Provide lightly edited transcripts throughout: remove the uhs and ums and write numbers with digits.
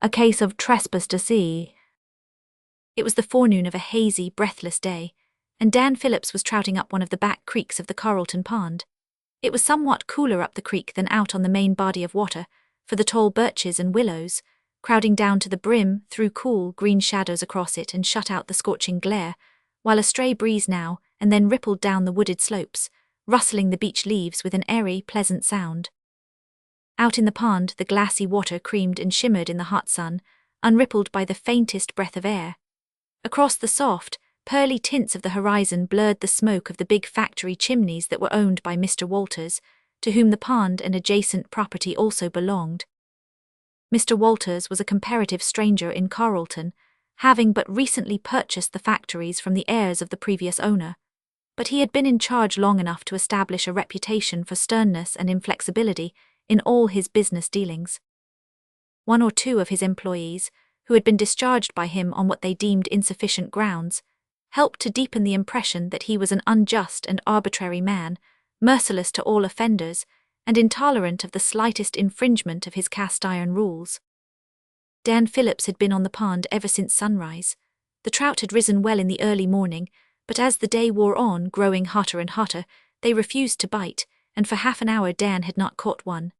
A case of trespass to sea. It was the forenoon of a hazy, breathless day, and Dan Phillips was trouting up one of the back creeks of the Carrollton Pond. It was somewhat cooler up the creek than out on the main body of water, for the tall birches and willows, crowding down to the brim, threw cool, green shadows across it and shut out the scorching glare, while a stray breeze now and then rippled down the wooded slopes, rustling the beech leaves with an airy, pleasant sound. Out in the pond, the glassy water creamed and shimmered in the hot sun, unrippled by the faintest breath of air. Across the soft, pearly tints of the horizon blurred the smoke of the big factory chimneys that were owned by Mr. Walters, to whom the pond and adjacent property also belonged. Mr. Walters was a comparative stranger in Carrollton, having but recently purchased the factories from the heirs of the previous owner, but he had been in charge long enough to establish a reputation for sternness and inflexibility in all his business dealings. One or two of his employees, who had been discharged by him on what they deemed insufficient grounds, helped to deepen the impression that he was an unjust and arbitrary man, merciless to all offenders, and intolerant of the slightest infringement of his cast-iron rules. Dan Phillips had been on the pond ever since sunrise. The trout had risen well in the early morning, but as the day wore on, growing hotter and hotter, they refused to bite, and for half an hour Dan had not caught one.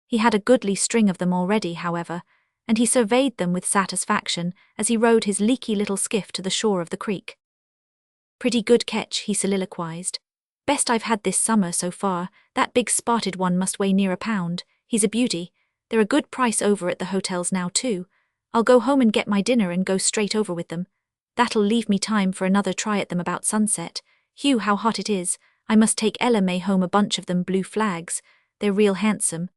He had a goodly string of them already, however, and he surveyed them with satisfaction as he rowed his leaky little skiff to the shore of the creek. "Pretty good catch," he soliloquized. "Best I've had this summer so far. That big spotted one must weigh near a pound. He's a beauty. They're a good price over at the hotels now, too. I'll go home and get my dinner and go straight over with them. That'll leave me time for another try at them about sunset. Hugh, how hot it is. I must take Ella May home a bunch of them blue flags. They're real handsome."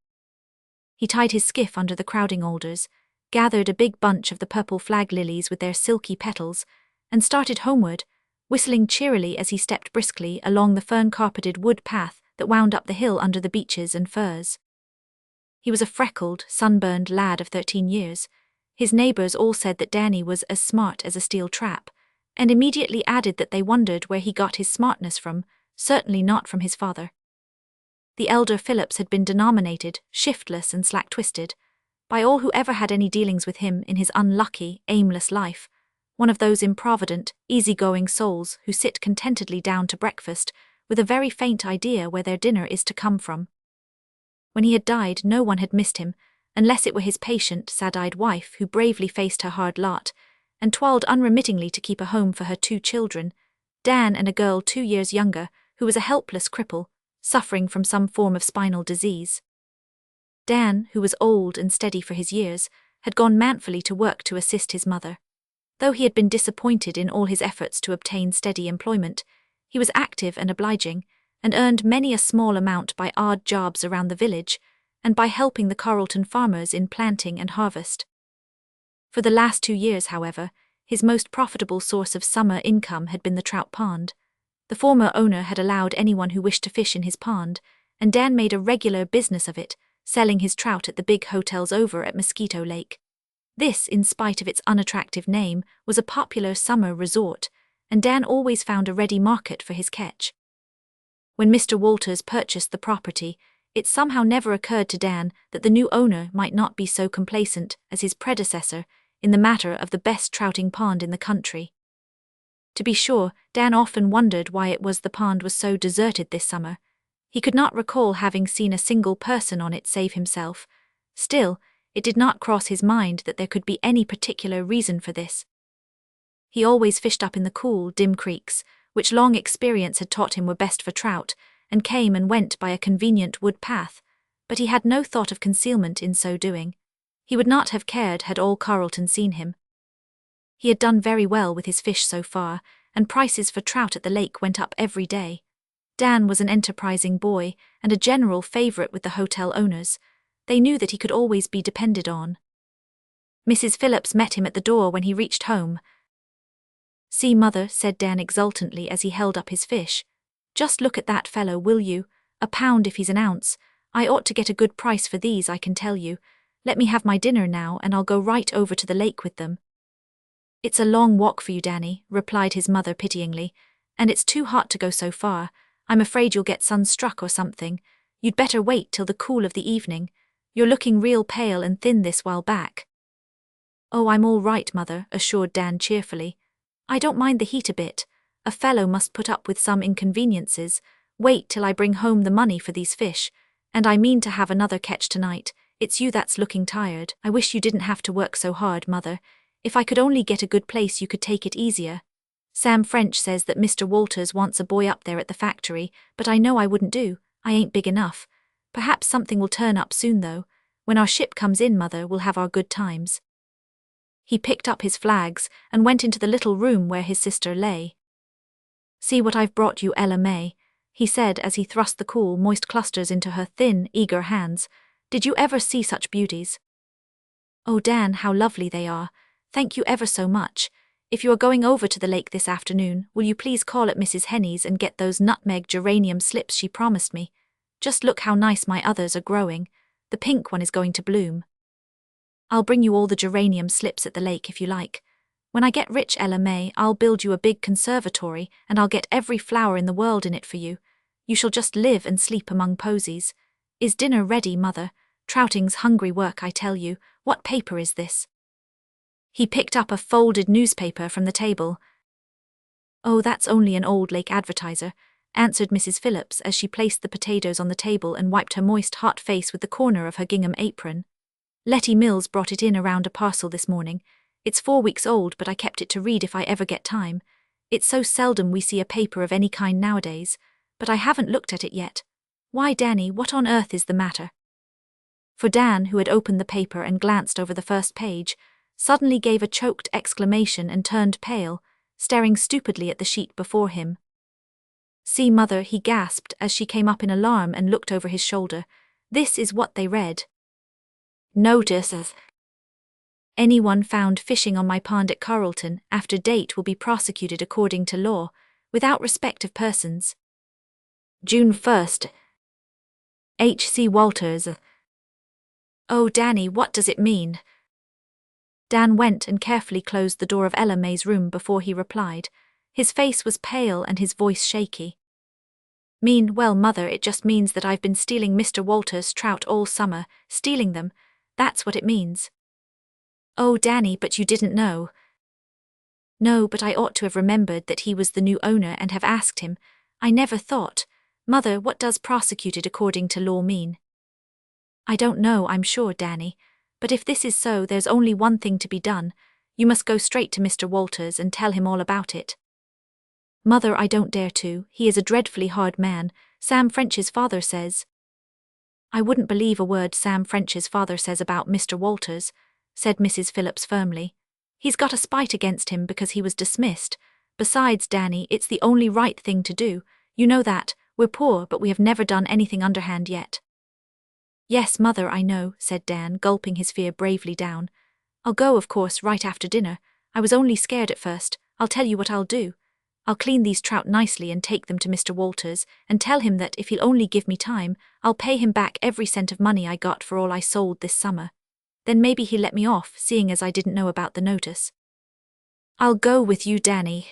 He tied his skiff under the crowding alders, gathered a big bunch of the purple flag lilies with their silky petals, and started homeward, whistling cheerily as he stepped briskly along the fern-carpeted wood path that wound up the hill under the beeches and firs. He was a freckled, sunburned lad of 13 years. His neighbours all said that Danny was as smart as a steel trap, and immediately added that they wondered where he got his smartness from, certainly not from his father. The elder Phillips had been denominated shiftless and slack-twisted by all who ever had any dealings with him in his unlucky, aimless life, one of those improvident, easy-going souls who sit contentedly down to breakfast with a very faint idea where their dinner is to come from. When he had died, no one had missed him, unless it were his patient, sad-eyed wife who bravely faced her hard lot and toiled unremittingly to keep a home for her 2 children, Dan and a girl 2 years younger, who was a helpless cripple, suffering from some form of spinal disease. Dan, who was old and steady for his years, had gone manfully to work to assist his mother. Though he had been disappointed in all his efforts to obtain steady employment, he was active and obliging, and earned many a small amount by odd jobs around the village, and by helping the Carrollton farmers in planting and harvest. For the last 2 years, however, his most profitable source of summer income had been the trout pond. The former owner had allowed anyone who wished to fish in his pond, and Dan made a regular business of it, selling his trout at the big hotels over at Mosquito Lake. This, in spite of its unattractive name, was a popular summer resort, and Dan always found a ready market for his catch. When Mr. Walters purchased the property, it somehow never occurred to Dan that the new owner might not be so complacent as his predecessor in the matter of the best trouting pond in the country. To be sure, Dan often wondered why it was the pond was so deserted this summer. He could not recall having seen a single person on it save himself. Still, it did not cross his mind that there could be any particular reason for this. He always fished up in the cool, dim creeks, which long experience had taught him were best for trout, and came and went by a convenient wood path, but he had no thought of concealment in so doing. He would not have cared had all Carrollton seen him. He had done very well with his fish so far, and prices for trout at the lake went up every day. Dan was an enterprising boy and a general favourite with the hotel owners. They knew that he could always be depended on. Mrs. Phillips met him at the door when he reached home. "See, Mother," said Dan exultantly as he held up his fish. "Just look at that fellow, will you? A pound if he's an ounce. I ought to get a good price for these, I can tell you. Let me have my dinner now and I'll go right over to the lake with them." "It's a long walk for you, Danny," replied his mother pityingly, "and it's too hot to go so far. I'm afraid you'll get sunstruck or something. You'd better wait till the cool of the evening. You're looking real pale and thin this while back." Oh, I'm all right, Mother, assured Dan cheerfully. I don't mind the heat a bit. A fellow must put up with some inconveniences. Wait till I bring home the money for these fish. And I mean to have another catch tonight. It's you that's looking tired. I wish you didn't have to work so hard, Mother. If I could only get a good place you could take it easier. Sam French says that Mr. Walters wants a boy up there at the factory, but I know I wouldn't do. I ain't big enough. Perhaps something will turn up soon though. When our ship comes in, Mother, we'll have our good times. He picked up his flags and went into the little room where his sister lay. See what I've brought you, Ella May, he said as he thrust the cool, moist clusters into her thin, eager hands. Did you ever see such beauties? Oh, Dan, how lovely they are. Thank you ever so much. If you are going over to the lake this afternoon, will you please call at Mrs. Henny's and get those nutmeg geranium slips she promised me? Just look how nice my others are growing. The pink one is going to bloom. I'll bring you all the geranium slips at the lake if you like. When I get rich, Ella May, I'll build you a big conservatory and I'll get every flower in the world in it for you. You shall just live and sleep among posies. Is dinner ready, Mother? Trouting's hungry work, I tell you. What paper is this? He picked up a folded newspaper from the table. Oh, that's only an old lake advertiser, answered Mrs. Phillips as she placed the potatoes on the table and wiped her moist, hot face with the corner of her gingham apron. Letty Mills brought it in around a parcel this morning. It's 4 weeks old, but I kept it to read if I ever get time. It's so seldom we see a paper of any kind nowadays, but I haven't looked at it yet. Why, Danny, what on earth is the matter? For Dan, who had opened the paper and glanced over the first page, suddenly gave a choked exclamation and turned pale, staring stupidly at the sheet before him. See, Mother, he gasped as she came up in alarm and looked over his shoulder. This is what they read. Notice of anyone found fishing on my pond at Carrollton after date will be prosecuted according to law, without respect of persons. June 1st. H.C. Walters. Oh, Danny, what does it mean? Dan went and carefully closed the door of Ella May's room before he replied. His face was pale and his voice shaky. Well, Mother, it just means that I've been stealing Mr. Walters' trout all summer, stealing them. That's what it means. Oh, Danny, but you didn't know. No, but I ought to have remembered that he was the new owner and have asked him. I never thought. Mother, what does prosecuted according to law mean? I don't know, I'm sure, Danny. But if this is so, there's only one thing to be done. You must go straight to Mr. Walters and tell him all about it. Mother, I don't dare to. He is a dreadfully hard man. Sam French's father says. I wouldn't believe a word Sam French's father says about Mr. Walters, said Mrs. Phillips firmly. He's got a spite against him because he was dismissed. Besides, Danny, it's the only right thing to do. You know that. We're poor, but we have never done anything underhand yet. Yes, Mother, I know, said Dan, gulping his fear bravely down. I'll go, of course, right after dinner. I was only scared at first. I'll tell you what I'll do. I'll clean these trout nicely and take them to Mr. Walters and tell him that if he'll only give me time, I'll pay him back every cent of money I got for all I sold this summer. Then maybe he'll let me off, seeing as I didn't know about the notice. I'll go with you, Danny.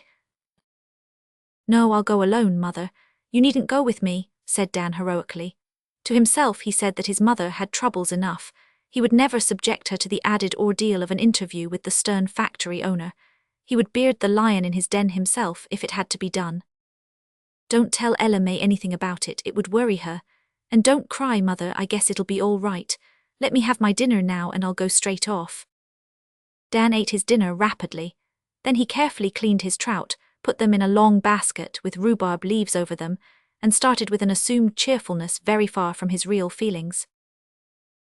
No, I'll go alone, Mother. You needn't go with me, said Dan heroically. To himself he said that his mother had troubles enough. He would never subject her to the added ordeal of an interview with the stern factory owner. He would beard the lion in his den himself if it had to be done. Don't tell Ella May anything about it, it would worry her. And don't cry, Mother, I guess it'll be all right. Let me have my dinner now and I'll go straight off. Dan ate his dinner rapidly. Then he carefully cleaned his trout, put them in a long basket with rhubarb leaves over them, and started with an assumed cheerfulness very far from his real feelings.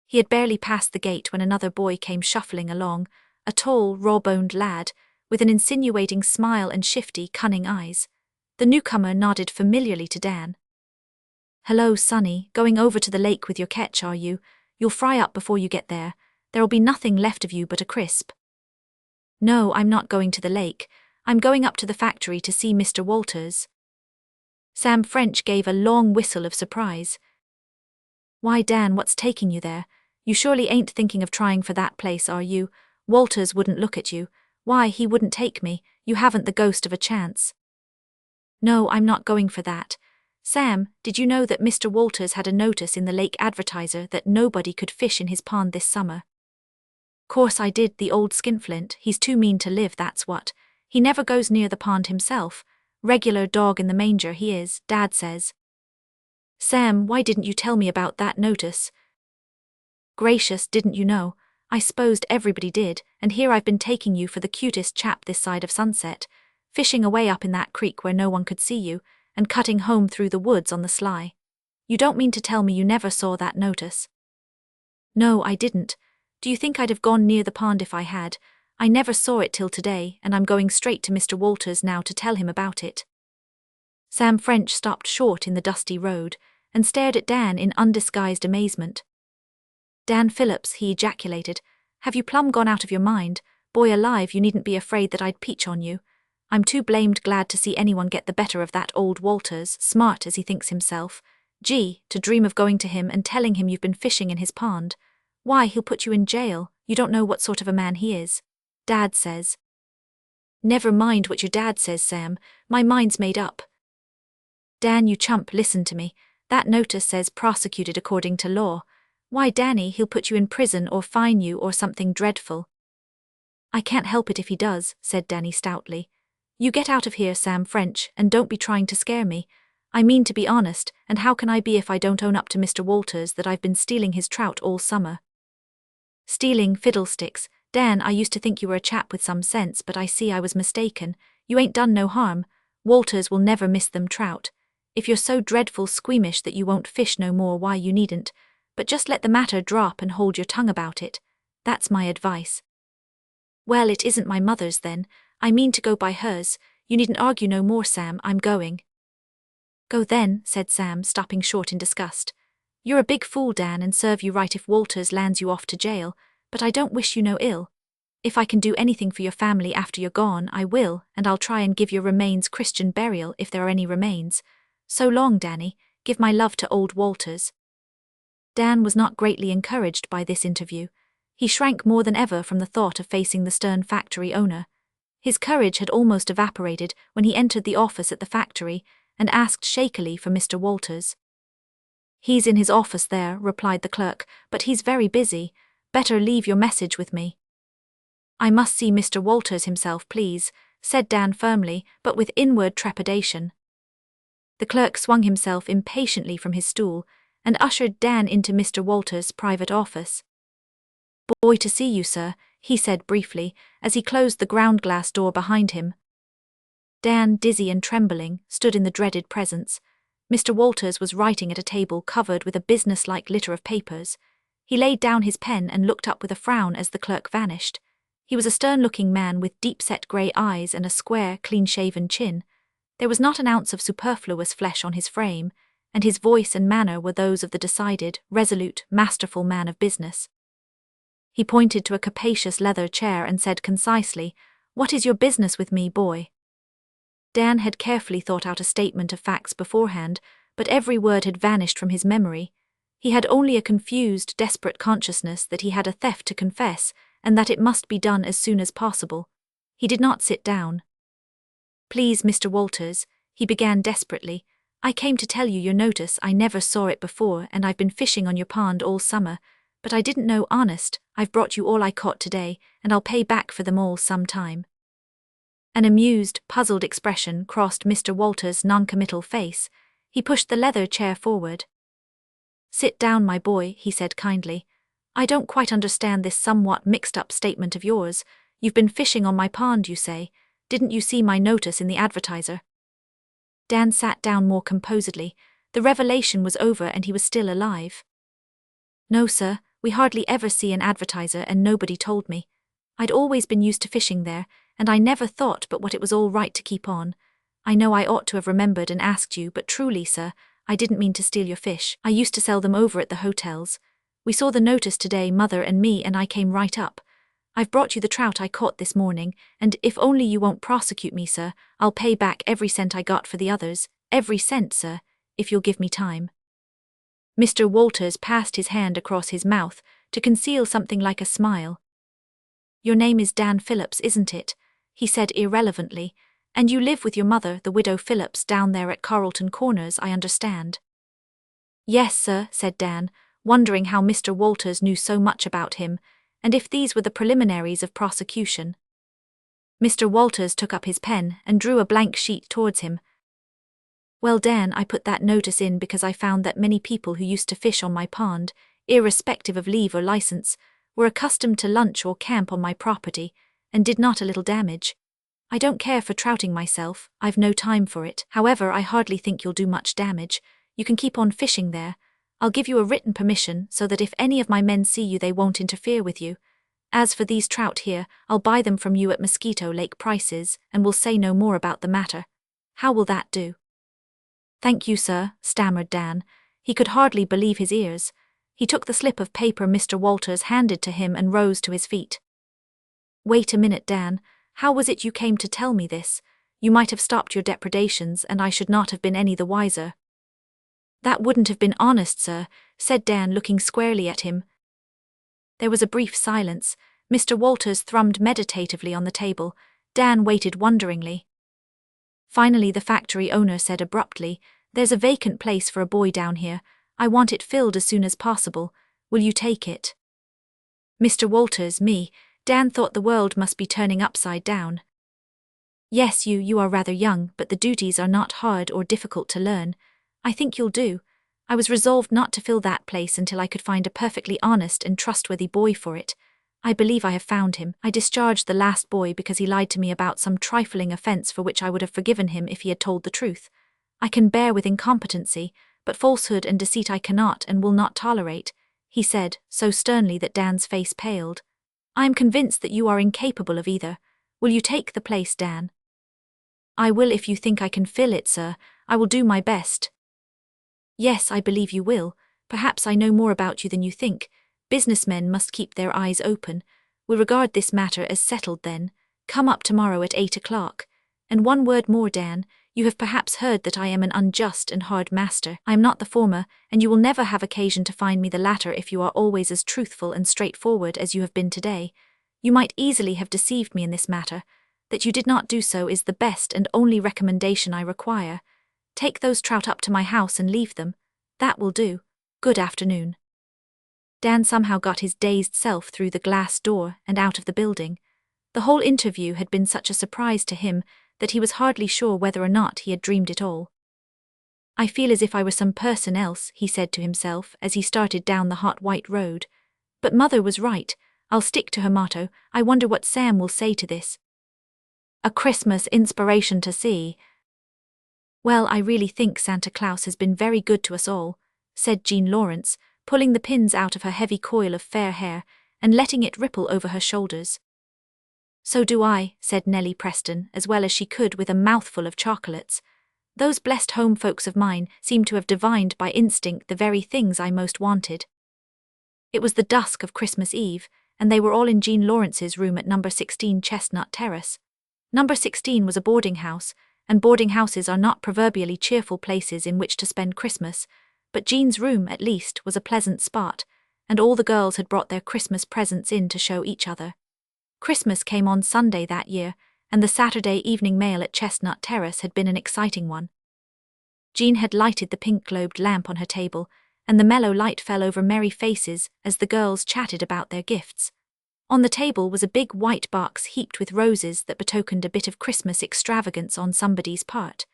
He had barely passed the gate when another boy came shuffling along, a tall, raw-boned lad, with an insinuating smile and shifty, cunning eyes. The newcomer nodded familiarly to Dan. Hello, Sonny, going over to the lake with your catch, are you? You'll fry up before you get there. There'll be nothing left of you but a crisp. No, I'm not going to the lake. I'm going up to the factory to see Mr. Walters. Sam French gave a long whistle of surprise. Why, Dan, what's taking you there? You surely ain't thinking of trying for that place, are you? Walters wouldn't look at you. Why, he wouldn't take me. You haven't the ghost of a chance. No, I'm not going for that. Sam, did you know that Mr. Walters had a notice in the Lake Advertiser that nobody could fish in his pond this summer? Course I did, the old skinflint, he's too mean to live, that's what. He never goes near the pond himself. Regular dog in the manger he is, Dad says. Sam, why didn't you tell me about that notice? Gracious, didn't you know? I s'posed everybody did, and here I've been taking you for the cutest chap this side of sunset, fishing away up in that creek where no one could see you, and cutting home through the woods on the sly. You don't mean to tell me you never saw that notice? No, I didn't. Do you think I'd have gone near the pond if I had? I never saw it till today, and I'm going straight to Mr. Walters now to tell him about it. Sam French stopped short in the dusty road, and stared at Dan in undisguised amazement. Dan Phillips, he ejaculated, have you plumb gone out of your mind? Boy alive, you needn't be afraid that I'd peach on you. I'm too blamed glad to see anyone get the better of that old Walters, smart as he thinks himself. Gee, to dream of going to him and telling him you've been fishing in his pond. Why, he'll put you in jail. You don't know what sort of a man he is. Dad says. Never mind what your dad says, Sam. My mind's made up. Dan, you chump, listen to me. That notice says prosecuted according to law. Why, Danny, he'll put you in prison or fine you or something dreadful. I can't help it if he does, said Danny stoutly. You get out of here, Sam French, and don't be trying to scare me. I mean to be honest, and how can I be if I don't own up to Mr. Walters that I've been stealing his trout all summer? Stealing, fiddlesticks. Dan, I used to think you were a chap with some sense, but I see I was mistaken. You ain't done no harm. Walters will never miss them trout. If you're so dreadful squeamish that you won't fish no more, why, you needn't. But just let the matter drop and hold your tongue about it. That's my advice. Well, it isn't my mother's then. I mean to go by hers. You needn't argue no more, Sam, I'm going. Go then, said Sam, stopping short in disgust. You're a big fool, Dan, and serve you right if Walters lands you off to jail, but I don't wish you no ill. If I can do anything for your family after you're gone, I will, and I'll try and give your remains Christian burial if there are any remains. So long, Danny. Give my love to old Walters. Dan was not greatly encouraged by this interview. He shrank more than ever from the thought of facing the stern factory owner. His courage had almost evaporated when he entered the office at the factory and asked shakily for Mr. Walters. He's in his office there, replied the clerk, but he's very busy. Better leave your message with me. I must see Mr. Walters himself, please, said Dan firmly, but with inward trepidation. The clerk swung himself impatiently from his stool and ushered Dan into Mr. Walters' private office. Boy to see you, sir, he said briefly, as he closed the ground-glass door behind him. Dan, dizzy and trembling, stood in the dreaded presence. Mr. Walters was writing at a table covered with a business-like litter of papers. He laid down his pen and looked up with a frown as the clerk vanished. He was a stern-looking man with deep-set grey eyes and a square, clean-shaven chin. There was not an ounce of superfluous flesh on his frame, and his voice and manner were those of the decided, resolute, masterful man of business. He pointed to a capacious leather chair and said concisely, "What is your business with me, boy?" Dan had carefully thought out a statement of facts beforehand, but every word had vanished from his memory. He had only a confused, desperate consciousness that he had a theft to confess, and that it must be done as soon as possible. He did not sit down. "Please, Mr. Walters," he began desperately, "I came to tell you your notice. I never saw it before, and I've been fishing on your pond all summer, but I didn't know, honest. I've brought you all I caught today, and I'll pay back for them all some time." An amused, puzzled expression crossed Mr. Walters' noncommittal face. He pushed the leather chair forward. "Sit down, my boy," he said kindly. "I don't quite understand this somewhat mixed-up statement of yours. You've been fishing on my pond, you say. Didn't you see my notice in the advertiser?" Dan sat down more composedly. The revelation was over and he was still alive. "No, sir, we hardly ever see an advertiser and nobody told me. I'd always been used to fishing there, and I never thought but what it was all right to keep on. I know I ought to have remembered and asked you, but truly, sir, I didn't mean to steal your fish. I used to sell them over at the hotels. We saw the notice today, Mother and me, and I came right up. I've brought you the trout I caught this morning, and if only you won't prosecute me, sir, I'll pay back every cent I got for the others, every cent, sir, if you'll give me time." Mr. Walters passed his hand across his mouth to conceal something like a smile. "Your name is Dan Phillips, isn't it?" he said irrelevantly, "and you live with your mother, the widow Phillips, down there at Carlton Corners, I understand." "Yes, sir," said Dan, wondering how Mr. Walters knew so much about him, and if these were the preliminaries of prosecution. Mr. Walters took up his pen and drew a blank sheet towards him. Well, Dan, I put that notice in because I found that many people who used to fish on my pond, irrespective of leave or license, were accustomed to lunch or camp on my property, and did not a little damage. I don't care for trouting myself, I've no time for it. However, I hardly think you'll do much damage. You can keep on fishing there. I'll give you a written permission so that if any of my men see you they won't interfere with you. As for these trout here, I'll buy them from you at Mosquito Lake prices, and will say no more about the matter. How will that do? Thank you, sir, stammered Dan. He could hardly believe his ears. He took the slip of paper Mr. Walters handed to him and rose to his feet. Wait a minute, Dan. How was it you came to tell me this? You might have stopped your depredations, and I should not have been any the wiser. That wouldn't have been honest, sir, said Dan, looking squarely at him. There was a brief silence. Mr. Walters thrummed meditatively on the table. Dan waited wonderingly. Finally, the factory owner said abruptly, "There's a vacant place for a boy down here. I want it filled as soon as possible. Will you take it?" Mr. Walters, me. Dan thought the world must be turning upside down. Yes, you are rather young, but the duties are not hard or difficult to learn. I think you'll do. I was resolved not to fill that place until I could find a perfectly honest and trustworthy boy for it. I believe I have found him. I discharged the last boy because he lied to me about some trifling offence for which I would have forgiven him if he had told the truth. I can bear with incompetency, but falsehood and deceit I cannot and will not tolerate, he said, so sternly that Dan's face paled. I am convinced that you are incapable of either. Will you take the place, Dan? I will if you think I can fill it, sir. I will do my best. Yes, I believe you will. Perhaps I know more about you than you think. Businessmen must keep their eyes open. We'll regard this matter as settled then. Come up tomorrow at 8 o'clock. And one word more, Dan. You have perhaps heard that I am an unjust and hard master. I am not the former, and you will never have occasion to find me the latter if you are always as truthful and straightforward as you have been today. You might easily have deceived me in this matter. That you did not do so is the best and only recommendation I require. Take those trout up to my house and leave them. That will do. Good afternoon. Dan somehow got his dazed self through the glass door and out of the building. The whole interview had been such a surprise to him that he was hardly sure whether or not he had dreamed it all. I feel as if I were some person else, he said to himself as he started down the hot white road. But Mother was right. I'll stick to her motto. I wonder what Sam will say to this. A Christmas inspiration to see. Well, I really think Santa Claus has been very good to us all, said Jean Lawrence, pulling the pins out of her heavy coil of fair hair and letting it ripple over her shoulders. So do I, said Nellie Preston, as well as she could with a mouthful of chocolates. Those blessed home folks of mine seem to have divined by instinct the very things I most wanted. It was the dusk of Christmas Eve, and they were all in Jean Lawrence's room at number 16 Chestnut Terrace. Number 16 was a boarding house, and boarding houses are not proverbially cheerful places in which to spend Christmas, but Jean's room, at least, was a pleasant spot, and all the girls had brought their Christmas presents in to show each other. Christmas came on Sunday that year, and the Saturday evening mail at Chestnut Terrace had been an exciting one. Jean had lighted the pink-globed lamp on her table, and the mellow light fell over merry faces as the girls chatted about their gifts. On the table was a big white box heaped with roses that betokened a bit of Christmas extravagance on somebody's part.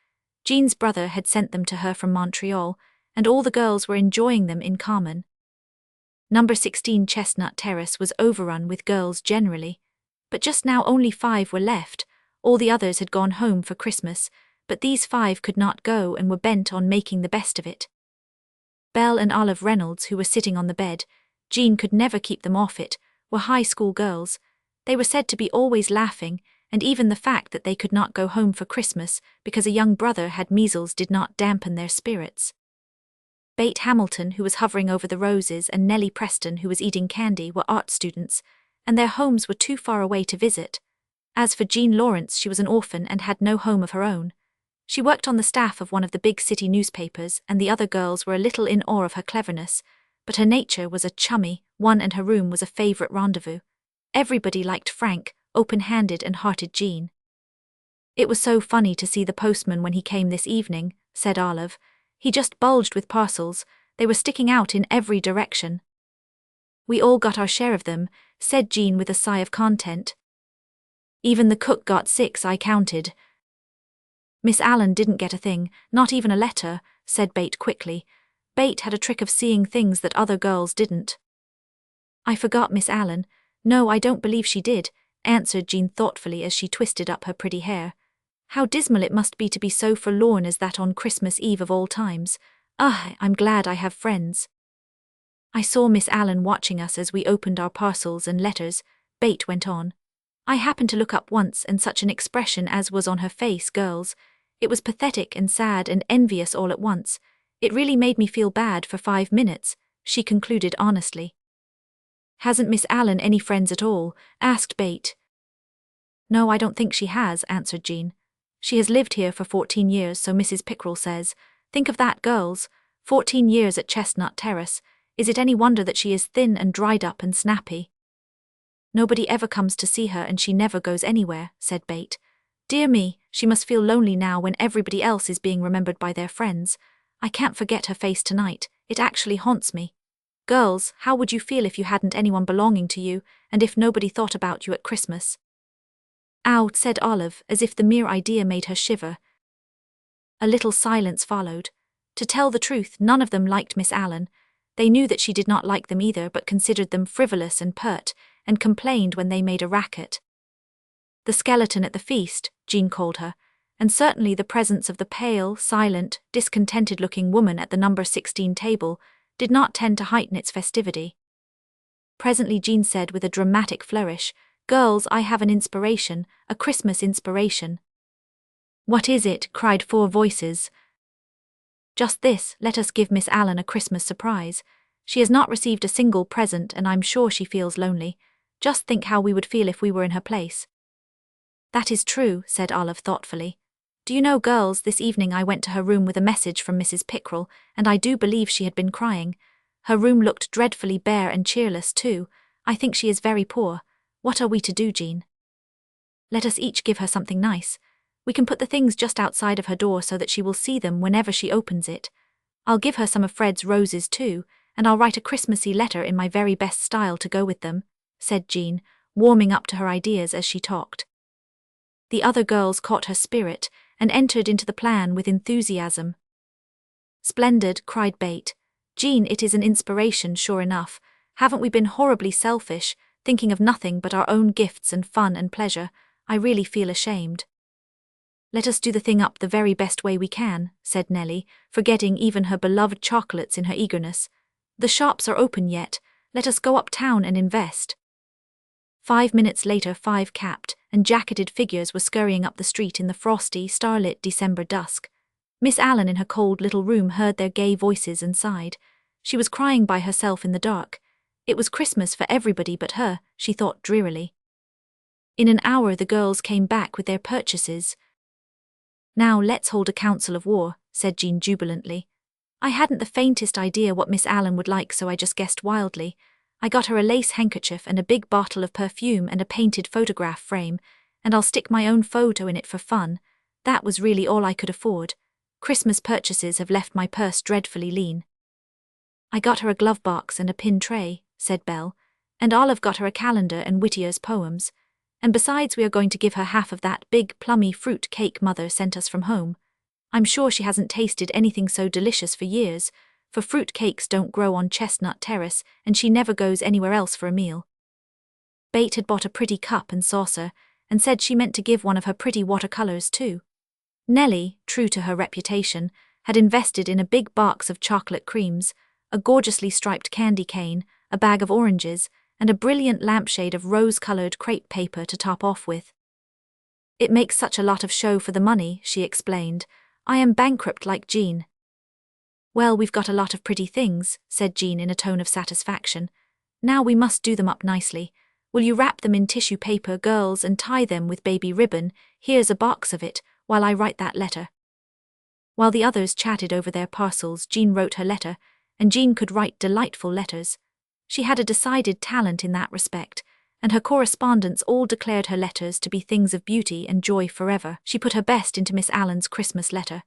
Jean's brother had sent them to her from Montreal, and all the girls were enjoying them in common. Number 16 Chestnut Terrace was overrun with girls generally, but just now only 5 were left. All the others had gone home for Christmas, but these 5 could not go and were bent on making the best of it. Belle and Olive Reynolds, who were sitting on the bed, Jean could never keep them off it, were high school girls. They were said to be always laughing, and even the fact that they could not go home for Christmas because a young brother had measles did not dampen their spirits. Bate Hamilton, who was hovering over the roses, and Nellie Preston, who was eating candy, were art students, and their homes were too far away to visit. As for Jean Lawrence, she was an orphan and had no home of her own. She worked on the staff of one of the big city newspapers, and the other girls were a little in awe of her cleverness, but her nature was a chummy one, and her room was a favorite rendezvous. Everybody liked frank, open-handed and hearted Jean. It was so funny to see the postman when he came this evening, said Olive. He just bulged with parcels. They were sticking out in every direction. We all got our share of them, said Jean with a sigh of content. Even the cook got 6, I counted. Miss Allen didn't get a thing, not even a letter, said Bate quickly. Bate had a trick of seeing things that other girls didn't. I forgot Miss Allen. No, I don't believe she did, answered Jean thoughtfully as she twisted up her pretty hair. How dismal it must be to be so forlorn as that on Christmas Eve of all times. Ah, I'm glad I have friends. I saw Miss Allen watching us as we opened our parcels and letters, Bate went on. I happened to look up once, and such an expression as was on her face, girls. It was pathetic and sad and envious all at once. It really made me feel bad for 5 minutes, she concluded honestly. Hasn't Miss Allen any friends at all? Asked Bate. No, I don't think she has, answered Jean. She has lived here for 14 years, so Mrs. Pickrell says. Think of that, girls. 14 years at Chestnut Terrace. Is it any wonder that she is thin and dried up and snappy? Nobody ever comes to see her and she never goes anywhere, said Bate. Dear me, she must feel lonely now when everybody else is being remembered by their friends. I can't forget her face tonight, it actually haunts me. Girls, how would you feel if you hadn't anyone belonging to you, and if nobody thought about you at Christmas? Ow, said Olive, as if the mere idea made her shiver. A little silence followed. To tell the truth, none of them liked Miss Allen. They knew that she did not like them either, but considered them frivolous and pert, and complained when they made a racket. The skeleton at the feast, Jean called her, and certainly the presence of the pale, silent, discontented-looking woman at the number 16 table did not tend to heighten its festivity. Presently Jean said with a dramatic flourish, Girls, I have an inspiration, a Christmas inspiration. What is it? Cried 4 voices. Just this, let us give Miss Allen a Christmas surprise. She has not received a single present and I'm sure she feels lonely. Just think how we would feel if we were in her place. That is true, said Olive thoughtfully. Do you know, girls, this evening I went to her room with a message from Mrs. Pickrell, and I do believe she had been crying. Her room looked dreadfully bare and cheerless too. I think she is very poor. What are we to do, Jean? Let us each give her something nice. We can put the things just outside of her door so that she will see them whenever she opens it. I'll give her some of Fred's roses too, and I'll write a Christmassy letter in my very best style to go with them, said Jean, warming up to her ideas as she talked. The other girls caught her spirit and entered into the plan with enthusiasm. Splendid, cried Bate. Jean, it is an inspiration, sure enough. Haven't we been horribly selfish, thinking of nothing but our own gifts and fun and pleasure? I really feel ashamed. Let us do the thing up the very best way we can, said Nellie, forgetting even her beloved chocolates in her eagerness. The shops are open yet. Let us go uptown and invest. 5 minutes later 5 capped and jacketed figures were scurrying up the street in the frosty, starlit December dusk. Miss Allen in her cold little room heard their gay voices and sighed. She was crying by herself in the dark. It was Christmas for everybody but her, she thought drearily. In an hour the girls came back with their purchases. Now let's hold a council of war, said Jean jubilantly. I hadn't the faintest idea what Miss Allen would like, so I just guessed wildly. I got her a lace handkerchief and a big bottle of perfume and a painted photograph frame, and I'll stick my own photo in it for fun. That was really all I could afford. Christmas purchases have left my purse dreadfully lean. I got her a glove box and a pin tray, said Belle, and Olive got her a calendar and Whittier's poems. And besides we are going to give her half of that big plummy fruit cake Mother sent us from home. I'm sure she hasn't tasted anything so delicious for years, for fruit cakes don't grow on Chestnut Terrace and she never goes anywhere else for a meal. Bate had bought a pretty cup and saucer, and said she meant to give one of her pretty watercolors too. Nellie, true to her reputation, had invested in a big box of chocolate creams, a gorgeously striped candy cane, a bag of oranges, and a brilliant lampshade of rose-colored crepe paper to top off with. It makes such a lot of show for the money, she explained. I am bankrupt like Jean. Well, we've got a lot of pretty things, said Jean in a tone of satisfaction. Now we must do them up nicely. Will you wrap them in tissue paper, girls, and tie them with baby ribbon? Here's a box of it, while I write that letter. While the others chatted over their parcels, Jean wrote her letter, and Jean could write delightful letters. She had a decided talent in that respect, and her correspondents all declared her letters to be things of beauty and joy forever. She put her best into Miss Allen's Christmas letter.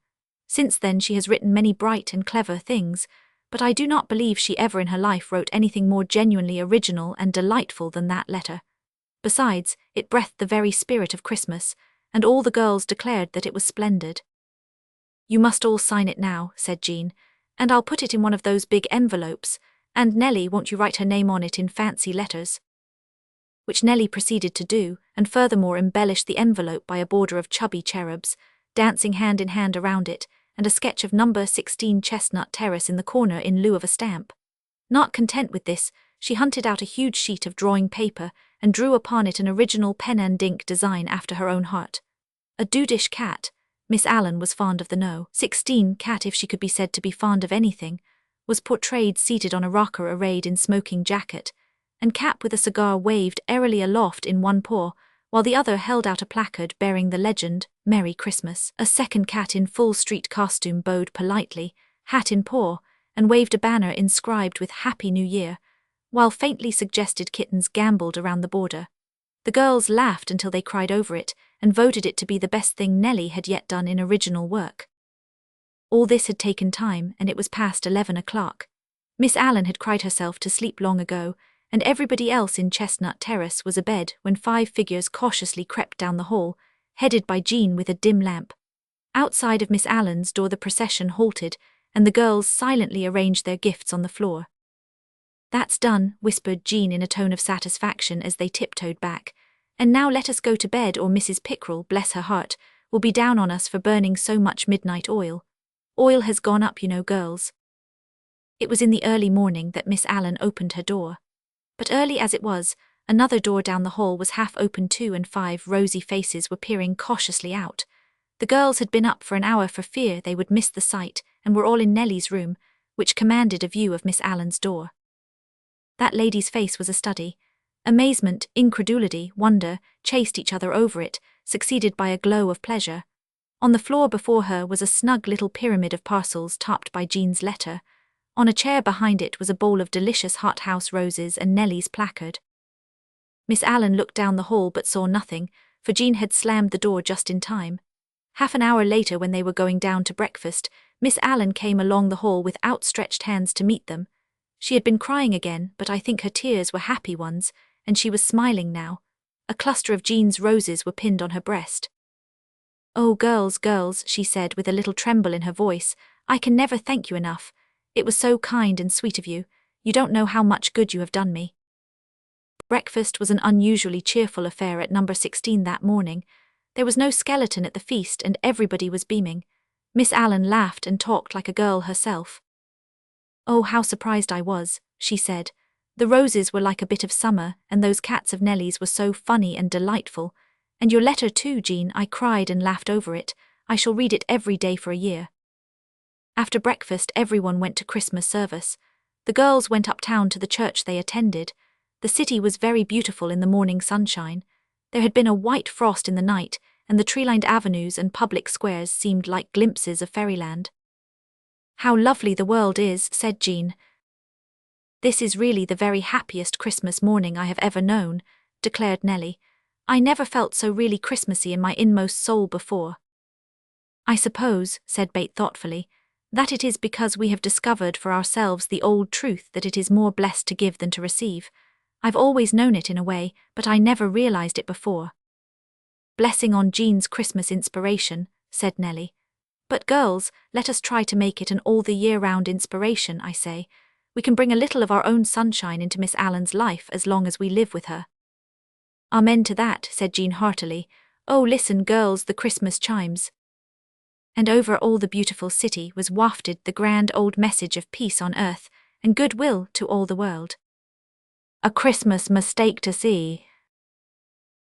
Since then she has written many bright and clever things, but I do not believe she ever in her life wrote anything more genuinely original and delightful than that letter. Besides, it breathed the very spirit of Christmas, and all the girls declared that it was splendid. "You must all sign it now," said Jean, "and I'll put it in one of those big envelopes, and Nellie, won't you write her name on it in fancy letters?" Which Nellie proceeded to do, and furthermore embellished the envelope by a border of chubby cherubs, dancing hand in hand around it, and a sketch of number 16 Chestnut Terrace in the corner in lieu of a stamp. Not content with this, she hunted out a huge sheet of drawing paper and drew upon it an original pen and ink design after her own heart. A dudish cat, Miss Allen was fond of the No. 16 cat if she could be said to be fond of anything, was portrayed seated on a rocker arrayed in smoking jacket, and Cap with a cigar waved airily aloft in one paw, while the other held out a placard bearing the legend, "Merry Christmas." A second cat in full street costume bowed politely, hat in paw, and waved a banner inscribed with "Happy New Year," while faintly suggested kittens gamboled around the border. The girls laughed until they cried over it, and voted it to be the best thing Nellie had yet done in original work. All this had taken time, and it was past 11 o'clock. Miss Allen had cried herself to sleep long ago, and everybody else in Chestnut Terrace was abed when 5 figures cautiously crept down the hall, headed by Jean with a dim lamp. Outside of Miss Allen's door the procession halted, and the girls silently arranged their gifts on the floor. "That's done," whispered Jean in a tone of satisfaction as they tiptoed back. "And now let us go to bed, or Mrs. Pickrell, bless her heart, will be down on us for burning so much midnight oil. Oil has gone up, you know, girls." It was in the early morning that Miss Allen opened her door. But early as it was, another door down the hall was half open too, and 5 rosy faces were peering cautiously out. The girls had been up for an hour for fear they would miss the sight, and were all in Nellie's room, which commanded a view of Miss Allen's door. That lady's face was a study. Amazement, incredulity, wonder chased each other over it, succeeded by a glow of pleasure. On the floor before her was a snug little pyramid of parcels topped by Jean's letter. On a chair behind it was a bowl of delicious hothouse roses and Nellie's placard. Miss Allen looked down the hall but saw nothing, for Jean had slammed the door just in time. Half an hour later, when they were going down to breakfast, Miss Allen came along the hall with outstretched hands to meet them. She had been crying again, but I think her tears were happy ones, and she was smiling now. A cluster of Jean's roses were pinned on her breast. "Oh, girls, girls," she said with a little tremble in her voice, "I can never thank you enough. It was so kind and sweet of you. You don't know how much good you have done me." Breakfast was an unusually cheerful affair at number 16 that morning. There was no skeleton at the feast, and everybody was beaming. Miss Allen laughed and talked like a girl herself. "Oh, how surprised I was," she said. "The roses were like a bit of summer, and those cats of Nellie's were so funny and delightful. And your letter too, Jean, I cried and laughed over it. I shall read it every day for a year." After breakfast, everyone went to Christmas service. The girls went uptown to the church they attended. The city was very beautiful in the morning sunshine. There had been a white frost in the night, and the tree-lined avenues and public squares seemed like glimpses of fairyland. "How lovely the world is," said Jean. "This is really the very happiest Christmas morning I have ever known," declared Nellie. "I never felt so really Christmassy in my inmost soul before." "I suppose," said Bate thoughtfully, "that it is because we have discovered for ourselves the old truth that it is more blessed to give than to receive. I've always known it in a way, but I never realized it before." "Blessing on Jean's Christmas inspiration," said Nellie. "But girls, let us try to make it an all-the-year-round inspiration, I say. We can bring a little of our own sunshine into Miss Allen's life as long as we live with her." "Amen to that," said Jean heartily. "Oh, listen, girls, the Christmas chimes." And over all the beautiful city was wafted the grand old message of peace on earth and goodwill to all the world. "A Christmas mistake to see."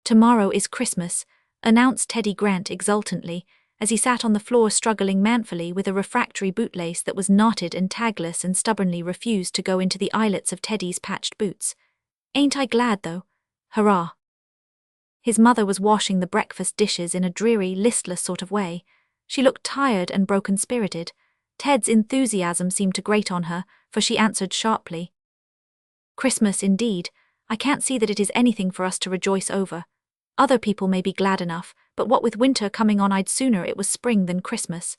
"Tomorrow is Christmas," announced Teddy Grant exultantly, as he sat on the floor struggling manfully with a refractory bootlace that was knotted and tagless and stubbornly refused to go into the eyelets of Teddy's patched boots. "Ain't I glad, though? Hurrah!" His mother was washing the breakfast dishes in a dreary, listless sort of way. She looked tired and broken-spirited. Ted's enthusiasm seemed to grate on her, for she answered sharply, "Christmas indeed. I can't see that it is anything for us to rejoice over. Other people may be glad enough, but what with winter coming on, I'd sooner it was spring than Christmas.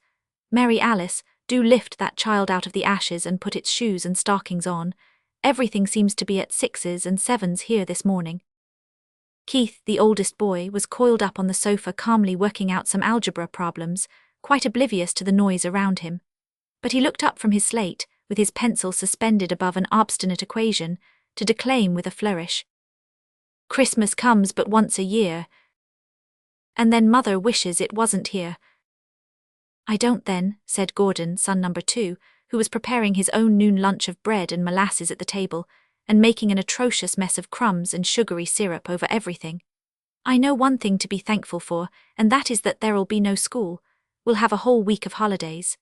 Mary Alice, Do lift that child out of the ashes and put its shoes and stockings on. Everything seems to be at 6s and 7s here this morning. Keith, the oldest boy, was coiled up on the sofa calmly working out some algebra problems, quite oblivious to the noise around him. But he looked up from his slate, with his pencil suspended above an obstinate equation, to declaim with a flourish. Christmas comes but once a year, and then Mother wishes it wasn't here. I don't then, said Gordon, son number 2, who was preparing his own noon lunch of bread and molasses at the table, and making an atrocious mess of crumbs and sugary syrup over everything. I know one thing to be thankful for, and that is that there'll be no school. We'll have a whole week of holidays.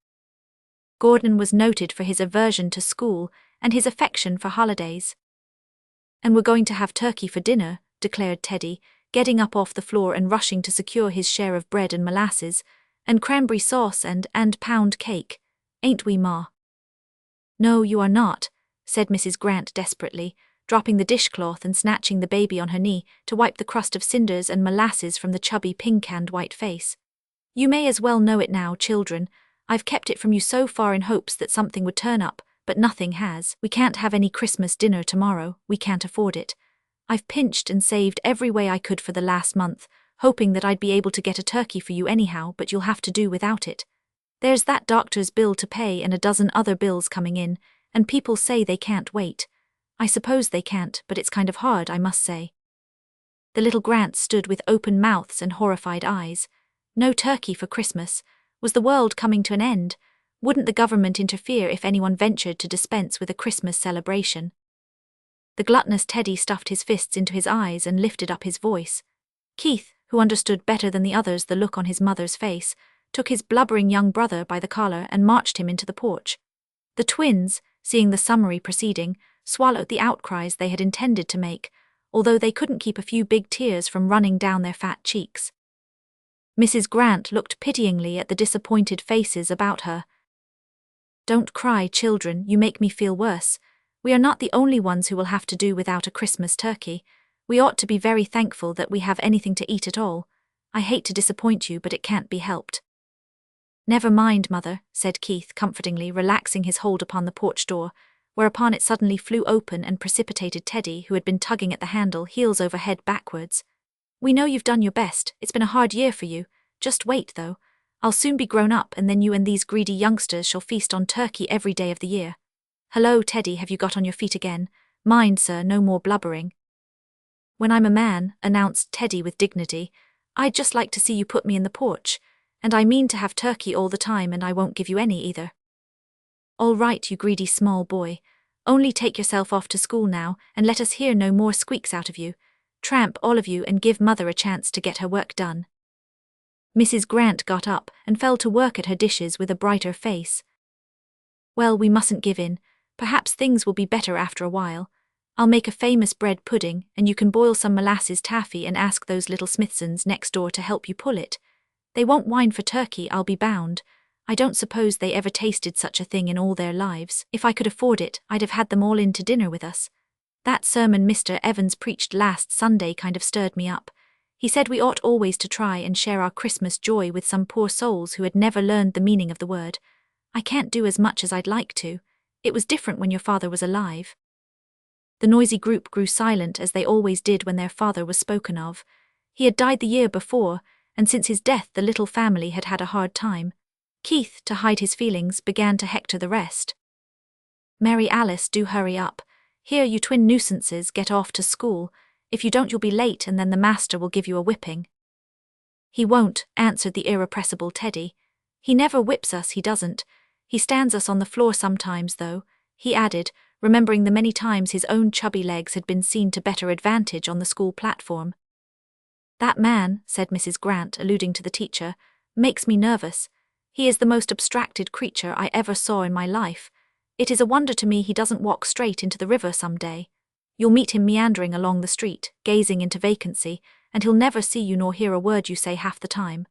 Gordon was noted for his aversion to school and his affection for holidays. And we're going to have turkey for dinner, declared Teddy, getting up off the floor and rushing to secure his share of bread and molasses, and cranberry sauce and pound cake. Ain't we, Ma? No, you are not, said Mrs. Grant desperately, dropping the dishcloth and snatching the baby on her knee to wipe the crust of cinders and molasses from the chubby pink and white face. You may as well know it now, children. I've kept it from you so far in hopes that something would turn up, but nothing has. We can't have any Christmas dinner tomorrow, we can't afford it. I've pinched and saved every way I could for the last month, hoping that I'd be able to get a turkey for you anyhow, but you'll have to do without it. There's that doctor's bill to pay and a dozen other bills coming in, and people say they can't wait. I suppose they can't, but it's kind of hard, I must say. The little Grants stood with open mouths and horrified eyes. No turkey for Christmas. Was the world coming to an end? Wouldn't the government interfere if anyone ventured to dispense with a Christmas celebration? The gluttonous Teddy stuffed his fists into his eyes and lifted up his voice. Keith, who understood better than the others the look on his mother's face, took his blubbering young brother by the collar and marched him into the porch. The twins, seeing the summary proceeding, swallowed the outcries they had intended to make, although they couldn't keep a few big tears from running down their fat cheeks. Mrs. Grant looked pityingly at the disappointed faces about her. Don't cry, children, you make me feel worse. We are not the only ones who will have to do without a Christmas turkey. We ought to be very thankful that we have anything to eat at all. I hate to disappoint you, but it can't be helped. Never mind, Mother, said Keith comfortingly, relaxing his hold upon the porch door, whereupon it suddenly flew open and precipitated Teddy, who had been tugging at the handle, heels over head backwards. We know you've done your best. It's been a hard year for you. Just wait, though. I'll soon be grown up, and then you and these greedy youngsters shall feast on turkey every day of the year. Hello, Teddy, have you got on your feet again? Mind, sir, no more blubbering. When I'm a man, announced Teddy with dignity, I'd just like to see you put me in the porch, and I mean to have turkey all the time, and I won't give you any either. All right, you greedy small boy. Only take yourself off to school now, and let us hear no more squeaks out of you. Tramp, all of you, and give Mother a chance to get her work done. Mrs. Grant got up and fell to work at her dishes with a brighter face. Well, we mustn't give in. Perhaps things will be better after a while. I'll make a famous bread pudding, and you can boil some molasses taffy and ask those little Smithsons next door to help you pull it. They won't whine for turkey, I'll be bound. I don't suppose they ever tasted such a thing in all their lives. If I could afford it, I'd have had them all in to dinner with us. That sermon Mr. Evans preached last Sunday kind of stirred me up. He said we ought always to try and share our Christmas joy with some poor souls who had never learned the meaning of the word. I can't do as much as I'd like to. It was different when your father was alive. The noisy group grew silent as they always did when their father was spoken of. He had died the year before, and since his death the little family had had a hard time. Keith, to hide his feelings, began to hector the rest. Mary Alice, do hurry up. Here, you twin nuisances, get off to school. If you don't, you'll be late, and then the master will give you a whipping. He won't, answered the irrepressible Teddy. He never whips us, he doesn't. He stands us on the floor sometimes, though, he added, remembering the many times his own chubby legs had been seen to better advantage on the school platform. That man, said Mrs. Grant, alluding to the teacher, makes me nervous. He is the most abstracted creature I ever saw in my life. It is a wonder to me he doesn't walk straight into the river some day. You'll meet him meandering along the street, gazing into vacancy, and he'll never see you nor hear a word you say half the time.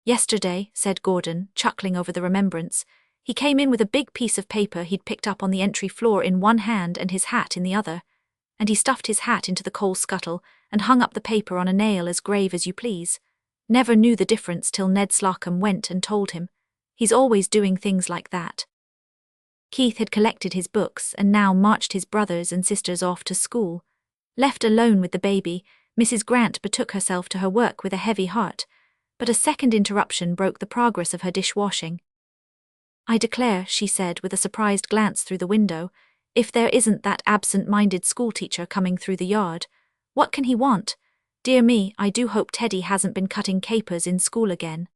Yesterday, said Gordon, chuckling over the remembrance, he came in with a big piece of paper he'd picked up on the entry floor in one hand and his hat in the other, and he stuffed his hat into the coal scuttle and hung up the paper on a nail as grave as you please. Never knew the difference till Ned Slocum went and told him. He's always doing things like that. Keith had collected his books and now marched his brothers and sisters off to school. Left alone with the baby, Mrs. Grant betook herself to her work with a heavy heart, but a second interruption broke the progress of her dishwashing. "I declare," she said with a surprised glance through the window, "if there isn't that absent-minded schoolteacher coming through the yard. What can he want? Dear me, I do hope Teddy hasn't been cutting capers in school again."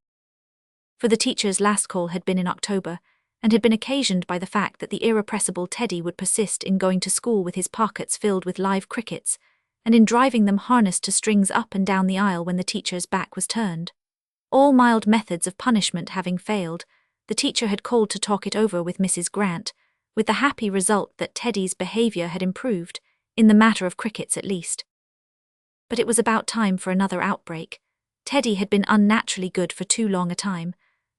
For the teacher's last call had been in October, and had been occasioned by the fact that the irrepressible Teddy would persist in going to school with his pockets filled with live crickets, and in driving them harnessed to strings up and down the aisle when the teacher's back was turned. All mild methods of punishment having failed, the teacher had called to talk it over with Mrs. Grant, with the happy result that Teddy's behavior had improved, in the matter of crickets at least. But it was about time for another outbreak. Teddy had been unnaturally good for too long a time.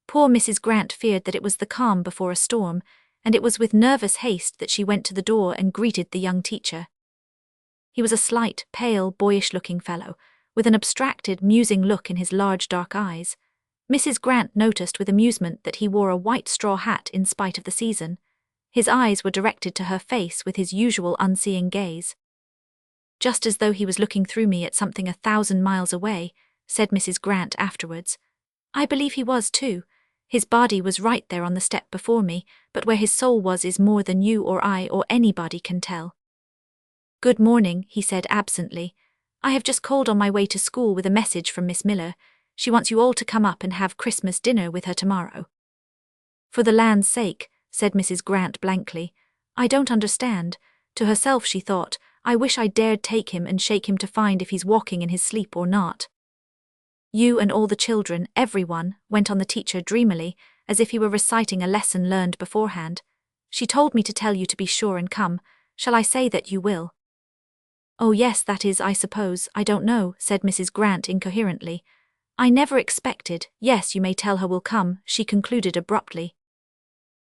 Poor Mrs. Grant feared that it was the calm before a storm, and it was with nervous haste that she went to the door and greeted the young teacher. He was a slight, pale, boyish-looking fellow, with an abstracted, musing look in his large dark eyes. Mrs. Grant noticed with amusement that he wore a white straw hat in spite of the season. His eyes were directed to her face with his usual unseeing gaze. "Just as though he was looking through me at something 1,000 miles away," said Mrs. Grant afterwards. "I believe he was too. His body was right there on the step before me, but where his soul was is more than you or I or anybody can tell." "Good morning," he said absently. "I have just called on my way to school with a message from Miss Miller. She wants you all to come up and have Christmas dinner with her tomorrow." "For the land's sake," said Mrs. Grant blankly. "I don't understand." To herself she thought, "I wish I dared take him and shake him to find if he's walking in his sleep or not." "You and all the children, everyone," went on the teacher dreamily, as if he were reciting a lesson learned beforehand. "She told me to tell you to be sure and come. Shall I say that you will?" "Oh yes, that is, I suppose, I don't know," said Mrs. Grant incoherently. "I never expected, yes, you may tell her we'll come," she concluded abruptly.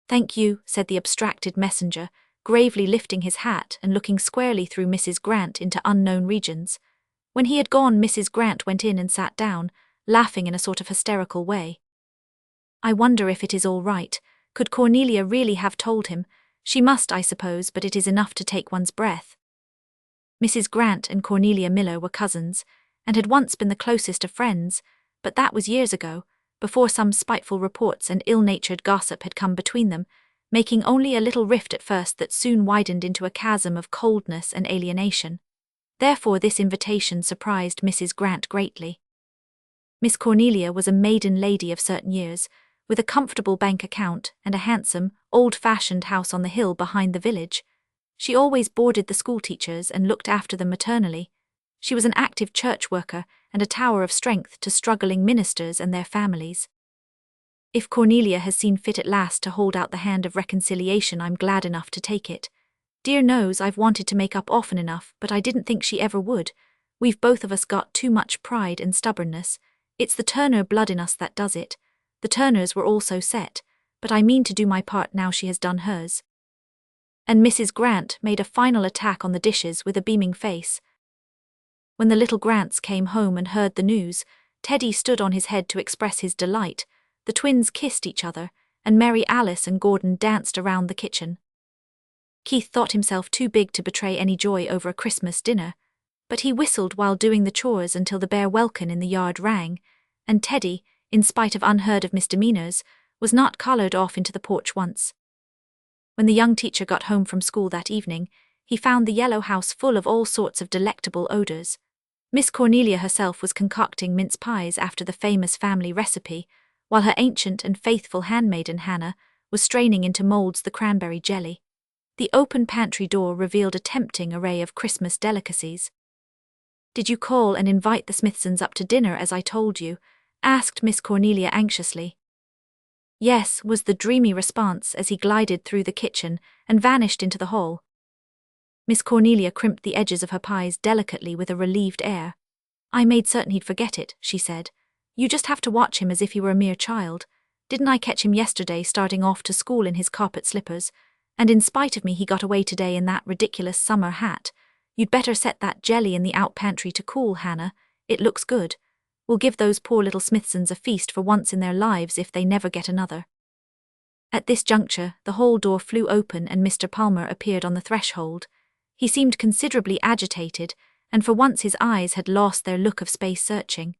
"Thank you," said the abstracted messenger, gravely lifting his hat and looking squarely through Mrs. Grant into unknown regions. When he had gone, Mrs. Grant went in and sat down, laughing in a sort of hysterical way. "I wonder if it is all right. Could Cornelia really have told him? She must, I suppose, but it is enough to take one's breath." Mrs. Grant and Cornelia Miller were cousins, and had once been the closest of friends, but that was years ago, before some spiteful reports and ill-natured gossip had come between them, making only a little rift at first that soon widened into a chasm of coldness and alienation. Therefore this invitation surprised Mrs. Grant greatly. Miss Cornelia was a maiden lady of certain years, with a comfortable bank account and a handsome, old-fashioned house on the hill behind the village. She always boarded the schoolteachers and looked after them maternally. She was an active church worker and a tower of strength to struggling ministers and their families. "If Cornelia has seen fit at last to hold out the hand of reconciliation, I'm glad enough to take it. Dear knows I've wanted to make up often enough, but I didn't think she ever would. We've both of us got too much pride and stubbornness. It's the Turner blood in us that does it. The Turners were all so set, but I mean to do my part now she has done hers." And Mrs. Grant made a final attack on the dishes with a beaming face. When the little Grants came home and heard the news, Teddy stood on his head to express his delight. The twins kissed each other, and Mary Alice and Gordon danced around the kitchen. Keith thought himself too big to betray any joy over a Christmas dinner, but he whistled while doing the chores until the bare welkin in the yard rang, and Teddy, in spite of unheard-of misdemeanors, was not collared off into the porch once. When the young teacher got home from school that evening, he found the yellow house full of all sorts of delectable odors. Miss Cornelia herself was concocting mince pies after the famous family recipe, while her ancient and faithful handmaiden Hannah was straining into molds the cranberry jelly. The open pantry door revealed a tempting array of Christmas delicacies. "Did you call and invite the Smithsons up to dinner as I told you?" asked Miss Cornelia anxiously. "Yes," was the dreamy response as he glided through the kitchen and vanished into the hall. Miss Cornelia crimped the edges of her pies delicately with a relieved air. "I made certain he'd forget it," she said. "You just have to watch him as if he were a mere child. Didn't I catch him yesterday starting off to school in his carpet slippers? And in spite of me he got away today in that ridiculous summer hat. You'd better set that jelly in the out pantry to cool, Hannah. It looks good. We'll give those poor little Smithsons a feast for once in their lives if they never get another." At this juncture, the hall door flew open and Mr. Palmer appeared on the threshold. He seemed considerably agitated, and for once his eyes had lost their look of space searching.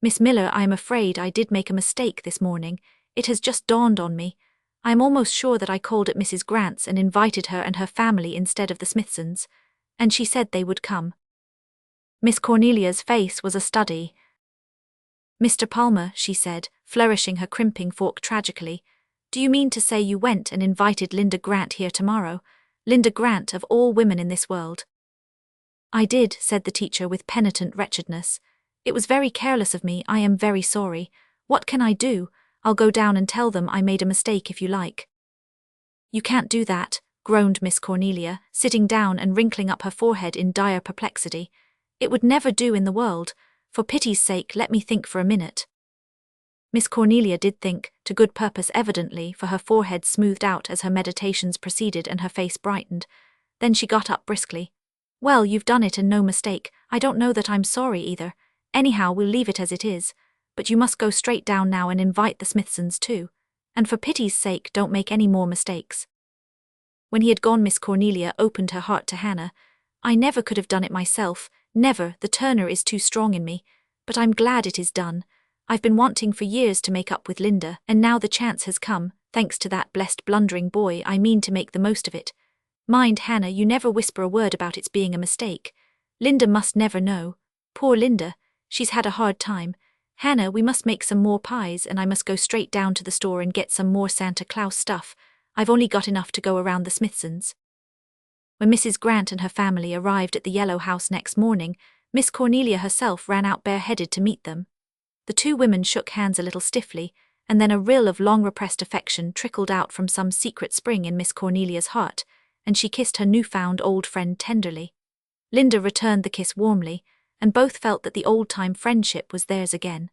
"Miss Miller, I am afraid I did make a mistake this morning. It has just dawned on me. I am almost sure that I called at Mrs. Grant's and invited her and her family instead of the Smithsons, and she said they would come." Miss Cornelia's face was a study. "Mr. Palmer," she said, flourishing her crimping fork tragically, "do you mean to say you went and invited Linda Grant here tomorrow? Linda Grant, of all women in this world." "I did," said the teacher with penitent wretchedness. "It was very careless of me. I am very sorry. What can I do? I'll go down and tell them I made a mistake if you like." "You can't do that," groaned Miss Cornelia, sitting down and wrinkling up her forehead in dire perplexity. "It would never do in the world. For pity's sake, let me think for a minute." Miss Cornelia did think, to good purpose evidently, for her forehead smoothed out as her meditations proceeded and her face brightened. Then she got up briskly. "Well, you've done it and no mistake. I don't know that I'm sorry either. Anyhow, we'll leave it as it is. But you must go straight down now and invite the Smithsons too. And for pity's sake, don't make any more mistakes." When he had gone, Miss Cornelia opened her heart to Hannah. "I never could have done it myself, never. The Turner is too strong in me. But I'm glad it is done. I've been wanting for years to make up with Linda, and now the chance has come. Thanks to that blessed blundering boy, I mean to make the most of it. Mind, Hannah, you never whisper a word about its being a mistake. Linda must never know. Poor Linda, she's had a hard time. Hannah, we must make some more pies, and I must go straight down to the store and get some more Santa Claus stuff. I've only got enough to go around the Smithsons." When Mrs. Grant and her family arrived at the Yellow House next morning, Miss Cornelia herself ran out bareheaded to meet them. The two women shook hands a little stiffly, and then a rill of long-repressed affection trickled out from some secret spring in Miss Cornelia's heart, and she kissed her newfound old friend tenderly. Linda returned the kiss warmly, and both felt that the old-time friendship was theirs again.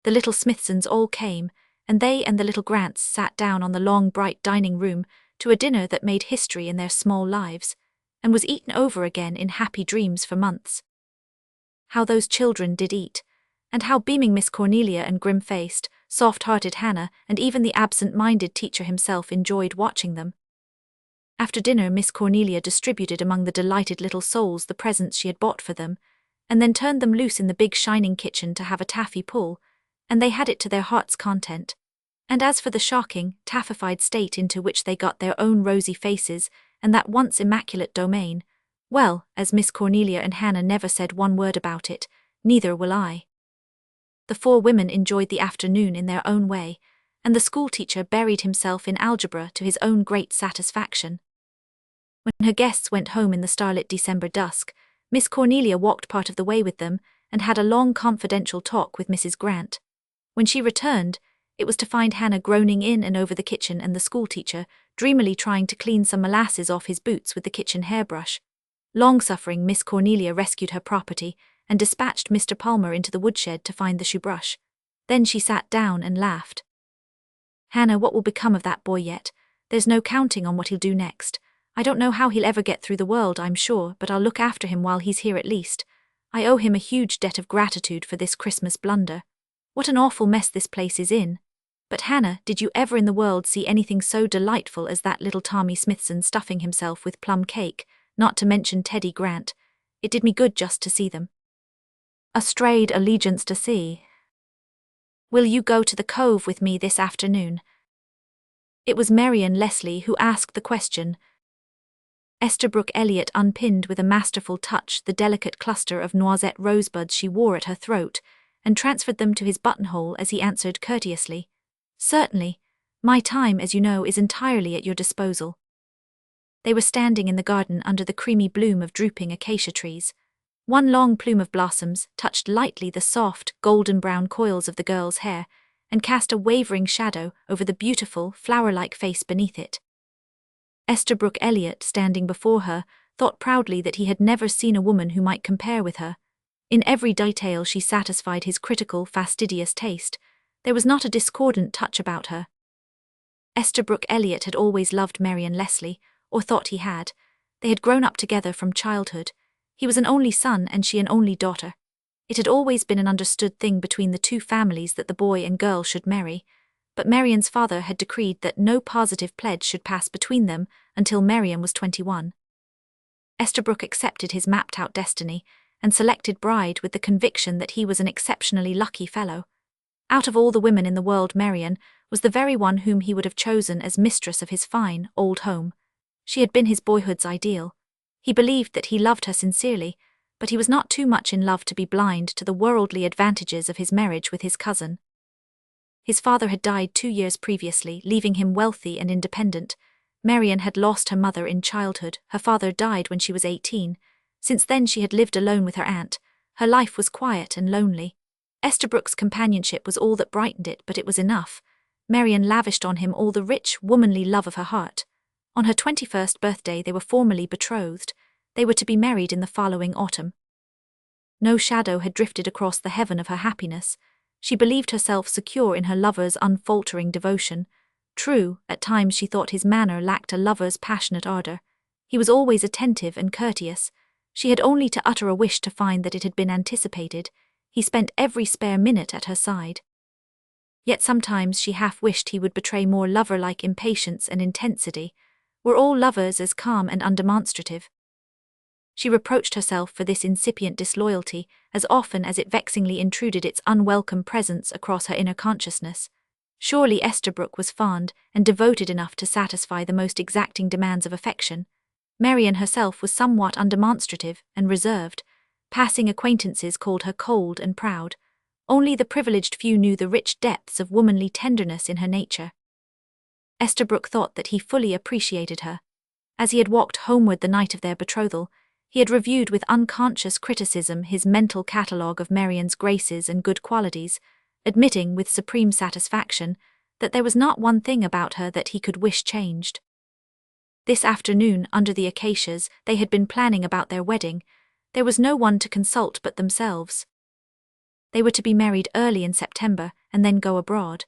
The little Smithsons all came, and they and the little Grants sat down on the long bright dining room to a dinner that made history in their small lives, and was eaten over again in happy dreams for months. How those children did eat! And how beaming Miss Cornelia and grim-faced, soft-hearted Hannah and even the absent-minded teacher himself enjoyed watching them. After dinner, Miss Cornelia distributed among the delighted little souls the presents she had bought for them, and then turned them loose in the big shining kitchen to have a taffy pull, and they had it to their heart's content. And as for the shocking, taffified state into which they got their own rosy faces and that once immaculate domain, well, as Miss Cornelia and Hannah never said one word about it, neither will I. The four women enjoyed the afternoon in their own way, and the schoolteacher buried himself in algebra to his own great satisfaction. When her guests went home in the starlit December dusk, Miss Cornelia walked part of the way with them and had a long confidential talk with Mrs. Grant. When she returned, it was to find Hannah groaning in and over the kitchen and the schoolteacher dreamily trying to clean some molasses off his boots with the kitchen hairbrush. Long-suffering Miss Cornelia rescued her property and dispatched Mr. Palmer into the woodshed to find the shoe-brush. Then she sat down and laughed. "Hannah, what will become of that boy yet? There's no counting on what he'll do next. I don't know how he'll ever get through the world, I'm sure, but I'll look after him while he's here at least. I owe him a huge debt of gratitude for this Christmas blunder. What an awful mess this place is in. But Hannah, did you ever in the world see anything so delightful as that little Tommy Smithson stuffing himself with plum cake, not to mention Teddy Grant? It did me good just to see them." "A strayed allegiance to see. Will you go to the Cove with me this afternoon?" It was Marian Leslie who asked the question. Estabrook Elliott unpinned with a masterful touch the delicate cluster of noisette rosebuds she wore at her throat, and transferred them to his buttonhole as he answered courteously, "Certainly. My time, as you know, is entirely at your disposal." They were standing in the garden under the creamy bloom of drooping acacia trees. One long plume of blossoms touched lightly the soft, golden-brown coils of the girl's hair, and cast a wavering shadow over the beautiful, flower-like face beneath it. Estabrook Elliott, standing before her, thought proudly that he had never seen a woman who might compare with her. In every detail she satisfied his critical, fastidious taste. There was not a discordant touch about her. Estabrook Elliott had always loved Marian Leslie, or thought he had. They had grown up together from childhood. He was an only son and she an only daughter. It had always been an understood thing between the two families that the boy and girl should marry. but Marian's father had decreed that no positive pledge should pass between them until Marian was 21. Estabrook accepted his mapped-out destiny and selected bride with the conviction that he was an exceptionally lucky fellow. Out of all the women in the world, Marian was the very one whom he would have chosen as mistress of his fine, old home. She had been his boyhood's ideal. He believed that he loved her sincerely, but he was not too much in love to be blind to the worldly advantages of his marriage with his cousin. His father had died 2 years previously, leaving him wealthy and independent. Marian had lost her mother in childhood. Her father died when she was 18. Since then she had lived alone with her aunt. Her life was quiet and lonely. Estabrook's companionship was all that brightened it, but it was enough. Marian lavished on him all the rich, womanly love of her heart. On her 21st birthday they were formally betrothed. They were to be married in the following autumn. No shadow had drifted across the heaven of her happiness. She believed herself secure in her lover's unfaltering devotion. True, at times she thought his manner lacked a lover's passionate ardor. He was always attentive and courteous. She had only to utter a wish to find that it had been anticipated. He spent every spare minute at her side. Yet sometimes she half wished he would betray more lover-like impatience and intensity. Were all lovers as calm and undemonstrative? She reproached herself for this incipient disloyalty as often as it vexingly intruded its unwelcome presence across her inner consciousness. Surely Estabrook was fond and devoted enough to satisfy the most exacting demands of affection. Marian herself was somewhat undemonstrative and reserved. Passing acquaintances called her cold and proud. Only the privileged few knew the rich depths of womanly tenderness in her nature. Estabrook thought that he fully appreciated her. As he had walked homeward the night of their betrothal, he had reviewed with unconscious criticism his mental catalogue of Marian's graces and good qualities, admitting with supreme satisfaction that there was not one thing about her that he could wish changed. This afternoon, under the acacias, they had been planning about their wedding. There was no one to consult but themselves. They were to be married early in September and then go abroad.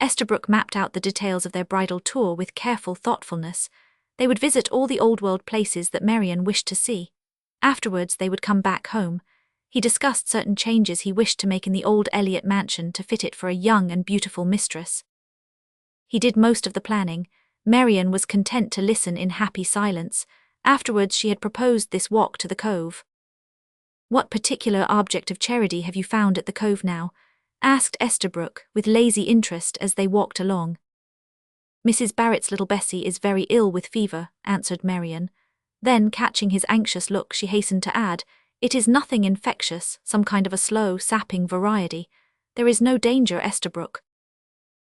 Estabrook mapped out the details of their bridal tour with careful thoughtfulness. They would visit all the old-world places that Marian wished to see. Afterwards they would come back home. He discussed certain changes he wished to make in the old Elliot mansion to fit it for a young and beautiful mistress. He did most of the planning. Marian was content to listen in happy silence. Afterwards she had proposed this walk to the cove. "What particular object of charity have you found at the cove now?" asked Estabrook with lazy interest as they walked along. "Mrs. Barrett's little Bessie is very ill with fever," answered Marian. Then, catching his anxious look, she hastened to add, "It is nothing infectious, some kind of a slow, sapping variety. There is no danger, Estabrook."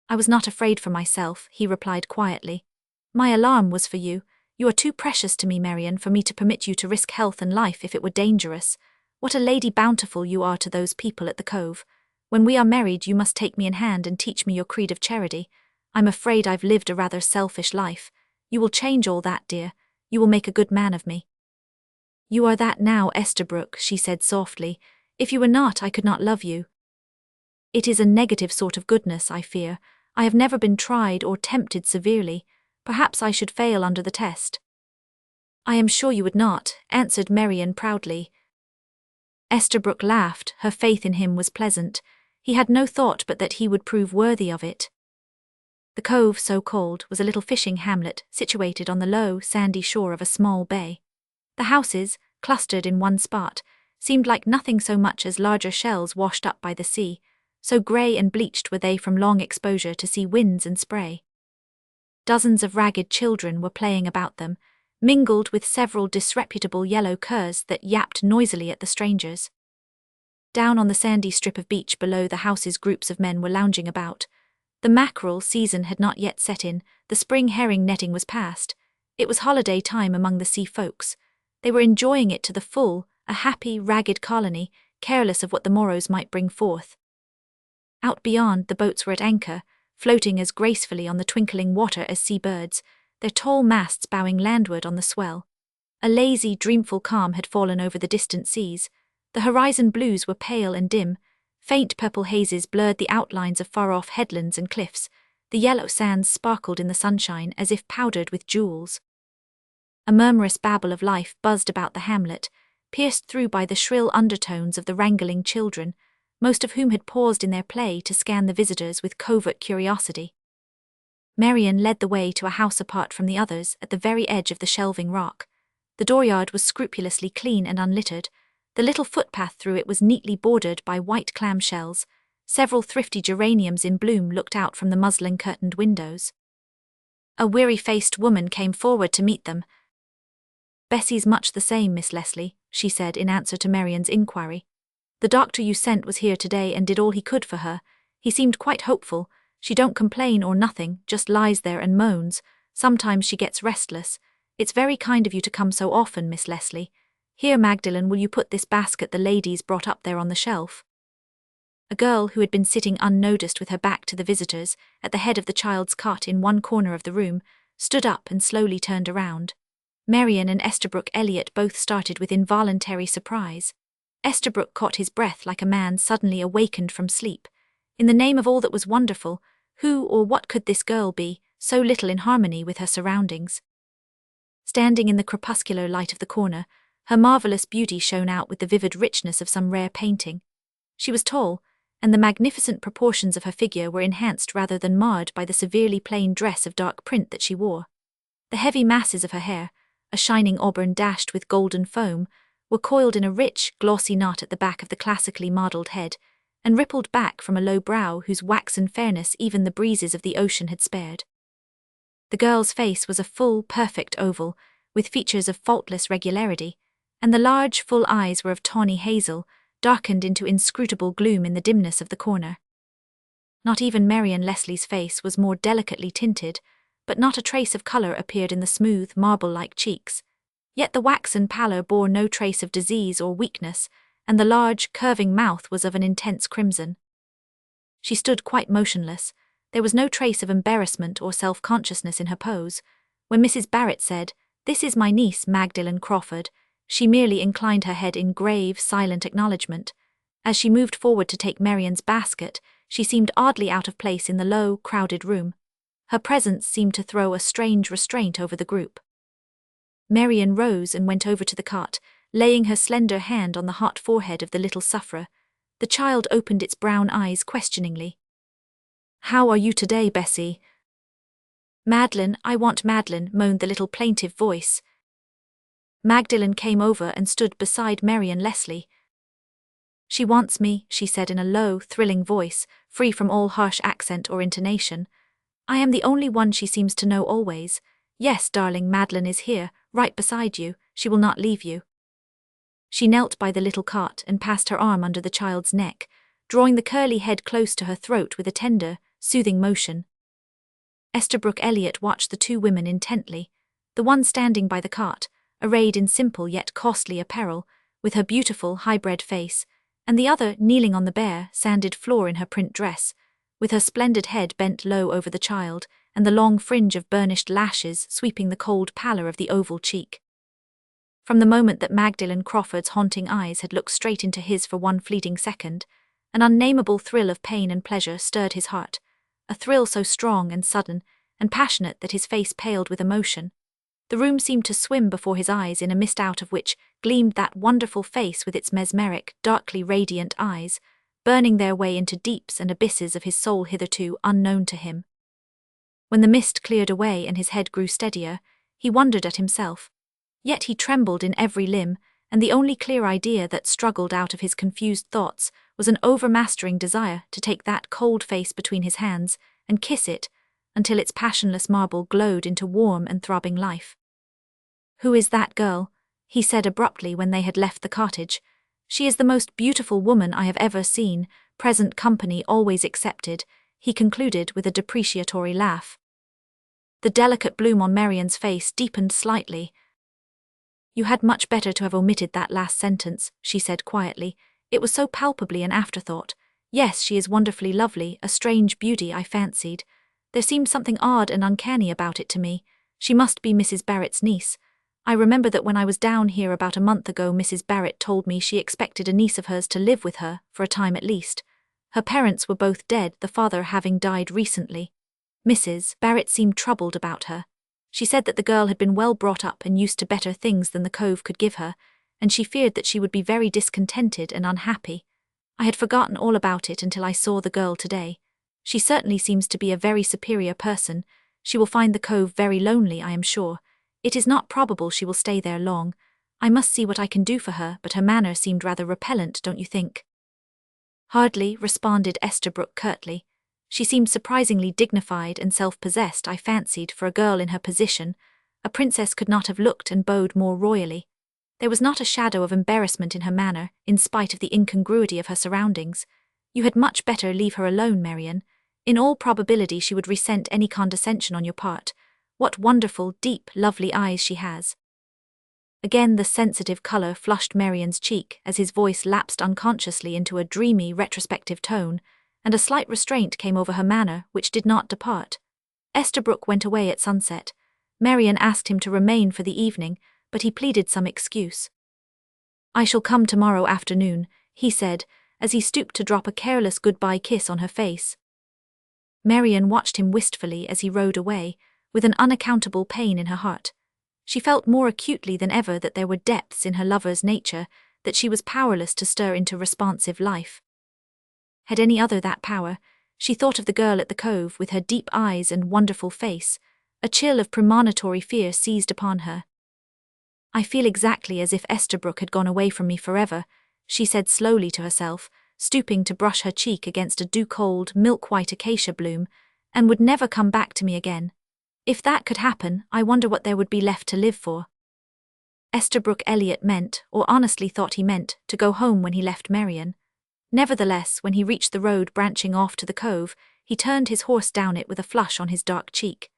"I was not afraid for myself," he replied quietly. "My alarm was for you. You are too precious to me, Marian, for me to permit you to risk health and life if it were dangerous. What a lady bountiful you are to those people at the cove. When we are married you must take me in hand and teach me your creed of charity. I'm afraid I've lived a rather selfish life. You will change all that, dear. You will make a good man of me." "You are that now, Estabrook," she said softly. "If you were not, I could not love you." "It is a negative sort of goodness, I fear. I have never been tried or tempted severely. Perhaps I should fail under the test." "I am sure you would not," answered Marian proudly. Estabrook laughed. Her faith in him was pleasant. He had no thought but that he would prove worthy of it. The cove, so called, was a little fishing hamlet situated on the low, sandy shore of a small bay. The houses, clustered in one spot, seemed like nothing so much as larger shells washed up by the sea, so grey and bleached were they from long exposure to sea winds and spray. Dozens of ragged children were playing about them, mingled with several disreputable yellow curs that yapped noisily at the strangers. Down on the sandy strip of beach below the houses groups of men were lounging about. The mackerel season had not yet set in, the spring herring netting was past. It was holiday time among the sea folks. They were enjoying it to the full, a happy, ragged colony, careless of what the morrows might bring forth. Out beyond, the boats were at anchor, floating as gracefully on the twinkling water as sea-birds, their tall masts bowing landward on the swell. A lazy, dreamful calm had fallen over the distant seas. The horizon blues were pale and dim. Faint purple hazes blurred the outlines of far-off headlands and cliffs. The yellow sands sparkled in the sunshine as if powdered with jewels. A murmurous babble of life buzzed about the hamlet, pierced through by the shrill undertones of the wrangling children. most of whom had paused in their play to scan the visitors with covert curiosity. Marian led the way to a house apart from the others at the very edge of the shelving rock. The dooryard was scrupulously clean and unlittered. The little footpath through it was neatly bordered by white clamshells. Several thrifty geraniums in bloom looked out from the muslin-curtained windows. A weary-faced woman came forward to meet them. "Bessie's much the same, Miss Leslie," she said in answer to Marian's inquiry. "The doctor you sent was here today and did all he could for her. He seemed quite hopeful. She don't complain or nothing, just lies there and moans. Sometimes she gets restless. It's very kind of you to come so often, Miss Leslie. Here, Magdalen, will you put this basket the ladies brought up there on the shelf?" A girl who had been sitting unnoticed with her back to the visitors, at the head of the child's cot in one corner of the room, stood up and slowly turned around. Marian and Estabrook Elliot both started with involuntary surprise. Estabrook caught his breath like a man suddenly awakened from sleep. In the name of all that was wonderful, who or what could this girl be, so little in harmony with her surroundings? Standing in the crepuscular light of the corner, her marvelous beauty shone out with the vivid richness of some rare painting. She was tall, and the magnificent proportions of her figure were enhanced rather than marred by the severely plain dress of dark print that she wore. The heavy masses of her hair, a shining auburn dashed with golden foam, were coiled in a rich, glossy knot at the back of the classically modelled head, and rippled back from a low brow whose waxen fairness even the breezes of the ocean had spared. The girl's face was a full, perfect oval, with features of faultless regularity, and the large, full eyes were of tawny hazel, darkened into inscrutable gloom in the dimness of the corner. Not even Marian Leslie's face was more delicately tinted, but not a trace of colour appeared in the smooth, marble-like cheeks. Yet the waxen pallor bore no trace of disease or weakness, and the large, curving mouth was of an intense crimson. She stood quite motionless. There was no trace of embarrassment or self-consciousness in her pose. When Mrs. Barrett said, "This is my niece, Magdalen Crawford," she merely inclined her head in grave, silent acknowledgement. As she moved forward to take Marian's basket, she seemed oddly out of place in the low, crowded room. Her presence seemed to throw a strange restraint over the group. Marian rose and went over to the cot, laying her slender hand on the hot forehead of the little sufferer. The child opened its brown eyes questioningly. "How are you today, Bessie?" "Madeleine, I want Madeleine," moaned the little plaintive voice. Magdalen came over and stood beside Marian Leslie. "She wants me," she said in a low, thrilling voice, free from all harsh accent or intonation. "I am the only one she seems to know always. Yes, darling, Madeleine is here, right beside you. She will not leave you." She knelt by the little cot and passed her arm under the child's neck, drawing the curly head close to her throat with a tender, soothing motion. Estabrook Elliot watched the two women intently, the one standing by the cot, arrayed in simple yet costly apparel, with her beautiful, high-bred face, and the other kneeling on the bare, sanded floor in her print dress, with her splendid head bent low over the child, and the long fringe of burnished lashes sweeping the cold pallor of the oval cheek. From the moment that Magdalen Crawford's haunting eyes had looked straight into his for one fleeting second, an unnameable thrill of pain and pleasure stirred his heart, a thrill so strong and sudden and passionate that his face paled with emotion. The room seemed to swim before his eyes in a mist out of which gleamed that wonderful face with its mesmeric, darkly radiant eyes, burning their way into deeps and abysses of his soul hitherto unknown to him. When the mist cleared away and his head grew steadier, he wondered at himself. Yet he trembled in every limb, and the only clear idea that struggled out of his confused thoughts was an overmastering desire to take that cold face between his hands and kiss it until its passionless marble glowed into warm and throbbing life. "Who is that girl?" he said abruptly when they had left the cottage. "She is the most beautiful woman I have ever seen, present company always excepted," he concluded with a depreciatory laugh. The delicate bloom on Marian's face deepened slightly. "You had much better to have omitted that last sentence," she said quietly. "It was so palpably an afterthought. Yes, she is wonderfully lovely, a strange beauty, I fancied. There seemed something odd and uncanny about it to me. She must be Mrs. Barrett's niece. I remember that when I was down here about a month ago, Mrs. Barrett told me she expected a niece of hers to live with her, for a time at least. Her parents were both dead, the father having died recently. Mrs. Barrett seemed troubled about her. She said that the girl had been well brought up and used to better things than the Cove could give her, and she feared that she would be very discontented and unhappy. I had forgotten all about it until I saw the girl today. She certainly seems to be a very superior person. She will find the cove very lonely, I am sure. It is not probable she will stay there long. I must see what I can do for her, but her manner seemed rather repellent, don't you think?" "Hardly," responded Estabrook curtly. "She seemed surprisingly dignified and self-possessed, I fancied, for a girl in her position. A princess could not have looked and bowed more royally. There was not a shadow of embarrassment in her manner, in spite of the incongruity of her surroundings. You had much better leave her alone, Marian. In all probability she would resent any condescension on your part. What wonderful, deep, lovely eyes she has." Again the sensitive colour flushed Marian's cheek as his voice lapsed unconsciously into a dreamy, retrospective tone, and a slight restraint came over her manner which did not depart. Estabrook went away at sunset. Marian asked him to remain for the evening, but he pleaded some excuse. "I shall come tomorrow afternoon," he said, as he stooped to drop a careless goodbye kiss on her face. Marian watched him wistfully as he rode away, with an unaccountable pain in her heart. She felt more acutely than ever that there were depths in her lover's nature that she was powerless to stir into responsive life. Had any other that power, she thought of the girl at the cove with her deep eyes and wonderful face. A chill of premonitory fear seized upon her. "I feel exactly as if Estabrook had gone away from me forever," she said slowly to herself, stooping to brush her cheek against a dew-cold, milk-white acacia bloom, "and would never come back to me again. If that could happen, I wonder what there would be left to live for." Estabrook Elliot meant, or honestly thought he meant, to go home when he left Marian. Nevertheless, when he reached the road branching off to the cove, he turned his horse down it with a flush on his dark cheek.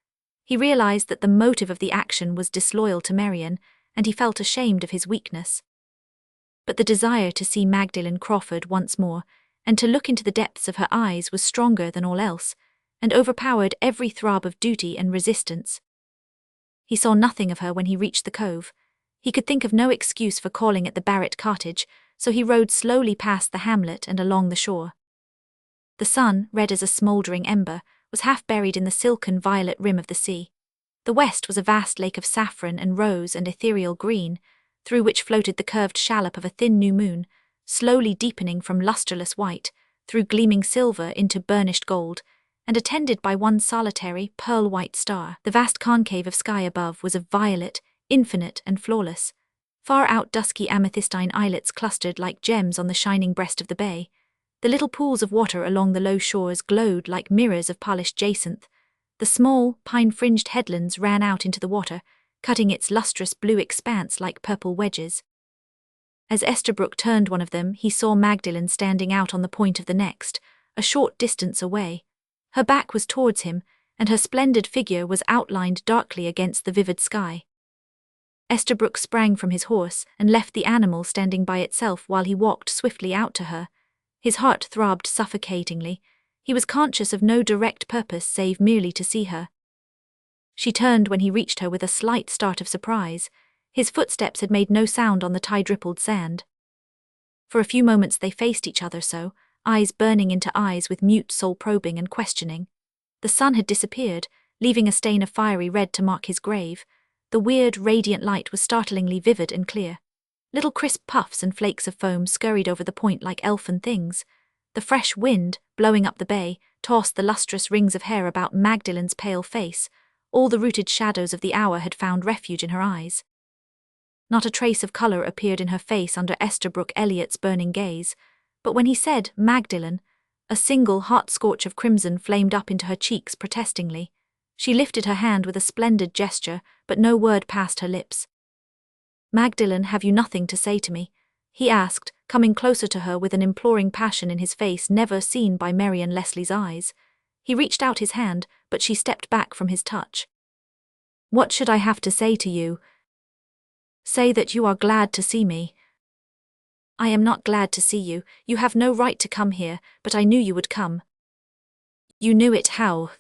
He realized that the motive of the action was disloyal to Marian, and he felt ashamed of his weakness. But the desire to see Magdalen Crawford once more, and to look into the depths of her eyes, was stronger than all else, and overpowered every throb of duty and resistance. He saw nothing of her when he reached the cove. He could think of no excuse for calling at the Barrett cottage, so he rode slowly past the hamlet and along the shore. The sun, red as a smouldering ember, was half buried in the silken violet rim of the sea. The west was a vast lake of saffron and rose and ethereal green, through which floated the curved shallop of a thin new moon, slowly deepening from lustreless white, through gleaming silver into burnished gold, and attended by one solitary, pearl-white star. The vast concave of sky above was of violet, infinite and flawless. Far out dusky amethystine islets clustered like gems on the shining breast of the bay. The little pools of water along the low shores glowed like mirrors of polished jacinth. The small, pine-fringed headlands ran out into the water, cutting its lustrous blue expanse like purple wedges. As Estabrook turned one of them, he saw Magdalen standing out on the point of the next, a short distance away. Her back was towards him, and her splendid figure was outlined darkly against the vivid sky. Estabrook sprang from his horse and left the animal standing by itself while he walked swiftly out to her. His heart throbbed suffocatingly. He was conscious of no direct purpose save merely to see her. She turned when he reached her with a slight start of surprise. His footsteps had made no sound on the tide-rippled sand. For a few moments they faced each other so, eyes burning into eyes with mute soul-probing and questioning. The sun had disappeared, leaving a stain of fiery red to mark his grave. The weird, radiant light was startlingly vivid and clear. Little crisp puffs and flakes of foam scurried over the point like elfin things. The fresh wind, blowing up the bay, tossed the lustrous rings of hair about Magdalen's pale face. All the rooted shadows of the hour had found refuge in her eyes. Not a trace of colour appeared in her face under Estabrook Elliot's burning gaze, but when he said, "Magdalen," a single hot scorch of crimson flamed up into her cheeks protestingly. She lifted her hand with a splendid gesture, but no word passed her lips. "Magdalen, have you nothing to say to me?" he asked, coming closer to her with an imploring passion in his face never seen by Marian Leslie's eyes. He reached out his hand, but she stepped back from his touch. "What should I have to say to you?" "Say that you are glad to see me." "I am not glad to see you. You have no right to come here, but I knew you would come." "You knew it how?"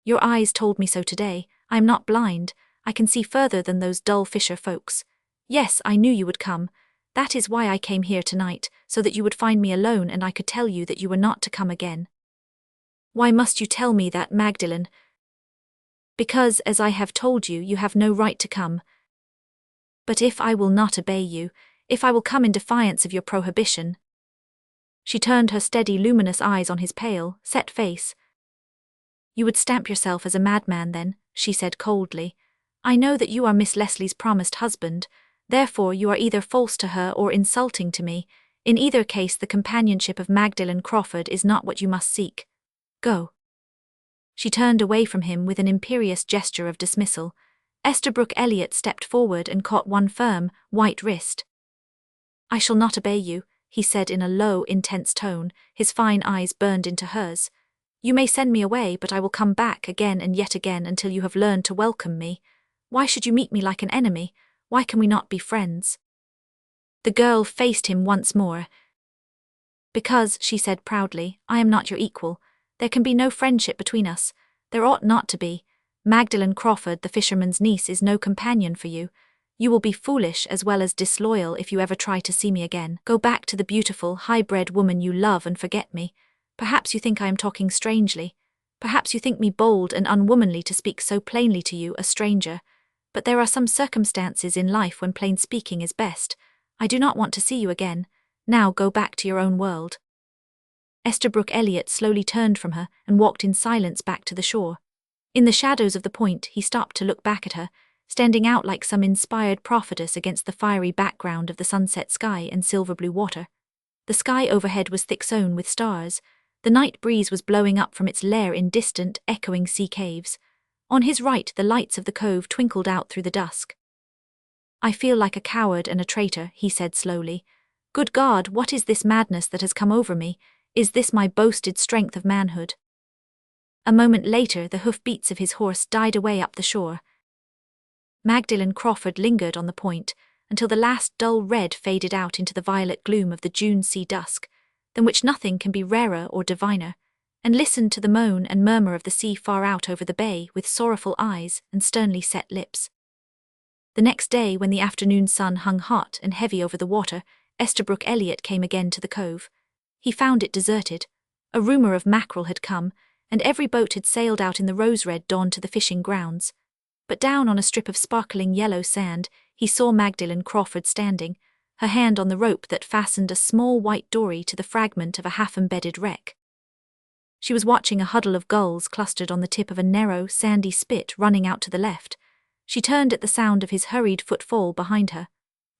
"Your eyes told me so today. I am not blind. I can see further than those dull fisher folks. Yes, I knew you would come. That is why I came here tonight, so that you would find me alone and I could tell you that you were not to come again." "Why must you tell me that, Magdalen?" "Because, as I have told you, you have no right to come." "But if I will not obey you, if I will come in defiance of your prohibition?" She turned her steady, luminous eyes on his pale, set face. "You would stamp yourself as a madman then," she said coldly. "I know that you are Miss Leslie's promised husband, therefore you are either false to her or insulting to me. In either case the companionship of Magdalen Crawford is not what you must seek. Go." She turned away from him with an imperious gesture of dismissal. Estabrook Elliott stepped forward and caught one firm, white wrist. "I shall not obey you," he said in a low, intense tone, his fine eyes burned into hers. "You may send me away, but I will come back again and yet again until you have learned to welcome me. Why should you meet me like an enemy? Why can we not be friends?" The girl faced him once more. "Because," she said proudly, "I am not your equal. There can be no friendship between us. There ought not to be. Magdalen Crawford, the fisherman's niece, is no companion for you. You will be foolish as well as disloyal if you ever try to see me again. Go back to the beautiful, high-bred woman you love and forget me. Perhaps you think I am talking strangely. Perhaps you think me bold and unwomanly to speak so plainly to you, a stranger. But there are some circumstances in life when plain speaking is best. I do not want to see you again. Now go back to your own world." Estabrook Elliott slowly turned from her and walked in silence back to the shore. In the shadows of the point, he stopped to look back at her, standing out like some inspired prophetess against the fiery background of the sunset sky and silver-blue water. The sky overhead was thick sown with stars. The night breeze was blowing up from its lair in distant, echoing sea caves. On his right, the lights of the cove twinkled out through the dusk. "I feel like a coward and a traitor," he said slowly. "Good God, what is this madness that has come over me? Is this my boasted strength of manhood?" A moment later, the hoof-beats of his horse died away up the shore. Magdalen Crawford lingered on the point until the last dull red faded out into the violet gloom of the June sea dusk, than which nothing can be rarer or diviner, and listened to the moan and murmur of the sea far out over the bay with sorrowful eyes and sternly set lips. The next day, when the afternoon sun hung hot and heavy over the water, Estabrook Elliott came again to the cove. He found it deserted. A rumour of mackerel had come, and every boat had sailed out in the rose-red dawn to the fishing grounds. But down on a strip of sparkling yellow sand, he saw Magdalen Crawford standing, her hand on the rope that fastened a small white dory to the fragment of a half-embedded wreck. She was watching a huddle of gulls clustered on the tip of a narrow, sandy spit running out to the left. She turned at the sound of his hurried footfall behind her.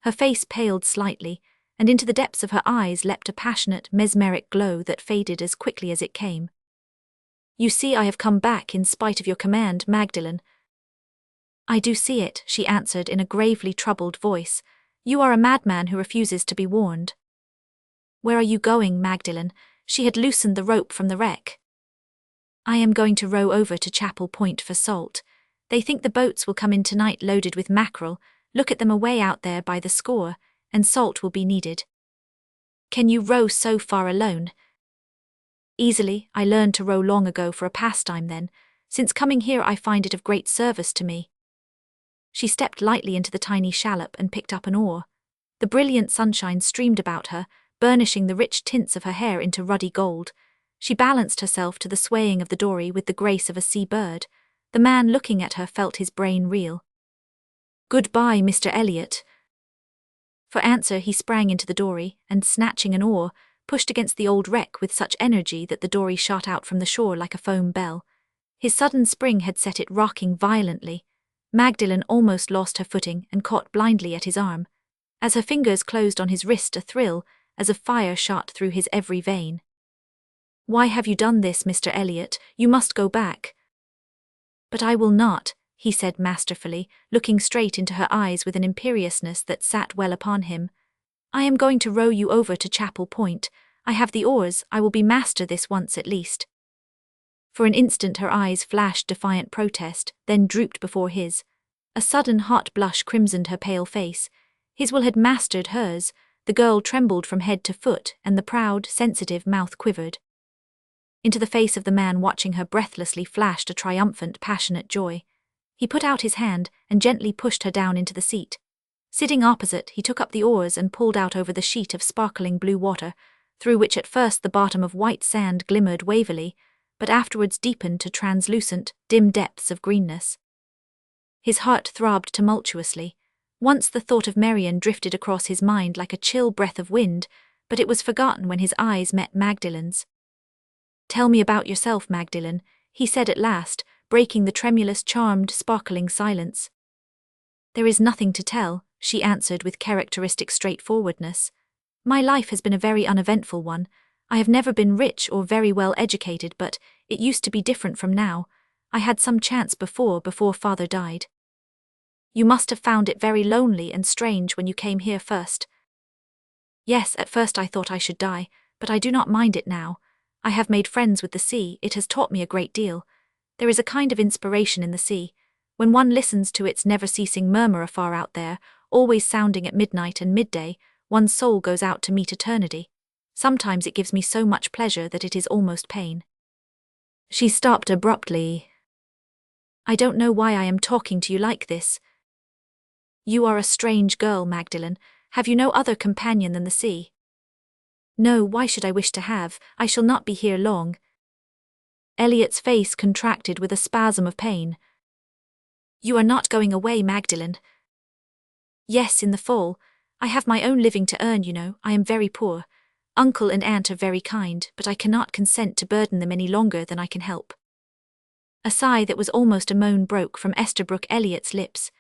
Her face paled slightly, and into the depths of her eyes leapt a passionate, mesmeric glow that faded as quickly as it came. "You see I have come back in spite of your command, Magdalen." "I do see it," she answered in a gravely troubled voice. "You are a madman who refuses to be warned." "Where are you going, Magdalen?" She had loosened the rope from the wreck. "I am going to row over to Chapel Point for salt. They think the boats will come in tonight loaded with mackerel. Look at them away out there by the score, and salt will be needed." "Can you row so far alone?" "Easily. I learned to row long ago for a pastime then. Since coming here I find it of great service to me." She stepped lightly into the tiny shallop and picked up an oar. The brilliant sunshine streamed about her, burnishing the rich tints of her hair into ruddy gold. She balanced herself to the swaying of the dory with the grace of a sea bird. The man looking at her felt his brain reel. "Goodbye, Mr. Elliott." For answer he sprang into the dory, and snatching an oar, pushed against the old wreck with such energy that the dory shot out from the shore like a foam bell. His sudden spring had set it rocking violently. Magdalen almost lost her footing and caught blindly at his arm. As her fingers closed on his wrist, a thrill, as of fire, shot through his every vein. "Why have you done this, Mr. Elliott? You must go back." "But I will not," he said masterfully, looking straight into her eyes with an imperiousness that sat well upon him. "I am going to row you over to Chapel Point. I have the oars. I will be master this once at least." For an instant her eyes flashed defiant protest, then drooped before his. A sudden hot blush crimsoned her pale face. His will had mastered hers. The girl trembled from head to foot, and the proud, sensitive mouth quivered. Into the face of the man watching her breathlessly flashed a triumphant, passionate joy. He put out his hand and gently pushed her down into the seat. Sitting opposite, he took up the oars and pulled out over the sheet of sparkling blue water, through which at first the bottom of white sand glimmered wavily, but afterwards deepened to translucent, dim depths of greenness. His heart throbbed tumultuously. Once the thought of Marian drifted across his mind like a chill breath of wind, but it was forgotten when his eyes met Magdalen's. "Tell me about yourself, Magdalen," he said at last, breaking the tremulous, charmed, sparkling silence. "There is nothing to tell," she answered with characteristic straightforwardness. "My life has been a very uneventful one. I have never been rich or very well educated, but it used to be different from now. I had some chance before father died." "You must have found it very lonely and strange when you came here first." "Yes, at first I thought I should die, but I do not mind it now. I have made friends with the sea, it has taught me a great deal. There is a kind of inspiration in the sea. When one listens to its never-ceasing murmur afar out there, always sounding at midnight and midday, one's soul goes out to meet eternity. Sometimes it gives me so much pleasure that it is almost pain." She stopped abruptly. "I don't know why I am talking to you like this. You are a strange girl, Magdalen. Have you no other companion than the sea?" "No, why should I wish to have? I shall not be here long." Elliot's face contracted with a spasm of pain. "You are not going away, Magdalen?" "Yes, in the fall. I have my own living to earn, you know. I am very poor. Uncle and aunt are very kind, but I cannot consent to burden them any longer than I can help." A sigh that was almost a moan broke from Esterbrook Elliot's lips.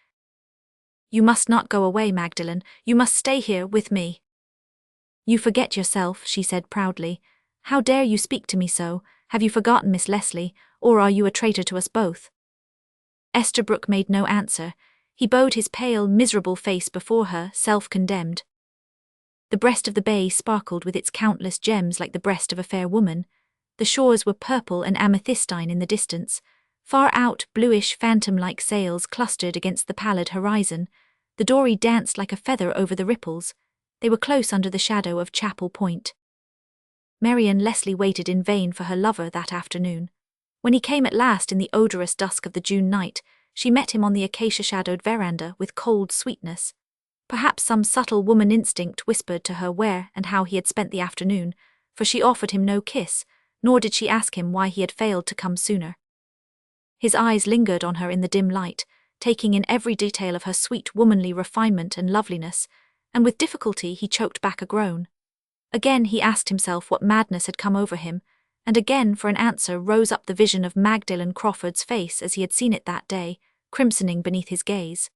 "You must not go away, Magdalen. You must stay here with me." "You forget yourself," she said proudly. "How dare you speak to me so? Have you forgotten Miss Leslie, or are you a traitor to us both?" Esterbrook made no answer. He bowed his pale, miserable face before her, self-condemned. The breast of the bay sparkled with its countless gems like the breast of a fair woman. The shores were purple and amethystine in the distance. Far out, bluish, phantom-like sails clustered against the pallid horizon. The dory danced like a feather over the ripples. They were close under the shadow of Chapel Point. Marian Leslie waited in vain for her lover that afternoon. When he came at last in the odorous dusk of the June night, she met him on the acacia-shadowed veranda with cold sweetness. Perhaps some subtle woman instinct whispered to her where and how he had spent the afternoon, for she offered him no kiss, nor did she ask him why he had failed to come sooner. His eyes lingered on her in the dim light, taking in every detail of her sweet womanly refinement and loveliness, and with difficulty he choked back a groan. Again he asked himself what madness had come over him, and again for an answer rose up the vision of Magdalen Crawford's face as he had seen it that day, crimsoning beneath his gaze.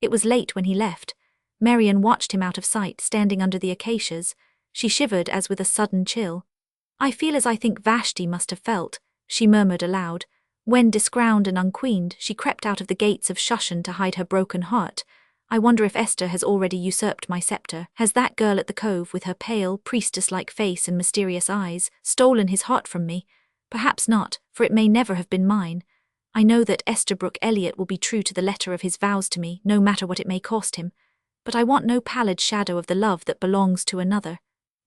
It was late when he left. Marian watched him out of sight, standing under the acacias. She shivered as with a sudden chill. "I feel as I think Vashti must have felt," she murmured aloud, when, discrowned and unqueened, she crept out of the gates of Shushan to hide her broken heart. "I wonder if Esther has already usurped my scepter. Has that girl at the cove, with her pale, priestess-like face and mysterious eyes, stolen his heart from me? Perhaps not, for it may never have been mine. I know that Esterbrook Elliot will be true to the letter of his vows to me, no matter what it may cost him. But I want no pallid shadow of the love that belongs to another.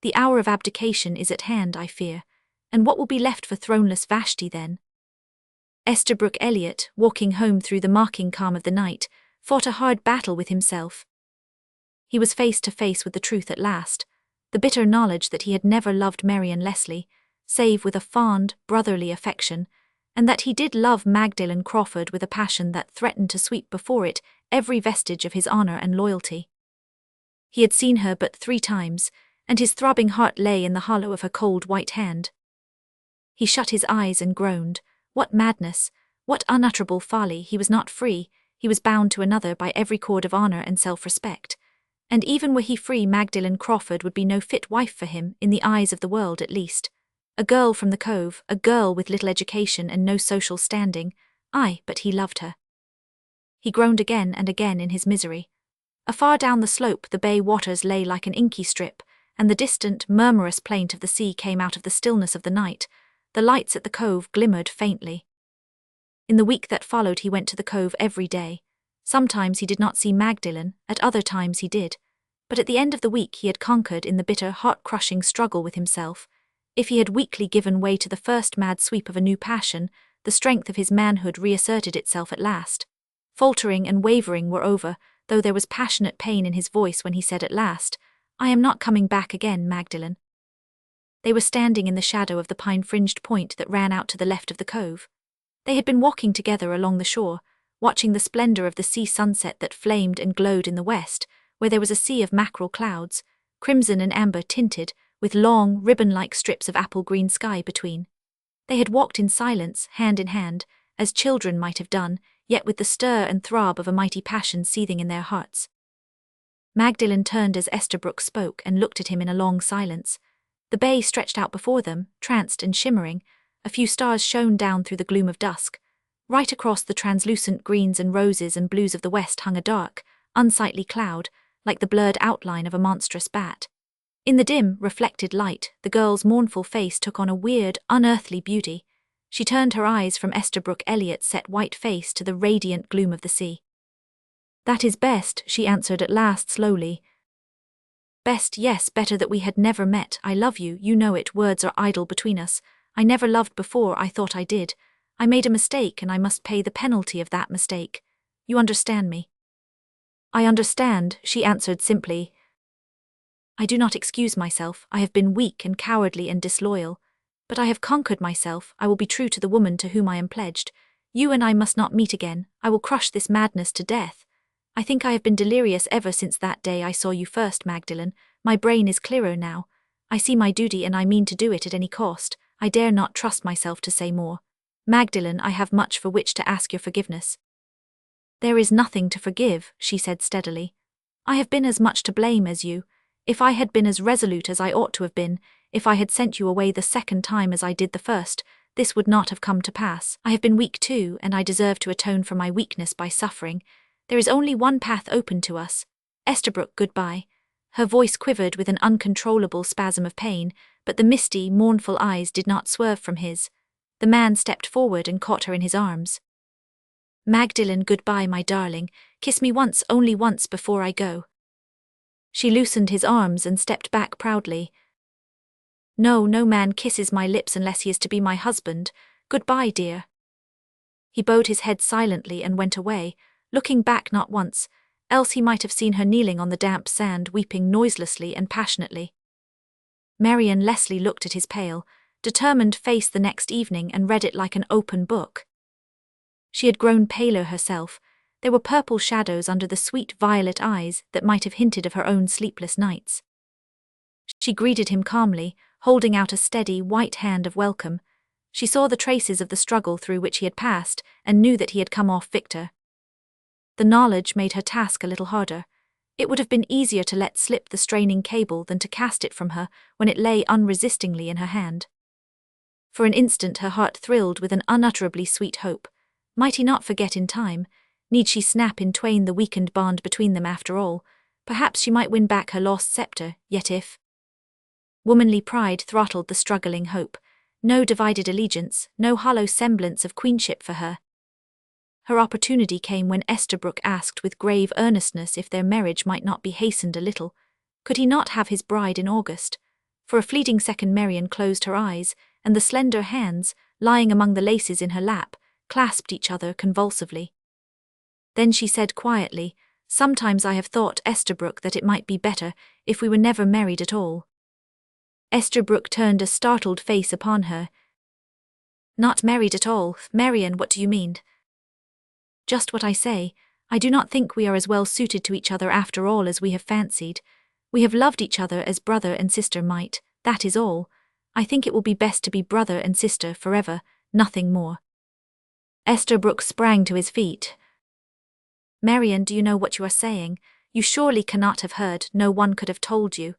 The hour of abdication is at hand, I fear. And what will be left for throneless Vashti then?" Esterbrook Elliot, walking home through the mocking calm of the night, fought a hard battle with himself. He was face to face with the truth at last, the bitter knowledge that he had never loved Marian Leslie, save with a fond, brotherly affection, and that he did love Magdalen Crawford with a passion that threatened to sweep before it every vestige of his honor and loyalty. He had seen her but 3 times, and his throbbing heart lay in the hollow of her cold white hand. He shut his eyes and groaned. What madness, what unutterable folly! He was not free, he was bound to another by every cord of honor and self-respect. And even were he free, Magdalen Crawford would be no fit wife for him, in the eyes of the world at least. A girl from the cove, a girl with little education and no social standing. Aye, but he loved her. He groaned again and again in his misery. Afar down the slope the bay waters lay like an inky strip, and the distant, murmurous plaint of the sea came out of the stillness of the night. The lights at the cove glimmered faintly. In the week that followed he went to the cove every day. Sometimes he did not see Magdalen, at other times he did. But at the end of the week he had conquered in the bitter, heart-crushing struggle with himself. If he had weakly given way to the first mad sweep of a new passion, the strength of his manhood reasserted itself at last. Faltering and wavering were over, though there was passionate pain in his voice when he said at last, "I am not coming back again, Magdalen." They were standing in the shadow of the pine-fringed point that ran out to the left of the cove. They had been walking together along the shore, watching the splendor of the sea sunset that flamed and glowed in the west, where there was a sea of mackerel clouds, crimson and amber tinted, with long, ribbon-like strips of apple-green sky between. They had walked in silence, hand in hand, as children might have done, yet with the stir and throb of a mighty passion seething in their hearts. Magdalen turned as Estabrook spoke and looked at him in a long silence. The bay stretched out before them, tranced and shimmering. A few stars shone down through the gloom of dusk. Right across the translucent greens and roses and blues of the west hung a dark, unsightly cloud, like the blurred outline of a monstrous bat. In the dim, reflected light, the girl's mournful face took on a weird, unearthly beauty. She turned her eyes from Estabrook Elliott's set white face to the radiant gloom of the sea. "That is best," she answered at last slowly. "Best, yes, better that we had never met. I love you, you know it, words are idle between us. I never loved before, I thought I did. I made a mistake and I must pay the penalty of that mistake. You understand me?" "I understand," she answered simply. "I do not excuse myself. I have been weak and cowardly and disloyal. But I have conquered myself. I will be true to the woman to whom I am pledged. You and I must not meet again. I will crush this madness to death. I think I have been delirious ever since that day I saw you first, Magdalen. My brain is clearer now. I see my duty and I mean to do it at any cost. I dare not trust myself to say more. Magdalen, I have much for which to ask your forgiveness." "There is nothing to forgive," she said steadily. "I have been as much to blame as you. If I had been as resolute as I ought to have been, if I had sent you away the second time as I did the first, this would not have come to pass. I have been weak too, and I deserve to atone for my weakness by suffering. There is only one path open to us. Estabrook, goodbye." Her voice quivered with an uncontrollable spasm of pain, but the misty, mournful eyes did not swerve from his. The man stepped forward and caught her in his arms. "Magdalen, goodbye, my darling. Kiss me once, only once, before I go." She loosened his arms and stepped back proudly. "No, no man kisses my lips unless he is to be my husband. Goodbye, dear." He bowed his head silently and went away, looking back not once, else he might have seen her kneeling on the damp sand weeping noiselessly and passionately. Marian Leslie looked at his pale, determined face the next evening and read it like an open book. She had grown paler herself. There were purple shadows under the sweet violet eyes that might have hinted of her own sleepless nights. She greeted him calmly, holding out a steady, white hand of welcome. She saw the traces of the struggle through which he had passed and knew that he had come off victor. The knowledge made her task a little harder. It would have been easier to let slip the straining cable than to cast it from her when it lay unresistingly in her hand. For an instant her heart thrilled with an unutterably sweet hope. Might he not forget in time? Need she snap in twain the weakened bond between them after all? Perhaps she might win back her lost scepter, yet if... Womanly pride throttled the struggling hope. No divided allegiance, no hollow semblance of queenship for her. Her opportunity came when Estabrook asked with grave earnestness if their marriage might not be hastened a little. Could he not have his bride in August? For a fleeting second Marian closed her eyes, and the slender hands, lying among the laces in her lap, clasped each other convulsively. Then she said quietly, "Sometimes I have thought, Estabrook, that it might be better if we were never married at all." Estabrook turned a startled face upon her. "Not married at all, Marian, what do you mean?" "Just what I say. I do not think we are as well suited to each other after all as we have fancied. We have loved each other as brother and sister might, that is all. I think it will be best to be brother and sister forever, nothing more." Estabrook sprang to his feet. "Marian, do you know what you are saying? You surely cannot have heard, no one could have told you."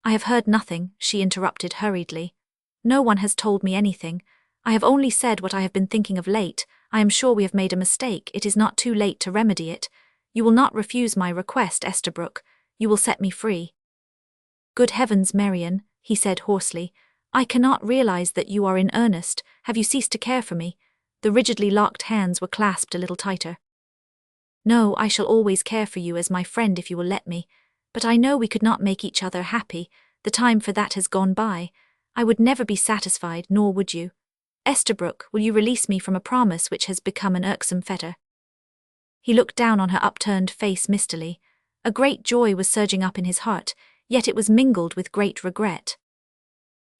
"I have heard nothing," she interrupted hurriedly. "No one has told me anything. I have only said what I have been thinking of late. I am sure we have made a mistake. It is not too late to remedy it. You will not refuse my request, Estabrook. You will set me free." "Good heavens, Marian," he said hoarsely. "I cannot realize that you are in earnest. Have you ceased to care for me?" The rigidly locked hands were clasped a little tighter. "No, I shall always care for you as my friend if you will let me. But I know we could not make each other happy. The time for that has gone by. I would never be satisfied, nor would you. Estabrook, will you release me from a promise which has become an irksome fetter?" He looked down on her upturned face mistily. A great joy was surging up in his heart, yet it was mingled with great regret.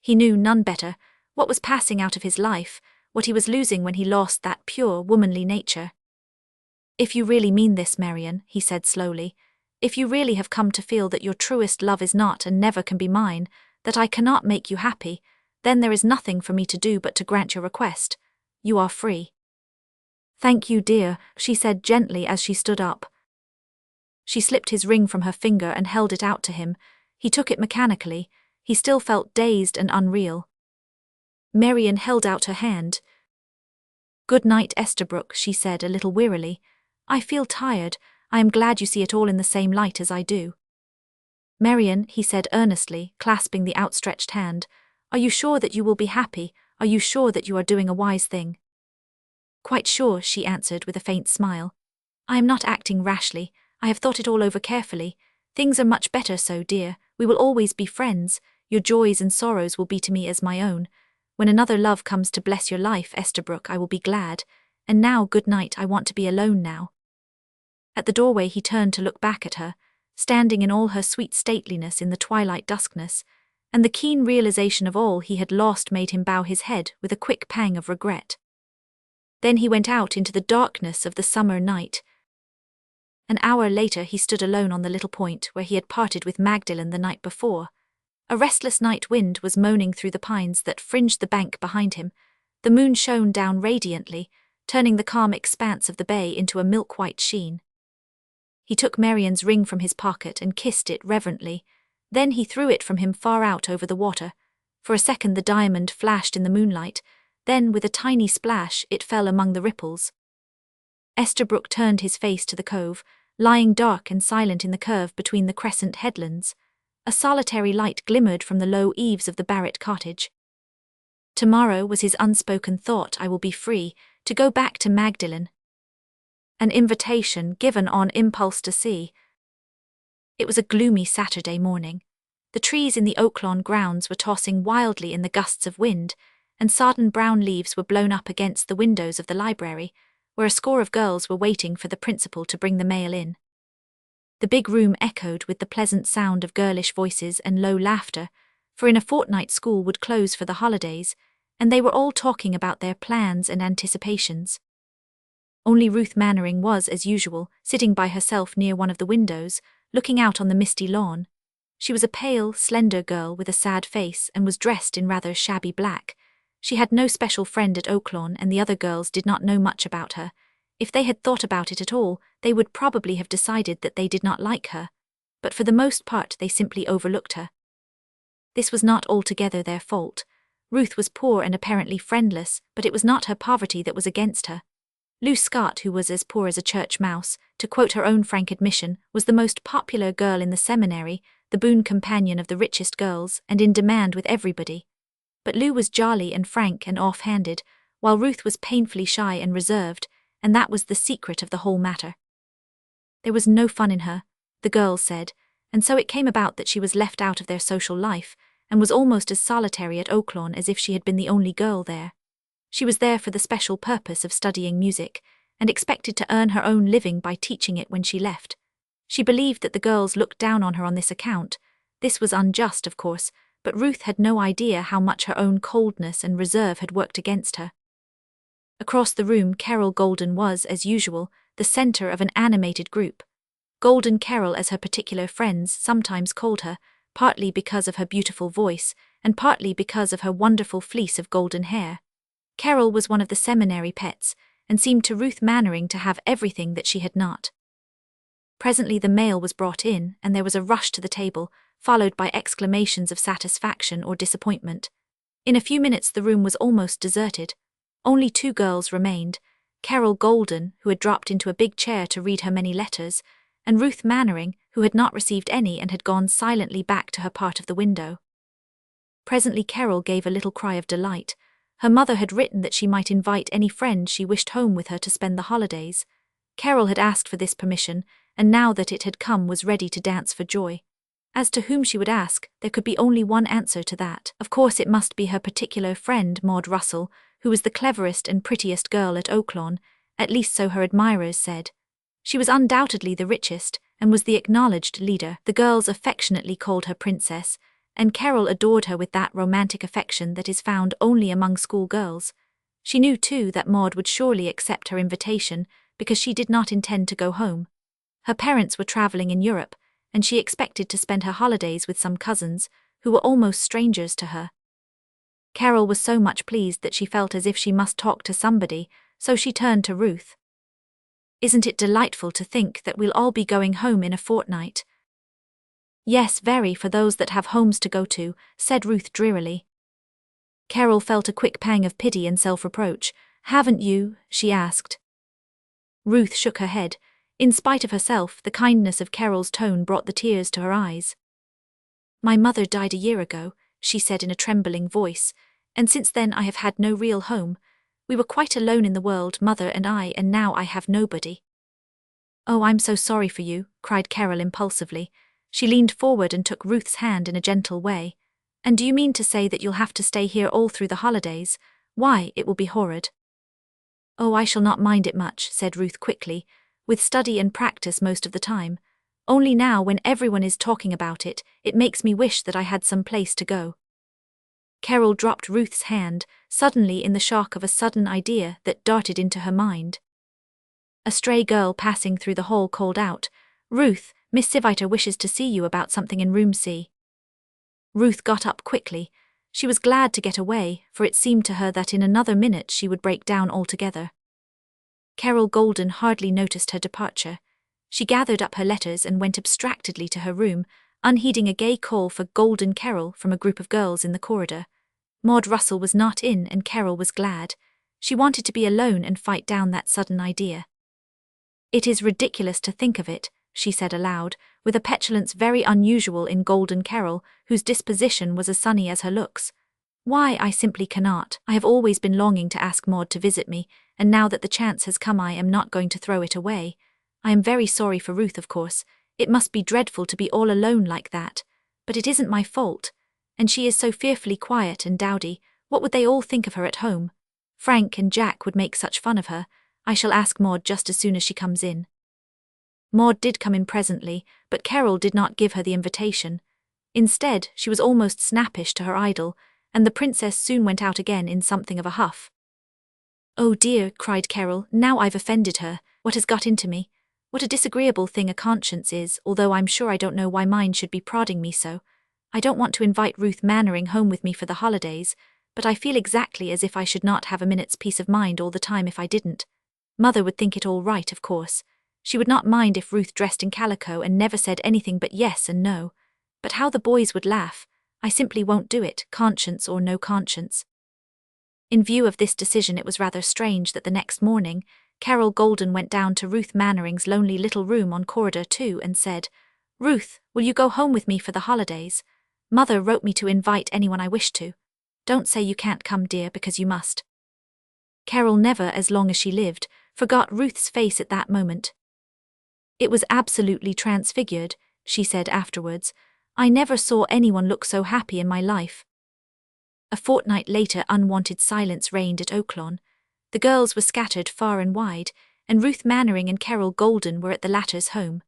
He knew none better what was passing out of his life, what he was losing when he lost that pure, womanly nature. "If you really mean this, Marian," he said slowly, If you really have come to feel that your truest love is not and never can be mine, that I cannot make you happy, then there is nothing for me to do but to grant your request. You are free." "Thank you, dear," she said gently as she stood up. She slipped his ring from her finger and held it out to him. He took it mechanically. He still felt dazed and unreal. Marian held out her hand. "Good night, Estabrook," she said a little wearily. "I feel tired. I am glad you see it all in the same light as I do." "Marian," he said earnestly, clasping the outstretched hand, "are you sure that you will be happy? Are you sure that you are doing a wise thing?" "Quite sure," she answered with a faint smile. "I am not acting rashly. I have thought it all over carefully. Things are much better so, dear. We will always be friends. Your joys and sorrows will be to me as my own. When another love comes to bless your life, Estabrook, I will be glad. And now, good night, I want to be alone now." At the doorway he turned to look back at her, standing in all her sweet stateliness in the twilight duskness, and the keen realization of all he had lost made him bow his head with a quick pang of regret. Then he went out into the darkness of the summer night. An hour later he stood alone on the little point where he had parted with Magdalen the night before. A restless night wind was moaning through the pines that fringed the bank behind him. The moon shone down radiantly, turning the calm expanse of the bay into a milk-white sheen. He took Marian's ring from his pocket and kissed it reverently. Then he threw it from him far out over the water. For a second the diamond flashed in the moonlight, then with a tiny splash it fell among the ripples. Estabrook turned his face to the cove, lying dark and silent in the curve between the crescent headlands. A solitary light glimmered from the low eaves of the Barrett cottage. Tomorrow, was his unspoken thought, I will be free, to go back to Magdalen. An invitation given on impulse to see. It was a gloomy Saturday morning. The trees in the Oaklawn grounds were tossing wildly in the gusts of wind, and sodden brown leaves were blown up against the windows of the library, where a score of girls were waiting for the principal to bring the mail in. The big room echoed with the pleasant sound of girlish voices and low laughter, for in a fortnight school would close for the holidays, and they were all talking about their plans and anticipations. Only Ruth Mannering was, as usual, sitting by herself near one of the windows, looking out on the misty lawn. She was a pale, slender girl with a sad face and was dressed in rather shabby black. She had no special friend at Oaklawn, and the other girls did not know much about her. If they had thought about it at all, they would probably have decided that they did not like her, but for the most part they simply overlooked her. This was not altogether their fault. Ruth was poor and apparently friendless, but it was not her poverty that was against her. Lou Scott, who was as poor as a church mouse, to quote her own frank admission, was the most popular girl in the seminary, the boon companion of the richest girls, and in demand with everybody. But Lou was jolly and frank and off-handed, while Ruth was painfully shy and reserved, and that was the secret of the whole matter. There was no fun in her, the girls said, and so it came about that she was left out of their social life, and was almost as solitary at Oaklawn as if she had been the only girl there. She was there for the special purpose of studying music, and expected to earn her own living by teaching it when she left. She believed that the girls looked down on her on this account. This was unjust, of course, but Ruth had no idea how much her own coldness and reserve had worked against her. Across the room, Carol Golden was, as usual, the center of an animated group. Golden Carol, as her particular friends sometimes called her, partly because of her beautiful voice, and partly because of her wonderful fleece of golden hair. Carol was one of the seminary pets, and seemed to Ruth Mannering to have everything that she had not. Presently the mail was brought in, and there was a rush to the table, followed by exclamations of satisfaction or disappointment. In a few minutes the room was almost deserted. Only 2 girls remained, Carol Golden, who had dropped into a big chair to read her many letters, and Ruth Mannering, who had not received any and had gone silently back to her part of the window. Presently Carol gave a little cry of delight. Her mother had written that she might invite any friend she wished home with her to spend the holidays. Carol had asked for this permission, and now that it had come was ready to dance for joy. As to whom she would ask, there could be only one answer to that. Of course it must be her particular friend, Maud Russell, who was the cleverest and prettiest girl at Oaklawn, at least so her admirers said. She was undoubtedly the richest, and was the acknowledged leader. The girls affectionately called her Princess, and Carol adored her with that romantic affection that is found only among schoolgirls. She knew, too, that Maud would surely accept her invitation, because she did not intend to go home. Her parents were traveling in Europe, and she expected to spend her holidays with some cousins, who were almost strangers to her. Carol was so much pleased that she felt as if she must talk to somebody, so she turned to Ruth. "Isn't it delightful to think that we'll all be going home in a fortnight?" "Yes, very, for those that have homes to go to," said Ruth drearily. Carol felt a quick pang of pity and self-reproach. "Haven't you?" she asked. Ruth shook her head. In spite of herself, the kindness of Carol's tone brought the tears to her eyes. "My mother died a year ago," she said in a trembling voice, "and since then I have had no real home. We were quite alone in the world, Mother and I, and now I have nobody." "Oh, I'm so sorry for you," cried Carol impulsively. She leaned forward and took Ruth's hand in a gentle way. "And do you mean to say that you'll have to stay here all through the holidays? Why, it will be horrid." "Oh, I shall not mind it much," said Ruth quickly, "with study and practice most of the time. Only now, when everyone is talking about it, it makes me wish that I had some place to go." Carol dropped Ruth's hand, suddenly in the shock of a sudden idea that darted into her mind. A stray girl passing through the hall called out, "Ruth, Miss Siviter wishes to see you about something in room C." Ruth got up quickly. She was glad to get away, for it seemed to her that in another minute she would break down altogether. Carol Golden hardly noticed her departure. She gathered up her letters and went abstractedly to her room, unheeding a gay call for Golden Carol from a group of girls in the corridor. Maud Russell was not in, and Carol was glad. She wanted to be alone and fight down that sudden idea. "It is ridiculous to think of it," she said aloud, with a petulance very unusual in Golden Carol, whose disposition was as sunny as her looks. "Why, I simply cannot. I have always been longing to ask Maud to visit me, and now that the chance has come I am not going to throw it away. I am very sorry for Ruth, of course. It must be dreadful to be all alone like that. But it isn't my fault. And she is so fearfully quiet and dowdy. What would they all think of her at home? Frank and Jack would make such fun of her. I shall ask Maud just as soon as she comes in." Maud did come in presently, but Carol did not give her the invitation. Instead, she was almost snappish to her idol, and the princess soon went out again in something of a huff. "Oh dear," cried Carol, "now I've offended her. What has got into me? What a disagreeable thing a conscience is, although I'm sure I don't know why mine should be prodding me so. I don't want to invite Ruth Mannering home with me for the holidays, but I feel exactly as if I should not have a minute's peace of mind all the time if I didn't. Mother would think it all right, of course. She would not mind if Ruth dressed in calico and never said anything but yes and no. But how the boys would laugh. I simply won't do it, conscience or no conscience." In view of this decision, it was rather strange that the next morning, Carol Golden went down to Ruth Mannering's lonely little room on corridor 2 and said, "Ruth, will you go home with me for the holidays? Mother wrote me to invite anyone I wish to. Don't say you can't come, dear, because you must." Carol never, as long as she lived, forgot Ruth's face at that moment. "It was absolutely transfigured," she said afterwards. "I never saw anyone look so happy in my life." A fortnight later, unwanted silence reigned at Oaklawn. The girls were scattered far and wide, and Ruth Mannering and Carol Golden were at the latter's home.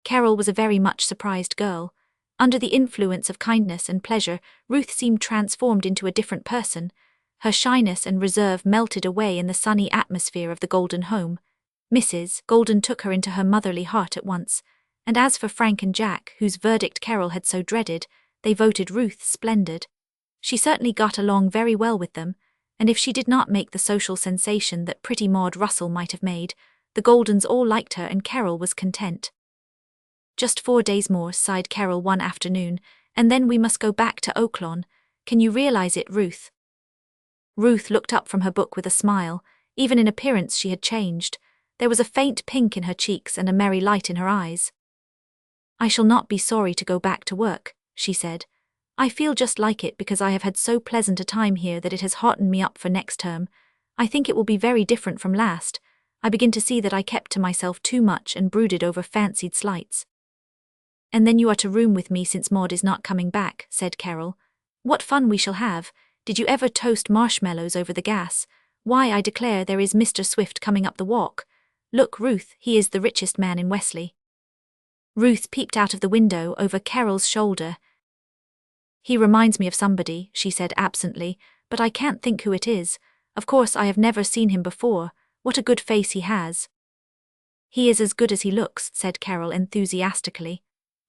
Carol was a very much surprised girl. Under the influence of kindness and pleasure, Ruth seemed transformed into a different person. Her shyness and reserve melted away in the sunny atmosphere of the Golden home. Mrs. Golden took her into her motherly heart at once, and as for Frank and Jack, whose verdict Carol had so dreaded, they voted Ruth splendid. She certainly got along very well with them, and if she did not make the social sensation that pretty Maud Russell might have made, the Goldens all liked her and Carol was content. "Just 4 days more," sighed Carol one afternoon, "and then we must go back to Oaklawn. Can you realize it, Ruth?" Ruth looked up from her book with a smile. Even in appearance she had changed. There was a faint pink in her cheeks and a merry light in her eyes. "I shall not be sorry to go back to work," she said. "I feel just like it because I have had so pleasant a time here that it has hottened me up for next term. I think it will be very different from last. I begin to see that I kept to myself too much and brooded over fancied slights." "And then you are to room with me since Maud is not coming back," said Carol. "What fun we shall have. Did you ever toast marshmallows over the gas? Why, I declare there is Mr. Swift coming up the walk. Look, Ruth, he is the richest man in Wesley." Ruth peeped out of the window over Carol's shoulder. "He reminds me of somebody," she said absently, "but I can't think who it is. Of course I have never seen him before. What a good face he has." "He is as good as he looks," said Carol enthusiastically.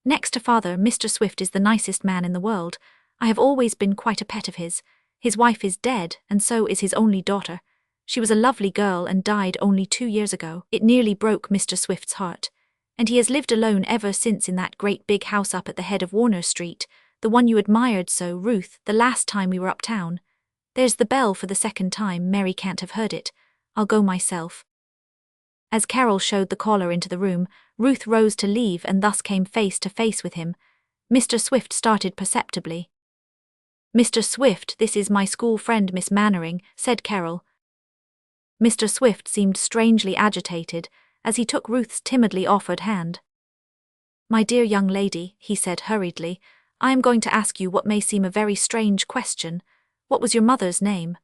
"Next to father, Mr. Swift is the nicest man in the world. I have always been quite a pet of his. His wife is dead, and so is his only daughter. She was a lovely girl and died only 2 years ago. It nearly broke Mr. Swift's heart. And he has lived alone ever since in that great big house up at the head of Warner Street, the one you admired so, Ruth, the last time we were uptown. There's the bell for the second time. Mary can't have heard it. I'll go myself." As Carol showed the caller into the room, Ruth rose to leave and thus came face to face with him. Mr. Swift started perceptibly. "Mr. Swift, this is my school friend Miss Mannering," said Carol. Mr. Swift seemed strangely agitated as he took Ruth's timidly offered hand. "My dear young lady," he said hurriedly, "I am going to ask you what may seem a very strange question. What was your mother's name?"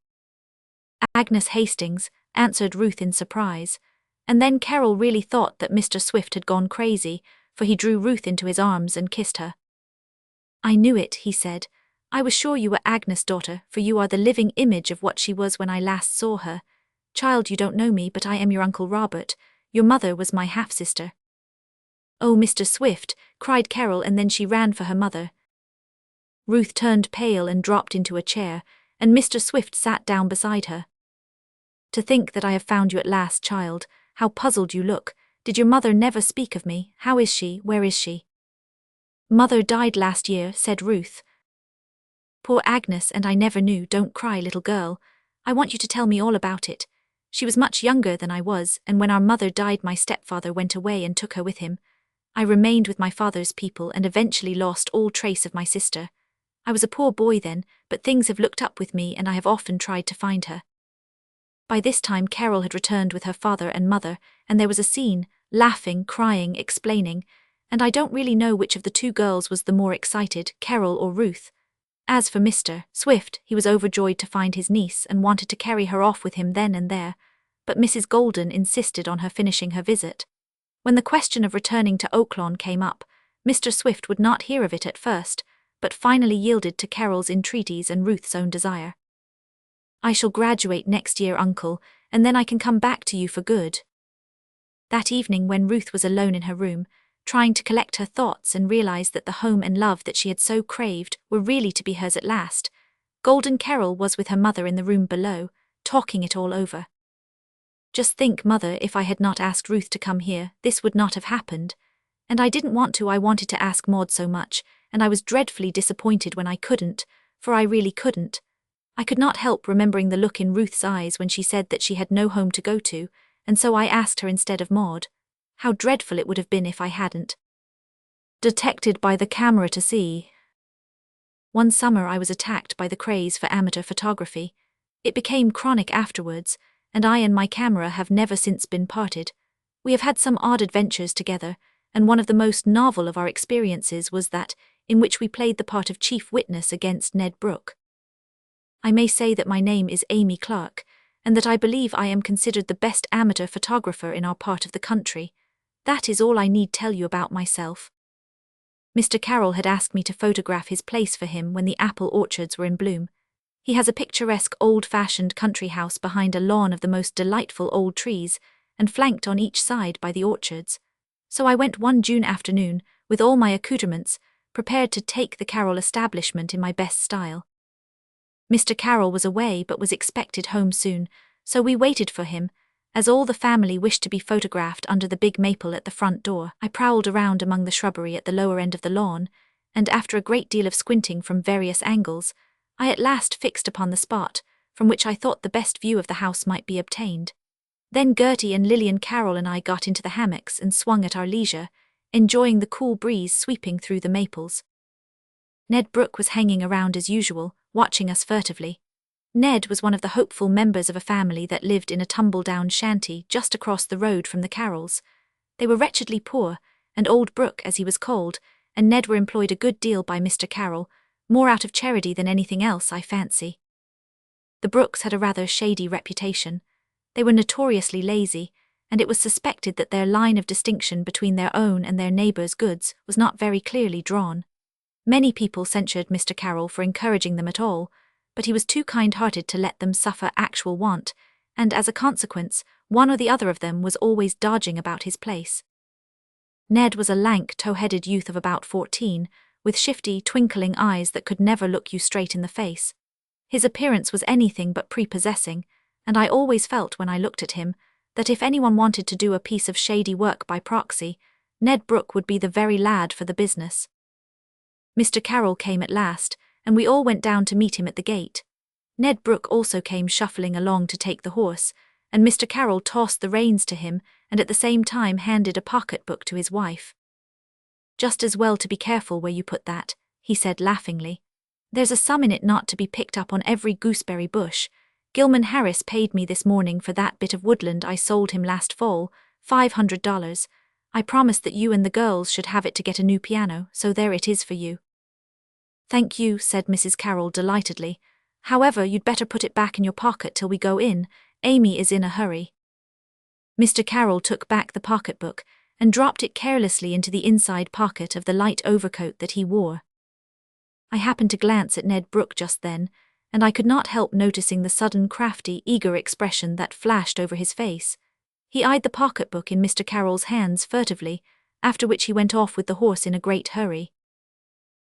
"Agnes Hastings," answered Ruth in surprise. And then Carol really thought that Mr. Swift had gone crazy, for he drew Ruth into his arms and kissed her. "I knew it," he said. "I was sure you were Agnes' daughter, for you are the living image of what she was when I last saw her. Child, you don't know me, but I am your Uncle Robert. Your mother was my half-sister." "Oh, Mr. Swift," cried Carol, and then she ran for her mother. Ruth turned pale and dropped into a chair, and Mr. Swift sat down beside her. "To think that I have found you at last, child. How puzzled you look. Did your mother never speak of me? How is she? Where is she?" "Mother died last year," said Ruth. "Poor Agnes, and I never knew. Don't cry, little girl. I want you to tell me all about it. She was much younger than I was, and when our mother died my stepfather went away and took her with him. I remained with my father's people and eventually lost all trace of my sister. I was a poor boy then, but things have looked up with me and I have often tried to find her." By this time Carol had returned with her father and mother, and there was a scene, laughing, crying, explaining, and I don't really know which of the two girls was the more excited, Carol or Ruth. As for Mr. Swift, he was overjoyed to find his niece and wanted to carry her off with him then and there, but Mrs. Golden insisted on her finishing her visit. When the question of returning to Oaklawn came up, Mr. Swift would not hear of it at first, but finally yielded to Carol's entreaties and Ruth's own desire. "I shall graduate next year, Uncle, and then I can come back to you for good." That evening, when Ruth was alone in her room, trying to collect her thoughts and realize that the home and love that she had so craved were really to be hers at last, Golden Carol was with her mother in the room below, talking it all over. "Just think, Mother, if I had not asked Ruth to come here, this would not have happened. And I didn't want to. I wanted to ask Maud so much, and I was dreadfully disappointed when I couldn't, for I really couldn't. I could not help remembering the look in Ruth's eyes when she said that she had no home to go to, and so I asked her instead of Maud. How dreadful it would have been if I hadn't." Detected by the camera to see. One summer I was attacked by the craze for amateur photography. It became chronic afterwards, and I and my camera have never since been parted. We have had some odd adventures together, and one of the most novel of our experiences was that in which we played the part of chief witness against Ned Brooke. I may say that my name is Amy Clark, and that I believe I am considered the best amateur photographer in our part of the country. That is all I need tell you about myself. Mr. Carroll had asked me to photograph his place for him when the apple orchards were in bloom. He has a picturesque old-fashioned country house behind a lawn of the most delightful old trees, and flanked on each side by the orchards. So I went one June afternoon, with all my accoutrements, prepared to take the Carroll establishment in my best style. Mr. Carroll was away but was expected home soon, so we waited for him. As all the family wished to be photographed under the big maple at the front door, I prowled around among the shrubbery at the lower end of the lawn, and after a great deal of squinting from various angles, I at last fixed upon the spot from which I thought the best view of the house might be obtained. Then Gertie and Lillian Carroll and I got into the hammocks and swung at our leisure, enjoying the cool breeze sweeping through the maples. Ned Brooke was hanging around as usual, watching us furtively. Ned was one of the hopeful members of a family that lived in a tumble-down shanty just across the road from the Carrolls. They were wretchedly poor, and old Brooke, as he was called, and Ned were employed a good deal by Mr. Carroll, more out of charity than anything else, I fancy. The Brookes had a rather shady reputation. They were notoriously lazy, and it was suspected that their line of distinction between their own and their neighbours' goods was not very clearly drawn. Many people censured Mr. Carroll for encouraging them at all, but he was too kind-hearted to let them suffer actual want, and as a consequence, one or the other of them was always dodging about his place. Ned was a lank, tow-headed youth of about 14, with shifty, twinkling eyes that could never look you straight in the face. His appearance was anything but prepossessing, and I always felt when I looked at him that if anyone wanted to do a piece of shady work by proxy, Ned Brooke would be the very lad for the business. Mr. Carroll came at last, and we all went down to meet him at the gate. Ned Brooke also came shuffling along to take the horse, and Mr. Carroll tossed the reins to him and at the same time handed a pocketbook to his wife. "Just as well to be careful where you put that," he said laughingly. "There's a sum in it not to be picked up on every gooseberry bush. Gilman Harris paid me this morning for that bit of woodland I sold him last fall, $500. I promised that you and the girls should have it to get a new piano, so there it is for you." "Thank you," said Mrs. Carroll delightedly. "However, you'd better put it back in your pocket till we go in. Amy is in a hurry." Mr. Carroll took back the pocketbook and dropped it carelessly into the inside pocket of the light overcoat that he wore. I happened to glance at Ned Brooke just then, and I could not help noticing the sudden crafty, eager expression that flashed over his face. He eyed the pocketbook in Mr. Carroll's hands furtively, after which he went off with the horse in a great hurry.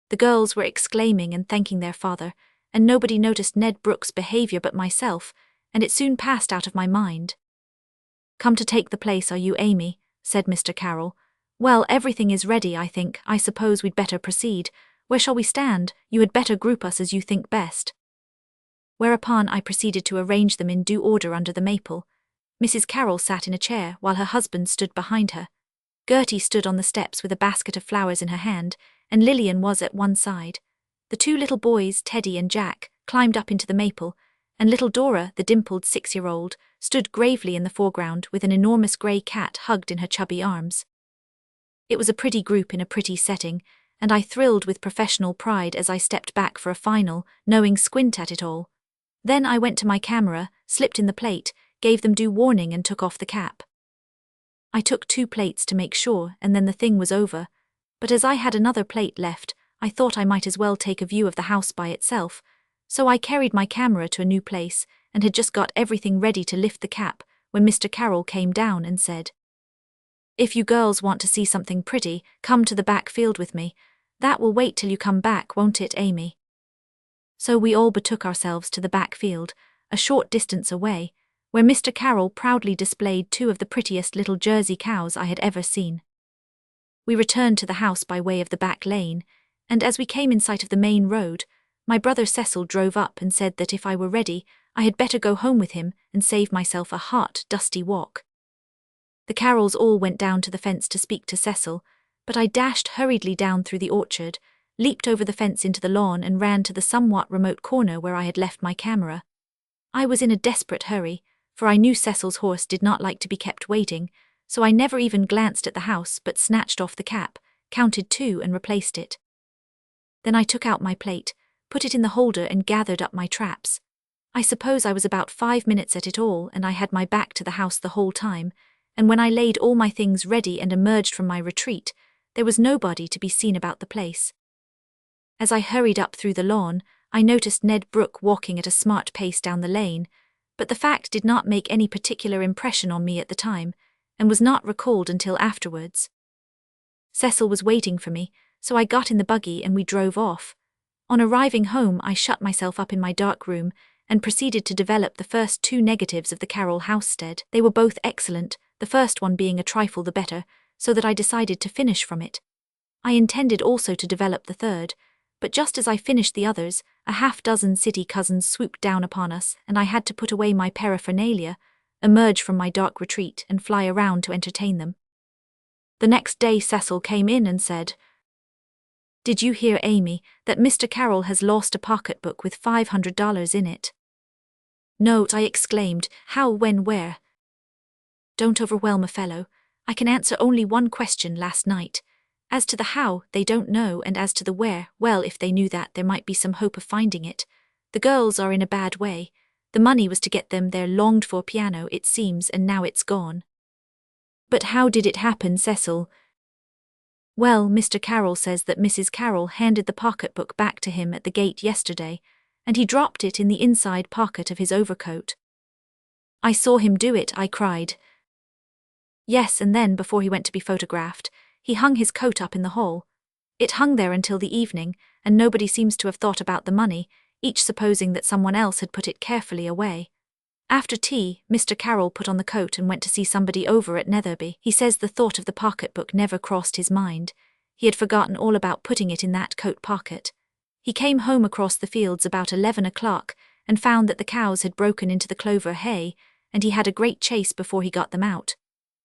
The girls were exclaiming and thanking their father, and nobody noticed Ned Brooke's behavior but myself, and it soon passed out of my mind. "Come to take the place, are you, Amy?" said Mr. Carroll. "Well, everything is ready, I think. I suppose we'd better proceed. Where shall we stand? You had better group us as you think best." Whereupon I proceeded to arrange them in due order under the maple. Mrs. Carroll sat in a chair while her husband stood behind her. Gertie stood on the steps with a basket of flowers in her hand, and Lillian was at one side. The two little boys, Teddy and Jack, climbed up into the maple, and little Dora, the dimpled 6-year-old, stood gravely in the foreground with an enormous grey cat hugged in her chubby arms. It was a pretty group in a pretty setting, and I thrilled with professional pride as I stepped back for a final, knowing squint at it all. Then I went to my camera, slipped in the plate, gave them due warning and took off the cap. I took 2 plates to make sure, and then the thing was over, but as I had another plate left, I thought I might as well take a view of the house by itself, so I carried my camera to a new place and had just got everything ready to lift the cap when Mr. Carroll came down and said, "If you girls want to see something pretty, come to the back field with me. That will wait till you come back, won't it, Amy?" So we all betook ourselves to the back field, a short distance away, where Mr. Carroll proudly displayed 2 of the prettiest little Jersey cows I had ever seen. We returned to the house by way of the back lane, and as we came in sight of the main road, my brother Cecil drove up and said that if I were ready, I had better go home with him and save myself a hot, dusty walk. The Carrolls all went down to the fence to speak to Cecil, but I dashed hurriedly down through the orchard, leaped over the fence into the lawn and ran to the somewhat remote corner where I had left my camera. I was in a desperate hurry, for I knew Cecil's horse did not like to be kept waiting, so I never even glanced at the house but snatched off the cap, counted 2 and replaced it. Then I took out my plate, put it in the holder and gathered up my traps. I suppose I was about 5 minutes at it all, and I had my back to the house the whole time, and when I laid all my things ready and emerged from my retreat, there was nobody to be seen about the place. As I hurried up through the lawn, I noticed Ned Brooke walking at a smart pace down the lane, but the fact did not make any particular impression on me at the time, and was not recalled until afterwards. Cecil was waiting for me, so I got in the buggy and we drove off. On arriving home, I shut myself up in my dark room and proceeded to develop the first 2 negatives of the Carroll housestead. They were both excellent, the first one being a trifle the better, so that I decided to finish from it. I intended also to develop the third, but just as I finished the others, a half-dozen city cousins swooped down upon us, and I had to put away my paraphernalia, emerge from my dark retreat, and fly around to entertain them. The next day Cecil came in and said, "Did you hear, Amy, that Mr. Carroll has lost a pocketbook with $500 in it?" "No," I exclaimed. "How, when, where?" "Don't overwhelm a fellow. I can answer only one question last night. As to the how, they don't know, and as to the where, well, if they knew that, there might be some hope of finding it. The girls are in a bad way. The money was to get them their longed-for piano, it seems, and now it's gone." "But how did it happen, Cecil?" "Well, Mr. Carroll says that Mrs. Carroll handed the pocketbook back to him at the gate yesterday, and he dropped it in the inside pocket of his overcoat." I saw him do it, I cried. Yes, and then, before he went to be photographed, he hung his coat up in the hall. It hung there until the evening, and nobody seems to have thought about the money, each supposing that someone else had put it carefully away. After tea, Mr. Carroll put on the coat and went to see somebody over at Netherby. He says the thought of the pocketbook never crossed his mind. He had forgotten all about putting it in that coat pocket. He came home across the fields about 11 o'clock and found that the cows had broken into the clover hay, and he had a great chase before he got them out.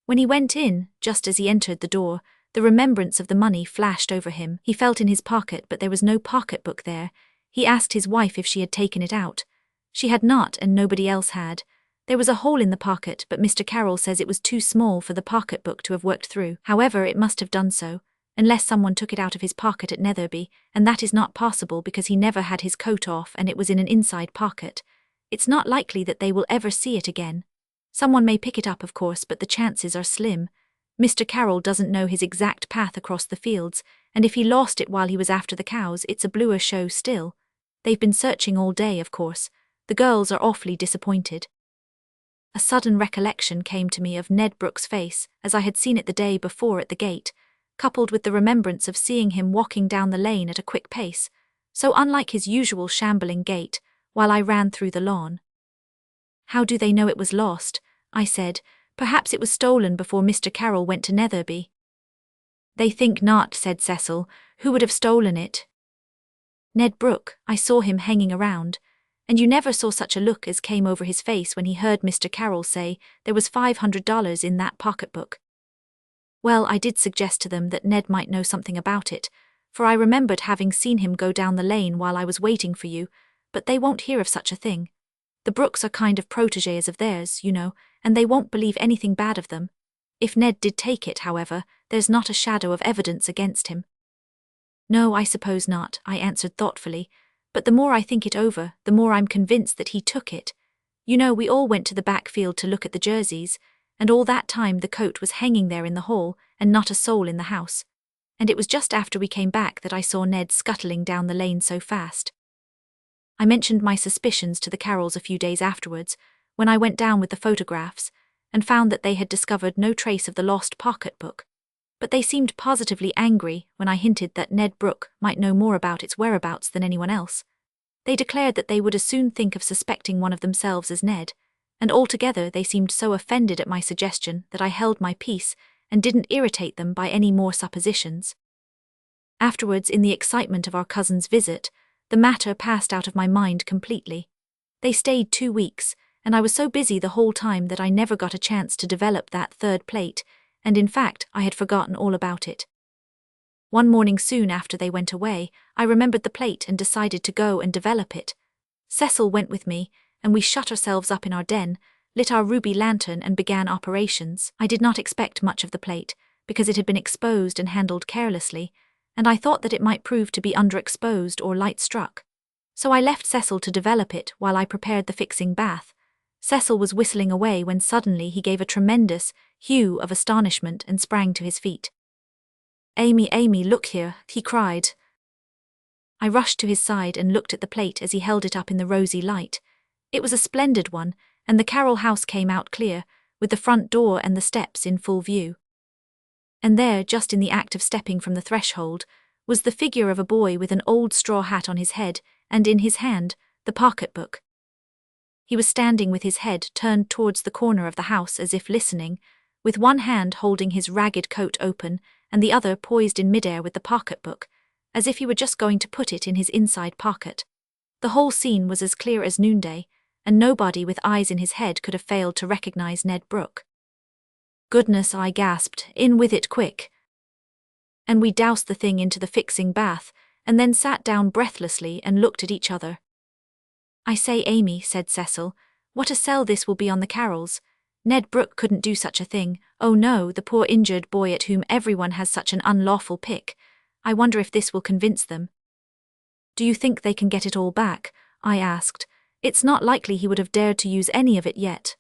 When he went in, just as he entered the door, the remembrance of the money flashed over him. He felt in his pocket, but there was no pocketbook there. He asked his wife if she had taken it out. She had not, and nobody else had. There was a hole in the pocket, but Mr. Carroll says it was too small for the pocketbook to have worked through. However, it must have done so, unless someone took it out of his pocket at Netherby, and that is not possible because he never had his coat off and it was in an inside pocket. It's not likely that they will ever see it again. Someone may pick it up, of course, but the chances are slim. Mr. Carroll doesn't know his exact path across the fields, and if he lost it while he was after the cows, it's a bluer show still. They've been searching all day, of course. The girls are awfully disappointed. A sudden recollection came to me of Ned Brooke's face, as I had seen it the day before at the gate, coupled with the remembrance of seeing him walking down the lane at a quick pace, so unlike his usual shambling gait, while I ran through the lawn. How do they know it was lost? I said. Perhaps it was stolen before Mr. Carroll went to Netherby. They think not, said Cecil. Who would have stolen it? Ned Brooke. I saw him hanging around. And you never saw such a look as came over his face when he heard Mr. Carroll say there was $500 in that pocketbook. Well, I did suggest to them that Ned might know something about it, for I remembered having seen him go down the lane while I was waiting for you, but they won't hear of such a thing. The Brookes are kind of protégés of theirs, you know, and they won't believe anything bad of them. If Ned did take it, however, there's not a shadow of evidence against him. No, I suppose not, I answered thoughtfully, but the more I think it over, the more I'm convinced that he took it. You know, we all went to the back field to look at the jerseys, and all that time the coat was hanging there in the hall, and not a soul in the house. And it was just after we came back that I saw Ned scuttling down the lane so fast. I mentioned my suspicions to the Carrolls a few days afterwards, when I went down with the photographs, and found that they had discovered no trace of the lost pocketbook. But they seemed positively angry when I hinted that Ned Brooke might know more about its whereabouts than anyone else. They declared that they would as soon think of suspecting one of themselves as Ned, and altogether they seemed so offended at my suggestion that I held my peace and didn't irritate them by any more suppositions. Afterwards, in the excitement of our cousin's visit, the matter passed out of my mind completely. They stayed 2 weeks, and I was so busy the whole time that I never got a chance to develop that third plate, and in fact I had forgotten all about it. One morning soon after they went away, I remembered the plate and decided to go and develop it. Cecil went with me, and we shut ourselves up in our den, lit our ruby lantern and began operations. I did not expect much of the plate, because it had been exposed and handled carelessly, and I thought that it might prove to be underexposed or light-struck. So I left Cecil to develop it while I prepared the fixing bath. Cecil was whistling away when suddenly he gave a tremendous hue of astonishment and sprang to his feet. Amy, look here," he cried. I rushed to his side and looked at the plate as he held it up in the rosy light. It was a splendid one, and the Carroll house came out clear, with the front door and the steps in full view. And there, just in the act of stepping from the threshold, was the figure of a boy with an old straw hat on his head, and in his hand, the pocketbook. He was standing with his head turned towards the corner of the house as if listening, with one hand holding his ragged coat open and the other poised in midair with the pocketbook, as if he were just going to put it in his inside pocket. The whole scene was as clear as noonday, and nobody with eyes in his head could have failed to recognize Ned Brooke. "Goodness," I gasped, "in with it quick." And we doused the thing into the fixing bath, and then sat down breathlessly and looked at each other. "I say, Amy," said Cecil, "what a sell this will be on the Carrolls. Ned Brooke couldn't do such a thing. Oh no, the poor injured boy at whom everyone has such an unlawful pick. I wonder if this will convince them." "Do you think they can get it all back?" I asked. "It's not likely he would have dared to use any of it yet."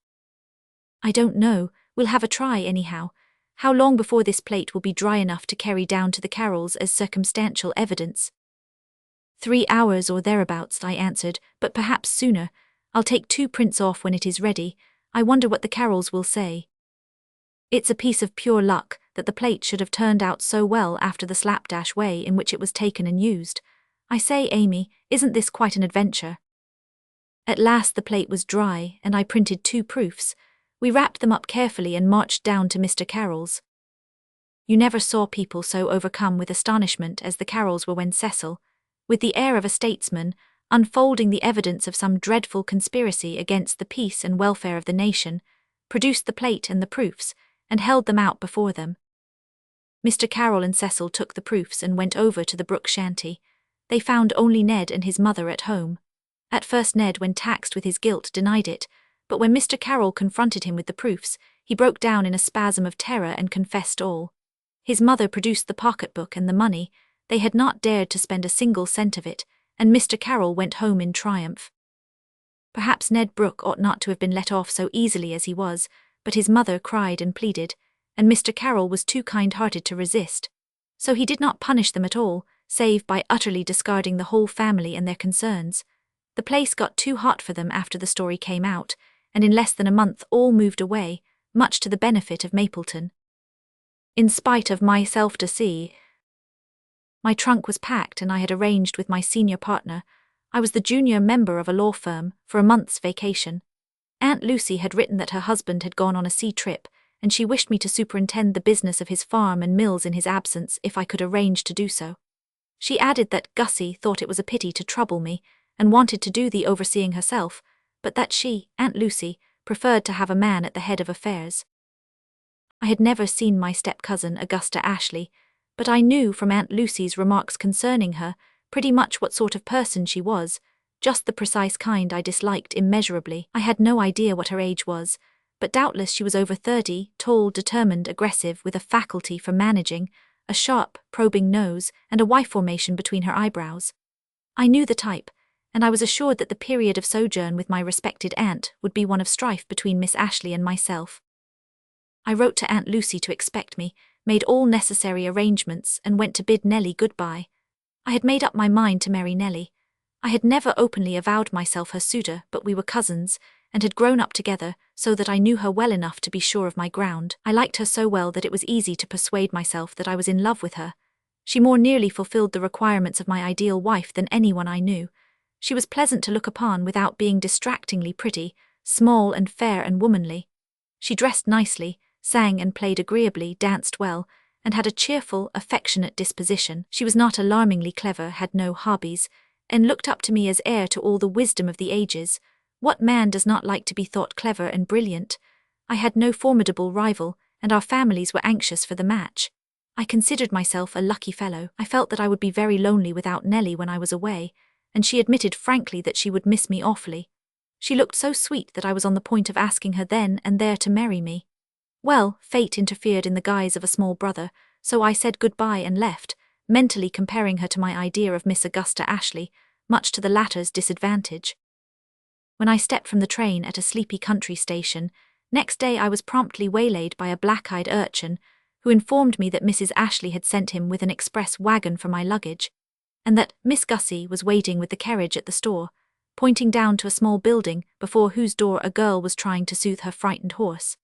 "I don't know. We'll have a try anyhow. How long before this plate will be dry enough to carry down to the Carrolls as circumstantial evidence?" 3 hours or thereabouts, I answered, "but perhaps sooner. I'll take 2 prints off when it is ready. I wonder what the Carrolls will say. It's a piece of pure luck that the plate should have turned out so well after the slapdash way in which it was taken and used. I say, Amy, isn't this quite an adventure? At last the plate was dry, and I printed 2 proofs. We wrapped them up carefully and marched down to Mr. Carroll's. You never saw people so overcome with astonishment as the Carrolls were when Cecil, with the air of a statesman, unfolding the evidence of some dreadful conspiracy against the peace and welfare of the nation, produced the plate and the proofs, and held them out before them. Mr. Carroll and Cecil took the proofs and went over to the Brook shanty. They found only Ned and his mother at home. At first Ned, when taxed with his guilt, denied it, but when Mr. Carroll confronted him with the proofs, he broke down in a spasm of terror and confessed all. His mother produced the pocketbook and the money. They had not dared to spend a single cent of it, and Mr. Carroll went home in triumph. Perhaps Ned Brooke ought not to have been let off so easily as he was, but his mother cried and pleaded, and Mr. Carroll was too kind-hearted to resist. So he did not punish them at all, save by utterly discarding the whole family and their concerns. The place got too hot for them after the story came out, and in less than a month all moved away, much to the benefit of Mapleton. In spite of myself to see, my trunk was packed and I had arranged with my senior partner, I was the junior member of a law firm, for a month's vacation. Aunt Lucy had written that her husband had gone on a sea trip, and she wished me to superintend the business of his farm and mills in his absence if I could arrange to do so. She added that Gussie thought it was a pity to trouble me, and wanted to do the overseeing herself, but that she, Aunt Lucy, preferred to have a man at the head of affairs. I had never seen my step-cousin Augusta Ashley, but I knew from Aunt Lucy's remarks concerning her pretty much what sort of person she was, just the precise kind I disliked immeasurably. I had no idea what her age was, but doubtless she was over 30, tall, determined, aggressive, with a faculty for managing, a sharp, probing nose, and a Y formation between her eyebrows. I knew the type, and I was assured that the period of sojourn with my respected aunt would be one of strife between Miss Ashley and myself. I wrote to Aunt Lucy to expect me, made all necessary arrangements, and went to bid Nellie goodbye. I had made up my mind to marry Nellie. I had never openly avowed myself her suitor, but we were cousins, and had grown up together, so that I knew her well enough to be sure of my ground. I liked her so well that it was easy to persuade myself that I was in love with her. She more nearly fulfilled the requirements of my ideal wife than anyone I knew. She was pleasant to look upon without being distractingly pretty, small and fair and womanly. She dressed nicely, sang and played agreeably, danced well, and had a cheerful, affectionate disposition. She was not alarmingly clever, had no hobbies, and looked up to me as heir to all the wisdom of the ages. What man does not like to be thought clever and brilliant? I had no formidable rival, and our families were anxious for the match. I considered myself a lucky fellow. I felt that I would be very lonely without Nellie when I was away, and she admitted frankly that she would miss me awfully. She looked so sweet that I was on the point of asking her then and there to marry me. Well, fate interfered in the guise of a small brother, so I said goodbye and left, mentally comparing her to my idea of Miss Augusta Ashley, much to the latter's disadvantage. When I stepped from the train at a sleepy country station, next day I was promptly waylaid by a black-eyed urchin, who informed me that Mrs. Ashley had sent him with an express wagon for my luggage, and that Miss Gussie was waiting with the carriage at the store, pointing down to a small building before whose door a girl was trying to soothe her frightened horse.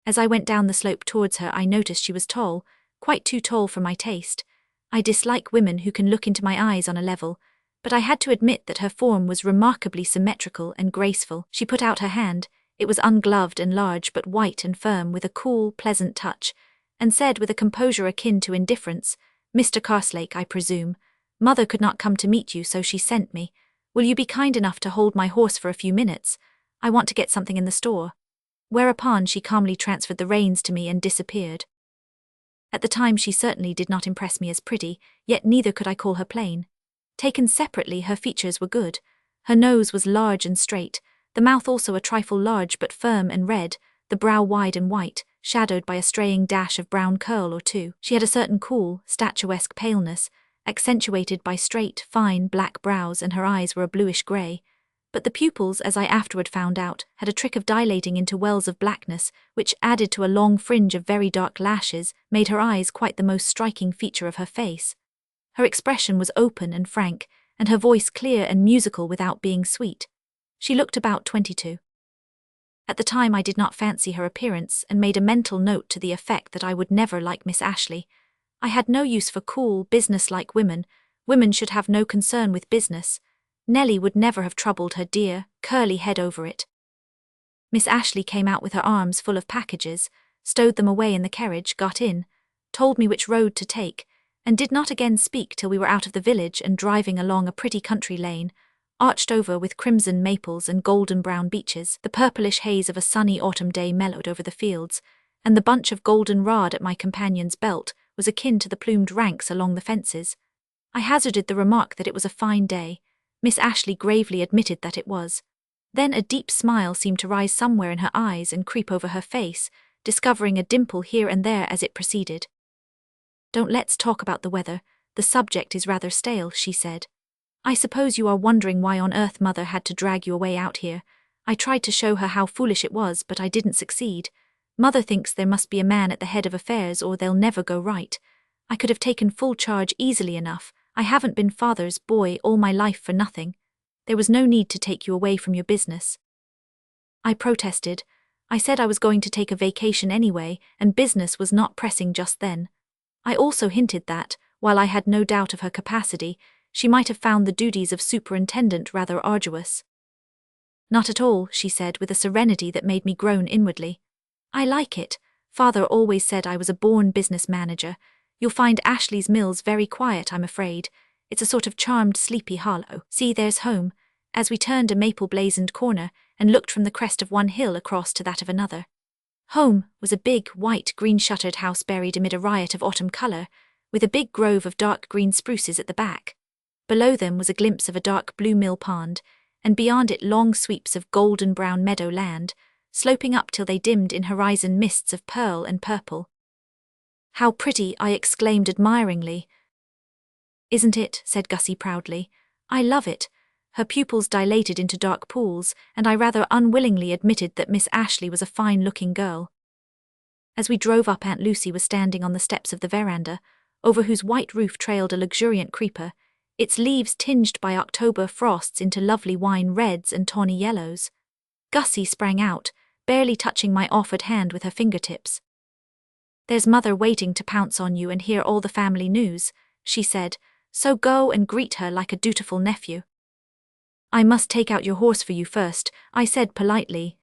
As I went down the slope towards her, I noticed she was tall, quite too tall for my taste. I dislike women who can look into my eyes on a level, but I had to admit that her form was remarkably symmetrical and graceful. She put out her hand. It was ungloved and large but white and firm with a cool, pleasant touch, and said with a composure akin to indifference, "Mr. Carslake, I presume. Mother could not come to meet you, so she sent me. Will you be kind enough to hold my horse for a few minutes? I want to get something in the store." Whereupon she calmly transferred the reins to me and disappeared. At the time she certainly did not impress me as pretty, yet neither could I call her plain. Taken separately, her features were good. Her nose was large and straight, the mouth also a trifle large but firm and red, the brow wide and white, shadowed by a straying dash of brown curl or two. She had a certain cool, statuesque paleness, accentuated by straight, fine, black brows, and her eyes were a bluish grey. But the pupils, as I afterward found out, had a trick of dilating into wells of blackness, which, added to a long fringe of very dark lashes, made her eyes quite the most striking feature of her face. Her expression was open and frank, and her voice clear and musical without being sweet. She looked about 22. At the time I did not fancy her appearance and made a mental note to the effect that I would never like Miss Ashley. I had no use for cool, business-like women. Women should have no concern with business. Nellie would never have troubled her dear, curly head over it. Miss Ashley came out with her arms full of packages, stowed them away in the carriage, got in, told me which road to take, and did not again speak till we were out of the village and driving along a pretty country lane, arched over with crimson maples and golden-brown beeches. The purplish haze of a sunny autumn day mellowed over the fields, and the bunch of golden-rod at my companion's belt was akin to the plumed ranks along the fences. I hazarded the remark that it was a fine day. Miss Ashley gravely admitted that it was. Then a deep smile seemed to rise somewhere in her eyes and creep over her face, discovering a dimple here and there as it proceeded. "Don't let's talk about the weather, the subject is rather stale," she said. "I suppose you are wondering why on earth Mother had to drag you away out here. I tried to show her how foolish it was, but I didn't succeed. Mother thinks there must be a man at the head of affairs or they'll never go right. I could have taken full charge easily enough. I haven't been Father's boy all my life for nothing. There was no need to take you away from your business." I protested. I said I was going to take a vacation anyway, and business was not pressing just then. I also hinted that, while I had no doubt of her capacity, she might have found the duties of superintendent rather arduous. "Not at all," she said with a serenity that made me groan inwardly. "I like it. Father always said I was a born business manager. You'll find Ashley's Mills very quiet, I'm afraid. It's a sort of charmed sleepy hollow. See, there's home," as we turned a maple-blazoned corner and looked from the crest of one hill across to that of another. Home was a big, white, green-shuttered house buried amid a riot of autumn colour, with a big grove of dark green spruces at the back. Below them was a glimpse of a dark blue mill pond, and beyond it long sweeps of golden-brown meadow land, sloping up till they dimmed in horizon mists of pearl and purple. "How pretty," I exclaimed admiringly. "Isn't it?" said Gussie proudly. "I love it." Her pupils dilated into dark pools, and I rather unwillingly admitted that Miss Ashley was a fine-looking girl. As we drove up, Aunt Lucy was standing on the steps of the veranda, over whose white roof trailed a luxuriant creeper, its leaves tinged by October frosts into lovely wine reds and tawny yellows. Gussie sprang out, barely touching my offered hand with her fingertips. "There's Mother waiting to pounce on you and hear all the family news," she said, "so go and greet her like a dutiful nephew." "I must take out your horse for you first," I said politely.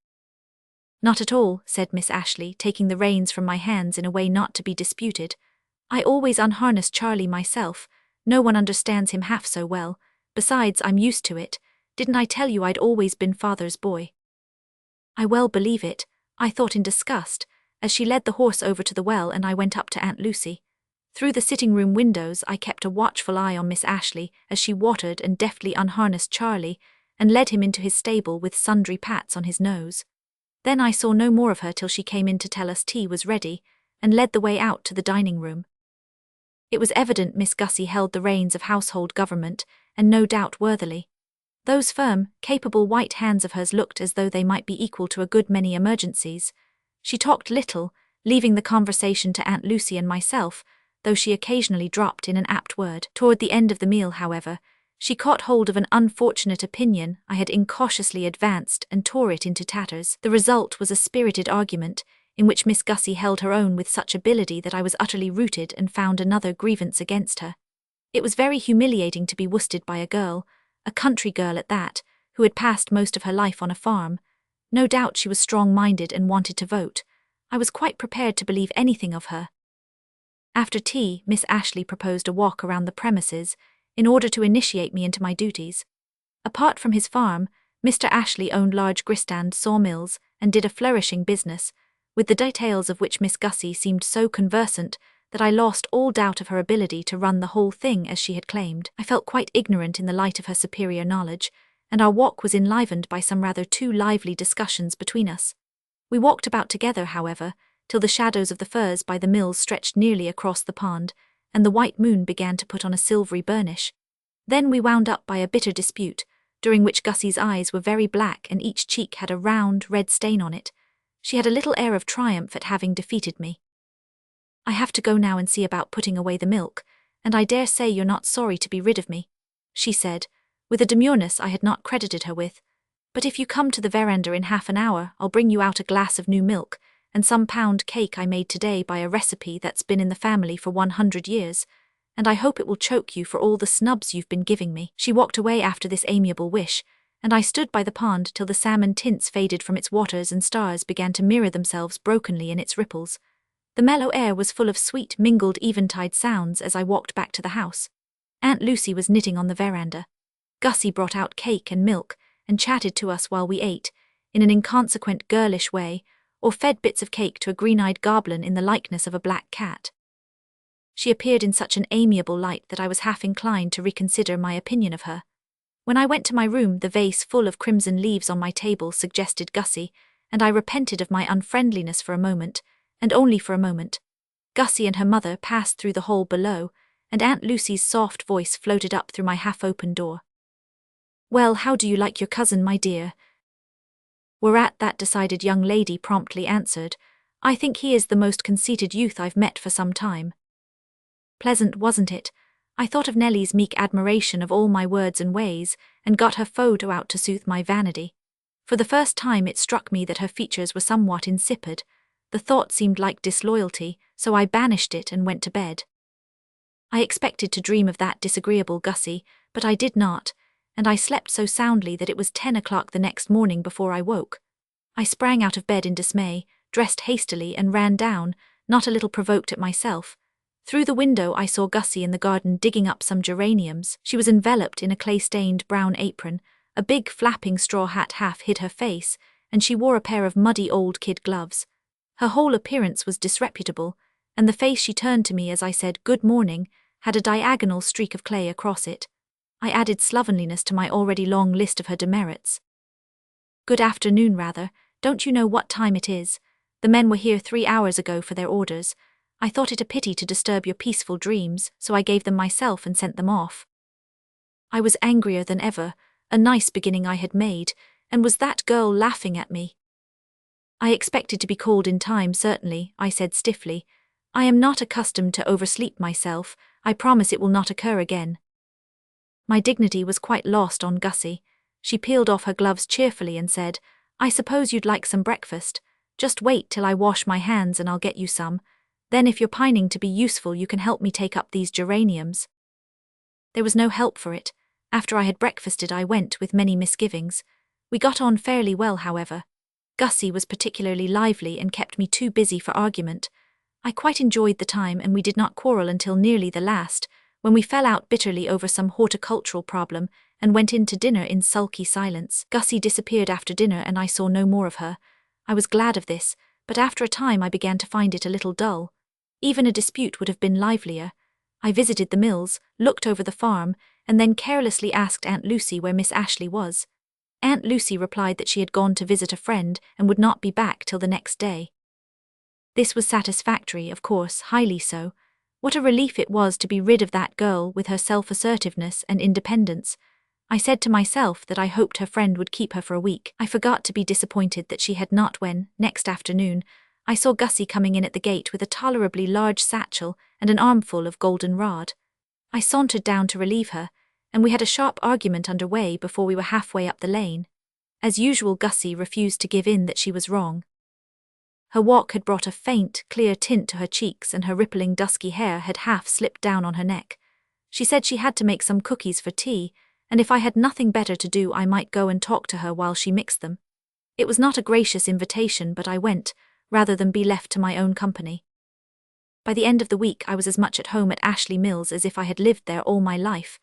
"Not at all," said Miss Ashley, taking the reins from my hands in a way not to be disputed. "I always unharness Charlie myself. No one understands him half so well. Besides, I'm used to it. Didn't I tell you I'd always been Father's boy?" "I well believe it," I thought in disgust, as she led the horse over to the well and I went up to Aunt Lucy. Through the sitting-room windows I kept a watchful eye on Miss Ashley as she watered and deftly unharnessed Charlie and led him into his stable with sundry pats on his nose. Then I saw no more of her till she came in to tell us tea was ready, and led the way out to the dining-room. It was evident Miss Gussie held the reins of household government, and no doubt worthily. Those firm, capable white hands of hers looked as though they might be equal to a good many emergencies. She talked little, leaving the conversation to Aunt Lucy and myself, though she occasionally dropped in an apt word. Toward the end of the meal, however, she caught hold of an unfortunate opinion I had incautiously advanced and tore it into tatters. The result was a spirited argument, in which Miss Gussie held her own with such ability that I was utterly routed and found another grievance against her. It was very humiliating to be worsted by a girl, a country girl at that, who had passed most of her life on a farm. No doubt she was strong-minded and wanted to vote. I was quite prepared to believe anything of her. After tea, Miss Ashley proposed a walk around the premises, in order to initiate me into my duties. Apart from his farm, Mr. Ashley owned large grist and sawmills and did a flourishing business, with the details of which Miss Gussie seemed so conversant that I lost all doubt of her ability to run the whole thing as she had claimed. I felt quite ignorant in the light of her superior knowledge, and our walk was enlivened by some rather too lively discussions between us. We walked about together, however, till the shadows of the firs by the mills stretched nearly across the pond, and the white moon began to put on a silvery burnish. Then we wound up by a bitter dispute, during which Gussie's eyes were very black and each cheek had a round, red stain on it. She had a little air of triumph at having defeated me. "I have to go now and see about putting away the milk, and I dare say you're not sorry to be rid of me," she said, with a demureness I had not credited her with. But if you come to the veranda in half an hour, I'll bring you out a glass of new milk, and some pound cake I made today by a recipe that's been in the family for 100 years, and I hope it will choke you for all the snubs you've been giving me." She walked away after this amiable wish, and I stood by the pond till the salmon tints faded from its waters and stars began to mirror themselves brokenly in its ripples. The mellow air was full of sweet, mingled eventide sounds as I walked back to the house. Aunt Lucy was knitting on the veranda. Gussie brought out cake and milk, and chatted to us while we ate, in an inconsequent girlish way, or fed bits of cake to a green-eyed goblin in the likeness of a black cat. She appeared in such an amiable light that I was half inclined to reconsider my opinion of her. When I went to my room, the vase full of crimson leaves on my table suggested Gussie, and I repented of my unfriendliness for a moment, and only for a moment. Gussie and her mother passed through the hall below, and Aunt Lucy's soft voice floated up through my half-open door. "Well, how do you like your cousin, my dear?" Whereat that decided young lady promptly answered, "I think he is the most conceited youth I've met for some time." Pleasant, wasn't it? I thought of Nellie's meek admiration of all my words and ways, and got her photo out to soothe my vanity. For the first time it struck me that her features were somewhat insipid. The thought seemed like disloyalty, so I banished it and went to bed. I expected to dream of that disagreeable Gussie, but I did not, and I slept so soundly that it was 10 o'clock the next morning before I woke. I sprang out of bed in dismay, dressed hastily and ran down, not a little provoked at myself. Through the window I saw Gussie in the garden digging up some geraniums. She was enveloped in a clay-stained brown apron, a big flapping straw hat half hid her face, and she wore a pair of muddy old kid gloves. Her whole appearance was disreputable, and the face she turned to me as I said "Good morning" had a diagonal streak of clay across it. I added slovenliness to my already long list of her demerits. "Good afternoon, rather. Don't you know what time it is? The men were here 3 hours ago for their orders. I thought it a pity to disturb your peaceful dreams, so I gave them myself and sent them off." I was angrier than ever, a nice beginning I had made, and was that girl laughing at me? "I expected to be called in time, certainly," I said stiffly. "I am not accustomed to oversleep myself. I promise it will not occur again." My dignity was quite lost on Gussie. She peeled off her gloves cheerfully and said, "I suppose you'd like some breakfast. Just wait till I wash my hands and I'll get you some. Then if you're pining to be useful you can help me take up these geraniums." There was no help for it. After I had breakfasted I went with many misgivings. We got on fairly well, however. Gussie was particularly lively and kept me too busy for argument. I quite enjoyed the time and we did not quarrel until nearly the last, when we fell out bitterly over some horticultural problem and went in to dinner in sulky silence. Gussie disappeared after dinner and I saw no more of her. I was glad of this, but after a time I began to find it a little dull. Even a dispute would have been livelier. I visited the mills, looked over the farm, and then carelessly asked Aunt Lucy where Miss Ashley was. Aunt Lucy replied that she had gone to visit a friend and would not be back till the next day. This was satisfactory, of course, highly so. What a relief it was to be rid of that girl with her self-assertiveness and independence. I said to myself that I hoped her friend would keep her for a week. I forgot to be disappointed that she had not when, next afternoon, I saw Gussie coming in at the gate with a tolerably large satchel and an armful of goldenrod. I sauntered down to relieve her, and we had a sharp argument under way before we were halfway up the lane. As usual, Gussie refused to give in that she was wrong. Her walk had brought a faint, clear tint to her cheeks and her rippling dusky hair had half slipped down on her neck. She said she had to make some cookies for tea, and if I had nothing better to do I might go and talk to her while she mixed them. It was not a gracious invitation, but I went, rather than be left to my own company. By the end of the week I was as much at home at Ashley Mills as if I had lived there all my life.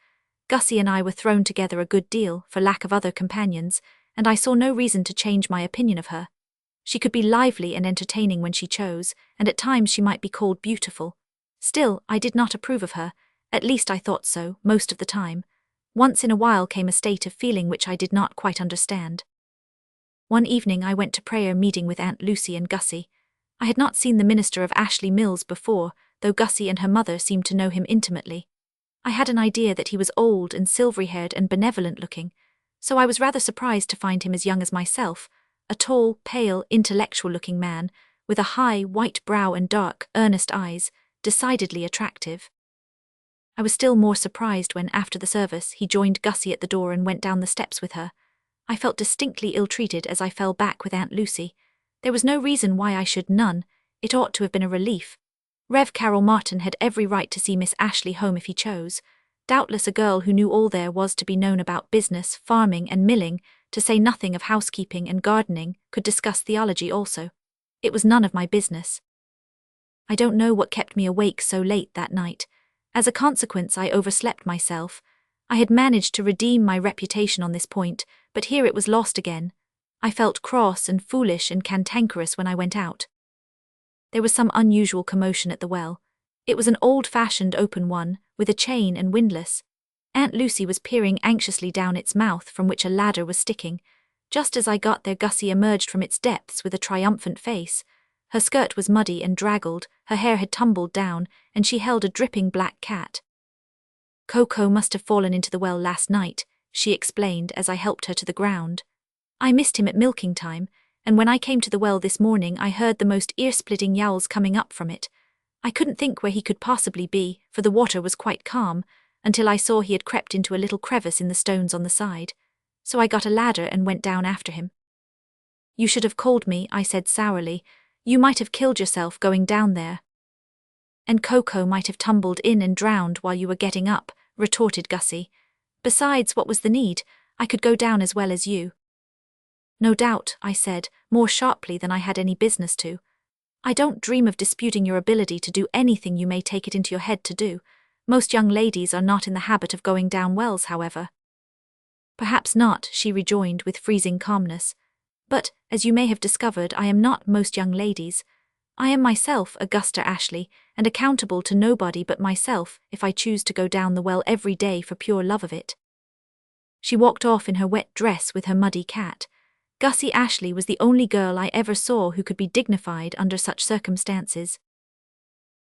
Gussie and I were thrown together a good deal, for lack of other companions, and I saw no reason to change my opinion of her. She could be lively and entertaining when she chose, and at times she might be called beautiful. Still, I did not approve of her, at least I thought so, most of the time. Once in a while came a state of feeling which I did not quite understand. One evening I went to prayer meeting with Aunt Lucy and Gussie. I had not seen the minister of Ashley Mills before, though Gussie and her mother seemed to know him intimately. I had an idea that he was old and silvery-haired and benevolent-looking, so I was rather surprised to find him as young as myself, a tall, pale, intellectual-looking man, with a high, white brow and dark, earnest eyes, decidedly attractive. I was still more surprised when, after the service, he joined Gussie at the door and went down the steps with her. I felt distinctly ill-treated as I fell back with Aunt Lucy. There was no reason why I should, none. It ought to have been a relief. Rev Carroll Martin had every right to see Miss Ashley home if he chose. Doubtless a girl who knew all there was to be known about business, farming and milling, to say nothing of housekeeping and gardening, could discuss theology also. It was none of my business. I don't know what kept me awake so late that night. As a consequence, I overslept myself. I had managed to redeem my reputation on this point, but here it was lost again. I felt cross and foolish and cantankerous when I went out. There was some unusual commotion at the well. It was an old-fashioned open one, with a chain and windlass. Aunt Lucy was peering anxiously down its mouth from which a ladder was sticking. Just as I got there, Gussie emerged from its depths with a triumphant face. Her skirt was muddy and draggled, her hair had tumbled down, and she held a dripping black cat. "Coco must have fallen into the well last night," she explained as I helped her to the ground. "I missed him at milking time, and when I came to the well this morning I heard the most ear-splitting yowls coming up from it. I couldn't think where he could possibly be, for the water was quite calm, until I saw he had crept into a little crevice in the stones on the side. So I got a ladder and went down after him." "You should have called me," I said sourly. "You might have killed yourself going down there." "And Coco might have tumbled in and drowned while you were getting up," retorted Gussie. "Besides, what was the need? I could go down as well as you." "No doubt," I said, more sharply than I had any business to. "I don't dream of disputing your ability to do anything you may take it into your head to do. Most young ladies are not in the habit of going down wells, however." "Perhaps not," she rejoined with freezing calmness. "But, as you may have discovered, I am not most young ladies. I am myself Augusta Ashley, and accountable to nobody but myself if I choose to go down the well every day for pure love of it." She walked off in her wet dress with her muddy cat. Gussie Ashley was the only girl I ever saw who could be dignified under such circumstances.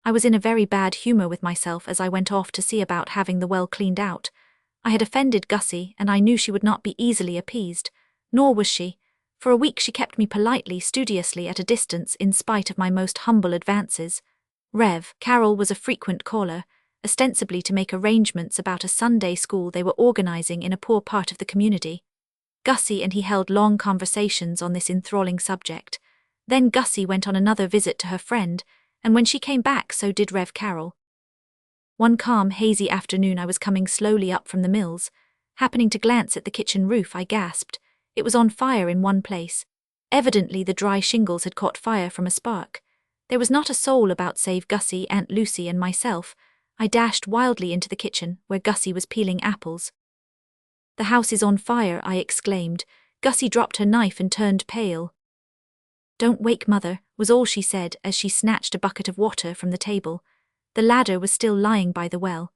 I was in a very bad humor with myself as I went off to see about having the well cleaned out. I had offended Gussie, and I knew she would not be easily appeased. Nor was she. For a week she kept me politely, studiously at a distance in spite of my most humble advances. Rev Carroll was a frequent caller, ostensibly to make arrangements about a Sunday school they were organizing in a poor part of the community. Gussie and he held long conversations on this enthralling subject. Then Gussie went on another visit to her friend, and when she came back so did Rev Carroll. One calm, hazy afternoon I was coming slowly up from the mills. Happening to glance at the kitchen roof, I gasped. It was on fire in one place. Evidently the dry shingles had caught fire from a spark. There was not a soul about save Gussie, Aunt Lucy and myself. I dashed wildly into the kitchen, where Gussie was peeling apples. "The house is on fire," I exclaimed. Gussie dropped her knife and turned pale. "Don't wake Mother," was all she said as she snatched a bucket of water from the table. The ladder was still lying by the well.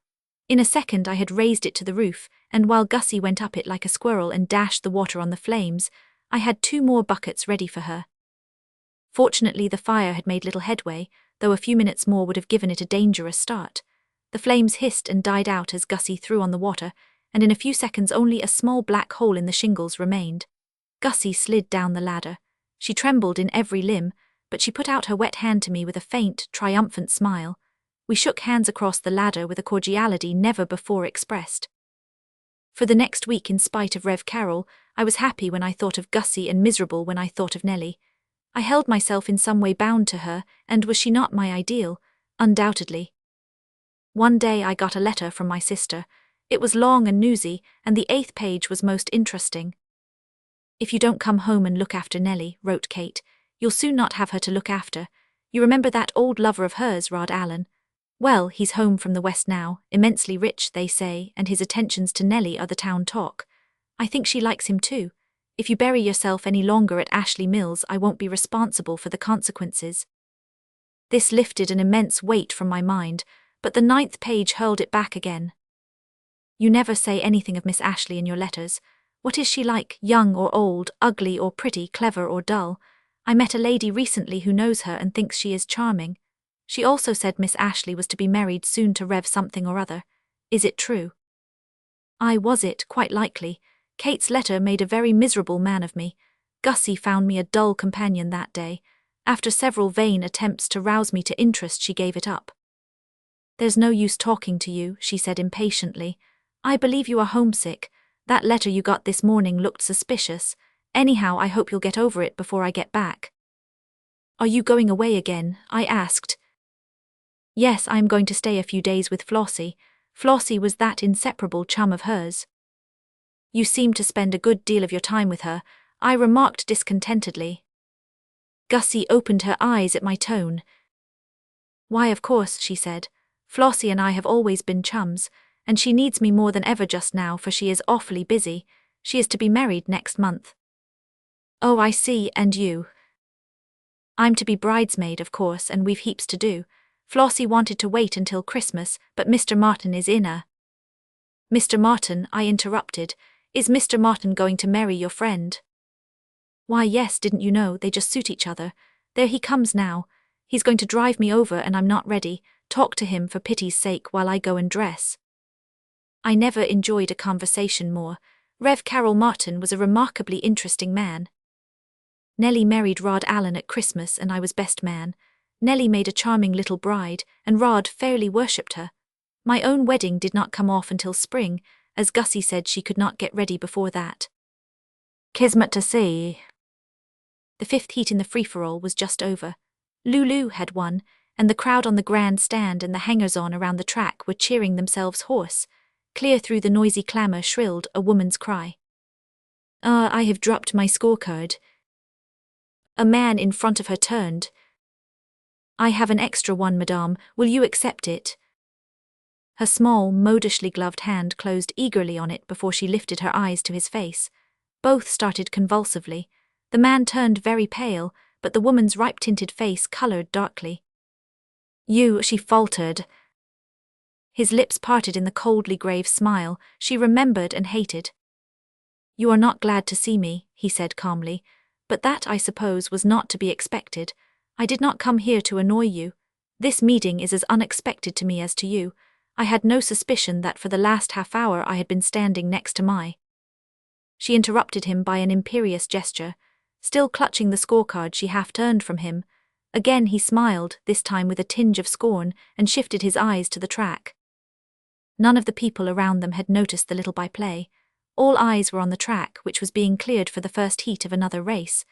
In a second I had raised it to the roof, and while Gussie went up it like a squirrel and dashed the water on the flames, I had 2 more buckets ready for her. Fortunately the fire had made little headway, though a few minutes more would have given it a dangerous start. The flames hissed and died out as Gussie threw on the water, and in a few seconds only a small black hole in the shingles remained. Gussie slid down the ladder. She trembled in every limb, but she put out her wet hand to me with a faint, triumphant smile. We shook hands across the ladder with a cordiality never before expressed. For the next week, in spite of Rev Carroll, I was happy when I thought of Gussie and miserable when I thought of Nellie. I held myself in some way bound to her, and was she not my ideal? Undoubtedly. One day I got a letter from my sister. It was long and newsy, and the 8th page was most interesting. "If you don't come home and look after Nellie," wrote Kate, "you'll soon not have her to look after. You remember that old lover of hers, Rod Allen? Well, he's home from the West now, immensely rich, they say, and his attentions to Nellie are the town talk. I think she likes him too. If you bury yourself any longer at Ashley Mills, I won't be responsible for the consequences." This lifted an immense weight from my mind, but the 9th page hurled it back again. "You never say anything of Miss Ashley in your letters. What is she like, young or old, ugly or pretty, clever or dull? I met a lady recently who knows her and thinks she is charming. She also said Miss Ashley was to be married soon to Rev something or other. Is it true?" Was it, quite likely. Kate's letter made a very miserable man of me. Gussie found me a dull companion that day. After several vain attempts to rouse me to interest, she gave it up. "There's no use talking to you," she said impatiently. "I believe you are homesick. That letter you got this morning looked suspicious. Anyhow, I hope you'll get over it before I get back." "Are you going away again?" I asked. "Yes, I am going to stay a few days with Flossie." Flossie was that inseparable chum of hers. "You seem to spend a good deal of your time with her," I remarked discontentedly. Gussie opened her eyes at my tone. "Why, of course," she said. "Flossie and I have always been chums, and she needs me more than ever just now, for she is awfully busy. She is to be married next month." "Oh, I see, and you?" "I'm to be bridesmaid, of course, and we've heaps to do. Flossie wanted to wait until Christmas, but Mr. Martin is in a—" "Mr. Martin," I interrupted. "Is Mr. Martin going to marry your friend?" "Why, yes, didn't you know, they just suit each other. There he comes now. He's going to drive me over and I'm not ready. Talk to him for pity's sake while I go and dress." I never enjoyed a conversation more. Rev. Carroll Martin was a remarkably interesting man. Nellie married Rod Allen at Christmas and I was best man. Nellie made a charming little bride, and Rod fairly worshipped her. My own wedding did not come off until spring, as Gussie said she could not get ready before that. Kismet to see. The fifth heat in the free-for-all was just over. Lulu had won, and the crowd on the grandstand and the hangers-on around the track were cheering themselves hoarse. Clear through the noisy clamour shrilled a woman's cry. I have dropped my scorecard." A man in front of her turned. "I have an extra one, madame. Will you accept it?" Her small, modishly gloved hand closed eagerly on it before she lifted her eyes to his face. Both started convulsively. The man turned very pale, but the woman's ripe-tinted face coloured darkly. "You," she faltered. His lips parted in the coldly grave smile she remembered and hated. "You are not glad to see me," he said calmly, "but that, I suppose, was not to be expected. I did not come here to annoy you. This meeting is as unexpected to me as to you. I had no suspicion that for the last half hour I had been standing next to my—" She interrupted him by an imperious gesture. Still clutching the scorecard, she half turned from him. Again he smiled, this time with a tinge of scorn, and shifted his eyes to the track. None of the people around them had noticed the little byplay. All eyes were on the track, which was being cleared for the first heat of another race.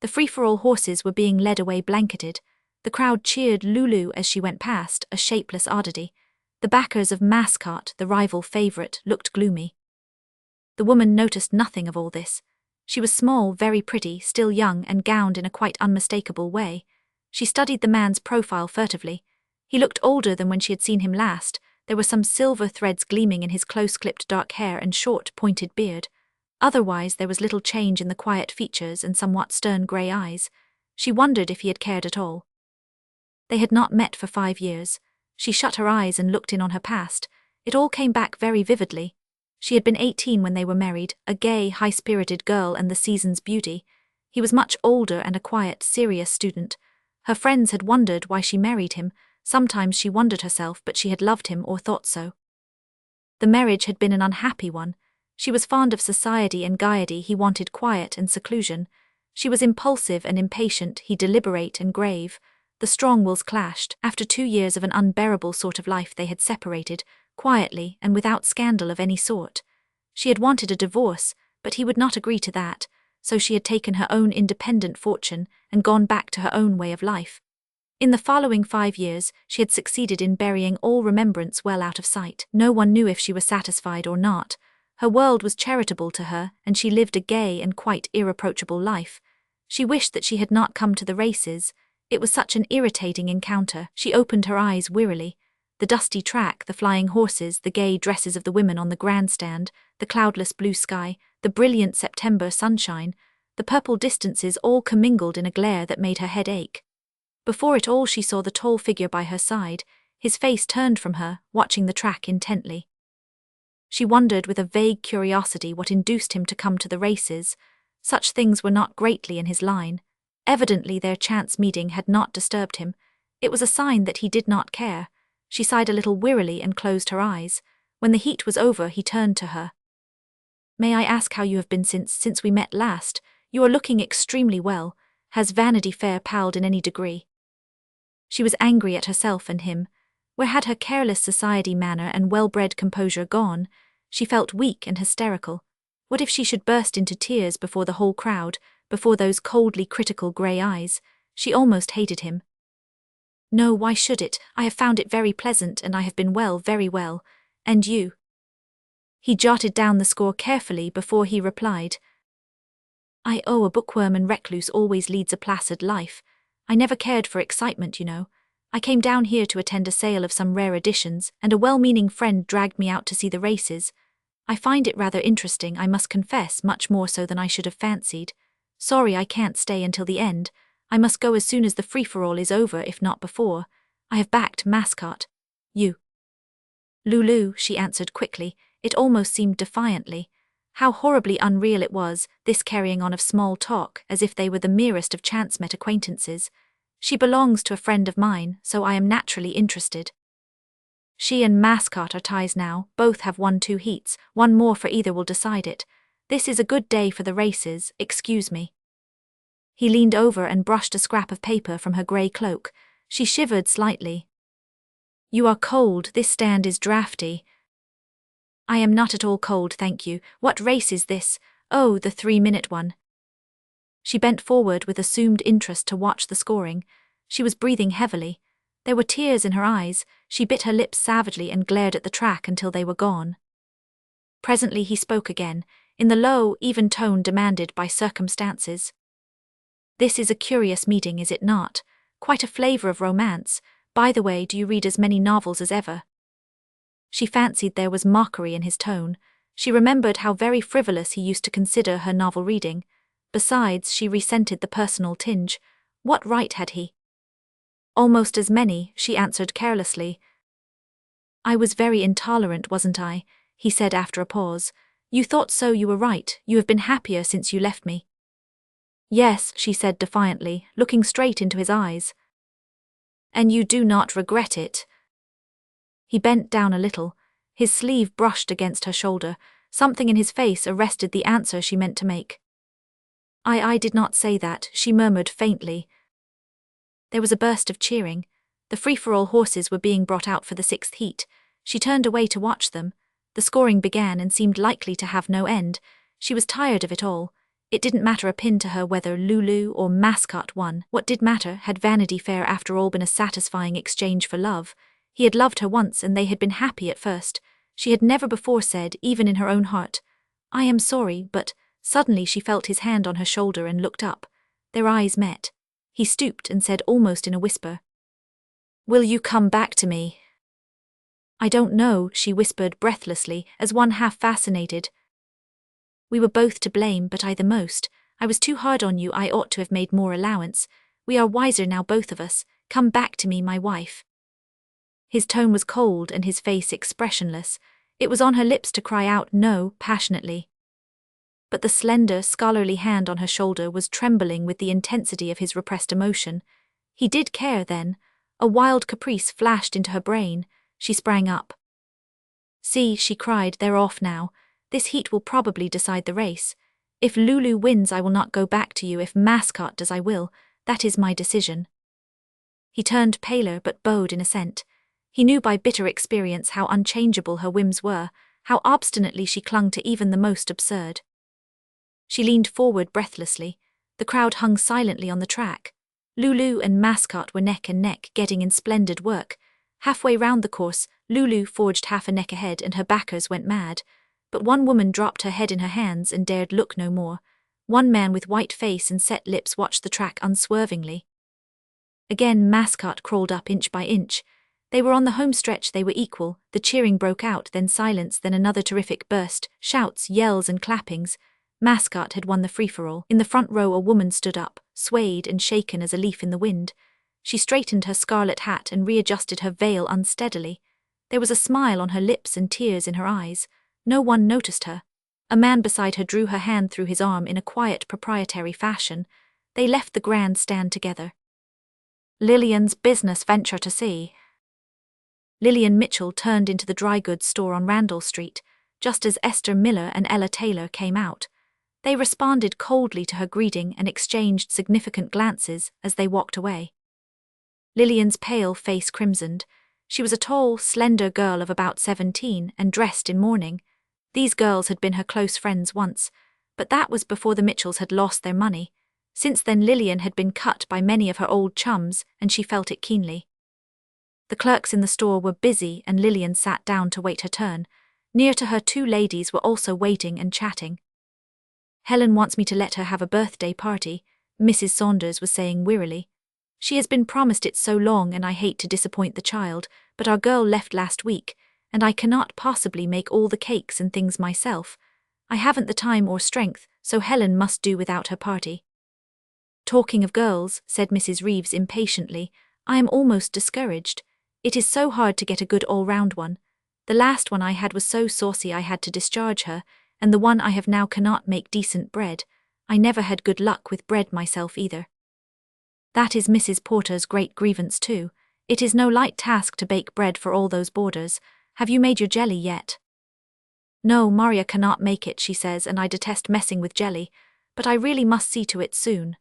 The free-for-all horses were being led away blanketed. The crowd cheered Lulu as she went past, a shapeless oddity. The backers of Mascot, the rival favourite, looked gloomy. The woman noticed nothing of all this. She was small, very pretty, still young, and gowned in a quite unmistakable way. She studied the man's profile furtively. He looked older than when she had seen him last. There were some silver threads gleaming in his close-clipped dark hair and short, pointed beard. Otherwise, there was little change in the quiet features and somewhat stern grey eyes. She wondered if he had cared at all. They had not met for 5 years. She shut her eyes and looked in on her past. It all came back very vividly. She had been 18 when they were married, a gay, high-spirited girl and the season's beauty. He was much older and a quiet, serious student. Her friends had wondered why she married him. Sometimes she wondered herself, but she had loved him or thought so. The marriage had been an unhappy one. She was fond of society and gaiety, he wanted quiet and seclusion. She was impulsive and impatient, he deliberate and grave. The strong wills clashed. After 2 years of an unbearable sort of life they had separated, quietly and without scandal of any sort. She had wanted a divorce, but he would not agree to that, so she had taken her own independent fortune and gone back to her own way of life. In the following 5 years, she had succeeded in burying all remembrance well out of sight. No one knew if she was satisfied or not. Her world was charitable to her, and she lived a gay and quite irreproachable life. She wished that she had not come to the races. It was such an irritating encounter. She opened her eyes wearily. The dusty track, the flying horses, the gay dresses of the women on the grandstand, the cloudless blue sky, the brilliant September sunshine, the purple distances all commingled in a glare that made her head ache. Before it all she saw the tall figure by her side, his face turned from her, watching the track intently. She wondered with a vague curiosity what induced him to come to the races. Such things were not greatly in his line. Evidently their chance meeting had not disturbed him. It was a sign that he did not care. She sighed a little wearily and closed her eyes. When the heat was over, he turned to her. "May I ask how you have been since we met last? You are looking extremely well. Has Vanity Fair palled in any degree?" She was angry at herself and him. Where had her careless society manner and well-bred composure gone? She felt weak and hysterical. What if she should burst into tears before the whole crowd, before those coldly critical grey eyes? She almost hated him. No, why should it? I have found it very pleasant and I have been well, very well. And you? He jotted down the score carefully before he replied. A bookworm and recluse always leads a placid life. I never cared for excitement, you know. I came down here to attend a sale of some rare editions, and a well-meaning friend dragged me out to see the races. I find it rather interesting, I must confess, much more so than I should have fancied. Sorry I can't stay until the end. I must go as soon as the free-for-all is over, if not before. I have backed Mascot. You? Lulu, she answered quickly. It almost seemed defiantly. How horribly unreal it was, this carrying on of small talk, as if they were the merest of chance-met acquaintances. She belongs to a friend of mine, so I am naturally interested. She and Mascot are ties now, both have won 2 heats, one more for either will decide it. This is a good day for the races, excuse me. He leaned over and brushed a scrap of paper from her grey cloak. She shivered slightly. You are cold, this stand is draughty. I am not at all cold, thank you. What race is this? Oh, the 3-minute one. She bent forward with assumed interest to watch the scoring. She was breathing heavily. There were tears in her eyes. She bit her lips savagely and glared at the track until they were gone. Presently he spoke again, in the low, even tone demanded by circumstances. This is a curious meeting, is it not? Quite a flavour of romance. By the way, do you read as many novels as ever? She fancied there was mockery in his tone. She remembered how very frivolous he used to consider her novel reading. Besides, she resented the personal tinge. What right had he? Almost as many, she answered carelessly. I was very intolerant, wasn't I? He said after a pause. You thought so, you were right. You have been happier since you left me. Yes, she said defiantly, looking straight into his eyes. And you do not regret it? He bent down a little. His sleeve brushed against her shoulder. Something in his face arrested the answer she meant to make. I did not say that, she murmured faintly. There was a burst of cheering. The free-for-all horses were being brought out for the 6th heat. She turned away to watch them. The scoring began and seemed likely to have no end. She was tired of it all. It didn't matter a pin to her whether Lulu or Mascot won. What did matter? Had Vanity Fair after all been a satisfying exchange for love? He had loved her once and they had been happy at first. She had never before said, even in her own heart, I am sorry, but suddenly she felt his hand on her shoulder and looked up. Their eyes met. He stooped and said almost in a whisper, Will you come back to me? I don't know, she whispered breathlessly, as one half fascinated. We were both to blame, but I the most. I was too hard on you, I ought to have made more allowance. We are wiser now, both of us. Come back to me, my wife. His tone was cold and his face expressionless. It was on her lips to cry out no, passionately. But the slender, scholarly hand on her shoulder was trembling with the intensity of his repressed emotion. He did care, then. A wild caprice flashed into her brain. She sprang up. See, she cried, they're off now. This heat will probably decide the race. If Lulu wins, I will not go back to you. If Mascot does, I will. That is my decision. He turned paler but bowed in assent. He knew by bitter experience how unchangeable her whims were, how obstinately she clung to even the most absurd. She leaned forward breathlessly. The crowd hung silently on the track. Lulu and Mascot were neck and neck, getting in splendid work. Halfway round the course, Lulu forged half a neck ahead and her backers went mad. But one woman dropped her head in her hands and dared look no more. One man with white face and set lips watched the track unswervingly. Again Mascot crawled up inch by inch. They were on the home stretch, they were equal. The cheering broke out, then silence, then another terrific burst, shouts, yells and clappings. Mascot had won the free-for-all. In the front row a woman stood up, swayed and shaken as a leaf in the wind. She straightened her scarlet hat and readjusted her veil unsteadily. There was a smile on her lips and tears in her eyes. No one noticed her. A man beside her drew her hand through his arm in a quiet, proprietary fashion. They left the grand stand together. Lillian's business venture to see. Lillian Mitchell turned into the dry goods store on Randall Street, just as Esther Miller and Ella Taylor came out. They responded coldly to her greeting and exchanged significant glances as they walked away. Lillian's pale face crimsoned. She was a tall, slender girl of about 17 and dressed in mourning. These girls had been her close friends once, but that was before the Mitchells had lost their money. Since then Lillian had been cut by many of her old chums, and she felt it keenly. The clerks in the store were busy, and Lillian sat down to wait her turn. Near to her, 2 ladies were also waiting and chatting. "Helen wants me to let her have a birthday party," Mrs. Saunders was saying wearily. "She has been promised it so long, and I hate to disappoint the child, but our girl left last week, and I cannot possibly make all the cakes and things myself. I haven't the time or strength, so Helen must do without her party." "Talking of girls," said Mrs. Reeves impatiently, "I am almost discouraged. It is so hard to get a good all-round one. The last one I had was so saucy I had to discharge her, and the one I have now cannot make decent bread. I never had good luck with bread myself either." "That is Mrs. Porter's great grievance too. It is no light task to bake bread for all those boarders. Have you made your jelly yet?" "No, Maria cannot make it," she says, "and I detest messing with jelly, but I really must see to it soon."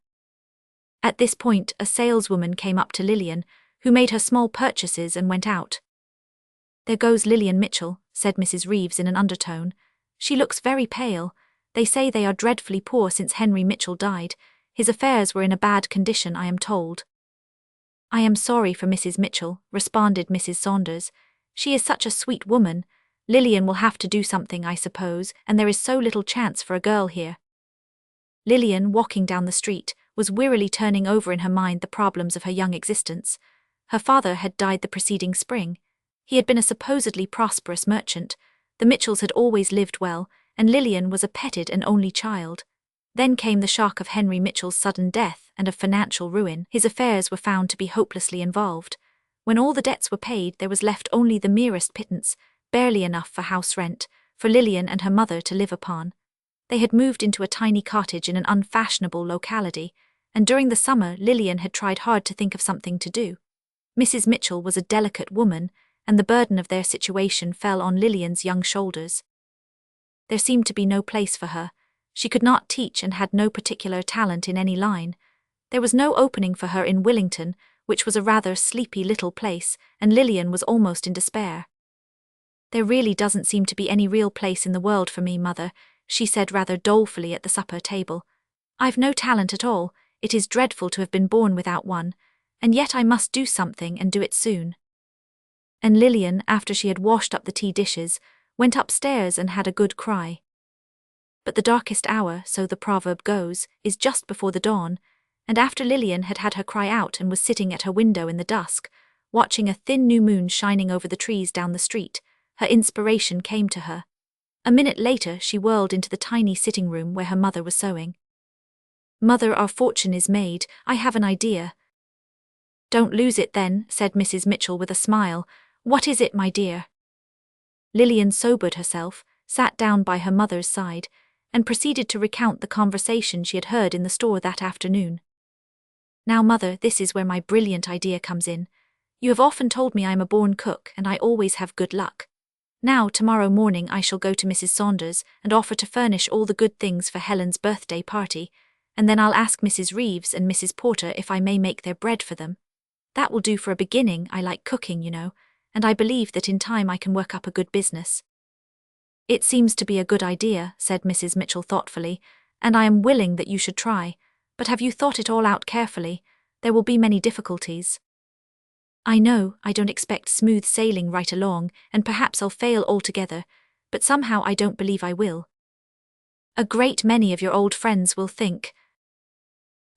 At this point, a saleswoman came up to Lillian, who made her small purchases and went out. "There goes Lillian Mitchell," said Mrs. Reeves in an undertone. "She looks very pale. They say they are dreadfully poor since Henry Mitchell died. His affairs were in a bad condition, I am told." "I am sorry for Mrs. Mitchell," responded Mrs. Saunders. "She is such a sweet woman. Lillian will have to do something, I suppose, and there is so little chance for a girl here." Lillian, walking down the street, was wearily turning over in her mind the problems of her young existence. Her father had died the preceding spring. He had been a supposedly prosperous merchant. The Mitchells had always lived well, and Lillian was a petted and only child. Then came the shock of Henry Mitchell's sudden death and of financial ruin. His affairs were found to be hopelessly involved. When all the debts were paid, there was left only the merest pittance, barely enough for house rent, for Lillian and her mother to live upon. They had moved into a tiny cottage in an unfashionable locality, and during the summer Lillian had tried hard to think of something to do. Mrs. Mitchell was a delicate woman, and the burden of their situation fell on Lillian's young shoulders. There seemed to be no place for her. She could not teach and had no particular talent in any line. There was no opening for her in Willington, which was a rather sleepy little place, and Lillian was almost in despair. "There really doesn't seem to be any real place in the world for me, Mother," she said rather dolefully at the supper table. "I've no talent at all. It is dreadful to have been born without one, and yet I must do something and do it soon." And Lillian, after she had washed up the tea dishes, went upstairs and had a good cry. But the darkest hour, so the proverb goes, is just before the dawn, and after Lillian had had her cry out and was sitting at her window in the dusk, watching a thin new moon shining over the trees down the street, her inspiration came to her. A minute later she whirled into the tiny sitting room where her mother was sewing. "Mother, our fortune is made. I have an idea." "Don't lose it then," said Mrs. Mitchell with a smile. "What is it, my dear?" Lillian sobered herself, sat down by her mother's side, and proceeded to recount the conversation she had heard in the store that afternoon. "Now, Mother, this is where my brilliant idea comes in. You have often told me I am a born cook, and I always have good luck. Now, tomorrow morning I shall go to Mrs. Saunders and offer to furnish all the good things for Helen's birthday party, and then I'll ask Mrs. Reeves and Mrs. Porter if I may make their bread for them. That will do for a beginning. I like cooking, you know, and I believe that in time I can work up a good business." "It seems to be a good idea," said Mrs. Mitchell thoughtfully, "and I am willing that you should try. But have you thought it all out carefully? There will be many difficulties." "I know, I don't expect smooth sailing right along, and perhaps I'll fail altogether, but somehow I don't believe I will. A great many of your old friends will think—"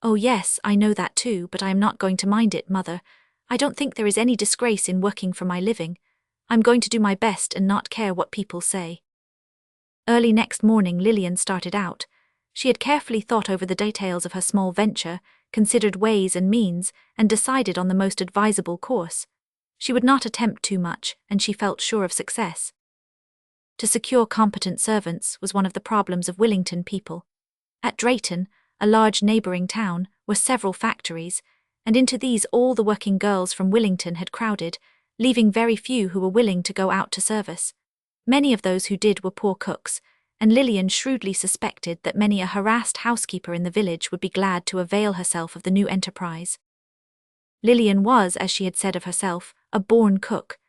"Oh yes, I know that too, but I am not going to mind it, Mother. I don't think there is any disgrace in working for my living. I'm going to do my best and not care what people say." Early next morning Lillian started out. She had carefully thought over the details of her small venture, considered ways and means, and decided on the most advisable course. She would not attempt too much, and she felt sure of success. To secure competent servants was one of the problems of Willington people. At Drayton, a large neighbouring town, were several factories, and into these all the working girls from Willington had crowded, leaving very few who were willing to go out to service. Many of those who did were poor cooks, and Lillian shrewdly suspected that many a harassed housekeeper in the village would be glad to avail herself of the new enterprise. Lillian was, as she had said of herself, a born cook.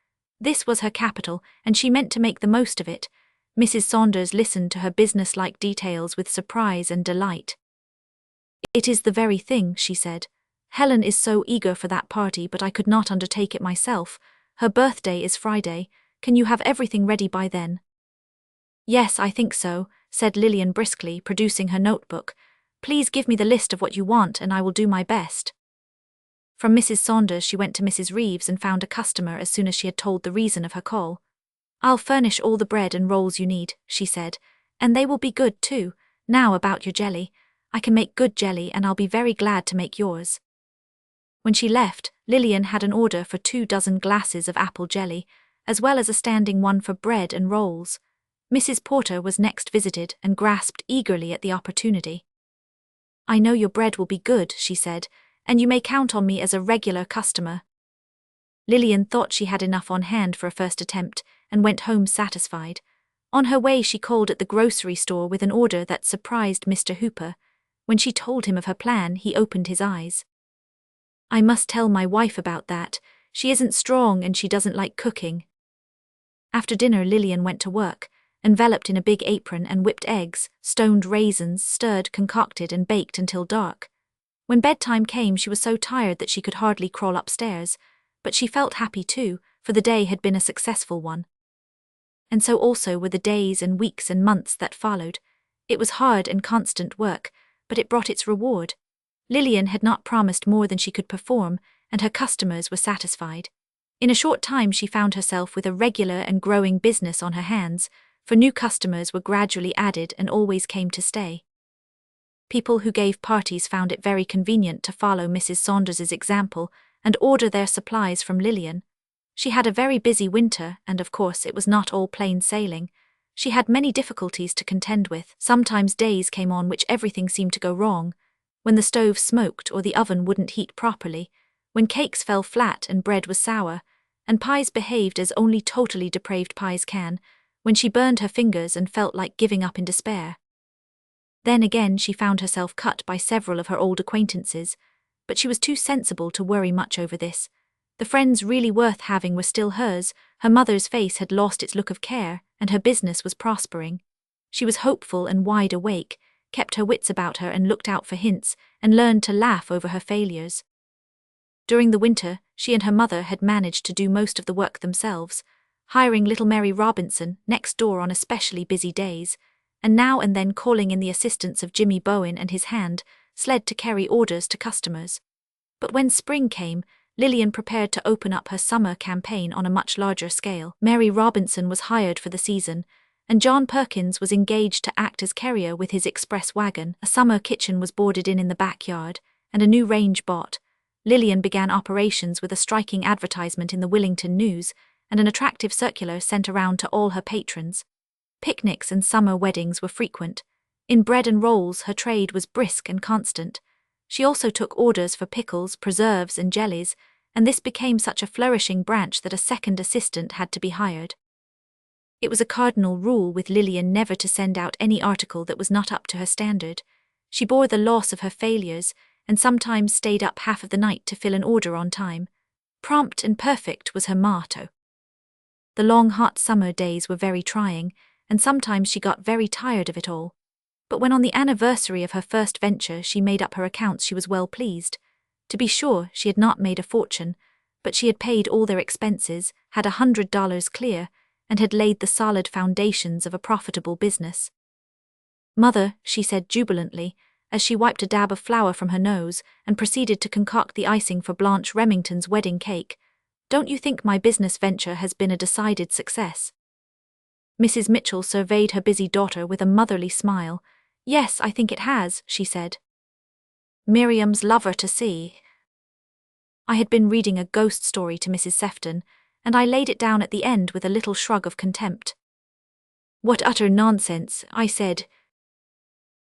This was her capital, and she meant to make the most of it. Mrs. Saunders listened to her business-like details with surprise and delight. "It is the very thing," she said. "Helen is so eager for that party, but I could not undertake it myself. Her birthday is Friday. Can you have everything ready by then?" "Yes, I think so," said Lillian briskly, producing her notebook. "Please give me the list of what you want and I will do my best." From Mrs. Saunders she went to Mrs. Reeves and found a customer as soon as she had told the reason of her call. "I'll furnish all the bread and rolls you need," she said, "and they will be good too. Now about your jelly. I can make good jelly and I'll be very glad to make yours." When she left, Lillian had an order for 24 glasses of apple jelly, as well as a standing one for bread and rolls. Mrs. Porter was next visited and grasped eagerly at the opportunity. "I know your bread will be good," she said, "and you may count on me as a regular customer." Lillian thought she had enough on hand for a first attempt and went home satisfied. On her way she called at the grocery store with an order that surprised Mr. Hooper. When she told him of her plan, he opened his eyes. "I must tell my wife about that. She isn't strong and she doesn't like cooking." After dinner Lillian went to work, enveloped in a big apron, and whipped eggs, stoned raisins, stirred, concocted and baked until dark. When bedtime came she was so tired that she could hardly crawl upstairs, but she felt happy too, for the day had been a successful one. And so also were the days and weeks and months that followed. It was hard and constant work, but it brought its reward. Lillian had not promised more than she could perform, and her customers were satisfied. In a short time she found herself with a regular and growing business on her hands, for new customers were gradually added and always came to stay. People who gave parties found it very convenient to follow Mrs. Saunders's example and order their supplies from Lillian. She had a very busy winter, and of course it was not all plain sailing. She had many difficulties to contend with. Sometimes days came on which everything seemed to go wrong, when the stove smoked or the oven wouldn't heat properly, when cakes fell flat and bread was sour, and pies behaved as only totally depraved pies can, when she burned her fingers and felt like giving up in despair. Then again she found herself cut by several of her old acquaintances, but she was too sensible to worry much over this. The friends really worth having were still hers. Her mother's face had lost its look of care, and her business was prospering. She was hopeful and wide awake, kept her wits about her and looked out for hints, and learned to laugh over her failures. During the winter, she and her mother had managed to do most of the work themselves, hiring little Mary Robinson next door on especially busy days, and now and then calling in the assistance of Jimmy Bowen and his hand sled to carry orders to customers. But when spring came, Lillian prepared to open up her summer campaign on a much larger scale. Mary Robinson was hired for the season, and John Perkins was engaged to act as carrier with his express wagon. A summer kitchen was boarded in the backyard, and a new range bought. Lillian began operations with a striking advertisement in the Willington News and an attractive circular sent around to all her patrons. Picnics and summer weddings were frequent. In bread and rolls her trade was brisk and constant. She also took orders for pickles, preserves and jellies, and this became such a flourishing branch that a second assistant had to be hired. It was a cardinal rule with Lillian never to send out any article that was not up to her standard. She bore the loss of her failures, and sometimes stayed up half of the night to fill an order on time. Prompt and perfect was her motto. The long hot summer days were very trying, and sometimes she got very tired of it all. But when on the anniversary of her first venture she made up her accounts she was well pleased. To be sure, she had not made a fortune, but she had paid all their expenses, had $100 clear, and had laid the solid foundations of a profitable business. "Mother," she said jubilantly, as she wiped a dab of flour from her nose and proceeded to concoct the icing for Blanche Remington's wedding cake, "don't you think my business venture has been a decided success?" Mrs. Mitchell surveyed her busy daughter with a motherly smile. "Yes, I think it has," she said. "Miriam's lover to see." I had been reading a ghost story to Mrs. Sefton, and I laid it down at the end with a little shrug of contempt. "What utter nonsense," I said.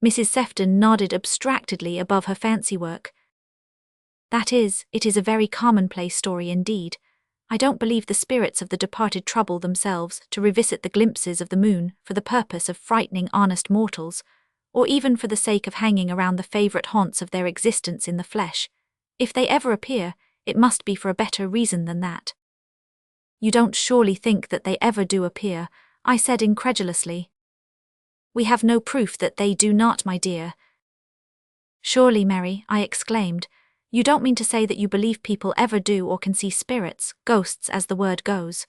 Mrs. Sefton nodded abstractedly above her fancy work. "That is, it is a very commonplace story indeed. I don't believe the spirits of the departed trouble themselves to revisit the glimpses of the moon for the purpose of frightening honest mortals, or even for the sake of hanging around the favourite haunts of their existence in the flesh. If they ever appear, it must be for a better reason than that." "You don't surely think that they ever do appear?" I said incredulously. We have no proof that they do not, my dear. Surely, Mary, I exclaimed, you don't mean to say that you believe people ever do or can see spirits, ghosts as the word goes.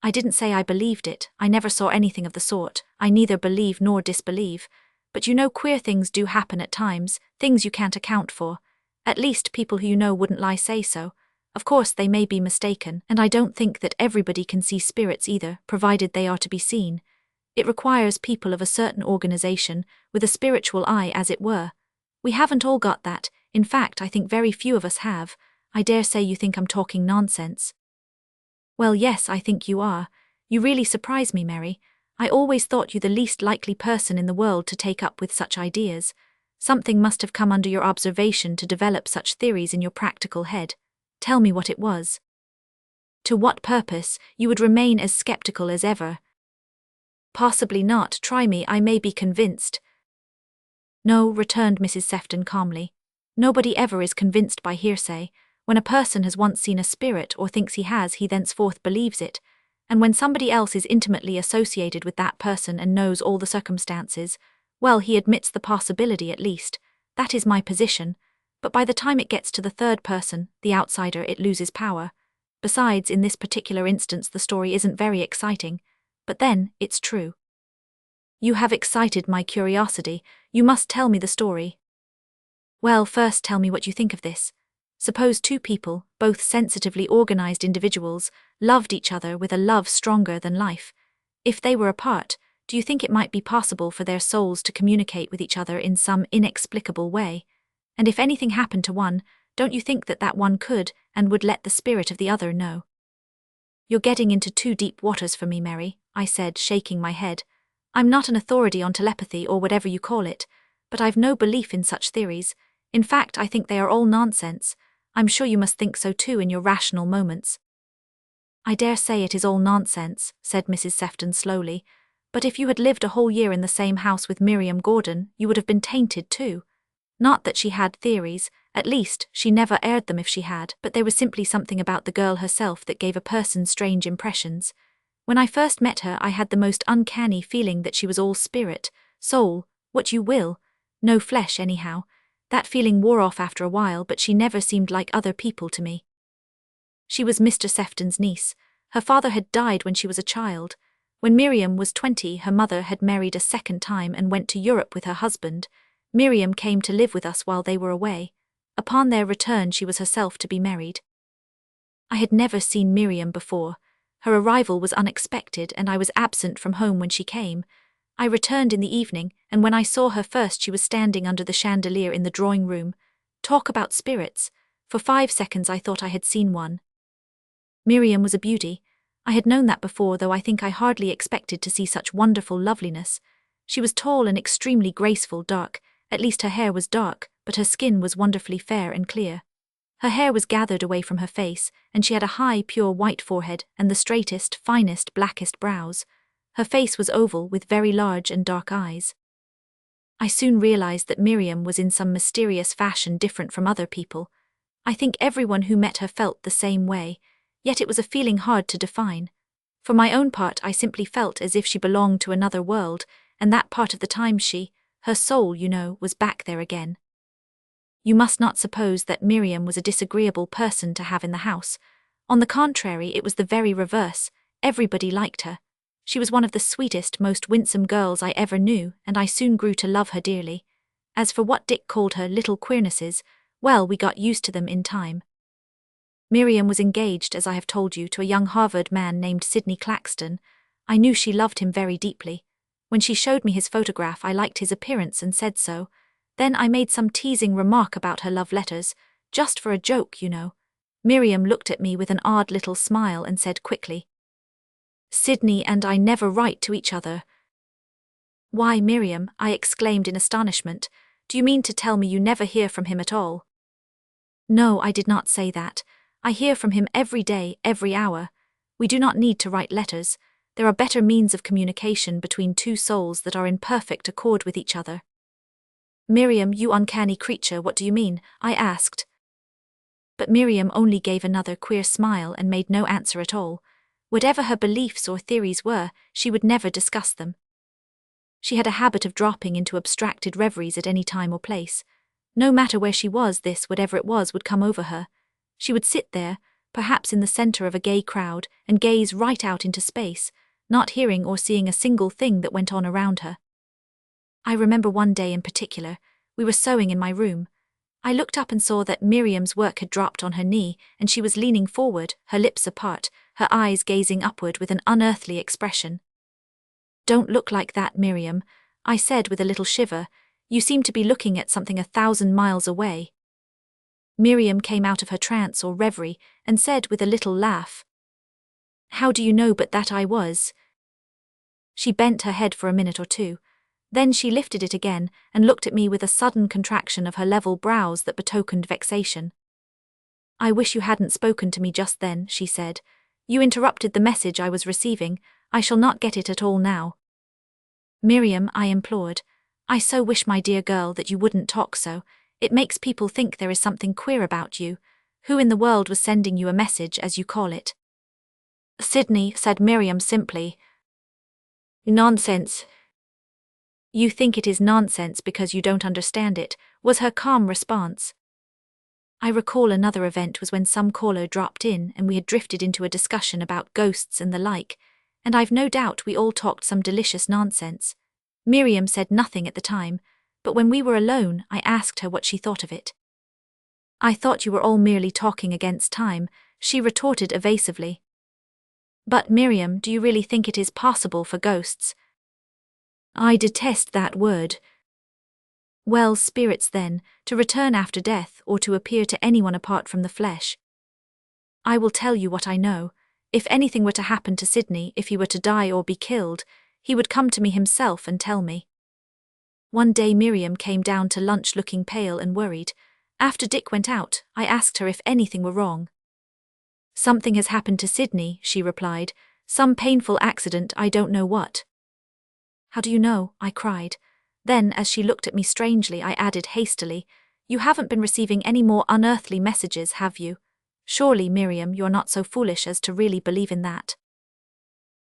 I didn't say I believed it, I never saw anything of the sort, I neither believe nor disbelieve, but you know queer things do happen at times, things you can't account for. At least people who you know wouldn't lie say so. Of course they may be mistaken, and I don't think that everybody can see spirits either, provided they are to be seen. It requires people of a certain organization, with a spiritual eye as it were. We haven't all got that, in fact I think very few of us have. I dare say you think I'm talking nonsense. Well yes, I think you are. You really surprise me, Mary. I always thought you the least likely person in the world to take up with such ideas. Something must have come under your observation to develop such theories in your practical head. Tell me what it was. To what purpose? You would remain as skeptical as ever. Possibly not. Try me, I may be convinced. No, returned Mrs. Sefton calmly. Nobody ever is convinced by hearsay. When a person has once seen a spirit or thinks he has, he thenceforth believes it. And when somebody else is intimately associated with that person and knows all the circumstances, well, he admits the possibility at least. That is my position. But by the time it gets to the third person, the outsider, it loses power. Besides, in this particular instance the story isn't very exciting. But then, it's true. You have excited my curiosity. You must tell me the story. Well, first tell me what you think of this. Suppose two people, both sensitively organized individuals, loved each other with a love stronger than life. If they were apart, do you think it might be possible for their souls to communicate with each other in some inexplicable way? And if anything happened to one, don't you think that that one could and would let the spirit of the other know? You're getting into too deep waters for me, Mary, I said, shaking my head. I'm not an authority on telepathy or whatever you call it, but I've no belief in such theories. In fact, I think they are all nonsense. I'm sure you must think so too in your rational moments. I dare say it is all nonsense, said Mrs. Sefton slowly, but if you had lived a whole year in the same house with Miriam Gordon, you would have been tainted too. Not that she had theories, at least, she never aired them if she had, but there was simply something about the girl herself that gave a person strange impressions. When I first met her, I had the most uncanny feeling that she was all spirit, soul, what you will, no flesh anyhow. That feeling wore off after a while, but she never seemed like other people to me. She was Mr. Sefton's niece. Her father had died when she was a child. When Miriam was 20, her mother had married a second time and went to Europe with her husband. Miriam came to live with us while they were away. Upon their return she was herself to be married. I had never seen Miriam before. Her arrival was unexpected, and I was absent from home when she came. I returned in the evening, and when I saw her first she was standing under the chandelier in the drawing-room. Talk about spirits. For 5 seconds I thought I had seen one. Miriam was a beauty. I had known that before, though I think I hardly expected to see such wonderful loveliness. She was tall and extremely graceful, dark, at least her hair was dark, but her skin was wonderfully fair and clear. Her hair was gathered away from her face, and she had a high, pure white forehead and the straightest, finest, blackest brows. Her face was oval with very large and dark eyes. I soon realized that Miriam was in some mysterious fashion different from other people. I think everyone who met her felt the same way, yet it was a feeling hard to define. For my own part, I simply felt as if she belonged to another world, and that part of the time her soul, you know, was back there again. You must not suppose that Miriam was a disagreeable person to have in the house. On the contrary, it was the very reverse. Everybody liked her. She was one of the sweetest, most winsome girls I ever knew, and I soon grew to love her dearly. As for what Dick called her little queernesses, well, we got used to them in time. Miriam was engaged, as I have told you, to a young Harvard man named Sidney Claxton. I knew she loved him very deeply. When she showed me his photograph, I liked his appearance and said so. Then I made some teasing remark about her love letters, just for a joke, you know. Miriam looked at me with an odd little smile and said quickly, "Sidney and I never write to each other." "Why, Miriam," I exclaimed in astonishment, "do you mean to tell me you never hear from him at all?" "No, I did not say that. I hear from him every day, every hour. We do not need to write letters. There are better means of communication between two souls that are in perfect accord with each other." "Miriam, you uncanny creature, what do you mean?" I asked. But Miriam only gave another queer smile and made no answer at all. Whatever her beliefs or theories were, she would never discuss them. She had a habit of dropping into abstracted reveries at any time or place. No matter where she was, whatever it was, would come over her. She would sit there, perhaps in the center of a gay crowd, and gaze right out into space, not hearing or seeing a single thing that went on around her. I remember one day in particular, we were sewing in my room. I looked up and saw that Miriam's work had dropped on her knee, and she was leaning forward, her lips apart, her eyes gazing upward with an unearthly expression. "Don't look like that, Miriam," I said with a little shiver. "You seem to be looking at something 1,000 miles away." Miriam came out of her trance or reverie and said with a little laugh, "How do you know but that I was?" She bent her head for a minute or two. Then she lifted it again and looked at me with a sudden contraction of her level brows that betokened vexation. "I wish you hadn't spoken to me just then," she said. "You interrupted the message I was receiving. I shall not get it at all now." "Miriam," I implored, "I so wish, my dear girl, that you wouldn't talk so. It makes people think there is something queer about you. Who in the world was sending you a message, as you call it?" "Sydney," said Miriam simply. "Nonsense." "You think it is nonsense because you don't understand it," was her calm response. I recall another event was when some caller dropped in and we had drifted into a discussion about ghosts and the like, and I've no doubt we all talked some delicious nonsense. Miriam said nothing at the time, but when we were alone, I asked her what she thought of it. "I thought you were all merely talking against time," she retorted evasively. "But Miriam, do you really think it is possible for ghosts?" "I detest that word." "Well, spirits then, to return after death or to appear to anyone apart from the flesh." "I will tell you what I know. If anything were to happen to Sydney, if he were to die or be killed, he would come to me himself and tell me." One day Miriam came down to lunch looking pale and worried. After Dick went out, I asked her if anything were wrong. "Something has happened to Sydney," she replied. "Some painful accident, I don't know what." "How do you know?" I cried. Then, as she looked at me strangely, I added hastily, "You haven't been receiving any more unearthly messages, have you? Surely, Miriam, you're not so foolish as to really believe in that."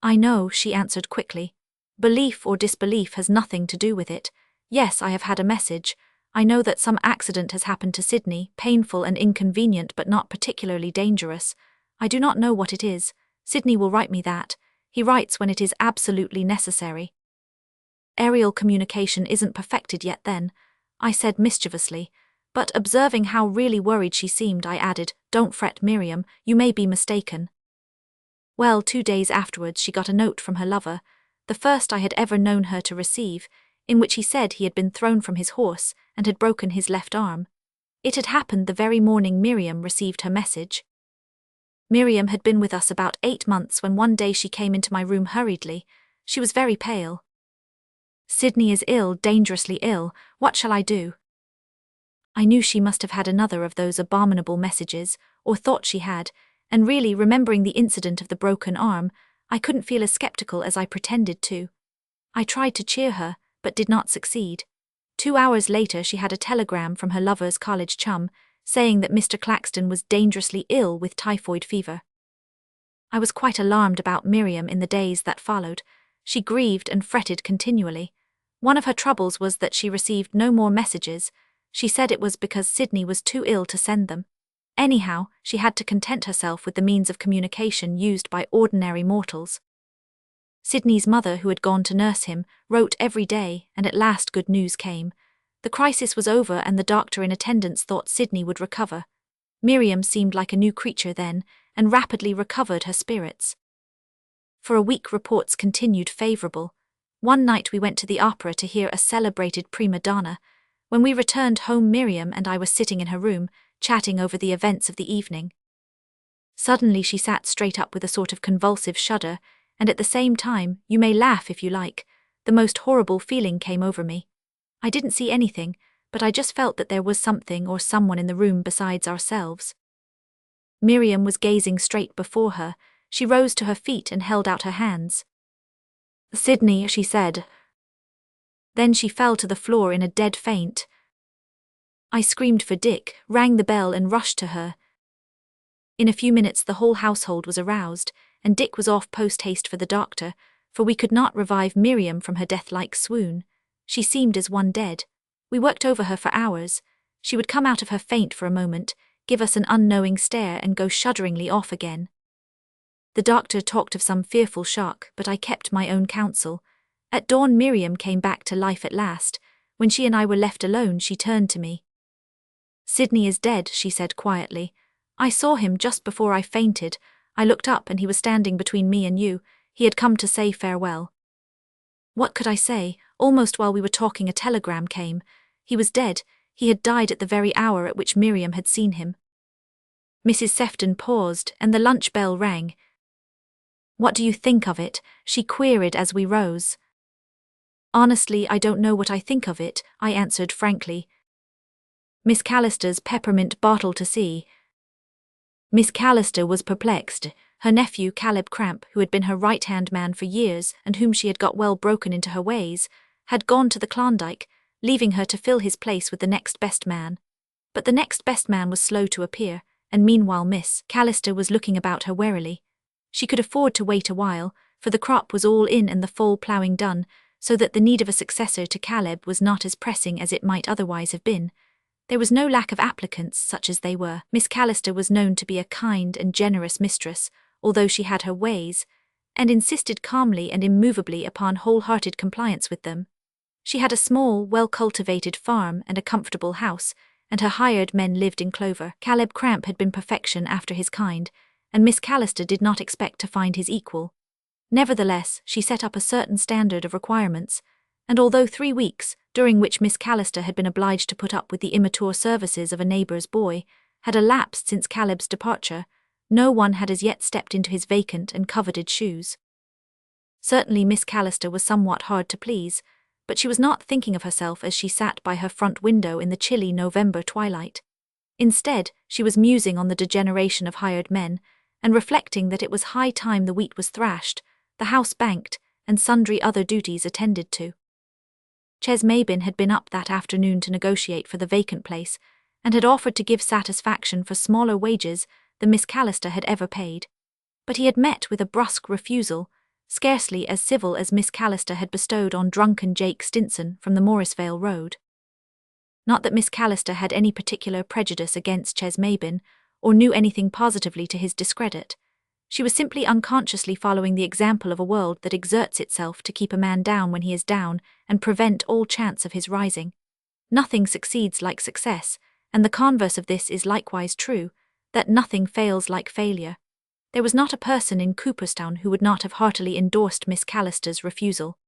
"I know," she answered quickly. "Belief or disbelief has nothing to do with it. Yes, I have had a message. I know that some accident has happened to Sydney, painful and inconvenient but not particularly dangerous. I do not know what it is. Sydney will write me that. He writes when it is absolutely necessary." "Aerial communication isn't perfected yet then," I said mischievously, but observing how really worried she seemed, I added, "Don't fret, Miriam, you may be mistaken." Well, 2 days afterwards she got a note from her lover, the first I had ever known her to receive, in which he said he had been thrown from his horse and had broken his left arm. It had happened the very morning Miriam received her message. Miriam had been with us about 8 months when one day she came into my room hurriedly. She was very pale. "Sydney is ill, dangerously ill. What shall I do?" I knew she must have had another of those abominable messages, or thought she had, and really, remembering the incident of the broken arm, I couldn't feel as skeptical as I pretended to. I tried to cheer her, but did not succeed. 2 hours later she had a telegram from her lover's college chum, saying that Mr. Claxton was dangerously ill with typhoid fever. I was quite alarmed about Miriam in the days that followed. She grieved and fretted continually. One of her troubles was that she received no more messages. She said it was because Sydney was too ill to send them. Anyhow, she had to content herself with the means of communication used by ordinary mortals. Sydney's mother, who had gone to nurse him, wrote every day, and at last good news came. The crisis was over and the doctor in attendance thought Sydney would recover. Miriam seemed like a new creature then, and rapidly recovered her spirits. For a week reports continued favourable. One night we went to the opera to hear a celebrated prima donna. When we returned home, Miriam and I were sitting in her room, chatting over the events of the evening. Suddenly she sat straight up with a sort of convulsive shudder, and at the same time, you may laugh if you like, the most horrible feeling came over me. I didn't see anything, but I just felt that there was something or someone in the room besides ourselves. Miriam was gazing straight before her. She rose to her feet and held out her hands. "Sydney," she said. Then she fell to the floor in a dead faint. I screamed for Dick, rang the bell and rushed to her. In a few minutes the whole household was aroused, and Dick was off post-haste for the doctor, for we could not revive Miriam from her death-like swoon. She seemed as one dead. We worked over her for hours. She would come out of her faint for a moment, give us an unknowing stare and go shudderingly off again. The doctor talked of some fearful shock, but I kept my own counsel. At dawn Miriam came back to life at last. When she and I were left alone, she turned to me. "Sidney is dead," she said quietly. "I saw him just before I fainted. I looked up and he was standing between me and you. He had come to say farewell." What could I say? Almost while we were talking a telegram came. He was dead. He had died at the very hour at which Miriam had seen him. Mrs. Sefton paused, and the lunch bell rang. "What do you think of it?" she queried as we rose. "Honestly, I don't know what I think of it," I answered frankly. "Miss Callister's peppermint bottle to see." Miss Callister was perplexed. Her nephew, Caleb Cramp, who had been her right-hand man for years and whom she had got well broken into her ways, had gone to the Klondike, leaving her to fill his place with the next best man. But the next best man was slow to appear, and meanwhile Miss Callister was looking about her warily. She could afford to wait a while, for the crop was all in and the fall ploughing done, so that the need of a successor to Caleb was not as pressing as it might otherwise have been. There was no lack of applicants, such as they were. Miss Callister was known to be a kind and generous mistress, although she had her ways, and insisted calmly and immovably upon wholehearted compliance with them. She had a small, well-cultivated farm and a comfortable house, and her hired men lived in clover. Caleb Cramp had been perfection after his kind, and Miss Callister did not expect to find his equal. Nevertheless, she set up a certain standard of requirements, and although 3 weeks, during which Miss Callister had been obliged to put up with the immature services of a neighbour's boy, had elapsed since Caleb's departure, no one had as yet stepped into his vacant and coveted shoes. Certainly Miss Callister was somewhat hard to please, but she was not thinking of herself as she sat by her front window in the chilly November twilight. Instead, she was musing on the degeneration of hired men, and reflecting that it was high time the wheat was thrashed, the house banked, and sundry other duties attended to. Ches Mabin had been up that afternoon to negotiate for the vacant place, and had offered to give satisfaction for smaller wages than Miss Callister had ever paid. But he had met with a brusque refusal, scarcely as civil as Miss Callister had bestowed on drunken Jake Stinson from the Morrisvale Road. Not that Miss Callister had any particular prejudice against Ches Mabin, or knew anything positively to his discredit. She was simply unconsciously following the example of a world that exerts itself to keep a man down when he is down and prevent all chance of his rising. Nothing succeeds like success, and the converse of this is likewise true, that nothing fails like failure. There was not a person in Cooperstown who would not have heartily endorsed Miss Callister's refusal.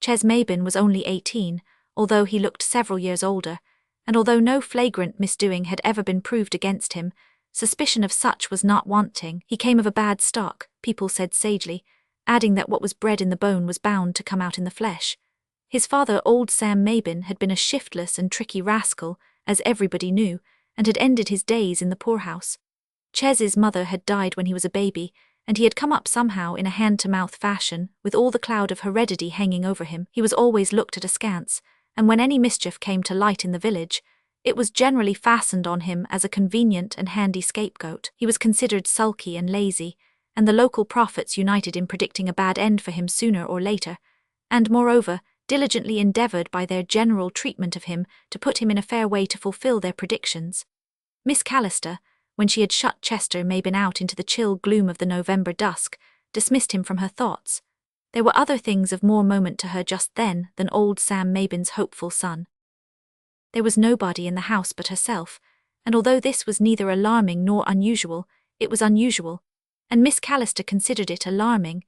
Ches Mabin was only 18, although he looked several years older, and although no flagrant misdoing had ever been proved against him, suspicion of such was not wanting. He came of a bad stock, people said sagely, adding that what was bred in the bone was bound to come out in the flesh. His father, old Sam Mabin, had been a shiftless and tricky rascal, as everybody knew, and had ended his days in the poorhouse. Ches's mother had died when he was a baby, and he had come up somehow in a hand-to-mouth fashion, with all the cloud of heredity hanging over him. He was always looked at askance, and when any mischief came to light in the village, it was generally fastened on him as a convenient and handy scapegoat. He was considered sulky and lazy, and the local prophets united in predicting a bad end for him sooner or later, and moreover, diligently endeavoured by their general treatment of him to put him in a fair way to fulfil their predictions. Miss Callister, when she had shut Chester Mabin out into the chill gloom of the November dusk, dismissed him from her thoughts. There were other things of more moment to her just then than old Sam Mabin's hopeful son. There was nobody in the house but herself, and although this was neither alarming nor unusual, it was unusual, and Miss Callister considered it alarming,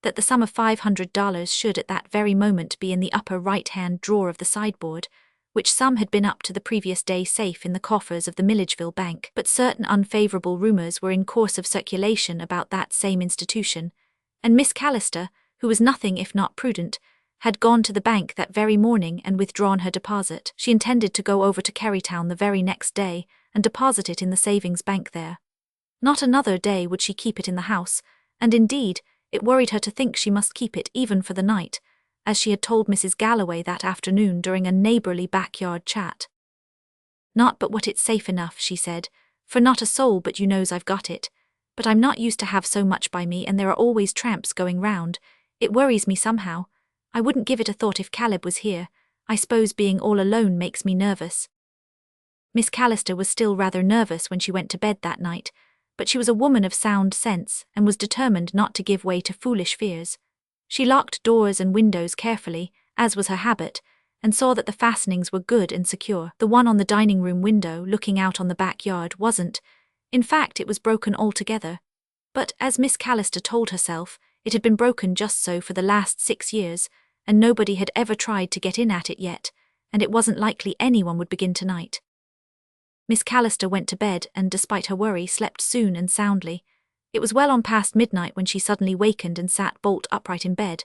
that the sum of $500 should at that very moment be in the upper right-hand drawer of the sideboard, which sum had been up to the previous day safe in the coffers of the Milledgeville Bank. But certain unfavourable rumours were in course of circulation about that same institution, and Miss Callister, who was nothing if not prudent, had gone to the bank that very morning and withdrawn her deposit. She intended to go over to Kerrytown the very next day and deposit it in the savings bank there. Not another day would she keep it in the house, and indeed, it worried her to think she must keep it even for the night, as she had told Mrs. Galloway that afternoon during a neighbourly backyard chat. "Not but what it's safe enough," she said, "for not a soul but you knows I've got it. But I'm not used to have so much by me, and there are always tramps going round. It worries me somehow. I wouldn't give it a thought if Caleb was here. I suppose being all alone makes me nervous." Miss Callister was still rather nervous when she went to bed that night, but she was a woman of sound sense and was determined not to give way to foolish fears. She locked doors and windows carefully, as was her habit, and saw that the fastenings were good and secure. The one on the dining room window looking out on the backyard wasn't. In fact, it was broken altogether. But, as Miss Callister told herself, it had been broken just so for the last 6 years, and nobody had ever tried to get in at it yet, and it wasn't likely anyone would begin tonight. Miss Callister went to bed and, despite her worry, slept soon and soundly. It was well on past midnight when she suddenly wakened and sat bolt upright in bed.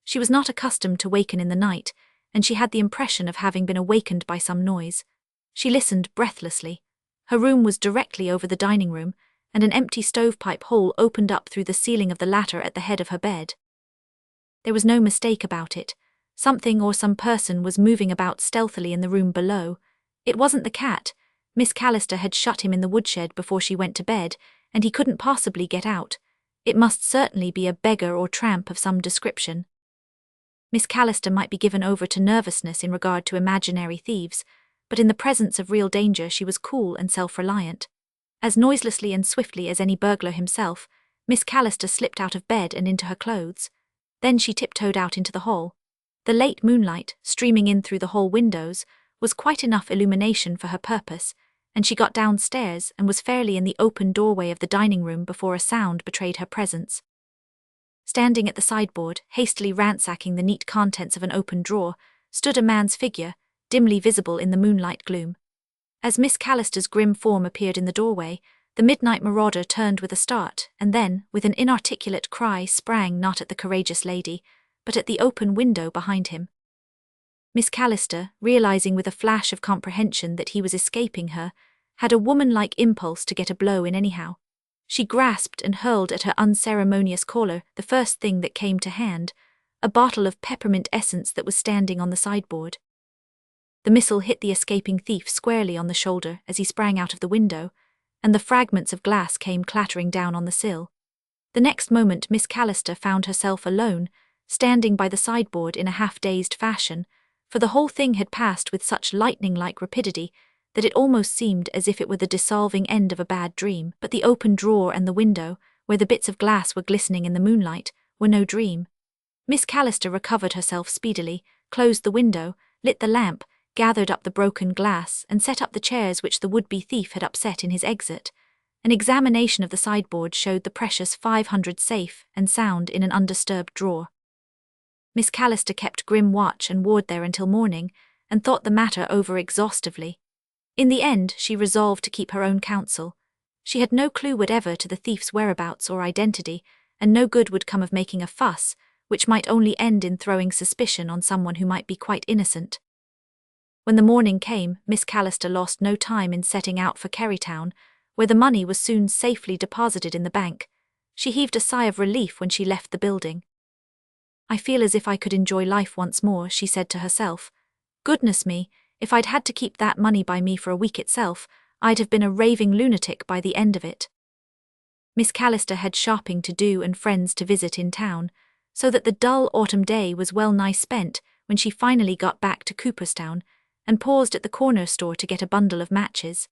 She was not accustomed to waken in the night, and she had the impression of having been awakened by some noise. She listened breathlessly. Her room was directly over the dining room, and an empty stovepipe hole opened up through the ceiling of the latter at the head of her bed. There was no mistake about it. Something or some person was moving about stealthily in the room below. It wasn't the cat. Miss Callister had shut him in the woodshed before she went to bed, and he couldn't possibly get out. It must certainly be a beggar or tramp of some description. Miss Callister might be given over to nervousness in regard to imaginary thieves, but in the presence of real danger she was cool and self-reliant. As noiselessly and swiftly as any burglar himself, Miss Callister slipped out of bed and into her clothes. Then she tiptoed out into the hall. The late moonlight, streaming in through the hall windows, was quite enough illumination for her purpose, and she got downstairs and was fairly in the open doorway of the dining room before a sound betrayed her presence. Standing at the sideboard, hastily ransacking the neat contents of an open drawer, stood a man's figure, dimly visible in the moonlight gloom. As Miss Callister's grim form appeared in the doorway, the midnight marauder turned with a start, and then, with an inarticulate cry, sprang not at the courageous lady, but at the open window behind him. Miss Callister, realizing with a flash of comprehension that he was escaping her, had a woman-like impulse to get a blow in anyhow. She grasped and hurled at her unceremonious caller the first thing that came to hand, a bottle of peppermint essence that was standing on the sideboard. The missile hit the escaping thief squarely on the shoulder as he sprang out of the window, and the fragments of glass came clattering down on the sill. The next moment Miss Callister found herself alone, standing by the sideboard in a half-dazed fashion, for the whole thing had passed with such lightning-like rapidity that it almost seemed as if it were the dissolving end of a bad dream. But the open drawer and the window, where the bits of glass were glistening in the moonlight, were no dream. Miss Callister recovered herself speedily, closed the window, lit the lamp, gathered up the broken glass, and set up the chairs which the would-be thief had upset in his exit. An examination of the sideboard showed the precious 500 safe and sound in an undisturbed drawer. Miss Callister kept grim watch and ward there until morning, and thought the matter over exhaustively. In the end, she resolved to keep her own counsel. She had no clue whatever to the thief's whereabouts or identity, and no good would come of making a fuss, which might only end in throwing suspicion on someone who might be quite innocent. When the morning came, Miss Callister lost no time in setting out for Kerrytown, where the money was soon safely deposited in the bank. She heaved a sigh of relief when she left the building. "I feel as if I could enjoy life once more," she said to herself. "Goodness me, if I'd had to keep that money by me for a week itself, I'd have been a raving lunatic by the end of it." Miss Callister had shopping to do and friends to visit in town, so that the dull autumn day was well nigh spent when she finally got back to Cooperstown and paused at the corner store to get a bundle of matches.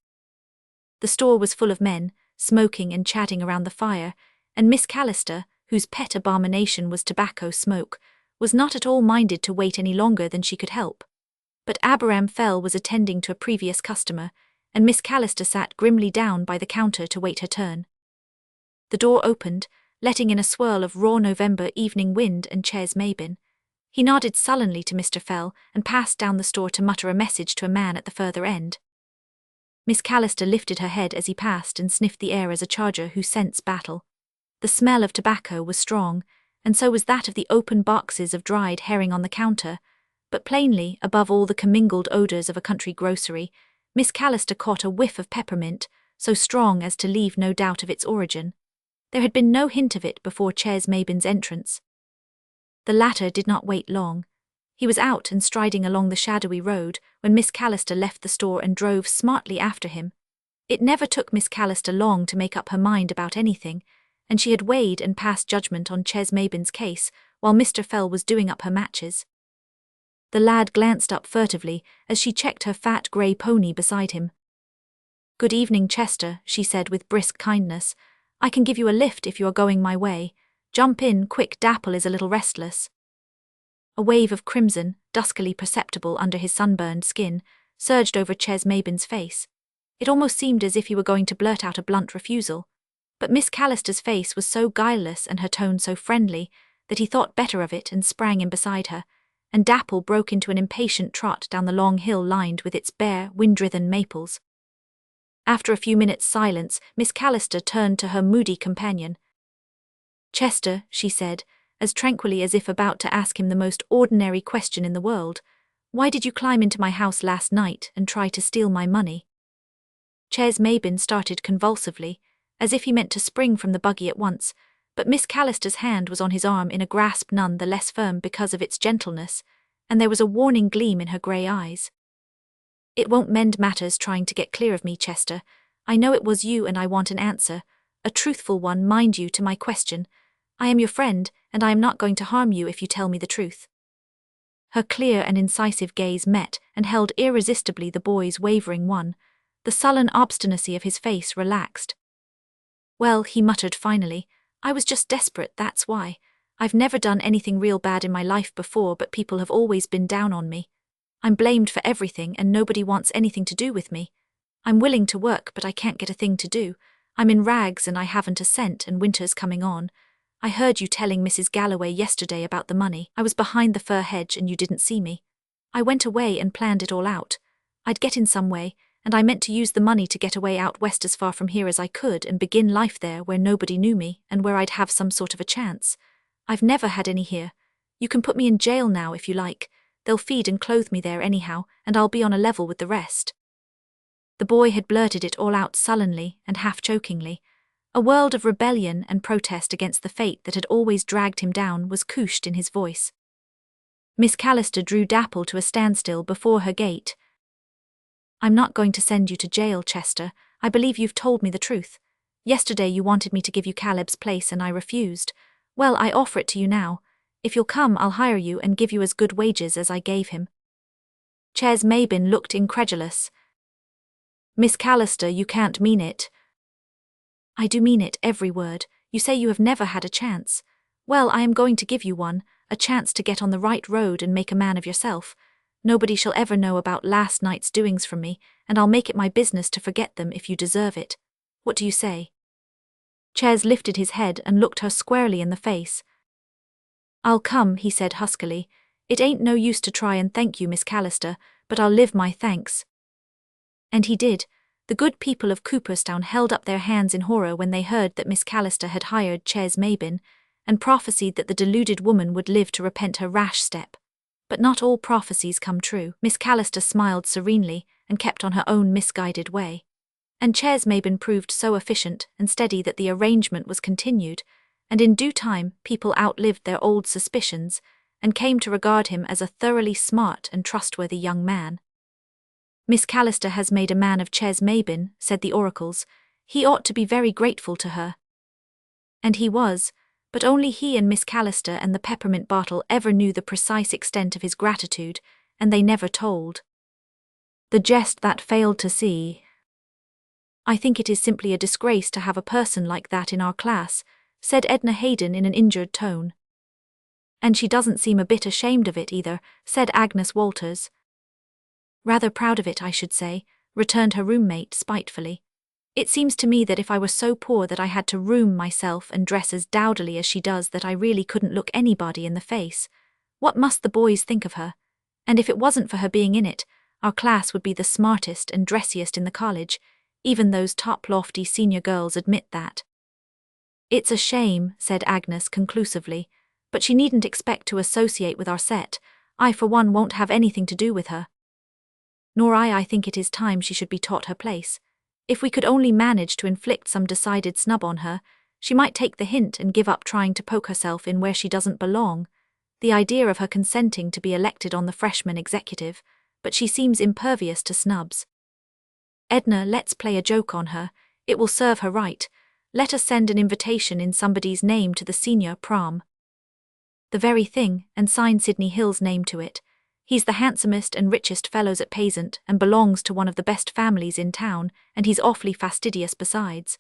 The store was full of men, smoking and chatting around the fire, and Miss Callister, whose pet abomination was tobacco smoke, was not at all minded to wait any longer than she could help. But Abraham Fell was attending to a previous customer, and Miss Callister sat grimly down by the counter to wait her turn. The door opened, letting in a swirl of raw November evening wind and Ches Mabin. He nodded sullenly to Mr. Fell and passed down the store to mutter a message to a man at the further end. Miss Callister lifted her head as he passed and sniffed the air as a charger who scents battle. The smell of tobacco was strong, and so was that of the open boxes of dried herring on the counter, but plainly, above all the commingled odours of a country grocery, Miss Callister caught a whiff of peppermint, so strong as to leave no doubt of its origin. There had been no hint of it before Ches Mabin's entrance. The latter did not wait long. He was out and striding along the shadowy road when Miss Callister left the store and drove smartly after him. It never took Miss Callister long to make up her mind about anything, and she had weighed and passed judgment on Ches Mabin's case while Mr. Fell was doing up her matches. The lad glanced up furtively as she checked her fat grey pony beside him. "Good evening, Chester," she said with brisk kindness. "I can give you a lift if you are going my way. Jump in, quick, Dapple is a little restless." A wave of crimson, duskily perceptible under his sunburned skin, surged over Ches Mabin's face. It almost seemed as if he were going to blurt out a blunt refusal. But Miss Callister's face was so guileless and her tone so friendly that he thought better of it and sprang in beside her, and Dapple broke into an impatient trot down the long hill lined with its bare, wind-writhen maples. After a few minutes' silence, Miss Callister turned to her moody companion. "Chester," she said, as tranquilly as if about to ask him the most ordinary question in the world, "why did you climb into my house last night and try to steal my money?" Ches Mabin started convulsively, as if he meant to spring from the buggy at once, but Miss Callister's hand was on his arm in a grasp none the less firm because of its gentleness, and there was a warning gleam in her grey eyes. "It won't mend matters trying to get clear of me, Chester. I know it was you and I want an answer, a truthful one, mind you, to my question. I am your friend, and I am not going to harm you if you tell me the truth." Her clear and incisive gaze met and held irresistibly the boy's wavering one. The sullen obstinacy of his face relaxed. "Well," he muttered finally, "I was just desperate, that's why. I've never done anything real bad in my life before, but people have always been down on me. I'm blamed for everything and nobody wants anything to do with me. I'm willing to work, but I can't get a thing to do. I'm in rags and I haven't a cent, and winter's coming on. I heard you telling Mrs. Galloway yesterday about the money. I was behind the fir hedge and you didn't see me. I went away and planned it all out. I'd get in some way, and I meant to use the money to get away out west as far from here as I could and begin life there where nobody knew me and where I'd have some sort of a chance. I've never had any here. You can put me in jail now if you like. They'll feed and clothe me there anyhow, and I'll be on a level with the rest." The boy had blurted it all out sullenly and half-chokingly. A world of rebellion and protest against the fate that had always dragged him down was couched in his voice. Miss Callister drew Dapple to a standstill before her gate. "I'm not going to send you to jail, Chester. I believe you've told me the truth. Yesterday you wanted me to give you Caleb's place and I refused. Well, I offer it to you now. If you'll come, I'll hire you and give you as good wages as I gave him." Ches Mabin looked incredulous. "Miss Callister, you can't mean it." "I do mean it, every word. You say you have never had a chance. Well, I am going to give you one, a chance to get on the right road and make a man of yourself. Nobody shall ever know about last night's doings from me, and I'll make it my business to forget them if you deserve it. What do you say?" Ches lifted his head and looked her squarely in the face. "I'll come," he said huskily. "It ain't no use to try and thank you, Miss Callister, but I'll live my thanks." And he did. The good people of Cooperstown held up their hands in horror when they heard that Miss Callister had hired Ches Mabin, and prophesied that the deluded woman would live to repent her rash step. But not all prophecies come true. Miss Callister smiled serenely and kept on her own misguided way. And Ches Mabin proved so efficient and steady that the arrangement was continued, and in due time people outlived their old suspicions and came to regard him as a thoroughly smart and trustworthy young man. "Miss Callister has made a man of Ches Mabin," said the oracles. "He ought to be very grateful to her." And he was, but only he and Miss Callister and the peppermint bottle ever knew the precise extent of his gratitude, and they never told. The jest that failed to see. "I think it is simply a disgrace to have a person like that in our class," said Edna Hayden in an injured tone. "And she doesn't seem a bit ashamed of it either," said Agnes Walters. "Rather proud of it, I should say," returned her roommate spitefully. "It seems to me that if I were so poor that I had to room myself and dress as dowdily as she does that I really couldn't look anybody in the face. What must the boys think of her? And if it wasn't for her being in it, our class would be the smartest and dressiest in the college. Even those top lofty senior girls admit that." "It's a shame," said Agnes conclusively, "but she needn't expect to associate with our set. I for one won't have anything to do with her." "Nor I think it is time she should be taught her place. If we could only manage to inflict some decided snub on her, she might take the hint and give up trying to poke herself in where she doesn't belong. The idea of her consenting to be elected on the freshman executive, but she seems impervious to snubs." Edna, let's play a joke on her. It will serve her right. Let us send an invitation in somebody's name to the senior prom. The very thing, and sign Sidney Hill's name to it. He's the handsomest and richest fellows at Paysant and belongs to one of the best families in town, and he's awfully fastidious besides.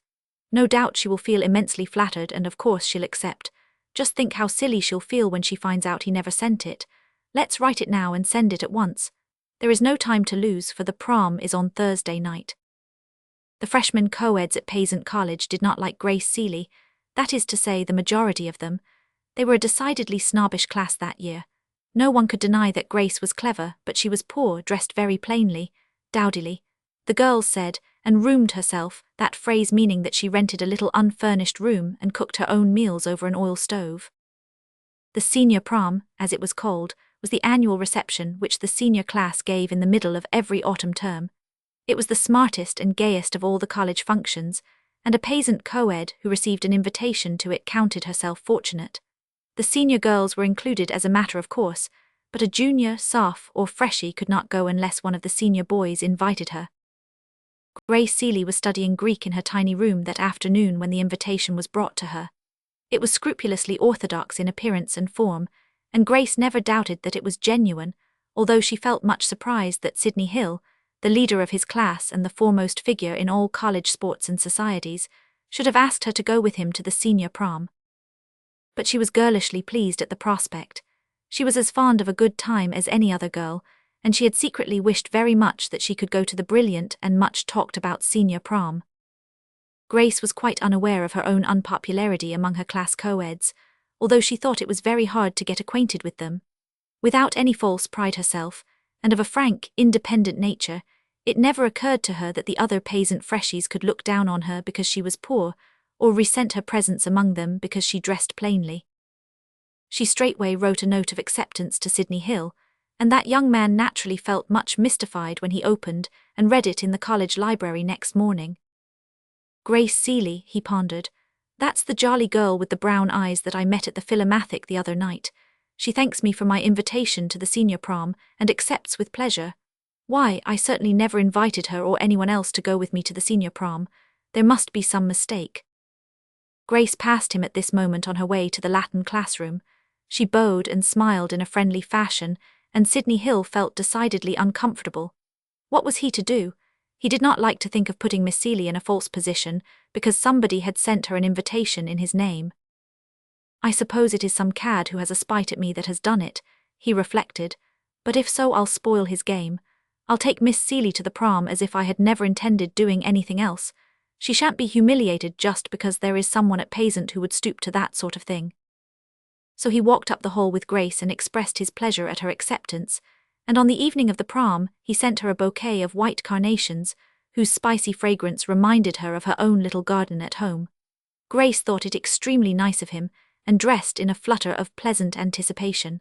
No doubt she will feel immensely flattered and of course she'll accept. Just think how silly she'll feel when she finds out he never sent it. Let's write it now and send it at once. There is no time to lose, for the prom is on Thursday night. The freshman co-eds at Paysant College did not like Grace Seeley, that is to say, the majority of them. They were a decidedly snobbish class that year. No one could deny that Grace was clever, but she was poor, dressed very plainly, dowdily. The girls said, and roomed herself, that phrase meaning that she rented a little unfurnished room and cooked her own meals over an oil stove. The senior prom, as it was called, was the annual reception which the senior class gave in the middle of every autumn term. It was the smartest and gayest of all the college functions, and a Paysant co-ed who received an invitation to it counted herself fortunate. The senior girls were included as a matter of course, but a junior, soph, or freshie could not go unless one of the senior boys invited her. Grace Seeley was studying Greek in her tiny room that afternoon when the invitation was brought to her. It was scrupulously orthodox in appearance and form, and Grace never doubted that it was genuine, although she felt much surprised that Sidney Hill, the leader of his class and the foremost figure in all college sports and societies, should have asked her to go with him to the senior prom. But she was girlishly pleased at the prospect. She was as fond of a good time as any other girl, and she had secretly wished very much that she could go to the brilliant and much talked about senior prom. Grace was quite unaware of her own unpopularity among her class co-eds, although she thought it was very hard to get acquainted with them. Without any false pride herself, and of a frank, independent nature, it never occurred to her that the other Paysant freshies could look down on her because she was poor, or resent her presence among them because she dressed plainly. She straightway wrote a note of acceptance to Sidney Hill, and that young man naturally felt much mystified when he opened and read it in the college library next morning. Grace Seeley, he pondered. That's the jolly girl with the brown eyes that I met at the Philomathic the other night. She thanks me for my invitation to the senior prom and accepts with pleasure. Why, I certainly never invited her or anyone else to go with me to the senior prom. There must be some mistake. Grace passed him at this moment on her way to the Latin classroom. She bowed and smiled in a friendly fashion, and Sidney Hill felt decidedly uncomfortable. What was he to do? He did not like to think of putting Miss Seeley in a false position, because somebody had sent her an invitation in his name. I suppose it is some cad who has a spite at me that has done it, he reflected, but if so I'll spoil his game. I'll take Miss Seeley to the prom as if I had never intended doing anything else. She shan't be humiliated just because there is someone at Paysant who would stoop to that sort of thing. So he walked up the hall with Grace and expressed his pleasure at her acceptance, and on the evening of the prom he sent her a bouquet of white carnations, whose spicy fragrance reminded her of her own little garden at home. Grace thought it extremely nice of him, and dressed in a flutter of pleasant anticipation.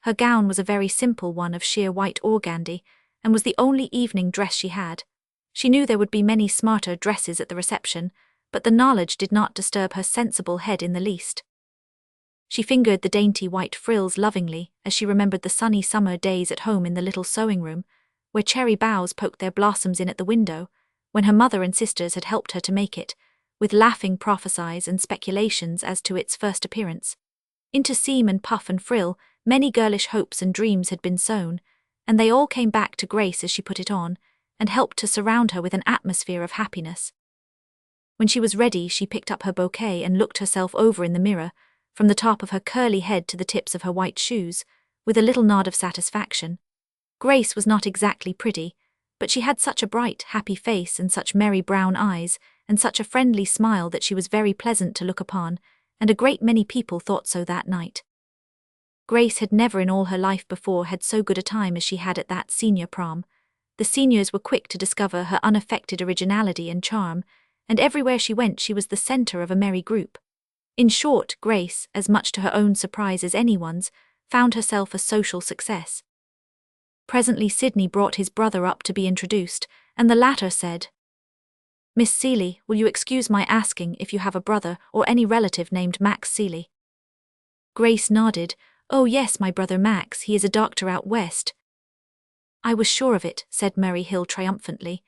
Her gown was a very simple one of sheer white organdie, and was the only evening dress she had. She knew there would be many smarter dresses at the reception, but the knowledge did not disturb her sensible head in the least. She fingered the dainty white frills lovingly as she remembered the sunny summer days at home in the little sewing room, where cherry boughs poked their blossoms in at the window, when her mother and sisters had helped her to make it, with laughing prophesies and speculations as to its first appearance. Into seam and puff and frill, many girlish hopes and dreams had been sown, and they all came back to Grace as she put it on, and helped to surround her with an atmosphere of happiness. When she was ready, she picked up her bouquet and looked herself over in the mirror, from the top of her curly head to the tips of her white shoes, with a little nod of satisfaction. Grace was not exactly pretty, but she had such a bright, happy face and such merry brown eyes, and such a friendly smile that she was very pleasant to look upon, and a great many people thought so that night. Grace had never in all her life before had so good a time as she had at that senior prom. The seniors were quick to discover her unaffected originality and charm, and everywhere she went she was the centre of a merry group. In short, Grace, as much to her own surprise as anyone's, found herself a social success. Presently Sidney brought his brother up to be introduced, and the latter said, "Miss Seeley, will you excuse my asking if you have a brother or any relative named Max Seeley?" Grace nodded. "Oh yes, my brother Max, he is a doctor out west." "I was sure of it," said Mary Hill triumphantly.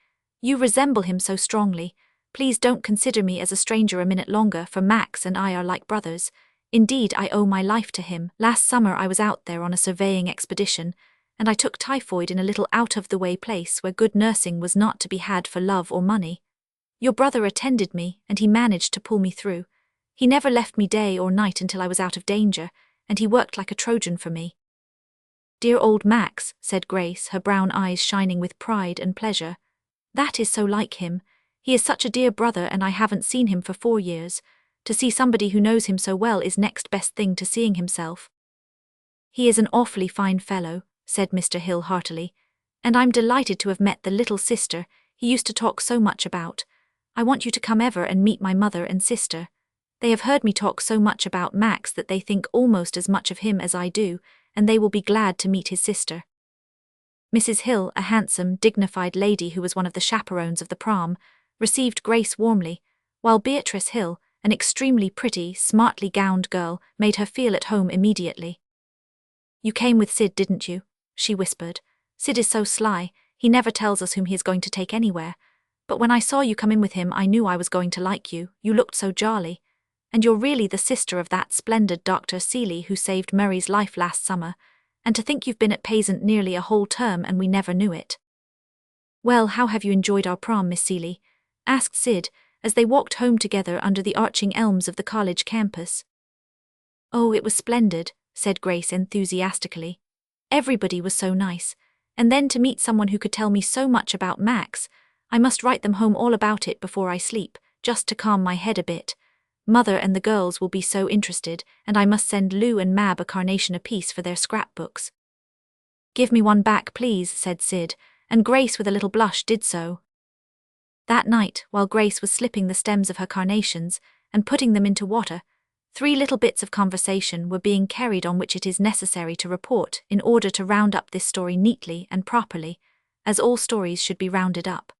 You resemble him so strongly. Please don't consider me as a stranger a minute longer, for Max and I are like brothers. Indeed, I owe my life to him. Last summer I was out there on a surveying expedition, and I took typhoid in a little out-of-the-way place where good nursing was not to be had for love or money. Your brother attended me, and he managed to pull me through. He never left me day or night until I was out of danger, and he worked like a Trojan for me." "Dear old Max," said Grace, her brown eyes shining with pride and pleasure. "That is so like him. He is such a dear brother, and I haven't seen him for 4 years. To see somebody who knows him so well is next best thing to seeing himself." "He is an awfully fine fellow," said Mr. Hill heartily, "and I'm delighted to have met the little sister he used to talk so much about. I want you to come ever and meet my mother and sister. They have heard me talk so much about Max that they think almost as much of him as I do, and they will be glad to meet his sister." Mrs. Hill, a handsome, dignified lady who was one of the chaperones of the prom, received Grace warmly, while Beatrice Hill, an extremely pretty, smartly gowned girl, made her feel at home immediately. "You came with Sid, didn't you?" she whispered. "Sid is so sly, he never tells us whom he is going to take anywhere. But when I saw you come in with him, I knew I was going to like you. You looked so jolly. And you're really the sister of that splendid Dr. Seeley who saved Murray's life last summer. And to think you've been at Payzant nearly a whole term and we never knew it." "Well, how have you enjoyed our prom, Miss Seeley?" asked Sid, as they walked home together under the arching elms of the college campus. "Oh, it was splendid," said Grace enthusiastically. "Everybody was so nice. And then to meet someone who could tell me so much about Max. I must write them home all about it before I sleep, just to calm my head a bit. Mother and the girls will be so interested, and I must send Lou and Mab a carnation apiece for their scrapbooks." "Give me one back, please," said Sid, and Grace with a little blush did so. That night, while Grace was slipping the stems of her carnations and putting them into water, 3 little bits of conversation were being carried on which it is necessary to report in order to round up this story neatly and properly, as all stories should be rounded up.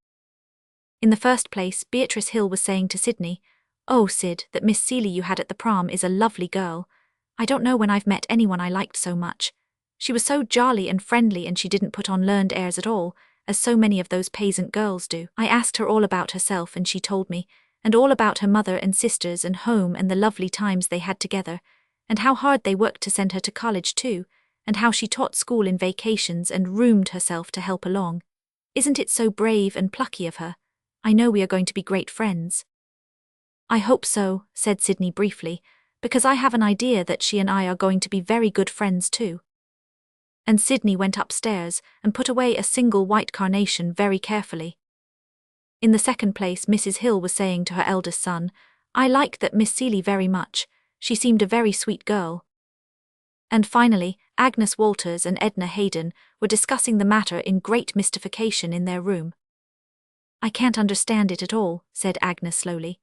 In the first place, Beatrice Hill was saying to Sydney, "Oh, Sid, that Miss Seeley you had at the prom is a lovely girl. I don't know when I've met anyone I liked so much. She was so jolly and friendly, and she didn't put on learned airs at all, as so many of those Payzant girls do. I asked her all about herself and she told me, and all about her mother and sisters and home and the lovely times they had together, and how hard they worked to send her to college too, and how she taught school in vacations and roomed herself to help along. Isn't it so brave and plucky of her? I know we are going to be great friends." "I hope so," said Sydney briefly, "because I have an idea that she and I are going to be very good friends too." And Sydney went upstairs and put away a single white carnation very carefully. In the second place, Mrs. Hill was saying to her eldest son, "I like that Miss Seeley very much. She seemed a very sweet girl." And finally, Agnes Walters and Edna Hayden were discussing the matter in great mystification in their room. "I can't understand it at all," said Agnes slowly.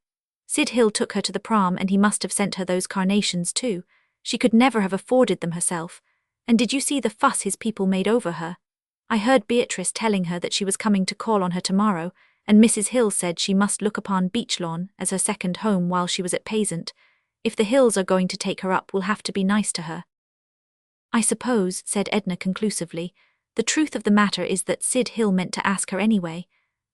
"Sid Hill took her to the prom and he must have sent her those carnations too. She could never have afforded them herself. And did you see the fuss his people made over her? I heard Beatrice telling her that she was coming to call on her tomorrow, and Mrs. Hill said she must look upon Beachlawn as her second home while she was at Payzant. If the Hills are going to take her up, we'll have to be nice to her." "I suppose," said Edna conclusively, "the truth of the matter is that Sid Hill meant to ask her anyway.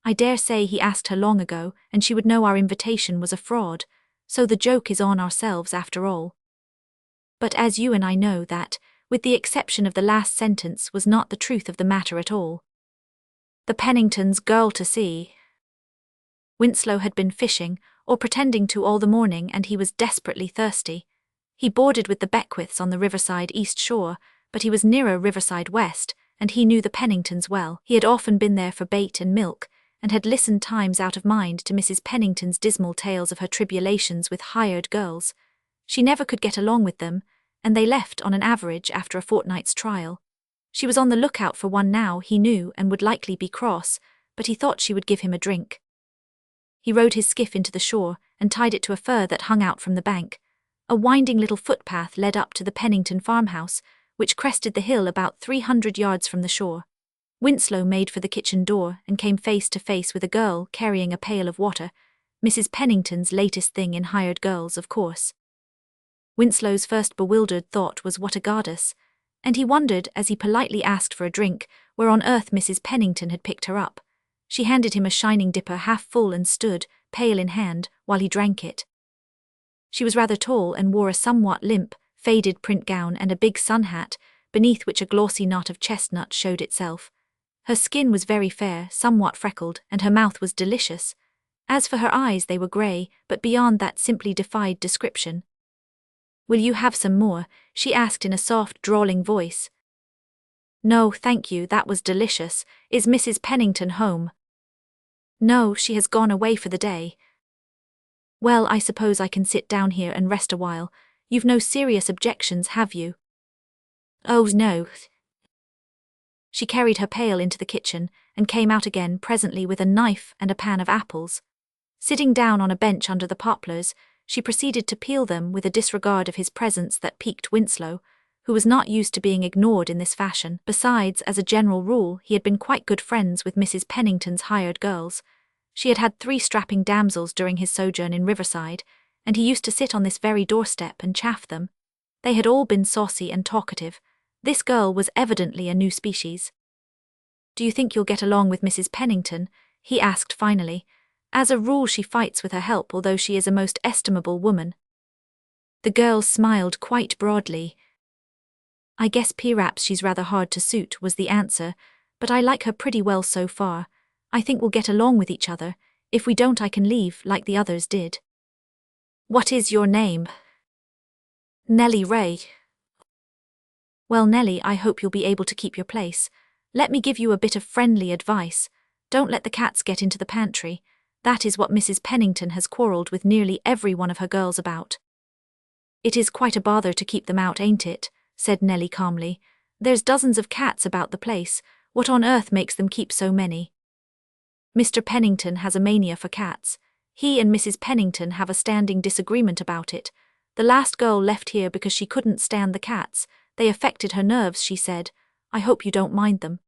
I dare say he asked her long ago, and she would know our invitation was a fraud, so the joke is on ourselves after all. But as you and I know that, with the exception of the last sentence, was not the truth of the matter at all. The Penningtons' girl to see." Winslow had been fishing, or pretending to, all the morning, and he was desperately thirsty. He boarded with the Beckwiths on the Riverside East Shore, but he was nearer Riverside West, and he knew the Penningtons well. He had often been there for bait and milk, and had listened times out of mind to Mrs. Pennington's dismal tales of her tribulations with hired girls. She never could get along with them, and they left on an average after a fortnight's trial. She was on the lookout for one now, he knew, and would likely be cross, but he thought she would give him a drink. He rowed his skiff into the shore and tied it to a fir that hung out from the bank. A winding little footpath led up to the Pennington farmhouse, which crested the hill about 300 yards from the shore. Winslow made for the kitchen door and came face to face with a girl carrying a pail of water, Mrs. Pennington's latest thing in hired girls, of course. Winslow's first bewildered thought was what a goddess, and he wondered as he politely asked for a drink where on earth Mrs. Pennington had picked her up. She handed him a shining dipper half full and stood, pail in hand, while he drank it. She was rather tall and wore a somewhat limp, faded print gown and a big sun hat, beneath which a glossy knot of chestnut showed itself. Her skin was very fair, somewhat freckled, and her mouth was delicious. As for her eyes, they were grey, but beyond that simply defied description. "Will you have some more?" she asked in a soft, drawling voice. "No, thank you, that was delicious. Is Mrs. Pennington home?" "No, she has gone away for the day." "Well, I suppose I can sit down here and rest a while. You've no serious objections, have you?" "Oh, no." She carried her pail into the kitchen, and came out again presently with a knife and a pan of apples. Sitting down on a bench under the poplars, she proceeded to peel them with a disregard of his presence that piqued Winslow, who was not used to being ignored in this fashion. Besides, as a general rule, he had been quite good friends with Mrs. Pennington's hired girls. She had had 3 strapping damsels during his sojourn in Riverside, and he used to sit on this very doorstep and chaff them. They had all been saucy and talkative. This girl was evidently a new species. "Do you think you'll get along with Mrs. Pennington?" he asked finally. "As a rule she fights with her help, although she is a most estimable woman." The girl smiled quite broadly. "I guess perhaps she's rather hard to suit," was the answer, "but I like her pretty well so far. I think we'll get along with each other. If we don't, I can leave, like the others did." "What is your name?" "Nellie Ray." "Well, Nellie, I hope you'll be able to keep your place. Let me give you a bit of friendly advice. Don't let the cats get into the pantry. That is what Mrs. Pennington has quarrelled with nearly every one of her girls about." "It is quite a bother to keep them out, ain't it?" said Nellie calmly. "There's dozens of cats about the place. What on earth makes them keep so many?" "Mr. Pennington has a mania for cats. He and Mrs. Pennington have a standing disagreement about it. The last girl left here because she couldn't stand the cats. They affected her nerves, she said. I hope you don't mind them."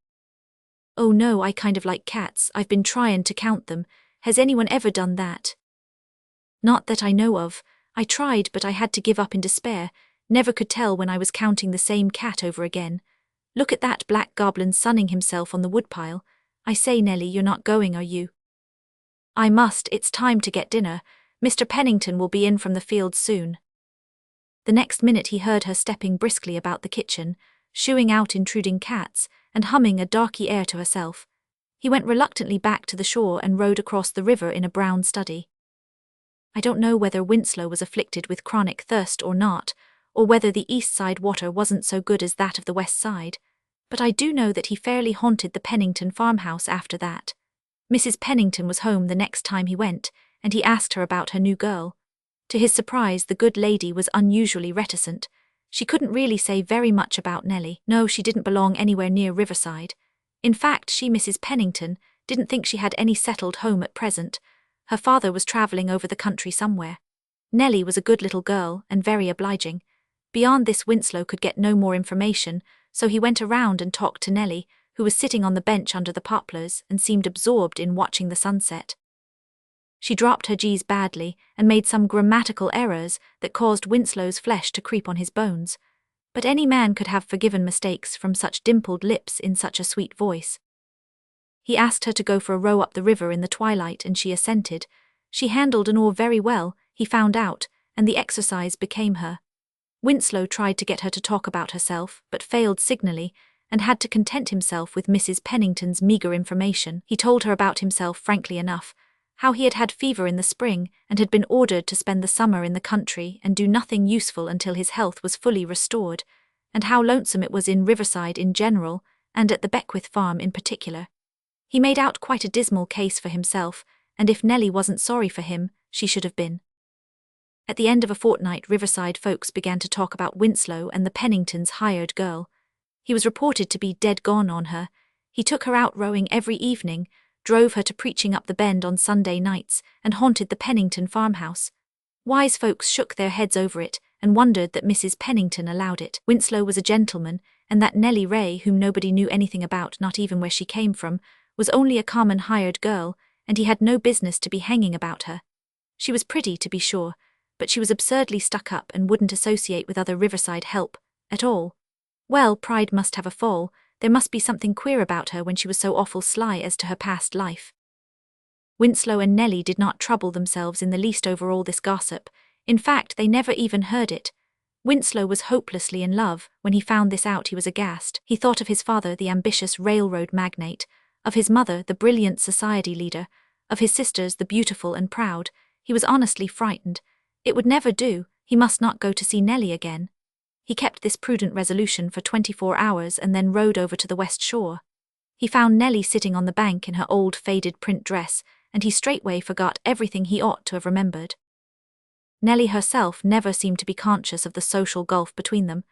"Oh no, I kind of like cats. I've been trying to count them. Has anyone ever done that?" "Not that I know of. I tried, but I had to give up in despair. Never could tell when I was counting the same cat over again. Look at that black goblin sunning himself on the woodpile. I say, Nellie, you're not going, are you?" "I must, it's time to get dinner. Mr. Pennington will be in from the field soon." The next minute he heard her stepping briskly about the kitchen, shooing out intruding cats, and humming a darky air to herself. He went reluctantly back to the shore and rowed across the river in a brown study. I don't know whether Winslow was afflicted with chronic thirst or not, or whether the east side water wasn't so good as that of the west side, but I do know that he fairly haunted the Pennington farmhouse after that. Mrs. Pennington was home the next time he went, and he asked her about her new girl. To his surprise, the good lady was unusually reticent. She couldn't really say very much about Nellie. No, she didn't belong anywhere near Riverside. In fact, Mrs. Pennington, didn't think she had any settled home at present. Her father was travelling over the country somewhere. Nellie was a good little girl and very obliging. Beyond this, Winslow could get no more information, so he went around and talked to Nellie, who was sitting on the bench under the poplars and seemed absorbed in watching the sunset. She dropped her G's badly and made some grammatical errors that caused Winslow's flesh to creep on his bones. But any man could have forgiven mistakes from such dimpled lips in such a sweet voice. He asked her to go for a row up the river in the twilight, and she assented. She handled an oar very well, he found out, and the exercise became her. Winslow tried to get her to talk about herself, but failed signally, and had to content himself with Mrs. Pennington's meagre information. He told her about himself frankly enough, how he had had fever in the spring and had been ordered to spend the summer in the country and do nothing useful until his health was fully restored, and how lonesome it was in Riverside in general, and at the Beckwith farm in particular. He made out quite a dismal case for himself, and if Nellie wasn't sorry for him, she should have been. At the end of a fortnight, Riverside folks began to talk about Winslow and the Penningtons' hired girl. He was reported to be dead gone on her. He took her out rowing every evening, drove her to preaching up the bend on Sunday nights, and haunted the Pennington farmhouse. Wise folks shook their heads over it and wondered that Mrs. Pennington allowed it. Winslow was a gentleman, and that Nellie Ray, whom nobody knew anything about, not even where she came from, was only a common hired girl, and he had no business to be hanging about her. She was pretty, to be sure, but she was absurdly stuck up and wouldn't associate with other Riverside help, at all. Well, pride must have a fall. There must be something queer about her when she was so awful sly as to her past life. Winslow and Nellie did not trouble themselves in the least over all this gossip. In fact, they never even heard it. Winslow was hopelessly in love. When he found this out, he was aghast. He thought of his father, the ambitious railroad magnate, of his mother, the brilliant society leader, of his sisters, the beautiful and proud. He was honestly frightened. It would never do. He must not go to see Nellie again. He kept this prudent resolution for 24 hours and then rode over to the west shore. He found Nellie sitting on the bank in her old faded print dress, and he straightway forgot everything he ought to have remembered. Nellie herself never seemed to be conscious of the social gulf between them.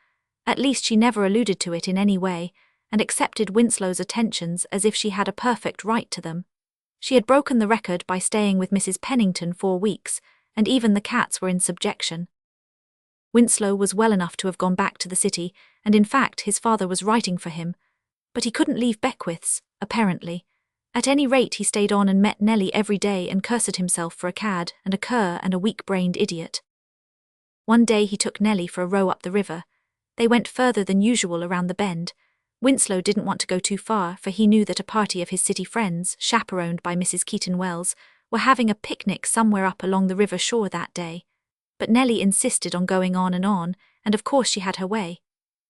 At least she never alluded to it in any way, and accepted Winslow's attentions as if she had a perfect right to them. She had broken the record by staying with Mrs. Pennington 4 weeks, and even the cats were in subjection. Winslow was well enough to have gone back to the city, and in fact his father was writing for him. But he couldn't leave Beckwith's, apparently. At any rate, he stayed on and met Nellie every day and cursed himself for a cad and a cur and a weak-brained idiot. One day he took Nellie for a row up the river. They went further than usual around the bend. Winslow didn't want to go too far, for he knew that a party of his city friends, chaperoned by Mrs. Keaton Wells, were having a picnic somewhere up along the river shore that day. But Nellie insisted on going on, and of course she had her way.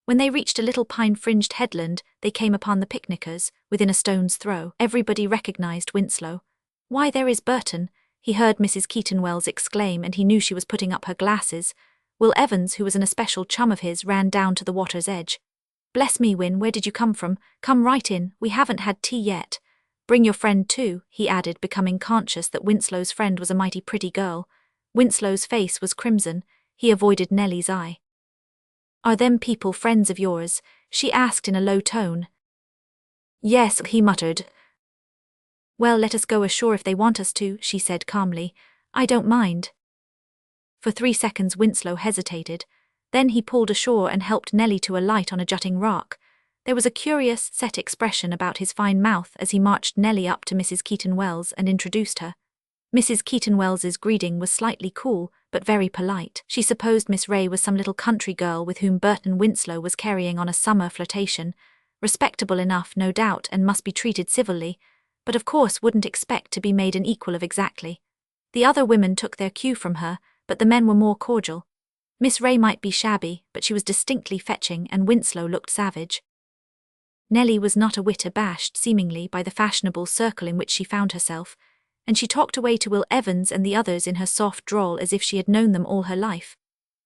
When they reached a little pine-fringed headland, they came upon the picnickers, within a stone's throw. Everybody recognized Winslow. "Why, there is Burton," he heard Mrs. Keaton Wells exclaim, and he knew she was putting up her glasses. Will Evans, who was an especial chum of his, ran down to the water's edge. "Bless me, Win, where did you come from? Come right in, we haven't had tea yet. Bring your friend too," he added, becoming conscious that Winslow's friend was a mighty pretty girl. Winslow's face was crimson. He avoided Nellie's eye. "Are them people friends of yours?" she asked in a low tone. "Yes," he muttered. "Well, let us go ashore if they want us to," she said calmly. "I don't mind." For 3 seconds Winslow hesitated. Then he pulled ashore and helped Nellie to alight on a jutting rock. There was a curious, set expression about his fine mouth as he marched Nellie up to Mrs. Keaton Wells and introduced her. Mrs. Keaton Wells's greeting was slightly cool, but very polite. She supposed Miss Ray was some little country girl with whom Burton Winslow was carrying on a summer flirtation. Respectable enough, no doubt, and must be treated civilly, but of course wouldn't expect to be made an equal of exactly. The other women took their cue from her, but the men were more cordial. Miss Ray might be shabby, but she was distinctly fetching, and Winslow looked savage. Nellie was not a whit abashed, seemingly, by the fashionable circle in which she found herself, and she talked away to Will Evans and the others in her soft drawl as if she had known them all her life.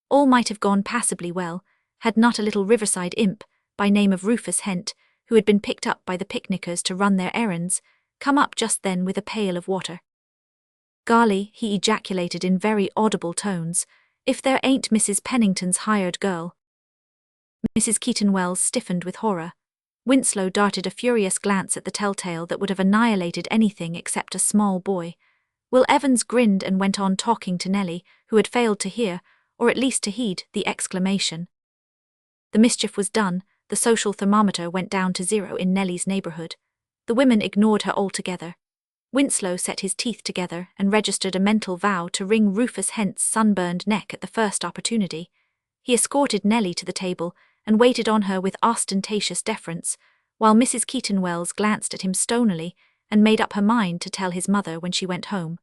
All might have gone passably well, had not a little riverside imp, by name of Rufus Hent, who had been picked up by the picnickers to run their errands, come up just then with a pail of water. "Golly," he ejaculated in very audible tones, "if there ain't Mrs. Pennington's hired girl." Mrs. Keaton Wells stiffened with horror. Winslow darted a furious glance at the telltale that would have annihilated anything except a small boy. Will Evans grinned and went on talking to Nellie, who had failed to hear, or at least to heed, the exclamation. The mischief was done. The social thermometer went down to 0 in Nellie's neighborhood. The women ignored her altogether. Winslow set his teeth together and registered a mental vow to wring Rufus Hent's sunburned neck at the first opportunity. He escorted Nellie to the table and waited on her with ostentatious deference, while Mrs. Keaton Wells glanced at him stonily and made up her mind to tell his mother when she went home.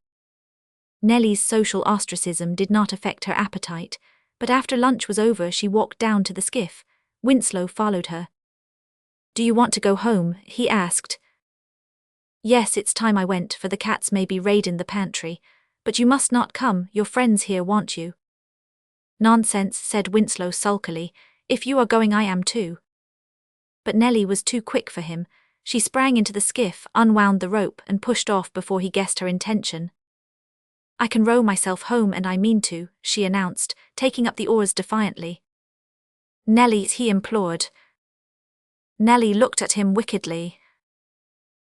Nellie's social ostracism did not affect her appetite, but after lunch was over she walked down to the skiff. Winslow followed her. "Do you want to go home?" he asked. "Yes, it's time I went, for the cats may be raiding the pantry. But you must not come, your friends here want you." "Nonsense," said Winslow sulkily. "If you are going, I am too." But Nellie was too quick for him. She sprang into the skiff, unwound the rope, and pushed off before he guessed her intention. "I can row myself home, and I mean to," she announced, taking up the oars defiantly. "Nellie," he implored. Nellie looked at him wickedly.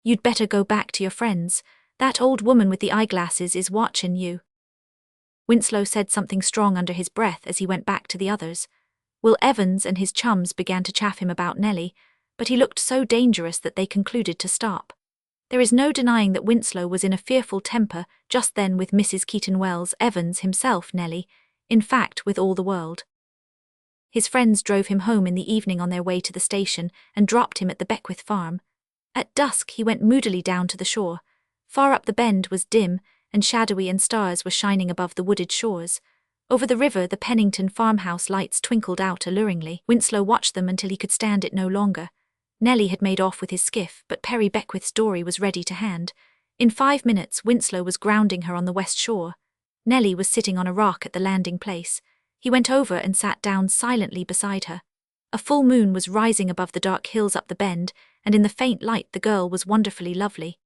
"You'd better go back to your friends. That old woman with the eyeglasses is watching you." Winslow said something strong under his breath as he went back to the others. Will Evans and his chums began to chaff him about Nellie, but he looked so dangerous that they concluded to stop. There is no denying that Winslow was in a fearful temper just then with Mrs. Keaton Wells, Evans himself, Nellie, in fact with all the world. His friends drove him home in the evening on their way to the station and dropped him at the Beckwith farm. At dusk he went moodily down to the shore. Far up the bend was dim and shadowy, and stars were shining above the wooded shores. Over the river the Pennington farmhouse lights twinkled out alluringly. Winslow watched them until he could stand it no longer. Nellie had made off with his skiff, but Perry Beckwith's dory was ready to hand. In 5 minutes Winslow was grounding her on the west shore. Nellie was sitting on a rock at the landing place. He went over and sat down silently beside her. A full moon was rising above the dark hills up the bend, and in the faint light the girl was wonderfully lovely.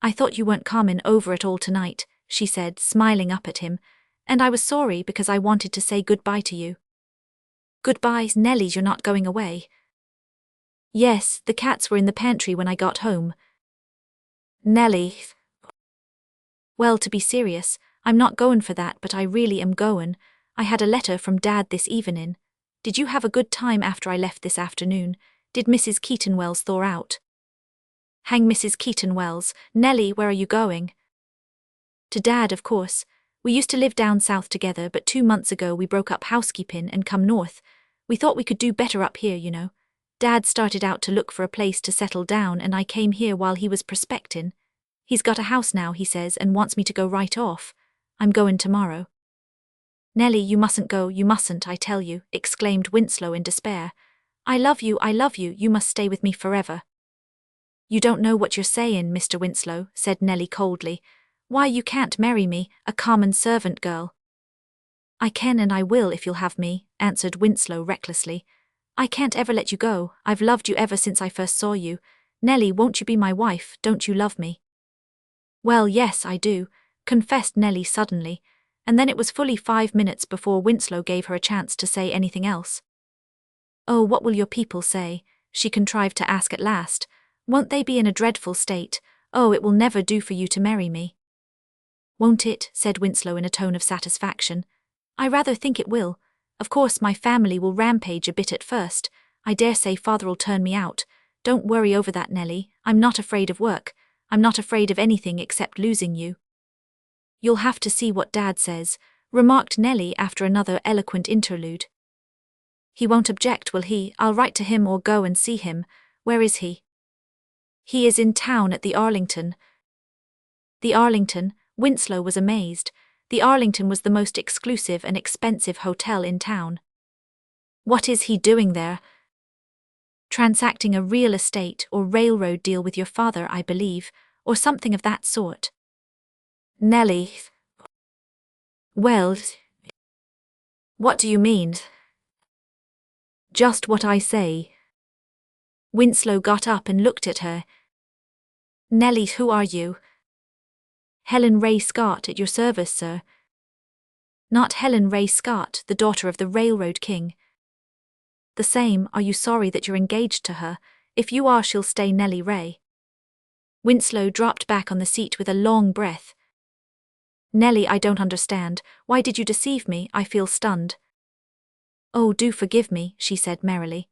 "I thought you weren't comin' over at all tonight," she said, smiling up at him, "and I was sorry because I wanted to say goodbye to you." "Goodbye, Nellie, you're not going away?" "Yes, the cats were in the pantry when I got home." "Nellie." "Well, to be serious, I'm not goin' for that, but I really am goin'. I had a letter from Dad this evenin'. Did you have a good time after I left this afternoon? Did Mrs. Keaton-Wells thaw out?" "Hang Mrs. Keaton-Wells. Nellie, where are you going?" "To Dad, of course. We used to live down south together, but 2 months ago we broke up housekeepin' and come north. We thought we could do better up here, you know. Dad started out to look for a place to settle down, and I came here while he was prospectin'. He's got a house now, he says, and wants me to go right off. I'm goin' tomorrow." "Nellie, you mustn't go, you mustn't, I tell you," exclaimed Winslow in despair. I love you, you must stay with me forever." "You don't know what you're sayin', Mr. Winslow," said Nellie coldly. "Why, you can't marry me, a common servant girl." "I can and I will if you'll have me," answered Winslow recklessly. "I can't ever let you go. I've loved you ever since I first saw you. Nellie, won't you be my wife? Don't you love me?" "Well, yes, I do," confessed Nellie suddenly, and then it was fully 5 minutes before Winslow gave her a chance to say anything else. "Oh, what will your people say?" she contrived to ask at last. "Won't they be in a dreadful state? Oh, it will never do for you to marry me." "Won't it?" said Winslow in a tone of satisfaction. "I rather think it will. Of course my family will rampage a bit at first. I dare say Father'll turn me out. Don't worry over that, Nellie. I'm not afraid of work. I'm not afraid of anything except losing you." "You'll have to see what Dad says," remarked Nellie after another eloquent interlude. "He won't object, will he? I'll write to him or go and see him. Where is he?" "He is in town at the Arlington." The Arlington? Winslow was amazed. The Arlington was the most exclusive and expensive hotel in town. "What is he doing there?" "Transacting a real estate or railroad deal with your father, I believe, or something of that sort." "Nellie." "Well, what do you mean?" "Just what I say." Winslow got up and looked at her. "Nellie, who are you?" "Helen Ray Scott, at your service, sir." "Not Helen Ray Scott, the daughter of the railroad king." "The same. Are you sorry that you're engaged to her? If you are, she'll stay Nellie Ray." Winslow dropped back on the seat with a long breath. "Nellie, I don't understand. Why did you deceive me? I feel stunned." "Oh, do forgive me," she said merrily.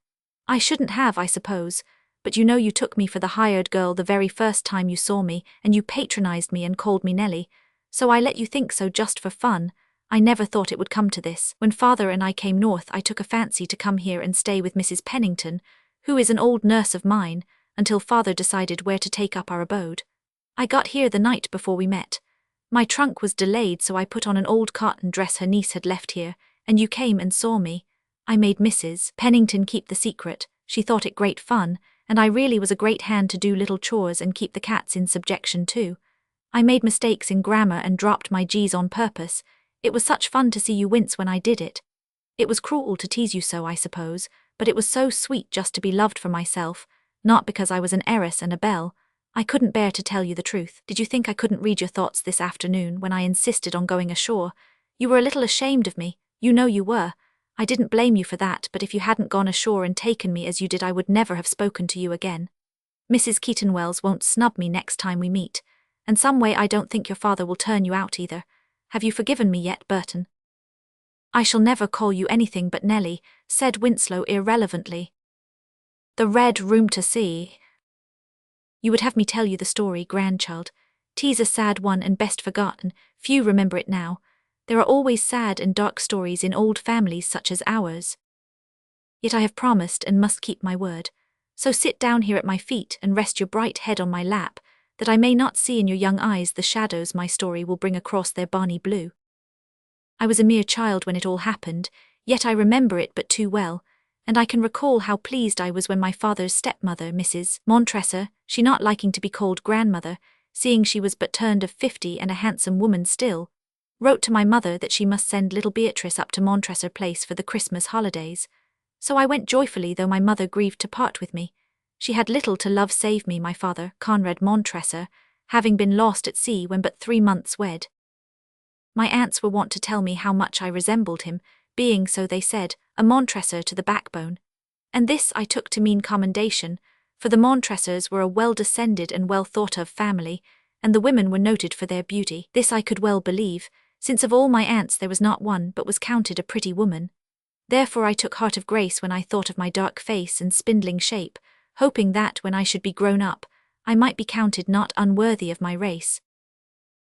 "I shouldn't have, I suppose, but you know you took me for the hired girl the very first time you saw me, and you patronized me and called me Nellie. So I let you think so just for fun. I never thought it would come to this. When Father and I came north, I took a fancy to come here and stay with Mrs. Pennington, who is an old nurse of mine, until Father decided where to take up our abode. I got here the night before we met. My trunk was delayed, so I put on an old cotton dress her niece had left here, and you came and saw me. I made Mrs. Pennington keep the secret. She thought it great fun, and I really was a great hand to do little chores and keep the cats in subjection too. I made mistakes in grammar and dropped my G's on purpose. It was such fun to see you wince when I did it. It was cruel to tease you so, I suppose, but it was so sweet just to be loved for myself, not because I was an heiress and a belle. I couldn't bear to tell you the truth. Did you think I couldn't read your thoughts this afternoon when I insisted on going ashore? You were a little ashamed of me, you know you were. I didn't blame you for that, but if you hadn't gone ashore and taken me as you did, I would never have spoken to you again. Mrs. Keaton-Wells won't snub me next time we meet, and some way I don't think your father will turn you out either. Have you forgiven me yet, Burton?" "I shall never call you anything but Nellie," said Winslow irrelevantly. "The Red Room to see." "You would have me tell you the story, grandchild. 'Tis a sad one and best forgotten. Few remember it now. There are always sad and dark stories in old families such as ours." Yet I have promised and must keep my word. So sit down here at my feet and rest your bright head on my lap, that I may not see in your young eyes the shadows my story will bring across their barny blue. I was a mere child when it all happened, yet I remember it but too well, and I can recall how pleased I was when my father's stepmother, Mrs. Montresor, she not liking to be called grandmother, seeing she was but turned of 50 and a handsome woman still, wrote to my mother that she must send little Beatrice up to Montresor Place for the Christmas holidays. So I went joyfully, though my mother grieved to part with me. She had little to love save me, my father, Conrad Montresor, having been lost at sea when but 3 months wed. My aunts were wont to tell me how much I resembled him, being, so they said, a Montresor to the backbone. And this I took to mean commendation, for the Montresors were a well-descended and well-thought-of family, and the women were noted for their beauty. This I could well believe, since of all my aunts there was not one but was counted a pretty woman. Therefore I took heart of grace when I thought of my dark face and spindling shape, hoping that, when I should be grown up, I might be counted not unworthy of my race.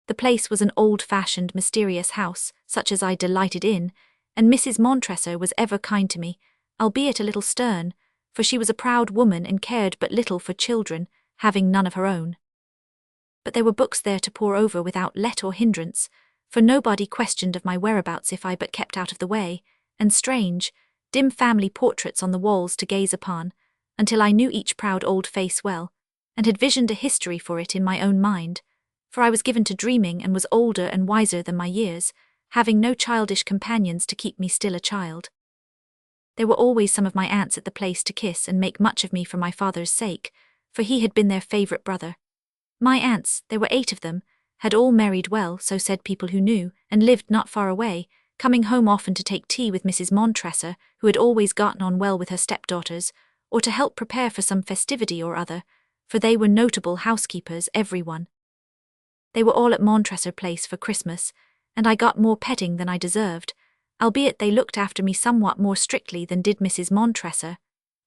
The place was an old-fashioned, mysterious house, such as I delighted in, and Mrs. Montresor was ever kind to me, albeit a little stern, for she was a proud woman and cared but little for children, having none of her own. But there were books there to pore over without let or hindrance, for nobody questioned of my whereabouts if I but kept out of the way, and strange, dim family portraits on the walls to gaze upon, until I knew each proud old face well, and had visioned a history for it in my own mind, for I was given to dreaming and was older and wiser than my years, having no childish companions to keep me still a child. There were always some of my aunts at the place to kiss and make much of me for my father's sake, for he had been their favourite brother. My aunts, there were 8 of them, had all married well, so said people who knew, and lived not far away, coming home often to take tea with Mrs. Montresor, who had always gotten on well with her stepdaughters, or to help prepare for some festivity or other, for they were notable housekeepers, every one. They were all at Montresor Place for Christmas, and I got more petting than I deserved, albeit they looked after me somewhat more strictly than did Mrs. Montresor,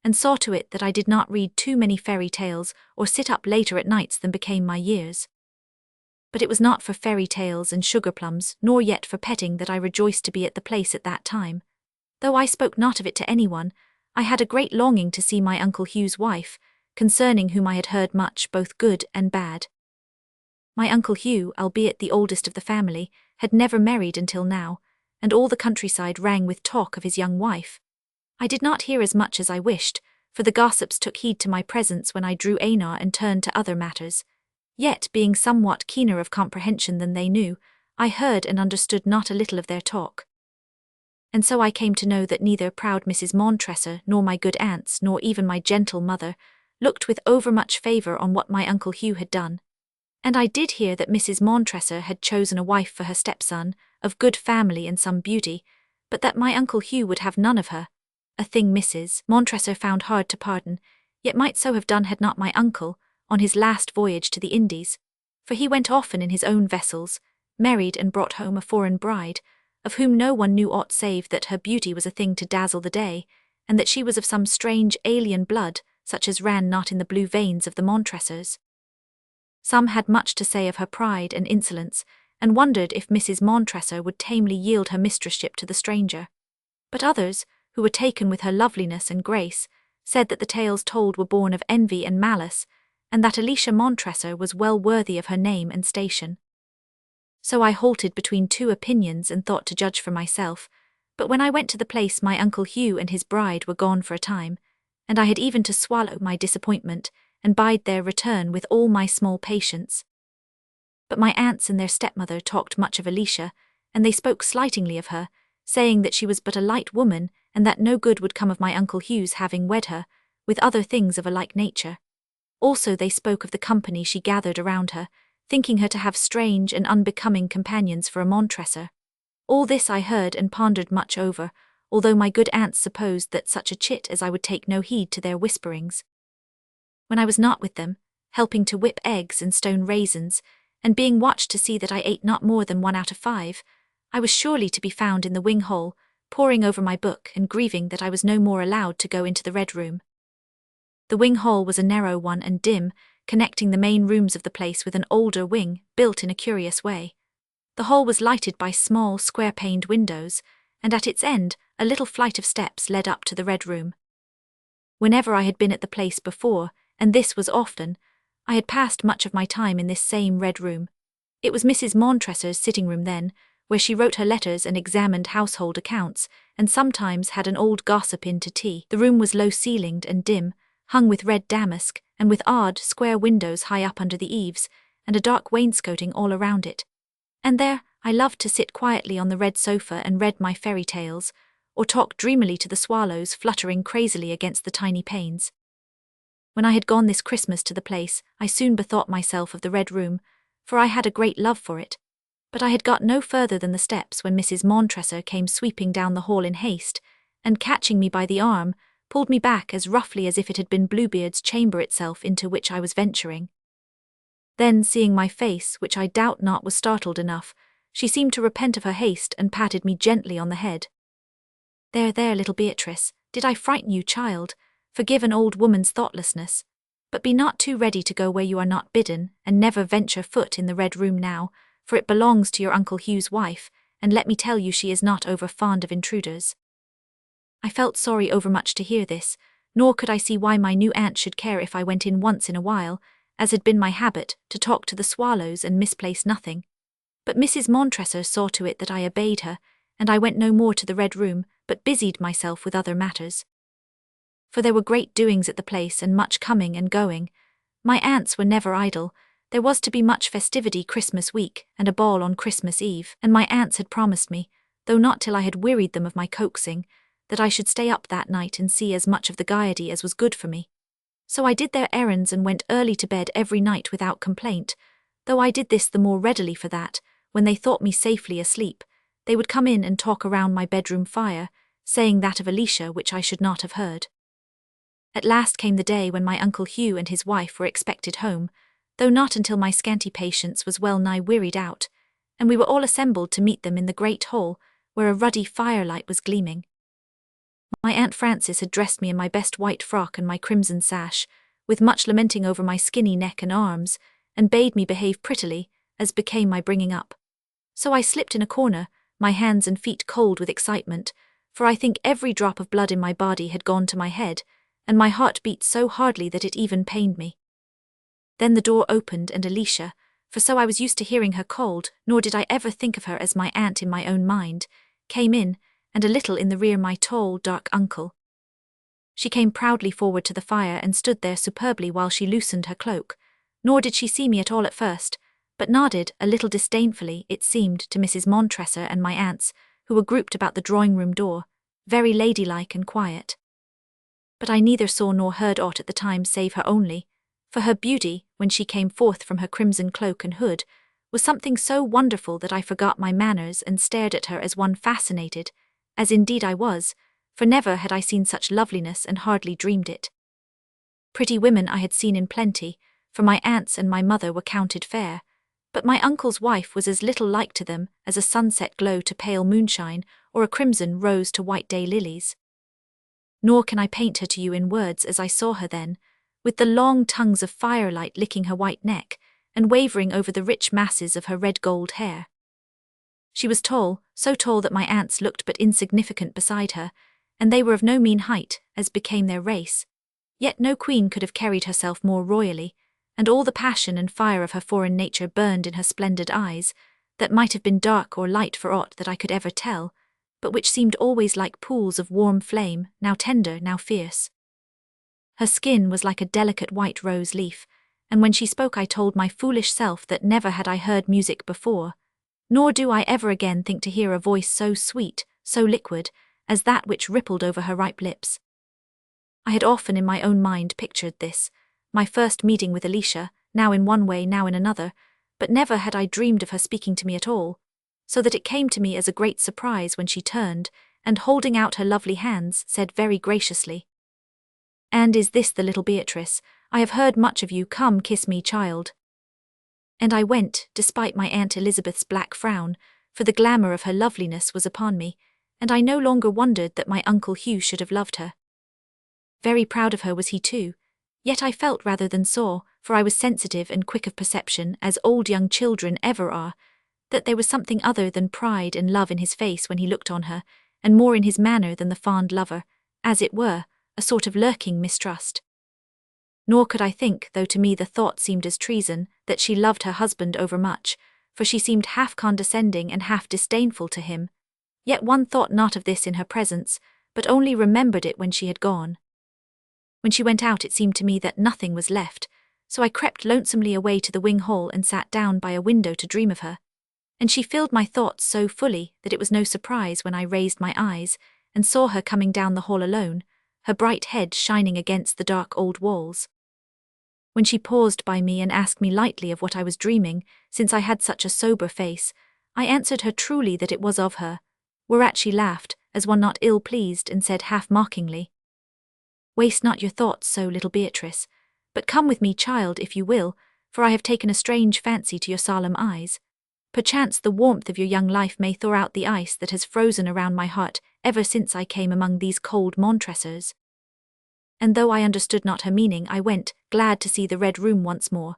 and saw to it that I did not read too many fairy tales or sit up later at nights than became my years. But it was not for fairy tales and sugar plums, nor yet for petting, that I rejoiced to be at the place at that time. Though I spoke not of it to anyone, I had a great longing to see my Uncle Hugh's wife, concerning whom I had heard much, both good and bad. My Uncle Hugh, albeit the oldest of the family, had never married until now, and all the countryside rang with talk of his young wife. I did not hear as much as I wished, for the gossips took heed to my presence when I drew Einar and turned to other matters. Yet, being somewhat keener of comprehension than they knew, I heard and understood not a little of their talk. And so I came to know that neither proud Mrs. Montresor, nor my good aunts, nor even my gentle mother, looked with overmuch favour on what my Uncle Hugh had done. And I did hear that Mrs. Montresor had chosen a wife for her stepson, of good family and some beauty, but that my Uncle Hugh would have none of her, a thing Mrs. Montresor found hard to pardon, yet might so have done had not my uncle, on his last voyage to the Indies, for he went often in his own vessels, married and brought home a foreign bride, of whom no one knew aught save that her beauty was a thing to dazzle the day, and that she was of some strange alien blood, such as ran not in the blue veins of the Montresors. Some had much to say of her pride and insolence, and wondered if Mrs. Montresor would tamely yield her mistressship to the stranger. But others, who were taken with her loveliness and grace, said that the tales told were born of envy and malice, and that Alicia Montresor was well worthy of her name and station. So I halted between 2 opinions and thought to judge for myself, but when I went to the place my Uncle Hugh and his bride were gone for a time, and I had even to swallow my disappointment and bide their return with all my small patience. But my aunts and their stepmother talked much of Alicia, and they spoke slightingly of her, saying that she was but a light woman, and that no good would come of my Uncle Hugh's having wed her, with other things of a like nature. Also they spoke of the company she gathered around her, thinking her to have strange and unbecoming companions for a Montresor. All this I heard and pondered much over, although my good aunts supposed that such a chit as I would take no heed to their whisperings. When I was not with them, helping to whip eggs and stone raisins, and being watched to see that I ate not more than 1 out of 5, I was surely to be found in the wing hole, poring over my book and grieving that I was no more allowed to go into the Red Room. The wing hall was a narrow one and dim, connecting the main rooms of the place with an older wing, built in a curious way. The hall was lighted by small, square-paned windows, and at its end, a little flight of steps led up to the red room. Whenever I had been at the place before, and this was often, I had passed much of my time in this same red room. It was Mrs. Montressor's sitting room then, where she wrote her letters and examined household accounts, and sometimes had an old gossip in to tea. The room was low-ceilinged and dim, hung with red damask, and with odd, square windows high up under the eaves, and a dark wainscoting all around it. And there, I loved to sit quietly on the red sofa and read my fairy tales, or talk dreamily to the swallows fluttering crazily against the tiny panes. When I had gone this Christmas to the place, I soon bethought myself of the red room, for I had a great love for it. But I had got no further than the steps when Mrs. Montresor came sweeping down the hall in haste, and catching me by the arm, pulled me back as roughly as if it had been Bluebeard's chamber itself into which I was venturing. Then, seeing my face, which I doubt not was startled enough, she seemed to repent of her haste and patted me gently on the head. "There, there, little Beatrice, did I frighten you, child? Forgive an old woman's thoughtlessness. But be not too ready to go where you are not bidden, and never venture foot in the red room now, for it belongs to your Uncle Hugh's wife, and let me tell you she is not over fond of intruders." I felt sorry overmuch to hear this, nor could I see why my new aunt should care if I went in once in a while, as had been my habit, to talk to the swallows and misplace nothing. But Mrs. Montresor saw to it that I obeyed her, and I went no more to the red room, but busied myself with other matters. For there were great doings at the place and much coming and going. My aunts were never idle. There was to be much festivity Christmas week, and a ball on Christmas Eve, and my aunts had promised me, though not till I had wearied them of my coaxing, that I should stay up that night and see as much of the gaiety as was good for me. So I did their errands and went early to bed every night without complaint, though I did this the more readily for that, when they thought me safely asleep, they would come in and talk around my bedroom fire, saying that of Alicia which I should not have heard. At last came the day when my Uncle Hugh and his wife were expected home, though not until my scanty patience was well nigh wearied out, and we were all assembled to meet them in the great hall, where a ruddy firelight was gleaming. My Aunt Frances had dressed me in my best white frock and my crimson sash, with much lamenting over my skinny neck and arms, and bade me behave prettily, as became my bringing up. So I slipped in a corner, my hands and feet cold with excitement, for I think every drop of blood in my body had gone to my head, and my heart beat so hardly that it even pained me. Then the door opened, and Alicia, for so I was used to hearing her called, nor did I ever think of her as my aunt in my own mind, came in, and a little in the rear my tall, dark uncle. She came proudly forward to the fire and stood there superbly while she loosened her cloak, nor did she see me at all at first, but nodded, a little disdainfully, it seemed, to Mrs. Montresor and my aunts, who were grouped about the drawing-room door, very ladylike and quiet. But I neither saw nor heard aught at the time save her only, for her beauty, when she came forth from her crimson cloak and hood, was something so wonderful that I forgot my manners and stared at her as one fascinated, as indeed I was, for never had I seen such loveliness and hardly dreamed it. Pretty women I had seen in plenty, for my aunts and my mother were counted fair, but my uncle's wife was as little like to them as a sunset glow to pale moonshine or a crimson rose to white day lilies. Nor can I paint her to you in words as I saw her then, with the long tongues of firelight licking her white neck and wavering over the rich masses of her red gold hair. She was tall, so tall that my aunts looked but insignificant beside her, and they were of no mean height, as became their race. Yet no queen could have carried herself more royally, and all the passion and fire of her foreign nature burned in her splendid eyes, that might have been dark or light for aught that I could ever tell, but which seemed always like pools of warm flame, now tender, now fierce. Her skin was like a delicate white rose leaf, and when she spoke I told my foolish self that never had I heard music before, nor do I ever again think to hear a voice so sweet, so liquid, as that which rippled over her ripe lips. I had often in my own mind pictured this, my first meeting with Alicia, now in one way, now in another, but never had I dreamed of her speaking to me at all, so that it came to me as a great surprise when she turned, and holding out her lovely hands, said very graciously, "And is this the little Beatrice? I have heard much of you. Come, kiss me, child." And I went, despite my Aunt Elizabeth's black frown, for the glamour of her loveliness was upon me, and I no longer wondered that my Uncle Hugh should have loved her. Very proud of her was he too, yet I felt rather than saw, for I was sensitive and quick of perception, as old young children ever are, that there was something other than pride and love in his face when he looked on her, and more in his manner than the fond lover, as it were, a sort of lurking mistrust. Nor could I think, though to me the thought seemed as treason, that she loved her husband overmuch, for she seemed half condescending and half disdainful to him. Yet one thought not of this in her presence, but only remembered it when she had gone. When she went out it seemed to me that nothing was left, so I crept lonesomely away to the wing hall and sat down by a window to dream of her. And she filled my thoughts so fully that it was no surprise when I raised my eyes and saw her coming down the hall alone, her bright head shining against the dark old walls. When she paused by me and asked me lightly of what I was dreaming, since I had such a sober face, I answered her truly that it was of her, whereat she laughed, as one not ill-pleased, and said half-mockingly, "Waste not your thoughts so, little Beatrice, but come with me, child, if you will, for I have taken a strange fancy to your solemn eyes. Perchance the warmth of your young life may thaw out the ice that has frozen around my heart ever since I came among these cold Montresors." And though I understood not her meaning, I went, glad to see the red room once more.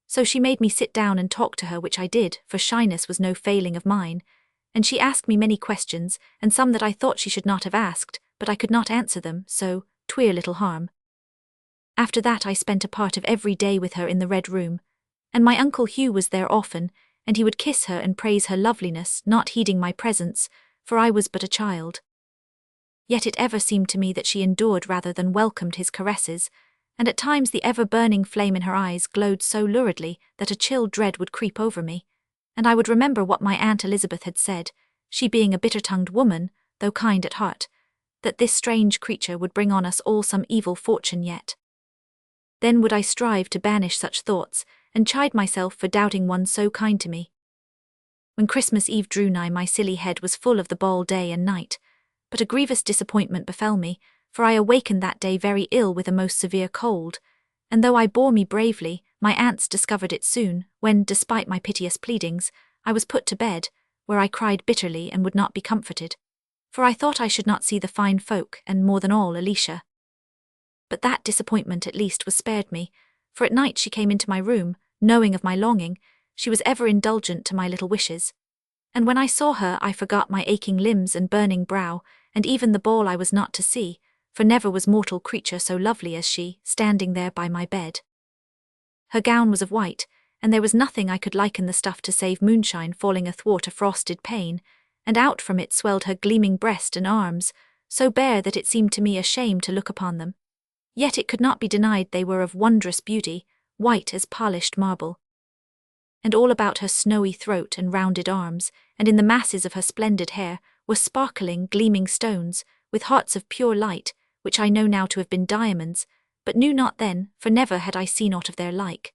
So she made me sit down and talk to her, which I did, for shyness was no failing of mine, and she asked me many questions, and some that I thought she should not have asked, but I could not answer them, so, twere little harm. After that I spent a part of every day with her in the red room, and my Uncle Hugh was there often, and he would kiss her and praise her loveliness, not heeding my presence, for I was but a child. Yet it ever seemed to me that she endured rather than welcomed his caresses, and at times the ever-burning flame in her eyes glowed so luridly that a chill dread would creep over me, and I would remember what my Aunt Elizabeth had said, she being a bitter-tongued woman, though kind at heart, that this strange creature would bring on us all some evil fortune yet. Then would I strive to banish such thoughts, and chide myself for doubting one so kind to me. When Christmas Eve drew nigh, my silly head was full of the ball day and night, but a grievous disappointment befell me, for I awakened that day very ill with a most severe cold, and though I bore me bravely, my aunts discovered it soon, when, despite my piteous pleadings, I was put to bed, where I cried bitterly and would not be comforted, for I thought I should not see the fine folk, and more than all Alicia. But that disappointment at least was spared me, for at night she came into my room, knowing of my longing. She was ever indulgent to my little wishes, and when I saw her I forgot my aching limbs and burning brow, and even the ball I was not to see, for never was mortal creature so lovely as she, standing there by my bed. Her gown was of white, and there was nothing I could liken the stuff to save moonshine falling athwart a frosted pane, and out from it swelled her gleaming breast and arms, so bare that it seemed to me a shame to look upon them. Yet it could not be denied they were of wondrous beauty, white as polished marble. And all about her snowy throat and rounded arms, and in the masses of her splendid hair, were sparkling, gleaming stones, with hearts of pure light, which I know now to have been diamonds, but knew not then, for never had I seen aught of their like.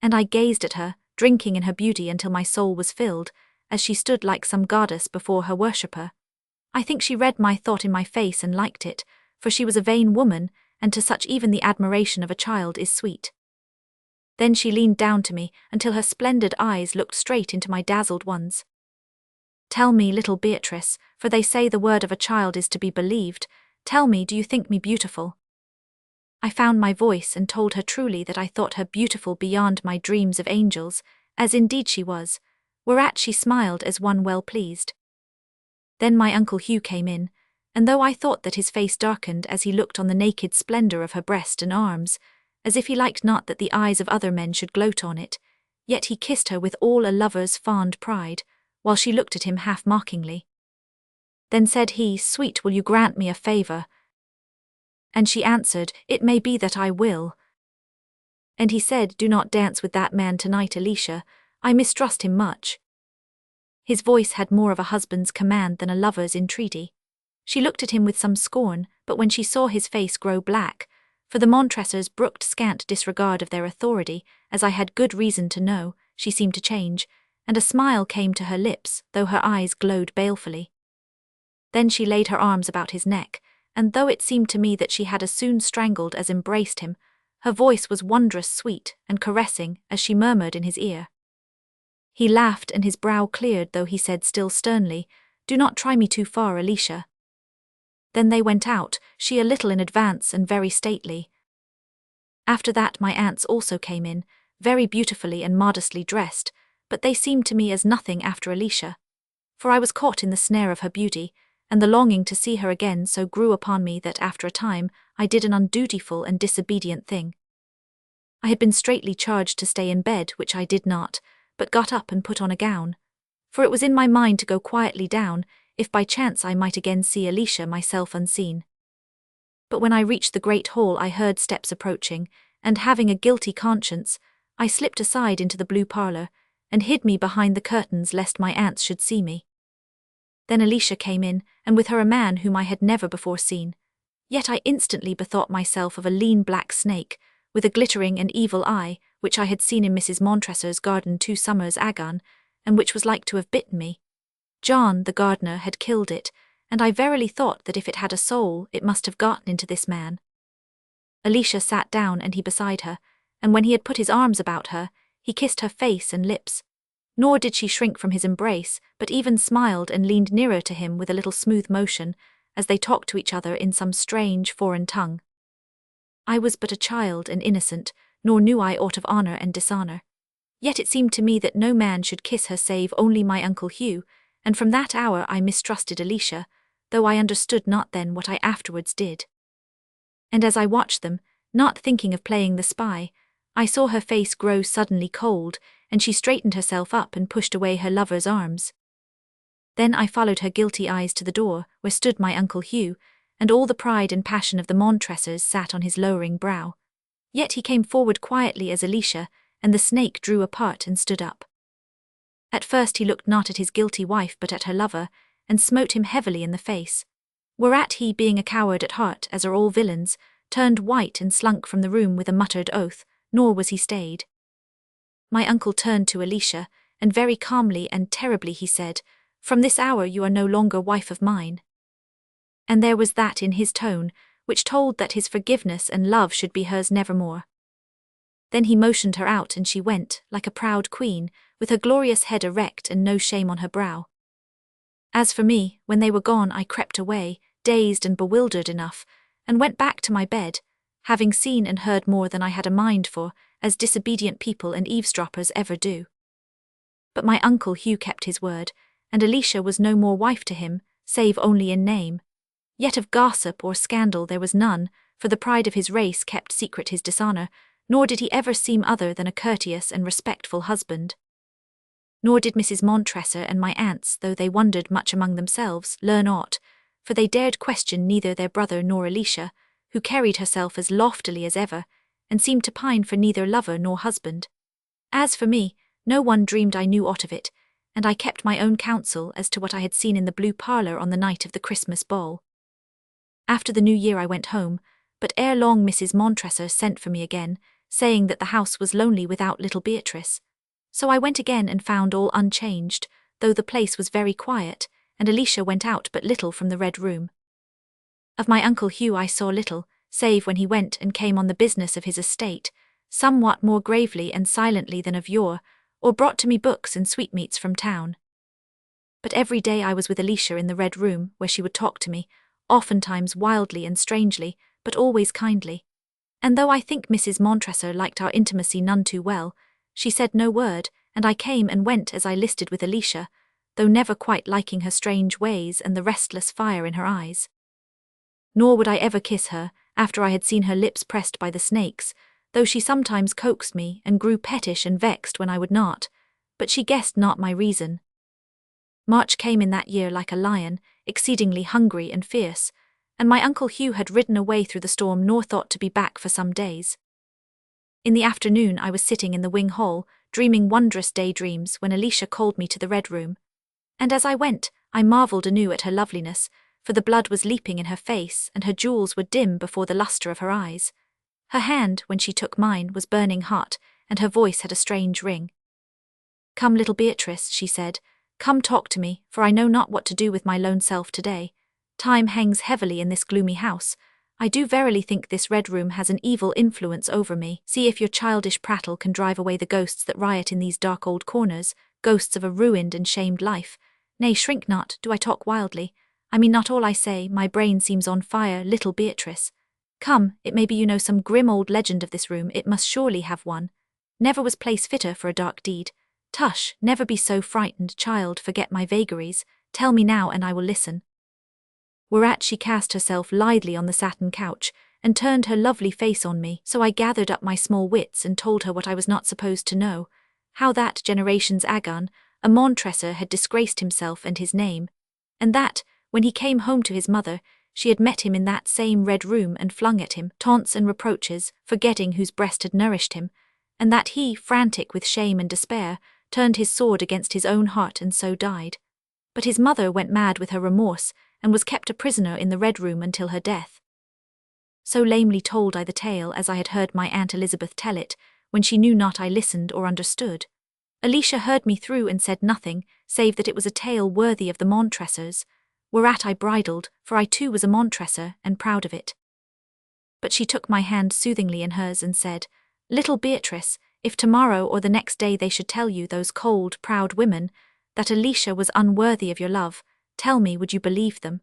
And I gazed at her, drinking in her beauty until my soul was filled, as she stood like some goddess before her worshipper. I think she read my thought in my face and liked it, for she was a vain woman, and to such even the admiration of a child is sweet. Then she leaned down to me, until her splendid eyes looked straight into my dazzled ones. "Tell me, little Beatrice, for they say the word of a child is to be believed, tell me, do you think me beautiful?" I found my voice and told her truly that I thought her beautiful beyond my dreams of angels, as indeed she was, whereat she smiled as one well pleased. Then my Uncle Hugh came in, and though I thought that his face darkened as he looked on the naked splendor of her breast and arms, as if he liked not that the eyes of other men should gloat on it, yet he kissed her with all a lover's fond pride, while she looked at him half-mockingly. Then said he, "Sweet, will you grant me a favour?" And she answered, "It may be that I will." And he said, "Do not dance with that man tonight, Alicia, I mistrust him much." His voice had more of a husband's command than a lover's entreaty. She looked at him with some scorn, but when she saw his face grow black, for the Montresors brooked scant disregard of their authority, as I had good reason to know, she seemed to change, and a smile came to her lips, though her eyes glowed balefully. Then she laid her arms about his neck, and though it seemed to me that she had as soon strangled as embraced him, her voice was wondrous sweet and caressing as she murmured in his ear. He laughed and his brow cleared, though he said still sternly, "Do not try me too far, Alicia." Then they went out, she a little in advance and very stately. After that my aunts also came in, very beautifully and modestly dressed, but they seemed to me as nothing after Alicia, for I was caught in the snare of her beauty, and the longing to see her again so grew upon me that after a time I did an undutiful and disobedient thing. I had been straitly charged to stay in bed, which I did not, but got up and put on a gown. For it was in my mind to go quietly down, if by chance I might again see Alicia myself unseen. But when I reached the great hall I heard steps approaching, and having a guilty conscience, I slipped aside into the blue parlour, and hid me behind the curtains lest my aunts should see me. Then Alicia came in, and with her a man whom I had never before seen. Yet I instantly bethought myself of a lean black snake, with a glittering and evil eye, which I had seen in Mrs. Montresor's garden 2 summers agone, and which was like to have bitten me. John, the gardener, had killed it, and I verily thought that if it had a soul, it must have gotten into this man. Alicia sat down and he beside her, and when he had put his arms about her, he kissed her face and lips. Nor did she shrink from his embrace, but even smiled and leaned nearer to him with a little smooth motion, as they talked to each other in some strange foreign tongue. I was but a child and innocent, nor knew I aught of honour and dishonour. Yet it seemed to me that no man should kiss her save only my Uncle Hugh, and from that hour I mistrusted Alicia, though I understood not then what I afterwards did. And as I watched them, not thinking of playing the spy, I saw her face grow suddenly cold, and she straightened herself up and pushed away her lover's arms. Then I followed her guilty eyes to the door, where stood my Uncle Hugh, and all the pride and passion of the Montresors sat on his lowering brow. Yet he came forward quietly as Alicia, and the snake drew apart and stood up. At first he looked not at his guilty wife but at her lover, and smote him heavily in the face. Whereat he, being a coward at heart, as are all villains, turned white and slunk from the room with a muttered oath, nor was he stayed. My uncle turned to Alicia, and very calmly and terribly he said, "From this hour you are no longer wife of mine." And there was that in his tone, which told that his forgiveness and love should be hers nevermore. Then he motioned her out and she went, like a proud queen, with her glorious head erect and no shame on her brow. As for me, when they were gone I crept away, dazed and bewildered enough, and went back to my bed, having seen and heard more than I had a mind for, as disobedient people and eavesdroppers ever do. But my Uncle Hugh kept his word, and Alicia was no more wife to him, save only in name. Yet of gossip or scandal there was none, for the pride of his race kept secret his dishonour, nor did he ever seem other than a courteous and respectful husband. Nor did Mrs. Montresor and my aunts, though they wondered much among themselves, learn aught, for they dared question neither their brother nor Alicia, who carried herself as loftily as ever, and seemed to pine for neither lover nor husband. As for me, no one dreamed I knew aught of it, and I kept my own counsel as to what I had seen in the blue parlour on the night of the Christmas ball. After the New Year I went home, but ere long Mrs. Montresor sent for me again, saying that the house was lonely without little Beatrice. So I went again and found all unchanged, though the place was very quiet, and Alicia went out but little from the Red Room. Of my Uncle Hugh I saw little, save when he went and came on the business of his estate, somewhat more gravely and silently than of yore, or brought to me books and sweetmeats from town. But every day I was with Alicia in the Red Room, where she would talk to me, oftentimes wildly and strangely, but always kindly. And though I think Mrs. Montresor liked our intimacy none too well, she said no word, and I came and went as I listed with Alicia, though never quite liking her strange ways and the restless fire in her eyes. Nor would I ever kiss her, after I had seen her lips pressed by the snakes, though she sometimes coaxed me and grew pettish and vexed when I would not, but she guessed not my reason. March came in that year like a lion, exceedingly hungry and fierce, and my Uncle Hugh had ridden away through the storm nor thought to be back for some days. In the afternoon I was sitting in the wing hall, dreaming wondrous daydreams when Alicia called me to the Red Room. And as I went, I marvelled anew at her loveliness, for the blood was leaping in her face and her jewels were dim before the lustre of her eyes. Her hand, when she took mine, was burning hot, and her voice had a strange ring. "Come, little Beatrice," she said, "come talk to me, for I know not what to do with my lone self today. Time hangs heavily in this gloomy house. I do verily think this Red Room has an evil influence over me. See if your childish prattle can drive away the ghosts that riot in these dark old corners, ghosts of a ruined and shamed life. Nay, shrink not, do I talk wildly? I mean not all I say, my brain seems on fire, little Beatrice. Come, it may be you know some grim old legend of this room, it must surely have one. Never was place fitter for a dark deed. Tush, never be so frightened, child, forget my vagaries. Tell me now and I will listen." whereat she cast herself lithely on the satin couch, and turned her lovely face on me. So I gathered up my small wits and told her what I was not supposed to know, how that generation's Agon, a Montresor, had disgraced himself and his name, and that, when he came home to his mother, she had met him in that same red room and flung at him taunts and reproaches, forgetting whose breast had nourished him, and that he, frantic with shame and despair, turned his sword against his own heart and so died. But his mother went mad with her remorse, and was kept a prisoner in the red room until her death. So lamely told I the tale as I had heard my Aunt Elizabeth tell it, when she knew not I listened or understood. Alicia heard me through and said nothing, save that it was a tale worthy of the Montresors, whereat I bridled, for I too was a Montresor, and proud of it. But she took my hand soothingly in hers and said, "Little Beatrice, if tomorrow or the next day they should tell you, those cold, proud women, that Alicia was unworthy of your love, tell me, would you believe them?"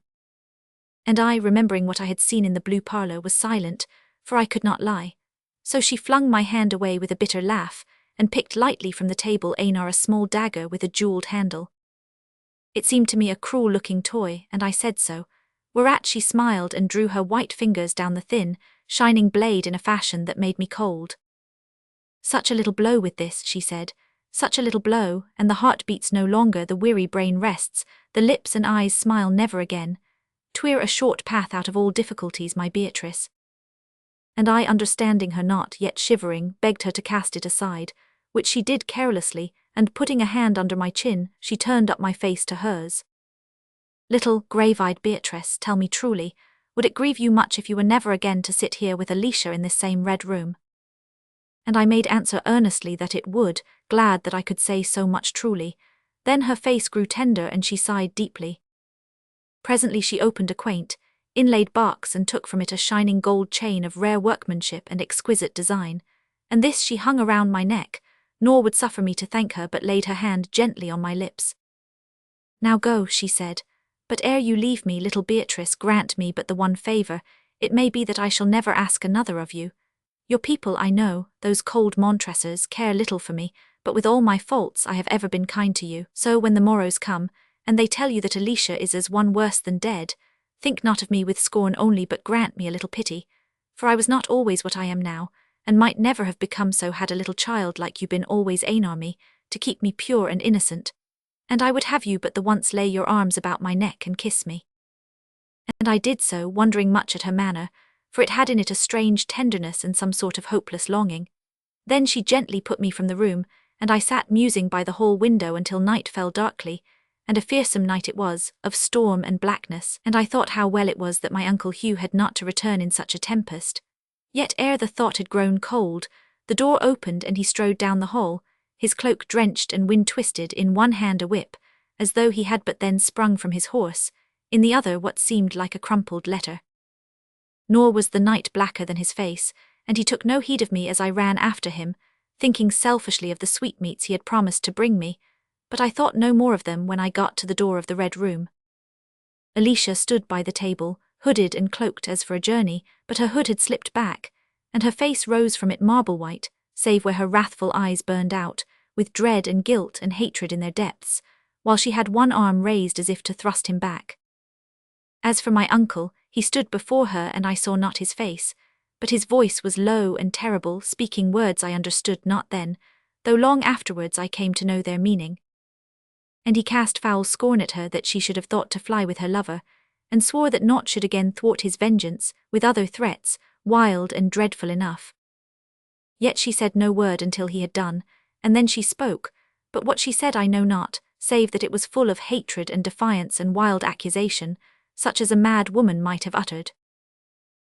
And I, remembering what I had seen in the blue parlour, was silent, for I could not lie. So she flung my hand away with a bitter laugh, and picked lightly from the table a small dagger with a jewelled handle. It seemed to me a cruel-looking toy, and I said so, whereat she smiled and drew her white fingers down the thin, shining blade in a fashion that made me cold. "Such a little blow with this," she said, "such a little blow, and the heart beats no longer, the weary brain rests, the lips and eyes smile never again. 'Twere a short path out of all difficulties, my Beatrice." And I, understanding her not, yet shivering, begged her to cast it aside, which she did carelessly, and putting a hand under my chin, she turned up my face to hers. "Little, grave-eyed Beatrice, tell me truly, would it grieve you much if you were never again to sit here with Alicia in this same red room?" And I made answer earnestly that it would, glad that I could say so much truly. Then her face grew tender and she sighed deeply. Presently she opened a quaint, inlaid box and took from it a shining gold chain of rare workmanship and exquisite design, and this she hung around my neck, nor would suffer me to thank her, but laid her hand gently on my lips. "Now go," she said, "but ere you leave me, little Beatrice, grant me but the one favour. It may be that I shall never ask another of you. Your people, I know, those cold Montresors, care little for me, but with all my faults I have ever been kind to you. So when the morrows come, and they tell you that Alicia is as one worse than dead, think not of me with scorn only, but grant me a little pity, for I was not always what I am now, and might never have become so had a little child like you been always ain me, to keep me pure and innocent, and I would have you but the once lay your arms about my neck and kiss me." And I did so, wondering much at her manner, for it had in it a strange tenderness and some sort of hopeless longing. Then she gently put me from the room, and I sat musing by the hall window until night fell darkly, and a fearsome night it was, of storm and blackness, and I thought how well it was that my Uncle Hugh had not to return in such a tempest. Yet ere the thought had grown cold, the door opened and he strode down the hall, his cloak drenched and wind-twisted, in one hand a whip, as though he had but then sprung from his horse, in the other what seemed like a crumpled letter. Nor was the night blacker than his face, and he took no heed of me as I ran after him, thinking selfishly of the sweetmeats he had promised to bring me, but I thought no more of them when I got to the door of the red room. Alicia stood by the table, hooded and cloaked as for a journey, but her hood had slipped back, and her face rose from it marble-white, save where her wrathful eyes burned out, with dread and guilt and hatred in their depths, while she had one arm raised as if to thrust him back. As for my uncle, he stood before her, and I saw not his face, but his voice was low and terrible, speaking words I understood not then, though long afterwards I came to know their meaning. And he cast foul scorn at her that she should have thought to fly with her lover, and swore that naught should again thwart his vengeance, with other threats, wild and dreadful enough. Yet she said no word until he had done, and then she spoke, but what she said I know not, save that it was full of hatred and defiance and wild accusation, such as a mad woman might have uttered.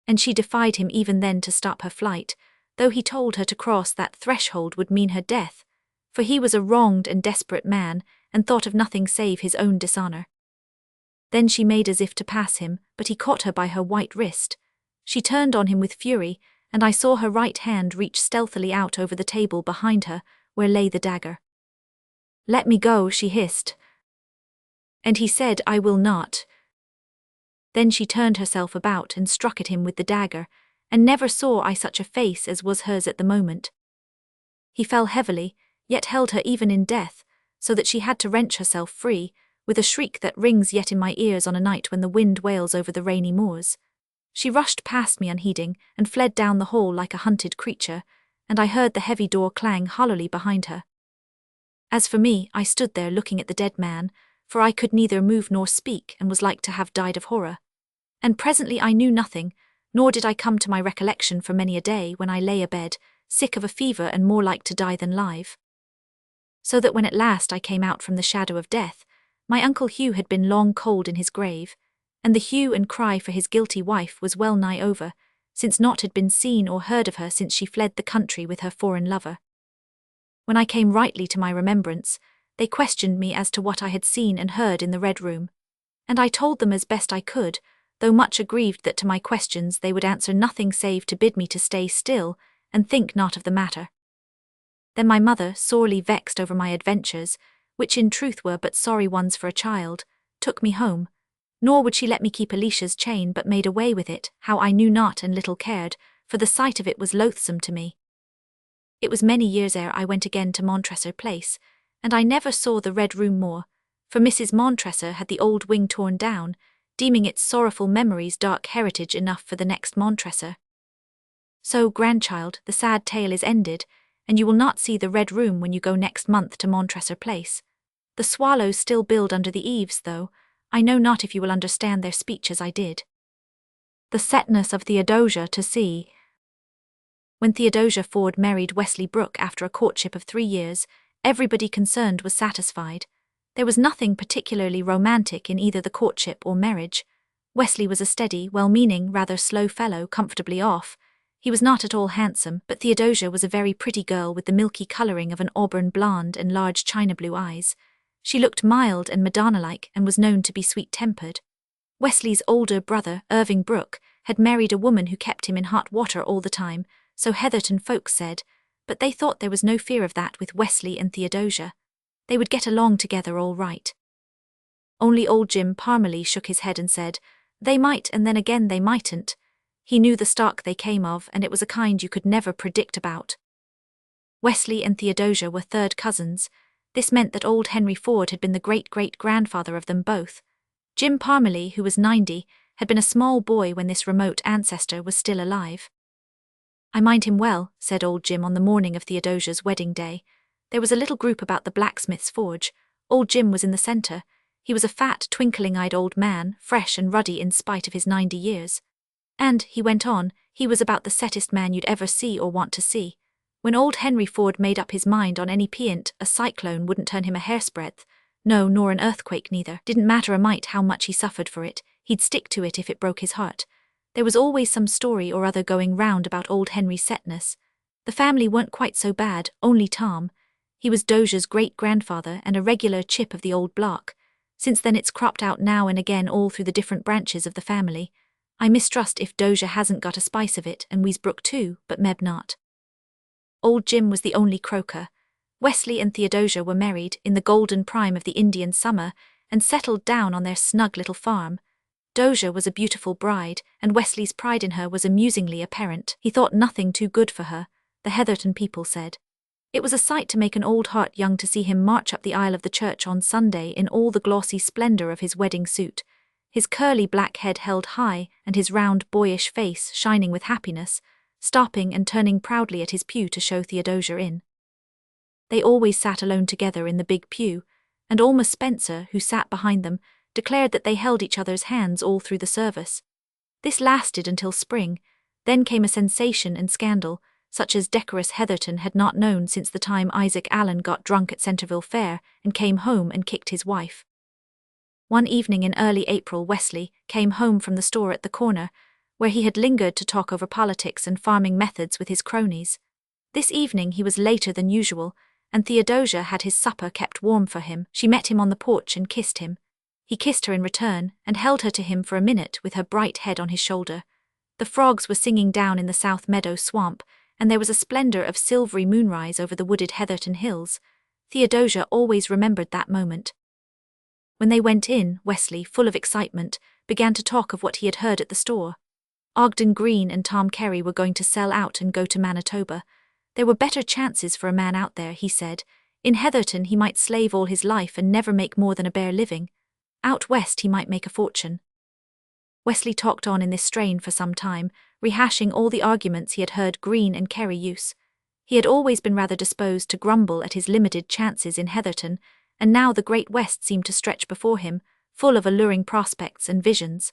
And she defied him even then to stop her flight, though he told her to cross that threshold would mean her death, for he was a wronged and desperate man, and thought of nothing save his own dishonour. Then she made as if to pass him, but he caught her by her white wrist. She turned on him with fury, and I saw her right hand reach stealthily out over the table behind her, where lay the dagger. "Let me go," she hissed. And he said, "I will not." Then she turned herself about and struck at him with the dagger, and never saw I such a face as was hers at the moment. He fell heavily, yet held her even in death, so that she had to wrench herself free, with a shriek that rings yet in my ears on a night when the wind wails over the rainy moors. She rushed past me unheeding and fled down the hall like a hunted creature, and I heard the heavy door clang hollowly behind her. As for me, I stood there looking at the dead man, for I could neither move nor speak and was like to have died of horror. And presently I knew nothing, nor did I come to my recollection for many a day when I lay abed, sick of a fever and more like to die than live. So that when at last I came out from the shadow of death, my Uncle Hugh had been long cold in his grave, and the hue and cry for his guilty wife was well nigh over, since naught had been seen or heard of her since she fled the country with her foreign lover. When I came rightly to my remembrance, they questioned me as to what I had seen and heard in the Red Room, and I told them as best I could, though much aggrieved that to my questions they would answer nothing save to bid me to stay still and think not of the matter. Then my mother, sorely vexed over my adventures, which in truth were but sorry ones for a child, took me home, nor would she let me keep Alicia's chain but made away with it, how I knew not and little cared, for the sight of it was loathsome to me. It was many years ere I went again to Montresor Place, and I never saw the Red Room more, for Mrs. Montresor had the old wing torn down, deeming its sorrowful memories dark heritage enough for the next Montresor. So, grandchild, the sad tale is ended, and you will not see the Red Room when you go next month to Montresor Place. The swallows still build under the eaves, though I know not if you will understand their speech as I did. The setness of Theodosia to see. When Theodosia Ford married Wesley Brooke after a courtship of 3 years, everybody concerned was satisfied. There was nothing particularly romantic in either the courtship or marriage. Wesley was a steady, well-meaning, rather slow fellow, comfortably off. He was not at all handsome, but Theodosia was a very pretty girl with the milky colouring of an auburn blonde and large china blue eyes. She looked mild and Madonna-like and was known to be sweet-tempered. Wesley's older brother, Irving Brooke, had married a woman who kept him in hot water all the time, so Heatherton folks said, but they thought there was no fear of that with Wesley and Theodosia. They would get along together all right. Only old Jim Parmalee shook his head and said, they might and then again they mightn't. He knew the stock they came of, and it was a kind you could never predict about. Wesley and Theodosia were third cousins. This meant that old Henry Ford had been the great-great-grandfather of them both. Jim Parmalee, who was 90, had been a small boy when this remote ancestor was still alive. I mind him well, said old Jim on the morning of Theodosia's wedding day. There was a little group about the blacksmith's forge. Old Jim was in the centre. He was a fat, twinkling-eyed old man, fresh and ruddy in spite of his 90 years. And, he went on, he was about the settest man you'd ever see or want to see. When old Henry Ford made up his mind on any peant, a cyclone wouldn't turn him a hair's breadth. No, nor an earthquake neither. Didn't matter a mite how much he suffered for it. He'd stick to it if it broke his heart. There was always some story or other going round about old Henry's setness. The family weren't quite so bad, only Tom. He was Dosia's great-grandfather and a regular chip of the old block. Since then it's cropped out now and again all through the different branches of the family. I mistrust if Dosia hasn't got a spice of it, and Weesbrook too, but Meb not. Old Jim was the only croaker. Wesley and Theodosia were married in the golden prime of the Indian summer and settled down on their snug little farm. Dosia was a beautiful bride, and Wesley's pride in her was amusingly apparent. He thought nothing too good for her, the Heatherton people said. It was a sight to make an old heart young to see him march up the aisle of the church on Sunday in all the glossy splendour of his wedding suit, his curly black head held high and his round boyish face shining with happiness, stopping and turning proudly at his pew to show Theodosia in. They always sat alone together in the big pew, and Alma Spencer, who sat behind them, declared that they held each other's hands all through the service. This lasted until spring. Then came a sensation and scandal, such as decorous Heatherton had not known since the time Isaac Allen got drunk at Centreville Fair and came home and kicked his wife. One evening in early April Wesley came home from the store at the corner, where he had lingered to talk over politics and farming methods with his cronies. This evening he was later than usual, and Theodosia had his supper kept warm for him. She met him on the porch and kissed him. He kissed her in return, and held her to him for a minute with her bright head on his shoulder. The frogs were singing down in the South Meadow swamp, and there was a splendour of silvery moonrise over the wooded Heatherton hills. Theodosia always remembered that moment. When they went in, Wesley, full of excitement, began to talk of what he had heard at the store. Ogden Green and Tom Kerry were going to sell out and go to Manitoba. There were better chances for a man out there, he said. In Heatherton he might slave all his life and never make more than a bare living. Out west he might make a fortune. Wesley talked on in this strain for some time, rehashing all the arguments he had heard Green and Kerry use. He had always been rather disposed to grumble at his limited chances in Heatherton, and now the great West seemed to stretch before him, full of alluring prospects and visions.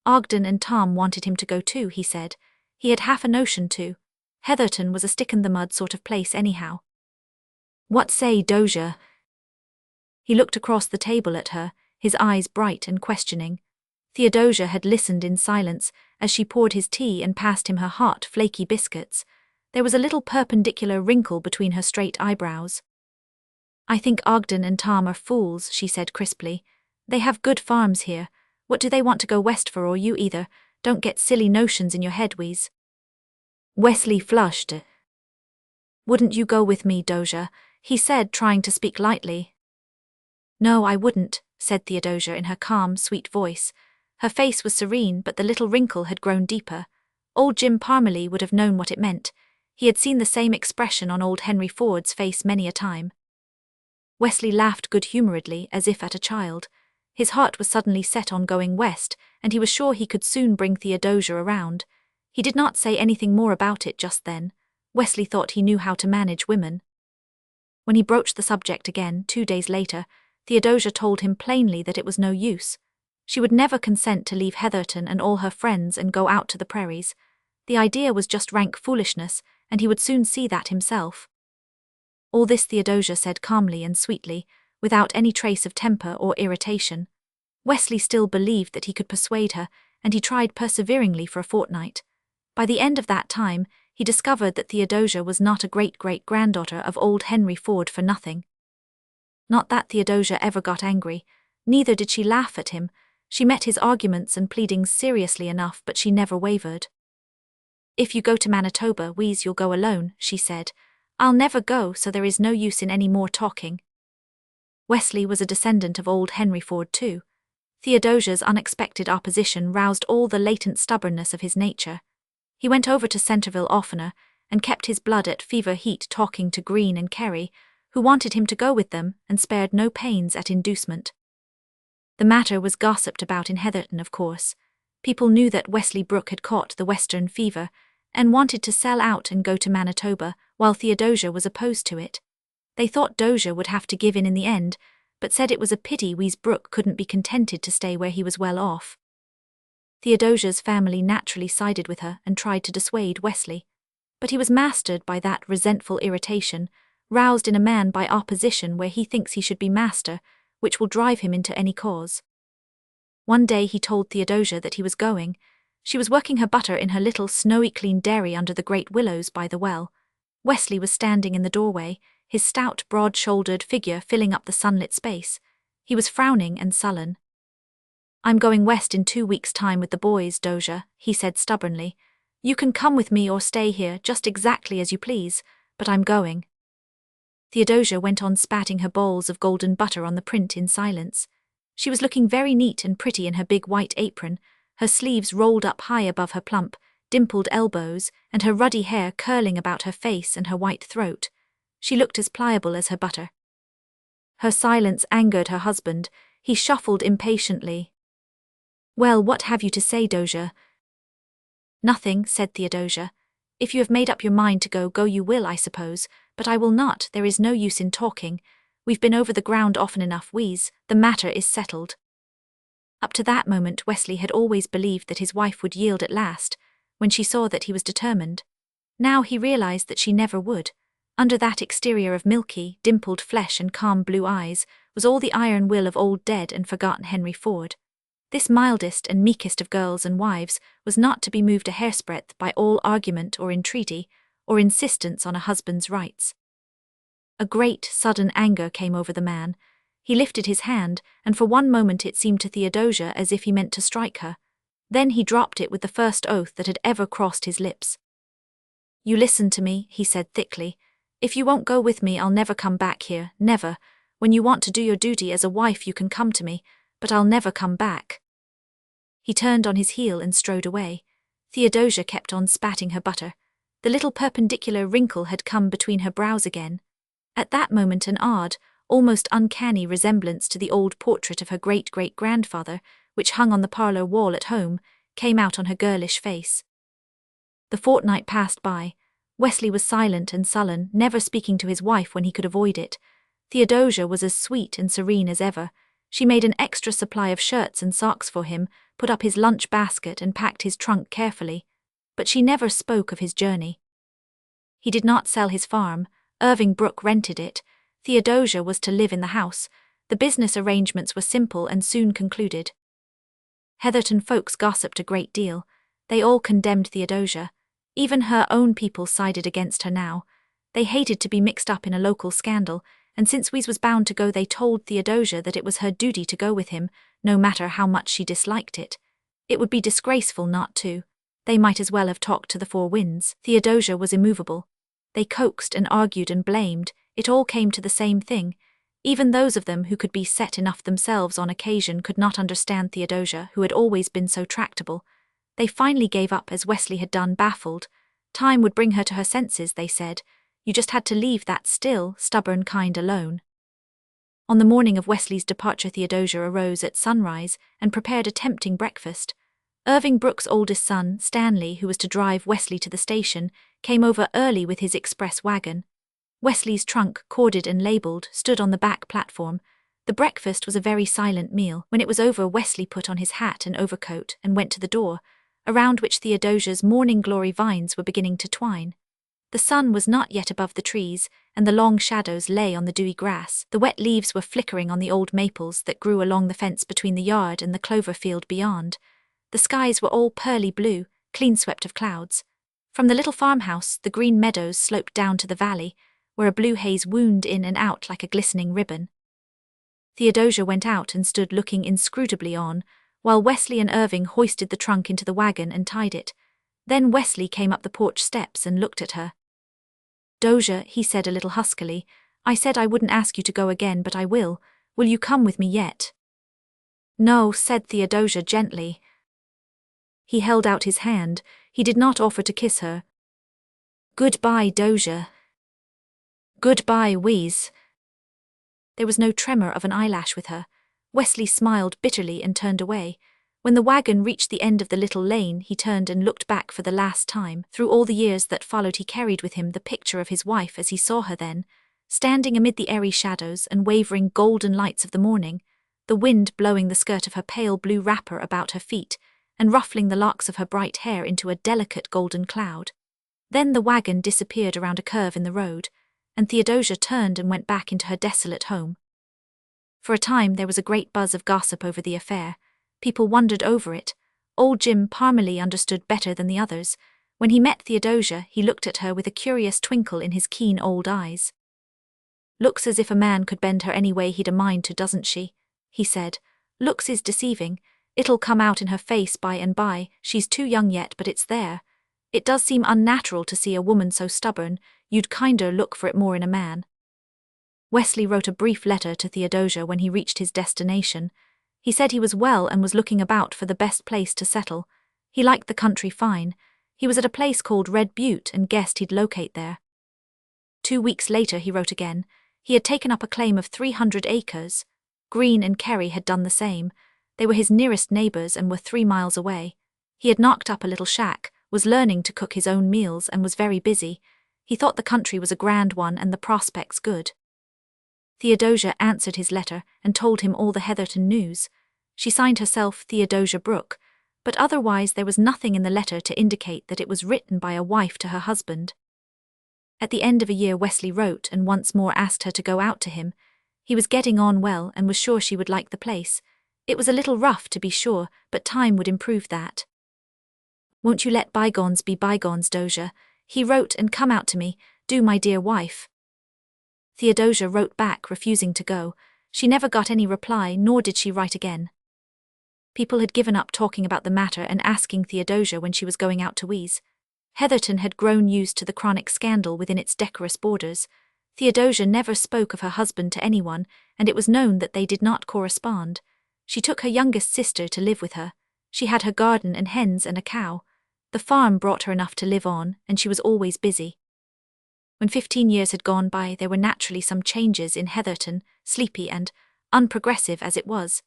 Ogden and Tom wanted him to go too, he said. He had half a notion to. Heatherton was a stick-in-the-mud sort of place anyhow. What say, Dozier? He looked across the table at her, his eyes bright and questioning. Theodosia had listened in silence as she poured his tea and passed him her hot, flaky biscuits. There was a little perpendicular wrinkle between her straight eyebrows. I think Ogden and Tom are fools, she said crisply. They have good farms here. What do they want to go west for, or you either? Don't get silly notions in your head, Wheeze. Wesley flushed. Wouldn't you go with me, Dozier? He said, trying to speak lightly. No, I wouldn't, said Theodosia in her calm, sweet voice. Her face was serene, but the little wrinkle had grown deeper. Old Jim Parmalee would have known what it meant. He had seen the same expression on old Henry Ford's face many a time. Wesley laughed good-humouredly, as if at a child. His heart was suddenly set on going west, and he was sure he could soon bring Theodosia around. He did not say anything more about it just then. Wesley thought he knew how to manage women. When he broached the subject again, 2 days later, Theodosia told him plainly that it was no use. She would never consent to leave Heatherton and all her friends and go out to the prairies. The idea was just rank foolishness, and he would soon see that himself. All this Theodosia said calmly and sweetly, without any trace of temper or irritation. Wesley still believed that he could persuade her, and he tried perseveringly for a fortnight. By the end of that time, he discovered that Theodosia was not a great-great-granddaughter of old Henry Ford for nothing. Not that Theodosia ever got angry, neither did she laugh at him. She met his arguments and pleadings seriously enough, but she never wavered. If you go to Manitoba, Wheeze, you'll go alone, she said. I'll never go, so there is no use in any more talking. Wesley was a descendant of old Henry Ford too. Theodosia's unexpected opposition roused all the latent stubbornness of his nature. He went over to Centerville oftener, and kept his blood at fever heat talking to Green and Kerry, who wanted him to go with them and spared no pains at inducement. The matter was gossiped about in Heatherton, of course. People knew that Wesley Brooke had caught the Western fever, and wanted to sell out and go to Manitoba, while Theodosia was opposed to it. They thought Dozier would have to give in the end, but said it was a pity Wheeze Brooke couldn't be contented to stay where he was well off. Theodosia's family naturally sided with her and tried to dissuade Wesley. But he was mastered by that resentful irritation, roused in a man by opposition where he thinks he should be master, which will drive him into any cause. One day he told Theodosia that he was going. She was working her butter in her little snowy clean dairy under the great willows by the well. Wesley was standing in the doorway, his stout, broad-shouldered figure filling up the sunlit space. He was frowning and sullen. I'm going west in 2 weeks' time with the boys, Dozier, he said stubbornly. You can come with me or stay here, just exactly as you please, but I'm going. Theodosia went on spatting her bowls of golden butter on the print in silence. She was looking very neat and pretty in her big white apron, her sleeves rolled up high above her plump, dimpled elbows, and her ruddy hair curling about her face and her white throat. She looked as pliable as her butter. Her silence angered her husband. He shuffled impatiently. Well, what have you to say, Dozier? Nothing, said Theodosia. If you have made up your mind to go, go you will, I suppose, but I will not. There is no use in talking. We've been over the ground often enough, Wheeze. The matter is settled. Up to that moment Wesley had always believed that his wife would yield at last, when she saw that he was determined. Now he realized that she never would. Under that exterior of milky, dimpled flesh and calm blue eyes was all the iron will of old dead and forgotten Henry Ford. This mildest and meekest of girls and wives was not to be moved a hairsbreadth by all argument or entreaty, or insistence on a husband's rights. A great, sudden anger came over the man. He lifted his hand, and for one moment it seemed to Theodosia as if he meant to strike her. Then he dropped it with the first oath that had ever crossed his lips. You listen to me, he said thickly. If you won't go with me, I'll never come back here, never. When you want to do your duty as a wife, you can come to me, but I'll never come back. He turned on his heel and strode away. Theodosia kept on spatting her butter. The little perpendicular wrinkle had come between her brows again. At that moment an odd, almost uncanny resemblance to the old portrait of her great-great-grandfather, which hung on the parlour wall at home, came out on her girlish face. The fortnight passed by. Wesley was silent and sullen, never speaking to his wife when he could avoid it. Theodosia was as sweet and serene as ever. She made an extra supply of shirts and socks for him, put up his lunch basket and packed his trunk carefully. But she never spoke of his journey. He did not sell his farm. Irving Brooke rented it. Theodosia was to live in the house. The business arrangements were simple and soon concluded. Heatherton folks gossiped a great deal. They all condemned Theodosia. Even her own people sided against her now. They hated to be mixed up in a local scandal, and since Wes was bound to go, they told Theodosia that it was her duty to go with him, no matter how much she disliked it. It would be disgraceful not to. They might as well have talked to the four winds. Theodosia was immovable. They coaxed and argued and blamed. It all came to the same thing. Even those of them who could be set enough themselves on occasion could not understand Theodosia, who had always been so tractable. They finally gave up as Wesley had done, baffled. Time would bring her to her senses, they said. You just had to leave that still, stubborn kind alone. On the morning of Wesley's departure, Theodosia arose at sunrise and prepared a tempting breakfast. Irving Brooke's oldest son, Stanley, who was to drive Wesley to the station, came over early with his express wagon. Wesley's trunk, corded and labelled, stood on the back platform. The breakfast was a very silent meal. When it was over, Wesley put on his hat and overcoat and went to the door, around which Theodosia's morning glory vines were beginning to twine. The sun was not yet above the trees, and the long shadows lay on the dewy grass. The wet leaves were flickering on the old maples that grew along the fence between the yard and the clover field beyond. The skies were all pearly blue, clean swept of clouds. From the little farmhouse, the green meadows sloped down to the valley, where a blue haze wound in and out like a glistening ribbon. Theodosia went out and stood looking inscrutably on, while Wesley and Irving hoisted the trunk into the wagon and tied it. Then Wesley came up the porch steps and looked at her. "Dosia," he said a little huskily, "I said I wouldn't ask you to go again, but I will. Will you come with me yet?" "No," said Theodosia gently. He held out his hand. He did not offer to kiss her. "Goodbye, Dosia." "Goodbye, Wes." There was no tremor of an eyelash with her. Wesley smiled bitterly and turned away. When the wagon reached the end of the little lane, he turned and looked back for the last time. Through all the years that followed, he carried with him the picture of his wife as he saw her then, standing amid the airy shadows and wavering golden lights of the morning, the wind blowing the skirt of her pale blue wrapper about her feet and ruffling the locks of her bright hair into a delicate golden cloud. Then the wagon disappeared around a curve in the road, and Theodosia turned and went back into her desolate home. For a time there was a great buzz of gossip over the affair. People wondered over it. Old Jim Parmalee understood better than the others. When he met Theodosia, he looked at her with a curious twinkle in his keen old eyes. "Looks as if a man could bend her any way he'd a mind to, doesn't she?" he said. "Looks is deceiving. It'll come out in her face by and by. She's too young yet, but it's there. It does seem unnatural to see a woman so stubborn. You'd kinder look for it more in a man." Wesley wrote a brief letter to Theodosia when he reached his destination. He said he was well and was looking about for the best place to settle. He liked the country fine. He was at a place called Red Butte and guessed he'd locate there. 2 weeks later he wrote again. He had taken up a claim of 300 acres. Green and Kerry had done the same. They were his nearest neighbors and were 3 miles away. He had knocked up a little shack, was learning to cook his own meals, and was very busy. He thought the country was a grand one and the prospects good. Theodosia answered his letter and told him all the Heatherton news. She signed herself Theodosia Brooke, but otherwise there was nothing in the letter to indicate that it was written by a wife to her husband. At the end of a year Wesley wrote and once more asked her to go out to him. He was getting on well and was sure she would like the place. It was a little rough, to be sure, but time would improve that. "Won't you let bygones be bygones, Dosia?" he wrote, "and come out to me, do, my dear wife." Theodosia wrote back, refusing to go. She never got any reply, nor did she write again. People had given up talking about the matter and asking Theodosia when she was going out to Wes. Heatherton had grown used to the chronic scandal within its decorous borders. Theodosia never spoke of her husband to anyone, and it was known that they did not correspond. She took her youngest sister to live with her. She had her garden and hens and a cow. The farm brought her enough to live on, and she was always busy. When 15 years had gone by, there were naturally some changes in Heatherton, sleepy and unprogressive as it was.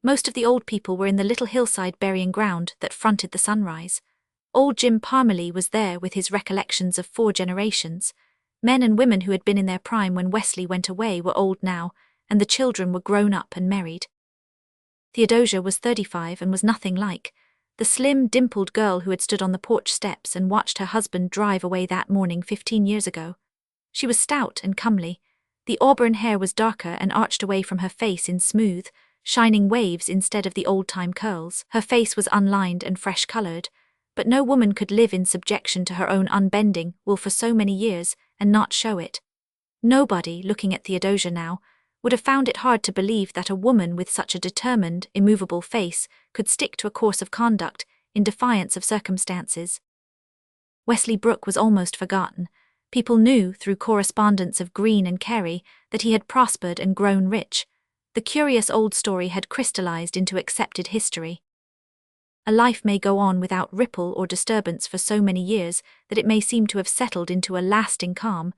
Most of the old people were in the little hillside burying ground that fronted the sunrise. Old Jim Parmalee was there with his recollections of 4 generations. Men and women who had been in their prime when Wesley went away were old now, and the children were grown up and married. Theodosia was 35 and was nothing like the slim, dimpled girl who had stood on the porch steps and watched her husband drive away that morning 15 years ago. She was stout and comely. The auburn hair was darker and arched away from her face in smooth, shining waves instead of the old-time curls. Her face was unlined and fresh-colored, but no woman could live in subjection to her own unbending will for so many years and not show it. Nobody, looking at Theodosia now, would have found it hard to believe that a woman with such a determined, immovable face could stick to a course of conduct in defiance of circumstances. Wesley Brooke was almost forgotten. People knew, through correspondence of Green and Carey, that he had prospered and grown rich. The curious old story had crystallized into accepted history. A life may go on without ripple or disturbance for so many years that it may seem to have settled into a lasting calm,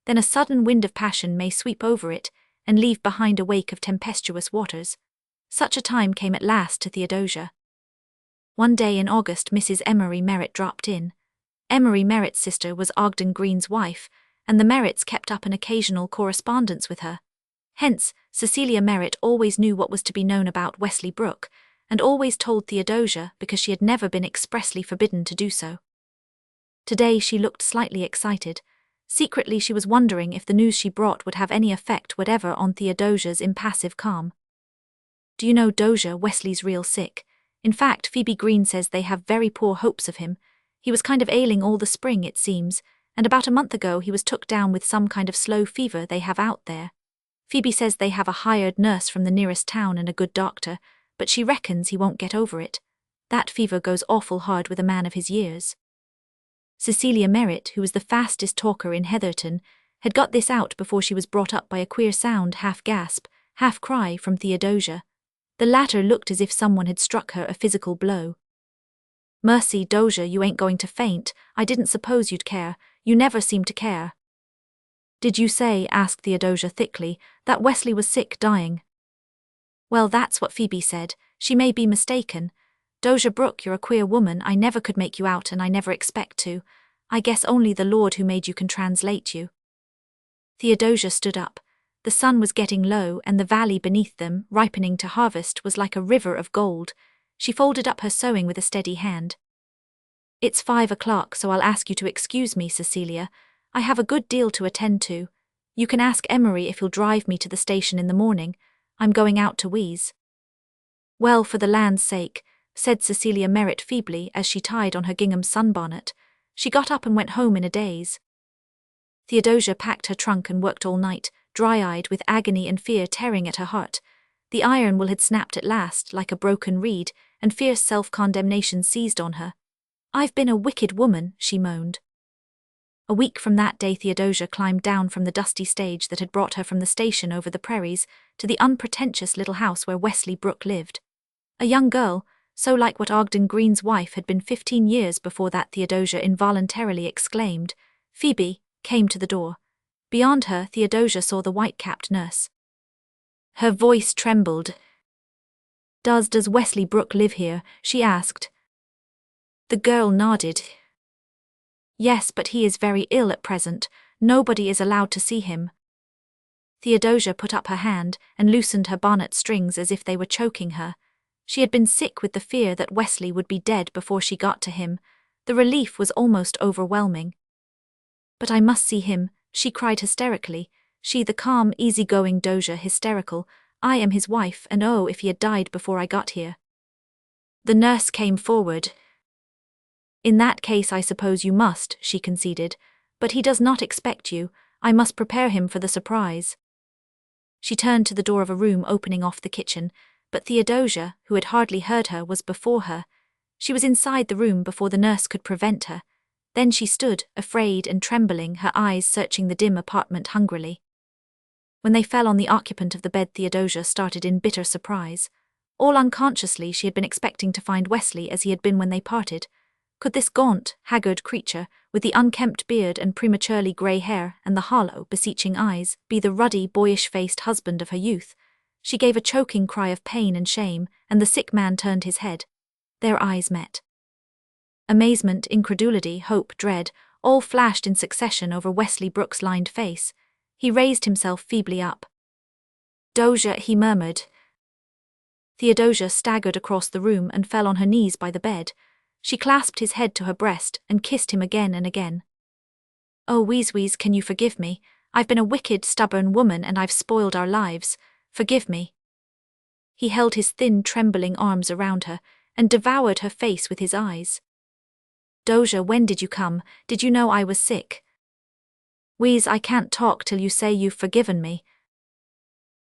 then a sudden wind of passion may sweep over it and leave behind a wake of tempestuous waters. Such a time came at last to Theodosia. One day in August, Mrs. Emery Merritt dropped in. Emery Merritt's sister was Ogden Green's wife, and the Merritts kept up an occasional correspondence with her. Hence, Cecilia Merritt always knew what was to be known about Wesley Brooke, and always told Theodosia because she had never been expressly forbidden to do so. Today she looked slightly excited. Secretly she was wondering if the news she brought would have any effect whatever on Theodosia's impassive calm. "Do you know, Dosia, Wesley's real sick. In fact, Phoebe Green says they have very poor hopes of him. He was kind of ailing all the spring, it seems, and about a month ago he was took down with some kind of slow fever they have out there. Phoebe says they have a hired nurse from the nearest town and a good doctor, but she reckons he won't get over it. That fever goes awful hard with a man of his years." Cecilia Merritt, who was the fastest talker in Heatherton, had got this out before she was brought up by a queer sound, half gasp, half cry from Theodosia. The latter looked as if someone had struck her a physical blow. "Mercy, Dosia, you ain't going to faint. I didn't suppose you'd care. You never seem to care." "Did you say," asked Theodosia thickly, "that Wesley was sick, dying?" "Well, that's what Phoebe said. She may be mistaken. Dosia Brooke, you're a queer woman. I never could make you out and I never expect to. I guess only the Lord who made you can translate you." Theodosia stood up. The sun was getting low and the valley beneath them, ripening to harvest, was like a river of gold. She folded up her sewing with a steady hand. "It's 5 o'clock, so I'll ask you to excuse me, Cecilia. I have a good deal to attend to. You can ask Emery if he'll drive me to the station in the morning. I'm going out to wheeze." "Well, for the land's sake," said Cecilia Merritt feebly as she tied on her gingham sunbonnet. She got up and went home in a daze. Theodosia packed her trunk and worked all night, dry-eyed with agony and fear tearing at her heart. The iron will had snapped at last, like a broken reed, and fierce self-condemnation seized on her. "I've been a wicked woman," she moaned. A week from that day Theodosia climbed down from the dusty stage that had brought her from the station over the prairies to the unpretentious little house where Wesley Brooke lived. A young girl, so like what Ogden Green's wife had been 15 years before that Theodosia involuntarily exclaimed, "Phoebe," came to the door. Beyond her, Theodosia saw the white-capped nurse. Her voice trembled. Does Wesley Brooke live here?" she asked. The girl nodded. "Yes, but he is very ill at present. Nobody is allowed to see him." Theodosia put up her hand and loosened her bonnet strings as if they were choking her. She had been sick with the fear that Wesley would be dead before she got to him. The relief was almost overwhelming. "But I must see him," she cried hysterically. She, the calm, easy-going Dosia, hysterical. "I am his wife, and oh, if he had died before I got here." The nurse came forward. "In that case I suppose you must," she conceded. "But he does not expect you. I must prepare him for the surprise." She turned to the door of a room opening off the kitchen, but Theodosia, who had hardly heard her, was before her. She was inside the room before the nurse could prevent her. Then she stood, afraid and trembling, her eyes searching the dim apartment hungrily. When they fell on the occupant of the bed, Theodosia started in bitter surprise. All unconsciously she had been expecting to find Wesley as he had been when they parted. Could this gaunt, haggard creature, with the unkempt beard and prematurely grey hair and the hollow, beseeching eyes, be the ruddy, boyish-faced husband of her youth? She gave a choking cry of pain and shame, and the sick man turned his head. Their eyes met. Amazement, incredulity, hope, dread, all flashed in succession over Wesley Brooks' lined face. He raised himself feebly up. "Dosia," he murmured. Theodosia staggered across the room and fell on her knees by the bed. She clasped his head to her breast and kissed him again and again. "Oh, Wees, can you forgive me? I've been a wicked, stubborn woman and I've spoiled our lives. Forgive me." He held his thin, trembling arms around her and devoured her face with his eyes. "Dosia, when did you come? Did you know I was sick?" "Wees, I can't talk till you say you've forgiven me."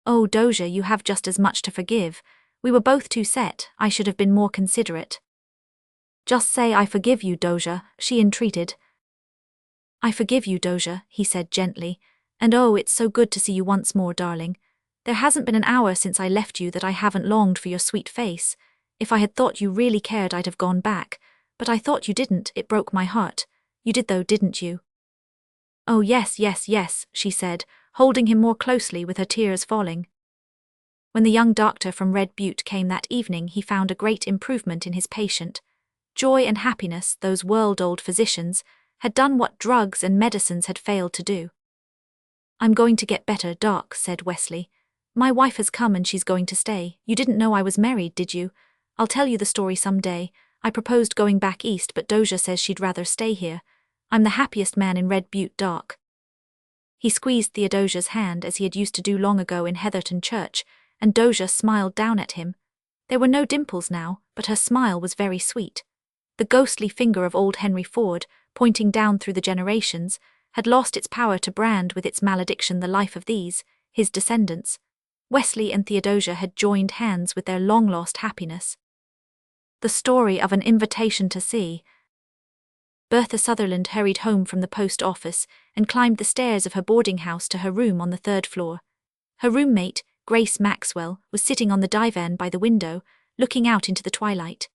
"Oh, Dosia, you have just as much to forgive. We were both too set, I should have been more considerate." "Just say I forgive you, Dosia," she entreated. "I forgive you, Dosia," he said gently, "and oh, it's so good to see you once more, darling. There hasn't been an hour since I left you that I haven't longed for your sweet face. If I had thought you really cared, I'd have gone back, but I thought you didn't. It broke my heart. You did though, didn't you?" "Oh, yes, yes, yes," she said, holding him more closely with her tears falling. When the young doctor from Red Butte came that evening, he found a great improvement in his patient. Joy and happiness, those world-old physicians, had done what drugs and medicines had failed to do. "I'm going to get better, Doc," said Wesley. "My wife has come and she's going to stay. You didn't know I was married, did you? I'll tell you the story some day. I proposed going back east, but Dosia says she'd rather stay here. I'm the happiest man in Red Butte, Doc." He squeezed Theodosia's hand as he had used to do long ago in Heatherton Church, and Dosia smiled down at him. There were no dimples now, but her smile was very sweet. The ghostly finger of old Henry Ford, pointing down through the generations, had lost its power to brand with its malediction the life of these, his descendants. Wesley and Theodosia had joined hands with their long-lost happiness. The story of an invitation to sea. Bertha Sutherland hurried home from the post office and climbed the stairs of her boarding house to her room on the 3rd floor. Her roommate, Grace Maxwell, was sitting on the divan by the window, looking out into the twilight.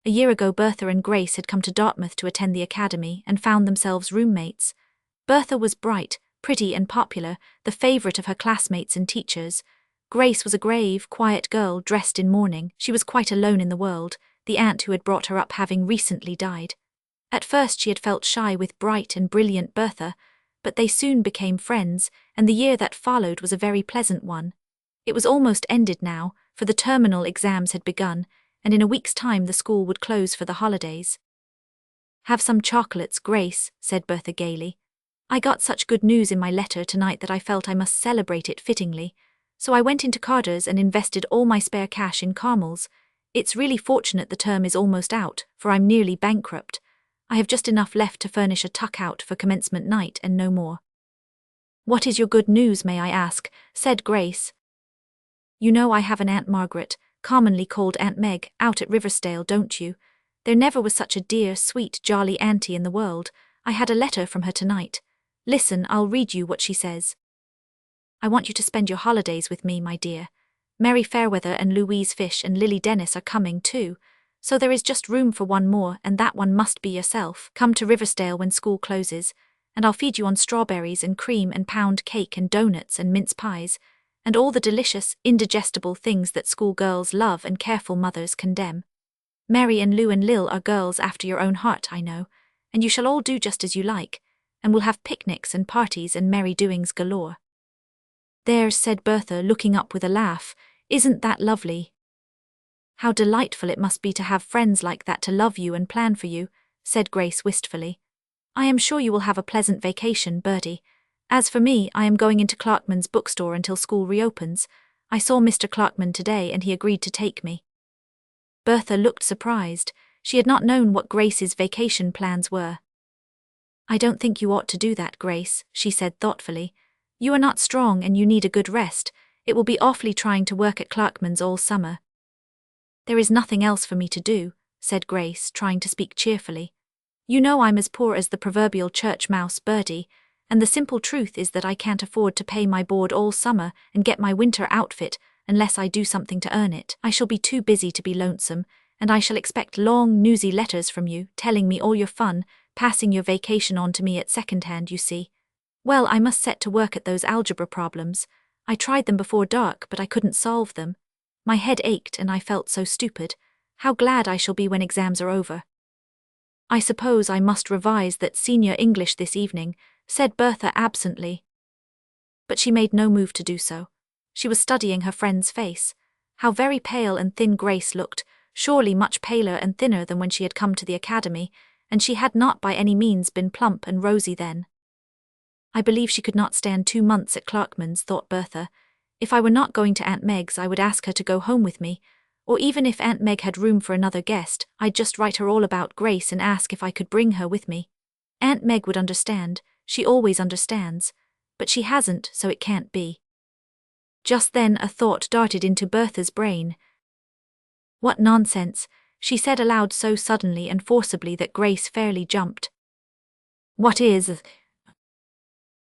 A year ago, Bertha and Grace had come to Dartmouth to attend the academy and found themselves roommates. Bertha was bright, pretty and popular, the favourite of her classmates and teachers. Grace was a grave, quiet girl dressed in mourning. She was quite alone in the world, the aunt who had brought her up having recently died. At first she had felt shy with bright and brilliant Bertha, but they soon became friends, and the year that followed was a very pleasant one. It was almost ended now, for the terminal exams had begun, and in a week's time the school would close for the holidays. "Have some chocolates, Grace," said Bertha gaily. "I got such good news in my letter tonight that I felt I must celebrate it fittingly. So I went into Carter's and invested all my spare cash in caramels. It's really fortunate the term is almost out, for I'm nearly bankrupt. I have just enough left to furnish a tuck-out for commencement night and no more." "What is your good news, may I ask?" said Grace. "You know I have an Aunt Margaret, commonly called Aunt Meg, out at Riversdale, don't you? There never was such a dear, sweet, jolly auntie in the world. I had a letter from her tonight. Listen, I'll read you what she says. I want you to spend your holidays with me, my dear. Mary Fairweather and Louise Fish and Lily Dennis are coming too, so there is just room for one more, and that one must be yourself. Come to Riversdale when school closes, and I'll feed you on strawberries and cream and pound cake and doughnuts and mince pies, and all the delicious, indigestible things that schoolgirls love and careful mothers condemn. Mary and Lou and Lil are girls after your own heart, I know, and you shall all do just as you like, and we'll have picnics and parties and merry doings galore." "There," said Bertha, looking up with a laugh, "isn't that lovely?" "How delightful it must be to have friends like that to love you and plan for you," said Grace wistfully. "I am sure you will have a pleasant vacation, Bertie. As for me, I am going into Clarkman's bookstore until school reopens. I saw Mr. Clarkman today and he agreed to take me." Bertha looked surprised. She had not known what Grace's vacation plans were. "I don't think you ought to do that, Grace," she said thoughtfully. "You are not strong and you need a good rest. It will be awfully trying to work at Clarkman's all summer." "There is nothing else for me to do," said Grace, trying to speak cheerfully. "You know I'm as poor as the proverbial church mouse, Bertie, and the simple truth is that I can't afford to pay my board all summer and get my winter outfit unless I do something to earn it. I shall be too busy to be lonesome, and I shall expect long, newsy letters from you, telling me all your fun, passing your vacation on to me at second-hand, you see. Well, I must set to work at those algebra problems. I tried them before dark, but I couldn't solve them. My head ached and I felt so stupid. How glad I shall be when exams are over. I suppose I must revise that senior English this evening, said Bertha absently. But she made no move to do so. She was studying her friend's face. How very pale and thin Grace looked, surely much paler and thinner than when she had come to the academy, and she had not by any means been plump and rosy then. I believe she could not stand 2 months at Clarkman's, thought Bertha. If I were not going to Aunt Meg's, I would ask her to go home with me, or even if Aunt Meg had room for another guest, I'd just write her all about Grace and ask if I could bring her with me. Aunt Meg would understand, she always understands, but she hasn't, so it can't be. Just then a thought darted into Bertha's brain. What nonsense, she said aloud so suddenly and forcibly that Grace fairly jumped. What is?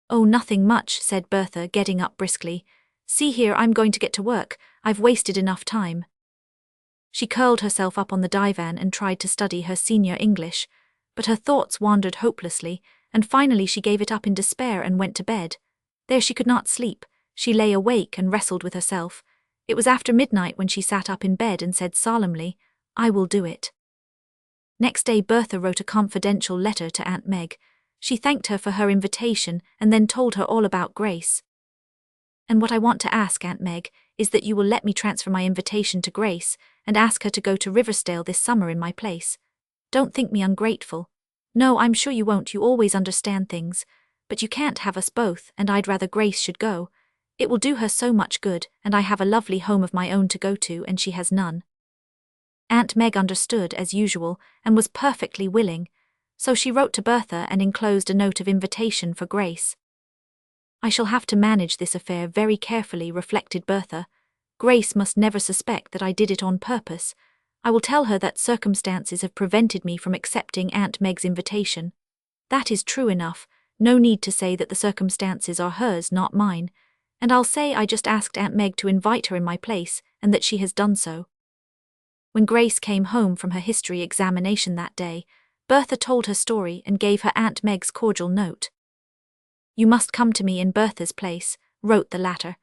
Oh, nothing much, said Bertha, getting up briskly. See here, I'm going to get to work, I've wasted enough time. She curled herself up on the divan and tried to study her senior English, but her thoughts wandered hopelessly, and finally she gave it up in despair and went to bed. There she could not sleep, she lay awake and wrestled with herself. It was after midnight when she sat up in bed and said solemnly, I will do it. Next day Bertha wrote a confidential letter to Aunt Meg. She thanked her for her invitation and then told her all about Grace. And what I want to ask, Aunt Meg, is that you will let me transfer my invitation to Grace and ask her to go to Riversdale this summer in my place. Don't think me ungrateful. No, I'm sure you won't, you always understand things, but you can't have us both, and I'd rather Grace should go. It will do her so much good, and I have a lovely home of my own to go to, and she has none. Aunt Meg understood, as usual, and was perfectly willing, so she wrote to Bertha and enclosed a note of invitation for Grace. I shall have to manage this affair very carefully, reflected Bertha. Grace must never suspect that I did it on purpose. I will tell her that circumstances have prevented me from accepting Aunt Meg's invitation. That is true enough, no need to say that the circumstances are hers, not mine, and I'll say I just asked Aunt Meg to invite her in my place, and that she has done so. When Grace came home from her history examination that day, Bertha told her story and gave her Aunt Meg's cordial note. You must come to me in Bertha's place, wrote the latter.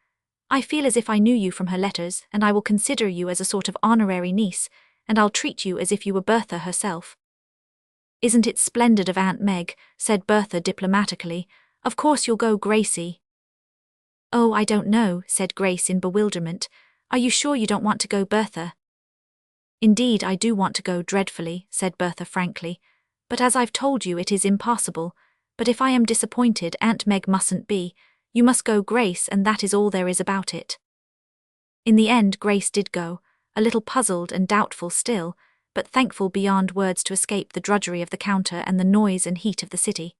I feel as if I knew you from her letters, and I will consider you as a sort of honorary niece, and I'll treat you as if you were Bertha herself. Isn't it splendid of Aunt Meg, said Bertha diplomatically. Of course you'll go, Gracie. Oh, I don't know, said Grace in bewilderment. Are you sure you don't want to go, Bertha? Indeed, I do want to go dreadfully, said Bertha frankly, but as I've told you, it is impossible. But if I am disappointed, Aunt Meg mustn't be. You must go, Grace, and that is all there is about it. In the end, Grace did go, a little puzzled and doubtful still, but thankful beyond words to escape the drudgery of the counter and the noise and heat of the city.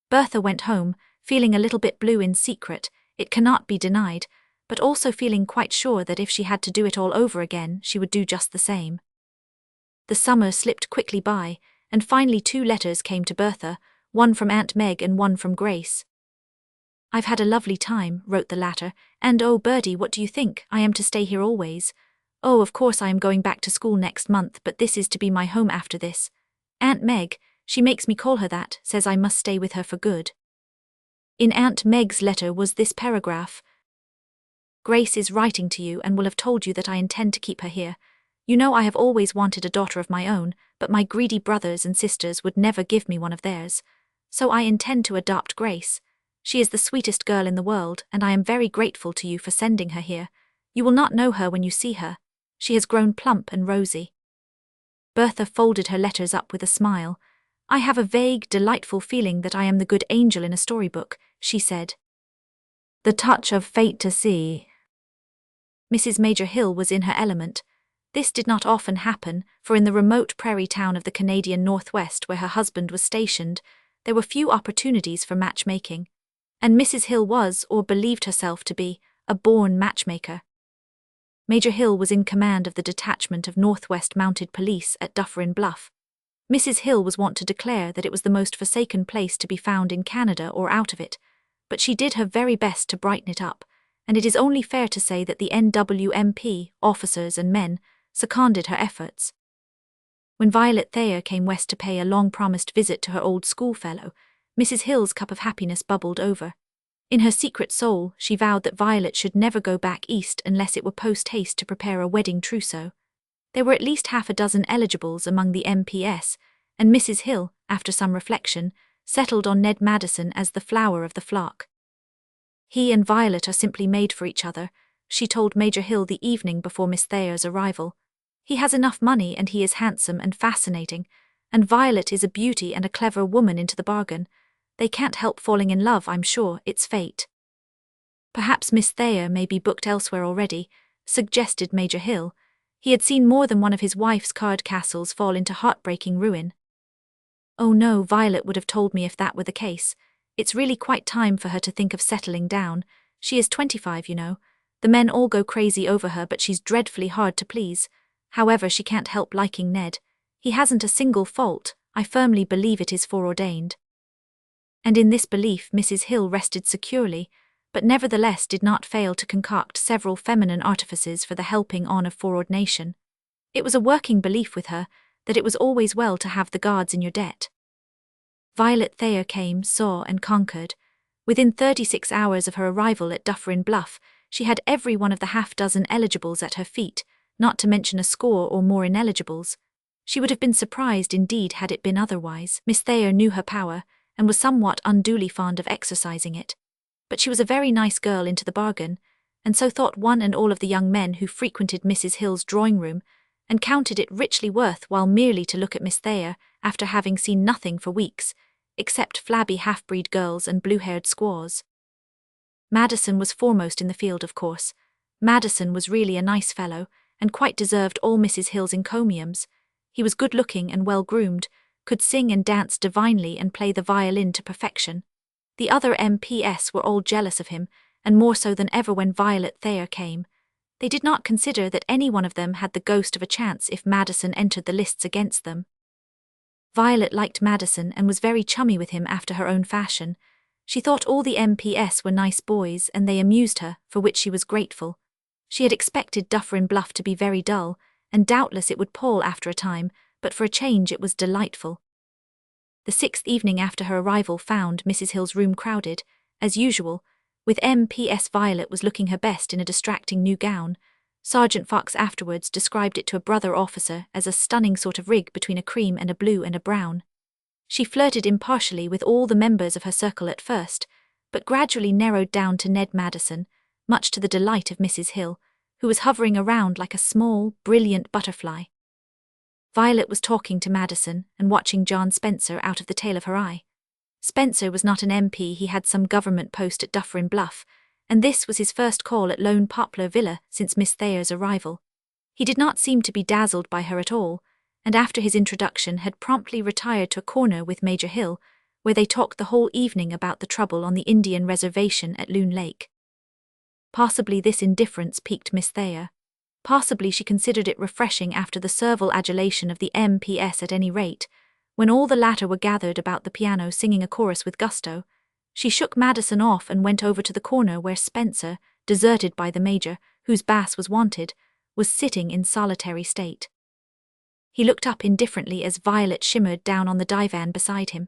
Bertha went home, feeling a little bit blue in secret, it cannot be denied, but also feeling quite sure that if she had to do it all over again, she would do just the same. The summer slipped quickly by, and finally 2 letters came to Bertha, one from Aunt Meg and one from Grace. I've had a lovely time, wrote the latter, and oh, Birdie, what do you think? I am to stay here always. Oh, of course I am going back to school next month, but this is to be my home after this. Aunt Meg, she makes me call her that, says I must stay with her for good. In Aunt Meg's letter was this paragraph. Grace is writing to you and will have told you that I intend to keep her here. You know I have always wanted a daughter of my own, but my greedy brothers and sisters would never give me one of theirs. So I intend to adopt Grace. She is the sweetest girl in the world, and I am very grateful to you for sending her here. You will not know her when you see her. She has grown plump and rosy. Bertha folded her letters up with a smile. I have a vague, delightful feeling that I am the good angel in a storybook, she said. The touch of fate to see. Mrs. Major Hill was in her element. This did not often happen, for in the remote prairie town of the Canadian Northwest where her husband was stationed, there were few opportunities for matchmaking, and Mrs. Hill was, or believed herself to be, a born matchmaker. Major Hill was in command of the detachment of Northwest Mounted Police at Dufferin Bluff. Mrs. Hill was wont to declare that it was the most forsaken place to be found in Canada or out of it, but she did her very best to brighten it up, and it is only fair to say that the NWMP, officers and men, seconded her efforts. When Violet Thayer came west to pay a long-promised visit to her old schoolfellow, Mrs. Hill's cup of happiness bubbled over. In her secret soul, she vowed that Violet should never go back east unless it were post-haste to prepare a wedding trousseau. There were at least half a dozen eligibles among the MPS, and Mrs. Hill, after some reflection, settled on Ned Madison as the flower of the flock. "He and Violet are simply made for each other," she told Major Hill the evening before Miss Thayer's arrival. "He has enough money and he is handsome and fascinating, and Violet is a beauty and a clever woman into the bargain. They can't help falling in love, I'm sure, it's fate." "Perhaps Miss Thayer may be booked elsewhere already," suggested Major Hill. He had seen more than one of his wife's card castles fall into heartbreaking ruin. "Oh no, Violet would have told me if that were the case. It's really quite time for her to think of settling down. She is 25, you know. The men all go crazy over her, but she's dreadfully hard to please. However, she can't help liking Ned. He hasn't a single fault. I firmly believe it is foreordained." And in this belief Mrs. Hill rested securely, but nevertheless did not fail to concoct several feminine artifices for the helping on of foreordination. It was a working belief with her that it was always well to have the gods in your debt. Violet Thayer came, saw, and conquered. Within 36 hours of her arrival at Dufferin Bluff, she had every one of the half-dozen eligibles at her feet, not to mention a score or more ineligibles. She would have been surprised indeed had it been otherwise. Miss Thayer knew her power, and was somewhat unduly fond of exercising it. But she was a very nice girl into the bargain, and so thought one and all of the young men who frequented Mrs. Hill's drawing-room, and counted it richly worth while merely to look at Miss Thayer after having seen nothing for weeks, except flabby half-breed girls and blue-haired squaws. Madison was foremost in the field, of course. Madison was really a nice fellow, and quite deserved all Mrs. Hill's encomiums. He was good-looking and well-groomed, could sing and dance divinely and play the violin to perfection. The other MPS were all jealous of him, and more so than ever when Violet Thayer came. They did not consider that any one of them had the ghost of a chance if Madison entered the lists against them. Violet liked Madison and was very chummy with him after her own fashion. She thought all the MPS were nice boys and they amused her, for which she was grateful. She had expected Dufferin Bluff to be very dull, and doubtless it would pall after a time, but for a change it was delightful. The 6th evening after her arrival found Mrs. Hill's room crowded, as usual, with MPS Violet was looking her best in a distracting new gown. Sergeant Fox afterwards described it to a brother officer as a stunning sort of rig between a cream and a blue and a brown. She flirted impartially with all the members of her circle at first, but gradually narrowed down to Ned Madison, much to the delight of Mrs. Hill, who was hovering around like a small, brilliant butterfly. Violet was talking to Madison and watching John Spencer out of the tail of her eye. Spencer was not an MP, he had some government post at Dufferin Bluff, and this was his first call at Lone Poplar Villa since Miss Thayer's arrival. He did not seem to be dazzled by her at all, and after his introduction had promptly retired to a corner with Major Hill, where they talked the whole evening about the trouble on the Indian reservation at Loon Lake. Possibly this indifference piqued Miss Thayer. Possibly she considered it refreshing after the servile adulation of the MPS at any rate. When all the latter were gathered about the piano singing a chorus with gusto, she shook Madison off and went over to the corner where Spencer, deserted by the Major, whose bass was wanted, was sitting in solitary state. He looked up indifferently as Violet shimmered down on the divan beside him.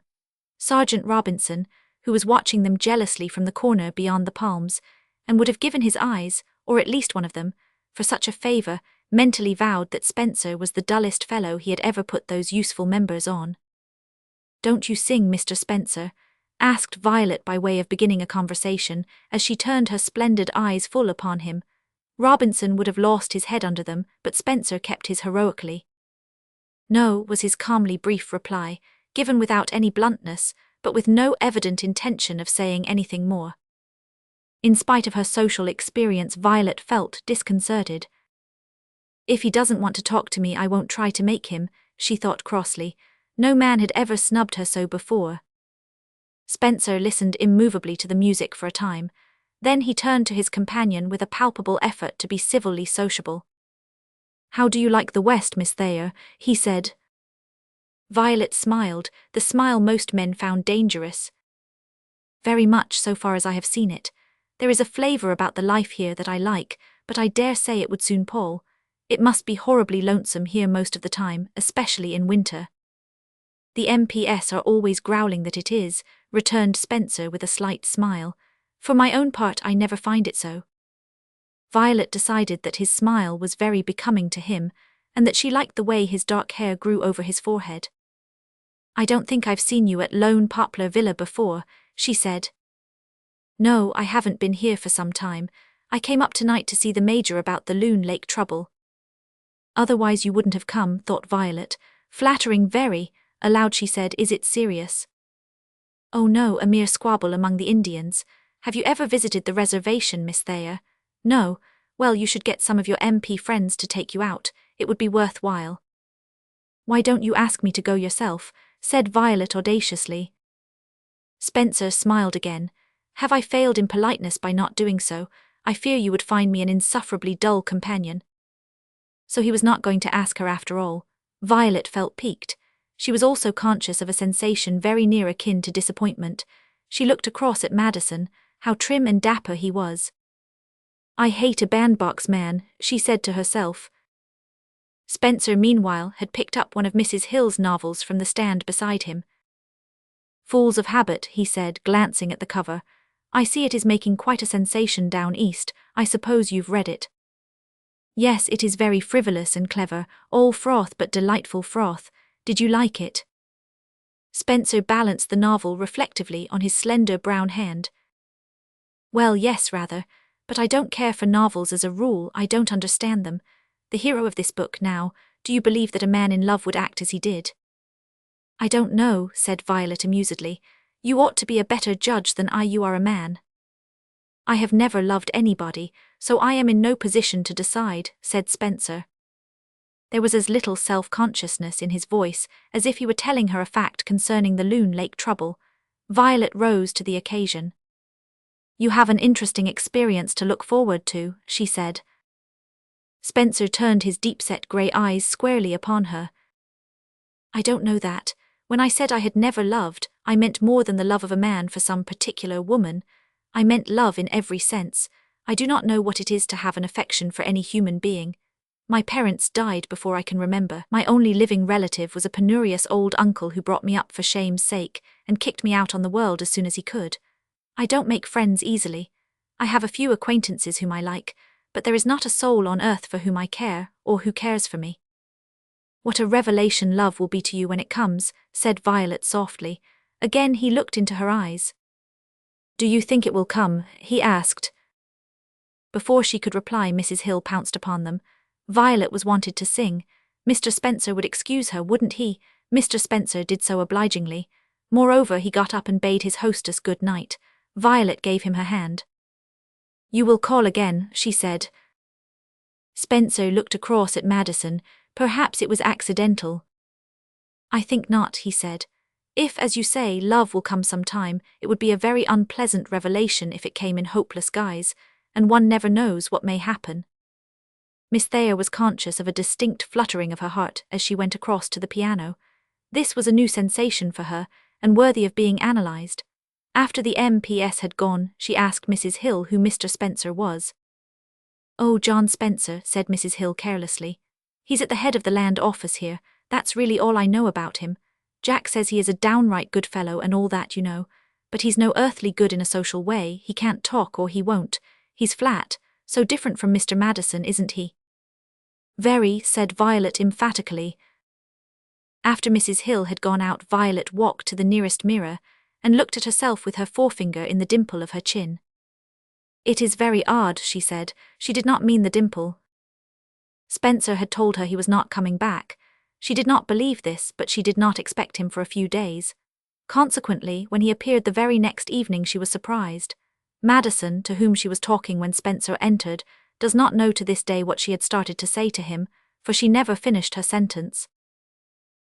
Sergeant Robinson, who was watching them jealously from the corner beyond the palms, and would have given his eyes, or at least one of them, for such a favour, mentally vowed that Spencer was the dullest fellow he had ever put those useful members on. "Don't you sing, Mr. Spencer?" asked Violet by way of beginning a conversation, as she turned her splendid eyes full upon him. Robinson would have lost his head under them, but Spencer kept his heroically. "No," was his calmly brief reply, given without any bluntness, but with no evident intention of saying anything more. In spite of her social experience, Violet felt disconcerted. "If he doesn't want to talk to me, I won't try to make him," she thought crossly. No man had ever snubbed her so before. Spencer listened immovably to the music for a time. Then he turned to his companion with a palpable effort to be civilly sociable. "How do you like the West, Miss Thayer?" he said. Violet smiled, the smile most men found dangerous. "Very much, so far as I have seen it. There is a flavour about the life here that I like, but I dare say it would soon pall. It must be horribly lonesome here most of the time, especially in winter. The MPS are always growling that it is, returned Spencer with a slight smile. For my own part, I never find it so. Violet decided that his smile was very becoming to him, and that she liked the way his dark hair grew over his forehead. I don't think I've seen you at Lone Poplar Villa before, she said. No, I haven't been here for some time. I came up tonight to see the Major about the Loon Lake trouble. Otherwise you wouldn't have come, thought Violet. Flattering very. Aloud she said, is it serious? Oh no, a mere squabble among the Indians. Have you ever visited the reservation, Miss Thayer? No? Well, you should get some of your MP friends to take you out. It would be worthwhile. Why don't you ask me to go yourself? Said Violet audaciously. Spencer smiled again. Have I failed in politeness by not doing so? I fear you would find me an insufferably dull companion. So he was not going to ask her after all. Violet felt piqued. She was also conscious of a sensation very near akin to disappointment. She looked across at Madison. How trim and dapper he was. I hate a bandbox man, she said to herself. Spencer, meanwhile, had picked up one of Mrs. Hill's novels from the stand beside him. Fools of Habit, he said, glancing at the cover. I see it is making quite a sensation down east. I suppose you've read it. Yes, it is very frivolous and clever, all froth but delightful froth. Did you like it? Spencer balanced the novel reflectively on his slender brown hand. Well, yes, rather, but I don't care for novels as a rule. I don't understand them. The hero of this book, now, do you believe that a man in love would act as he did? I don't know, said Violet amusedly. You ought to be a better judge than you are a man. I have never loved anybody, so I am in no position to decide, said Spencer. There was as little self-consciousness in his voice as if he were telling her a fact concerning the Loon Lake trouble. Violet rose to the occasion. You have an interesting experience to look forward to, she said. Spencer turned his deep-set grey eyes squarely upon her. I don't know that. When I said I had never loved, I meant more than the love of a man for some particular woman. I meant love in every sense. I do not know what it is to have an affection for any human being. My parents died before I can remember. My only living relative was a penurious old uncle who brought me up for shame's sake and kicked me out on the world as soon as he could. I don't make friends easily. I have a few acquaintances whom I like, but there is not a soul on earth for whom I care, or who cares for me. What a revelation love will be to you when it comes, said Violet softly. Again he looked into her eyes. Do you think it will come? He asked. Before she could reply, Mrs. Hill pounced upon them. Violet was wanted to sing. Mr. Spencer would excuse her, wouldn't he? Mr. Spencer did so obligingly. Moreover, he got up and bade his hostess good night. Violet gave him her hand. You will call again, she said. Spencer looked across at Madison. Perhaps it was accidental. I think not, he said. If, as you say, love will come some time, it would be a very unpleasant revelation if it came in hopeless guise, and one never knows what may happen. Miss Thayer was conscious of a distinct fluttering of her heart as she went across to the piano. This was a new sensation for her, and worthy of being analysed. After the MPS had gone, she asked Mrs. Hill who Mr. Spencer was. Oh, John Spencer, said Mrs. Hill carelessly. He's at the head of the land office here. That's really all I know about him. Jack says he is a downright good fellow and all that, you know. But he's no earthly good in a social way. He can't talk or he won't. He's flat, so different from Mr. Madison, isn't he? Very, said Violet emphatically. After Mrs. Hill had gone out, Violet walked to the nearest mirror and looked at herself with her forefinger in the dimple of her chin. It is very odd, she said. She did not mean the dimple. Spencer had told her he was not coming back. She did not believe this, but she did not expect him for a few days. Consequently, when he appeared the very next evening, she was surprised. Madison, to whom she was talking when Spencer entered, does not know to this day what she had started to say to him, for she never finished her sentence.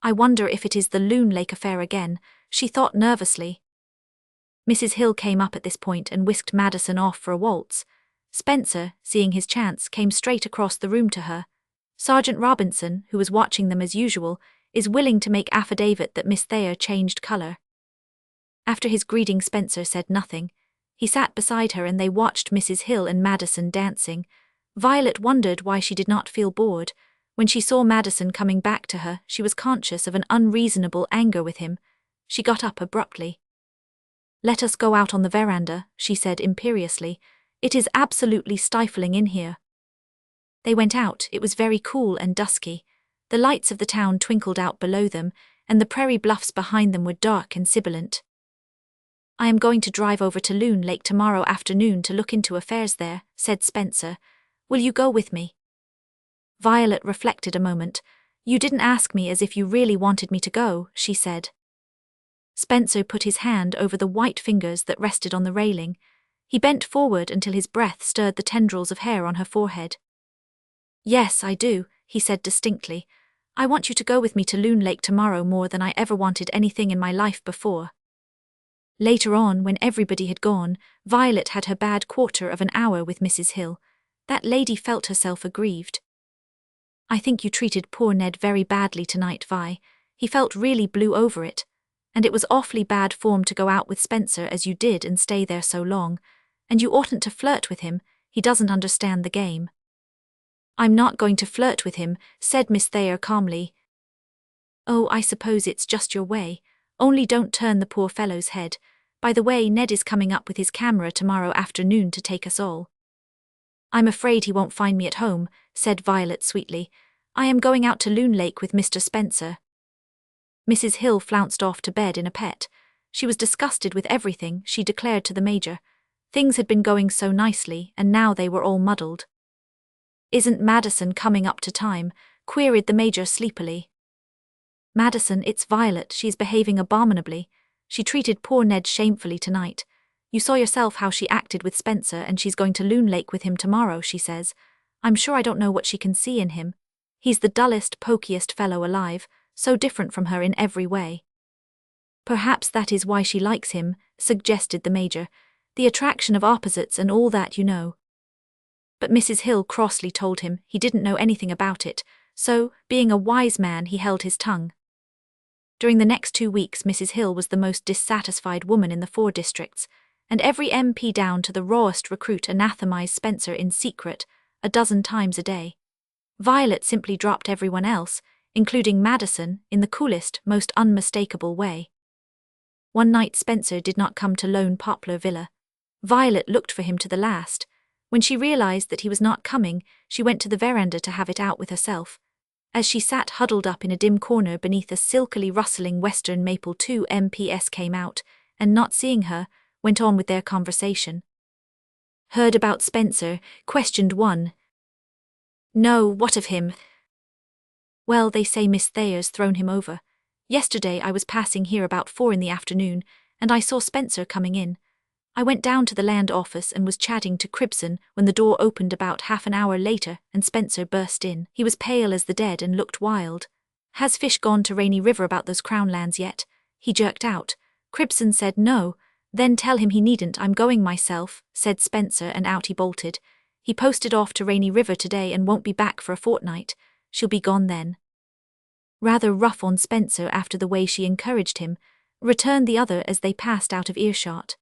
I wonder if it is the Loon Lake affair again, she thought nervously. Mrs. Hill came up at this point and whisked Madison off for a waltz. Spencer, seeing his chance, came straight across the room to her. Sergeant Robinson, who was watching them as usual, is willing to make affidavit that Miss Thayer changed colour. After his greeting, Spencer said nothing. He sat beside her and they watched Mrs. Hill and Madison dancing. Violet wondered why she did not feel bored. When she saw Madison coming back to her, she was conscious of an unreasonable anger with him. She got up abruptly. "Let us go out on the veranda," she said imperiously. "It is absolutely stifling in here." They went out. It was very cool and dusky. The lights of the town twinkled out below them, and the prairie bluffs behind them were dark and sibilant. "I am going to drive over to Loon Lake tomorrow afternoon to look into affairs there," said Spencer. "Will you go with me?" Violet reflected a moment. "You didn't ask me as if you really wanted me to go," she said. Spencer put his hand over the white fingers that rested on the railing. He bent forward until his breath stirred the tendrils of hair on her forehead. "Yes, I do," he said distinctly. "I want you to go with me to Loon Lake tomorrow more than I ever wanted anything in my life before." Later on, when everybody had gone, Violet had her bad quarter of an hour with Mrs. Hill. That lady felt herself aggrieved. "I think you treated poor Ned very badly tonight, Vi. He felt really blue over it. And it was awfully bad form to go out with Spencer as you did and stay there so long. And you oughtn't to flirt with him. He doesn't understand the game." "I'm not going to flirt with him," said Miss Thayer calmly. "Oh, I suppose it's just your way. Only don't turn the poor fellow's head. By the way, Ned is coming up with his camera tomorrow afternoon to take us all." "I'm afraid he won't find me at home," said Violet sweetly. "I am going out to Loon Lake with Mr. Spencer." Mrs. Hill flounced off to bed in a pet. She was disgusted with everything, she declared to the Major. Things had been going so nicely, and now they were all muddled. "Isn't Madison coming up to time?" queried the Major sleepily. "Madison, it's Violet. She's behaving abominably. She treated poor Ned shamefully tonight. You saw yourself how she acted with Spencer, and she's going to Loon Lake with him tomorrow, she says. I'm sure I don't know what she can see in him. He's the dullest, pokiest fellow alive, so different from her in every way." "Perhaps that is why she likes him," suggested the Major. "The attraction of opposites and all that, you know." But Mrs. Hill crossly told him he didn't know anything about it, so, being a wise man, he held his tongue. During the next 2 weeks, Mrs. Hill was the most dissatisfied woman in the 4 districts, and every MP down to the rawest recruit anathematized Spencer in secret, a dozen times a day. Violet simply dropped everyone else, including Madison, in the coolest, most unmistakable way. One night Spencer did not come to Lone Poplar Villa. Violet looked for him to the last. When she realized that he was not coming, she went to the veranda to have it out with herself. As she sat huddled up in a dim corner beneath a silkily rustling western maple, 2 MPs came out, and not seeing her, went on with their conversation. "Heard about Spencer?" questioned one. "No, what of him?" "Well, they say Miss Thayer's thrown him over. Yesterday I was passing here about 4 in the afternoon, and I saw Spencer coming in. I went down to the land office and was chatting to Cribson when the door opened about half an hour later and Spencer burst in. He was pale as the dead and looked wild. 'Has Fish gone to Rainy River about those Crown lands yet?' he jerked out. Cribson said no. 'Then tell him he needn't, I'm going myself,' said Spencer, and out he bolted. He posted off to Rainy River today and won't be back for a fortnight. She'll be gone then." Rather rough on Spencer after the way she encouraged him, returned the other as they passed out of earshot.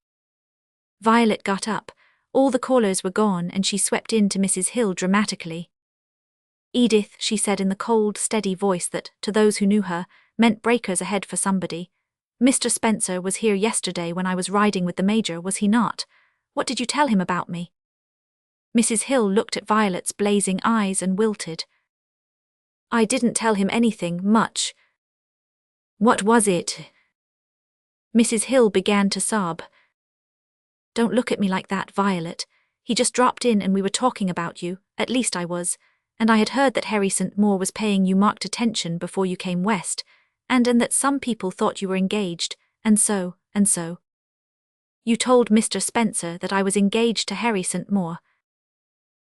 Violet got up. All the callers were gone, and she swept in to Mrs. Hill dramatically. "Edith," she said in the cold, steady voice that, to those who knew her, meant breakers ahead for somebody. "Mr. Spencer was here yesterday when I was riding with the Major, was he not? What did you tell him about me?" Mrs. Hill looked at Violet's blazing eyes and wilted. "I didn't tell him anything, much." "What was it?" Mrs. Hill began to sob. "Don't look at me like that, Violet. He just dropped in and we were talking about you, at least I was, and I had heard that Harry St. Moore was paying you marked attention before you came west, and that some people thought you were engaged, and so. You told Mr. Spencer that I was engaged to Harry St. Moore."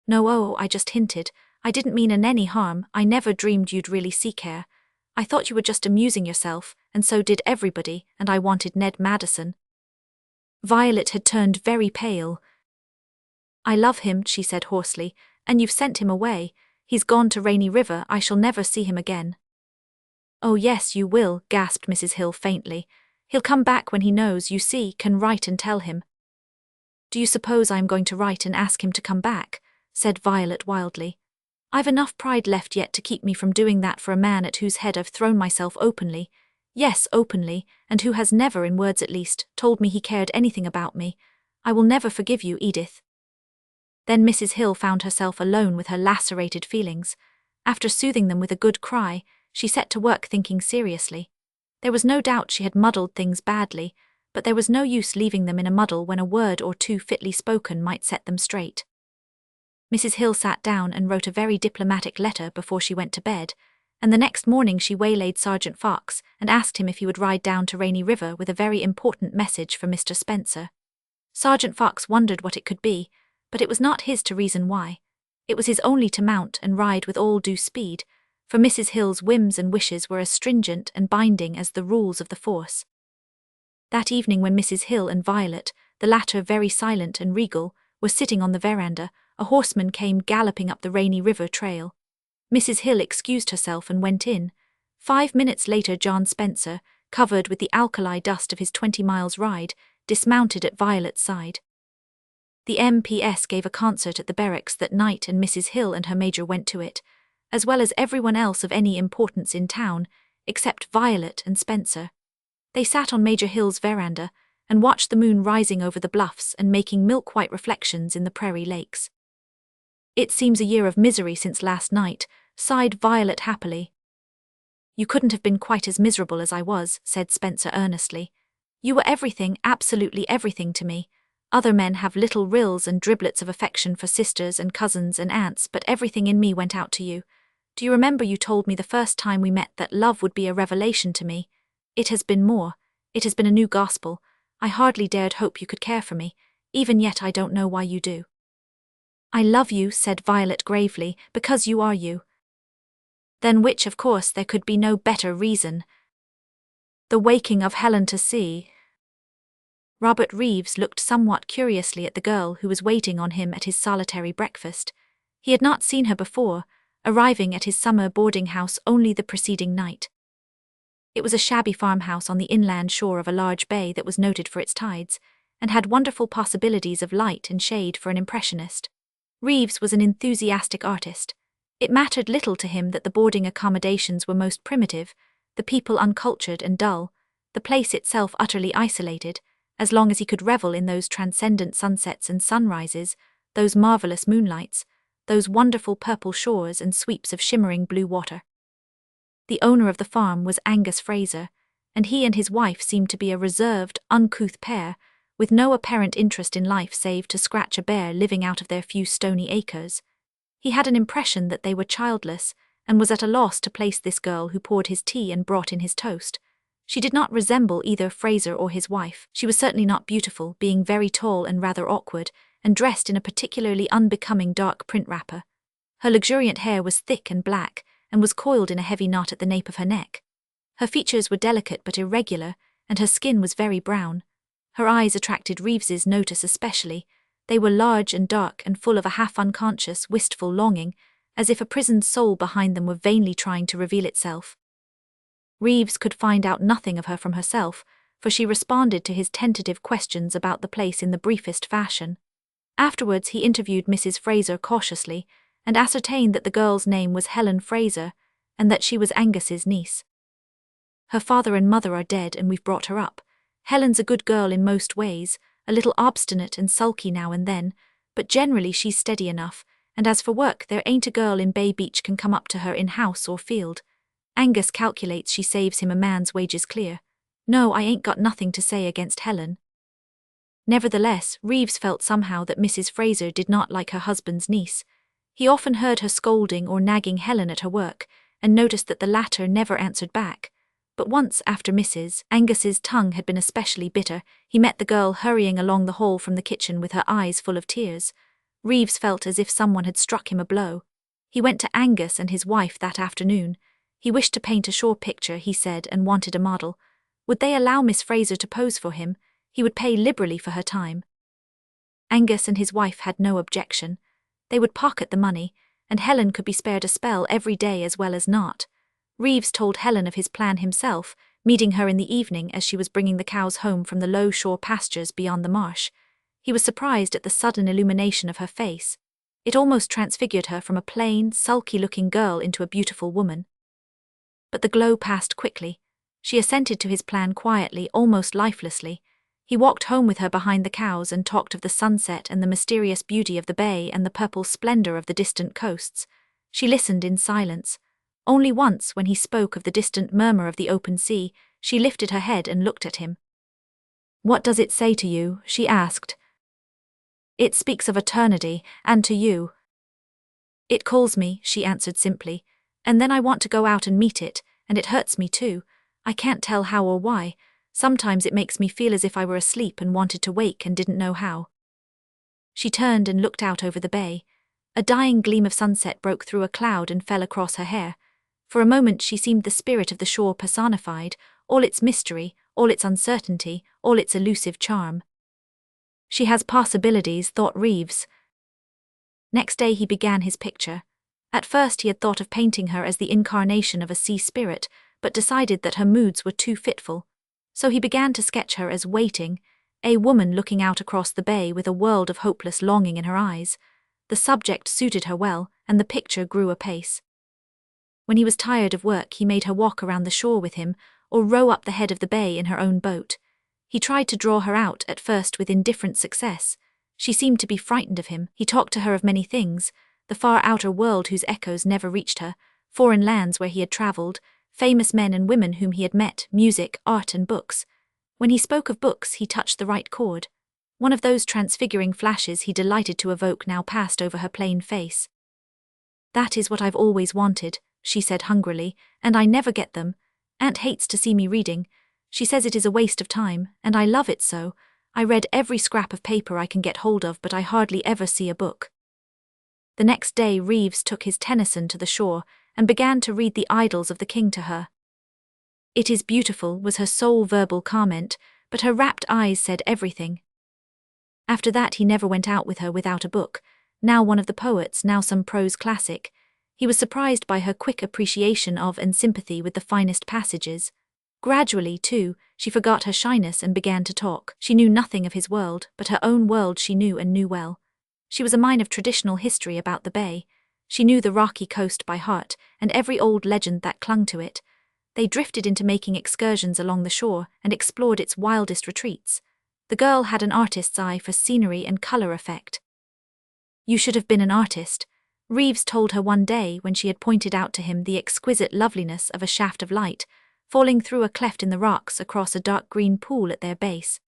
"No, oh, I just hinted. I didn't mean any harm. I never dreamed you'd really seek her. I thought you were just amusing yourself, and so did everybody, and I wanted Ned Madison." Violet had turned very pale. "I love him," she said hoarsely, "and you've sent him away. He's gone to Rainy River. I shall never see him again." "Oh yes, you will," gasped Mrs. Hill faintly. "He'll come back when he knows, you see, can write and tell him." "Do you suppose I am going to write and ask him to come back?" said Violet wildly. "I've enough pride left yet to keep me from doing that for a man at whose head I've thrown myself openly. Yes, openly, and who has never, in words at least, told me he cared anything about me. I will never forgive you, Edith." Then Mrs. Hill found herself alone with her lacerated feelings. After soothing them with a good cry, she set to work thinking seriously. There was no doubt she had muddled things badly, but there was no use leaving them in a muddle when a word or two fitly spoken might set them straight. Mrs. Hill sat down and wrote a very diplomatic letter before she went to bed, and the next morning she waylaid Sergeant Fox and asked him if he would ride down to Rainy River with a very important message for Mr. Spencer. Sergeant Fox wondered what it could be, but it was not his to reason why. It was his only to mount and ride with all due speed, for Mrs. Hill's whims and wishes were as stringent and binding as the rules of the force. That evening when Mrs. Hill and Violet, the latter very silent and regal, were sitting on the veranda, a horseman came galloping up the Rainy River trail. Mrs. Hill excused herself and went in. 5 minutes later John Spencer, covered with the alkali dust of his 20 miles ride, dismounted at Violet's side. The MPS gave a concert at the barracks that night and Mrs. Hill and her major went to it, as well as everyone else of any importance in town, except Violet and Spencer. They sat on Major Hill's veranda and watched the moon rising over the bluffs and making milk-white reflections in the prairie lakes. "It seems a year of misery since last night," sighed Violet happily. "You couldn't have been quite as miserable as I was," said Spencer earnestly. "You were everything, absolutely everything to me. Other men have little rills and driblets of affection for sisters and cousins and aunts, but everything in me went out to you. Do you remember you told me the first time we met that love would be a revelation to me? It has been more. It has been a new gospel. I hardly dared hope you could care for me. Even yet I don't know why you do." "I love you," said Violet gravely, "because you are you." Than which, of course, there could be no better reason. The waking of Helen to see. Robert Reeves looked somewhat curiously at the girl who was waiting on him at his solitary breakfast. He had not seen her before, arriving at his summer boarding house only the preceding night. It was a shabby farmhouse on the inland shore of a large bay that was noted for its tides, and had wonderful possibilities of light and shade for an impressionist. Reeves was an enthusiastic artist. It mattered little to him that the boarding accommodations were most primitive, the people uncultured and dull, the place itself utterly isolated, as long as he could revel in those transcendent sunsets and sunrises, those marvelous moonlights, those wonderful purple shores and sweeps of shimmering blue water. The owner of the farm was Angus Fraser, and he and his wife seemed to be a reserved, uncouth pair, with no apparent interest in life save to scratch a bear living out of their few stony acres. He had an impression that they were childless, and was at a loss to place this girl who poured his tea and brought in his toast. She did not resemble either Fraser or his wife. She was certainly not beautiful, being very tall and rather awkward, and dressed in a particularly unbecoming dark print wrapper. Her luxuriant hair was thick and black, and was coiled in a heavy knot at the nape of her neck. Her features were delicate but irregular, and her skin was very brown. Her eyes attracted Reeves's notice especially. They were large and dark and full of a half-unconscious, wistful longing, as if a prisoned soul behind them were vainly trying to reveal itself. Reeves could find out nothing of her from herself, for she responded to his tentative questions about the place in the briefest fashion. Afterwards he interviewed Mrs. Fraser cautiously, and ascertained that the girl's name was Helen Fraser, and that she was Angus's niece. "Her father and mother are dead, and we've brought her up. Helen's a good girl in most ways, a little obstinate and sulky now and then, but generally she's steady enough, and as for work, there ain't a girl in Bay Beach can come up to her in house or field. Angus calculates she saves him a man's wages clear. No, I ain't got nothing to say against Helen." Nevertheless, Reeves felt somehow that Mrs. Fraser did not like her husband's niece. He often heard her scolding or nagging Helen at her work, and noticed that the latter never answered back. But once, after Mrs. Angus's tongue had been especially bitter, he met the girl hurrying along the hall from the kitchen with her eyes full of tears. Reeves felt as if someone had struck him a blow. He went to Angus and his wife that afternoon. He wished to paint a shore picture, he said, and wanted a model. Would they allow Miss Fraser to pose for him? He would pay liberally for her time. Angus and his wife had no objection. They would pocket the money, and Helen could be spared a spell every day as well as not. Reeves told Helen of his plan himself, meeting her in the evening as she was bringing the cows home from the low shore pastures beyond the marsh. He was surprised at the sudden illumination of her face. It almost transfigured her from a plain, sulky-looking girl into a beautiful woman. But the glow passed quickly. She assented to his plan quietly, almost lifelessly. He walked home with her behind the cows and talked of the sunset and the mysterious beauty of the bay and the purple splendor of the distant coasts. She listened in silence. Only once, when he spoke of the distant murmur of the open sea, she lifted her head and looked at him. "What does it say to you?" she asked. "It speaks of eternity, and to you." "It calls me," she answered simply, "and then I want to go out and meet it, and it hurts me too. I can't tell how or why. Sometimes it makes me feel as if I were asleep and wanted to wake and didn't know how." She turned and looked out over the bay. A dying gleam of sunset broke through a cloud and fell across her hair. For a moment she seemed the spirit of the shore personified, all its mystery, all its uncertainty, all its elusive charm. She has possibilities, thought Reeves. Next day he began his picture. At first he had thought of painting her as the incarnation of a sea spirit, but decided that her moods were too fitful. So he began to sketch her as waiting, a woman looking out across the bay with a world of hopeless longing in her eyes. The subject suited her well, and the picture grew apace. When he was tired of work, he made her walk around the shore with him, or row up the head of the bay in her own boat. He tried to draw her out, at first with indifferent success. She seemed to be frightened of him. He talked to her of many things, the far outer world whose echoes never reached her, foreign lands where he had travelled, famous men and women whom he had met, music, art and books. When he spoke of books, he touched the right chord. One of those transfiguring flashes he delighted to evoke now passed over her plain face. "That is what I've always wanted," she said hungrily, "and I never get them. Aunt hates to see me reading. She says it is a waste of time, and I love it so. I read every scrap of paper I can get hold of, but I hardly ever see a book." The next day Reeves took his Tennyson to the shore and began to read the Idylls of the King to her. "It is beautiful," was her sole verbal comment, but her rapt eyes said everything. After that he never went out with her without a book, now one of the poets, now some prose classic. He was surprised by her quick appreciation of and sympathy with the finest passages. Gradually, too, she forgot her shyness and began to talk. She knew nothing of his world, but her own world she knew and knew well. She was a mine of traditional history about the bay. She knew the rocky coast by heart, and every old legend that clung to it. They drifted into making excursions along the shore and explored its wildest retreats. The girl had an artist's eye for scenery and color effect. "You should have been an artist," Reeves told her one day when she had pointed out to him the exquisite loveliness of a shaft of light falling through a cleft in the rocks across a dark green pool at their base.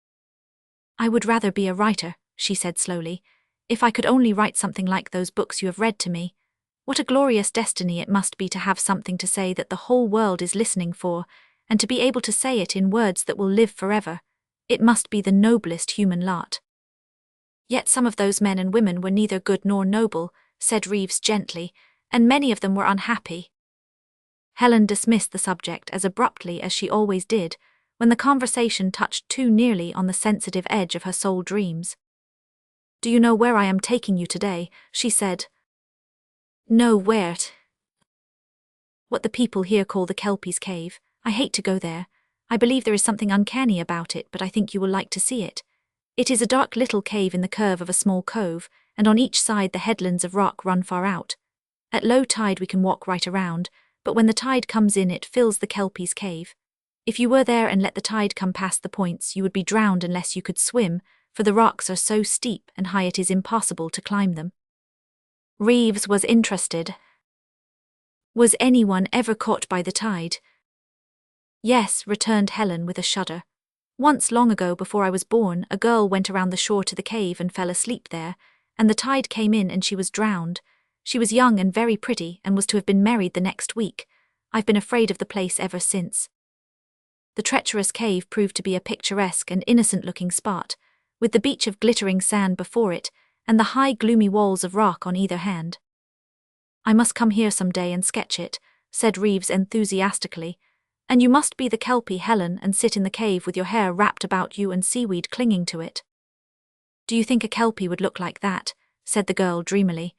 "I would rather be a writer," she said slowly. "If I could only write something like those books you have read to me. What a glorious destiny it must be to have something to say that the whole world is listening for, and to be able to say it in words that will live forever. It must be the noblest human lot." "Yet some of those men and women were neither good nor noble," said Reeves gently, "and many of them were unhappy." Helen dismissed the subject as abruptly as she always did, when the conversation touched too nearly on the sensitive edge of her soul dreams. "Do you know where I am taking you today?" she said. "No, where?" "What the people here call the Kelpie's Cave. I hate to go there. I believe there is something uncanny about it, but I think you will like to see it. It is a dark little cave in the curve of a small cove, and on each side the headlands of rock run far out. At low tide we can walk right around, but when the tide comes in it fills the Kelpie's Cave. If you were there and let the tide come past the points, you would be drowned unless you could swim, for the rocks are so steep and high it is impossible to climb them." Reeves was interested. "Was anyone ever caught by the tide?" "Yes," returned Helen with a shudder. "Once long ago, before I was born, a girl went around the shore to the cave and fell asleep there, and the tide came in and she was drowned. She was young and very pretty and was to have been married the next week. I've been afraid of the place ever since." The treacherous cave proved to be a picturesque and innocent-looking spot, with the beach of glittering sand before it, and the high gloomy walls of rock on either hand. "I must come here some day and sketch it," said Reeves enthusiastically. "And you must be the Kelpie, Helen, and sit in the cave with your hair wrapped about you and seaweed clinging to it." "Do you think a Kelpie would look like that?" said the girl dreamily.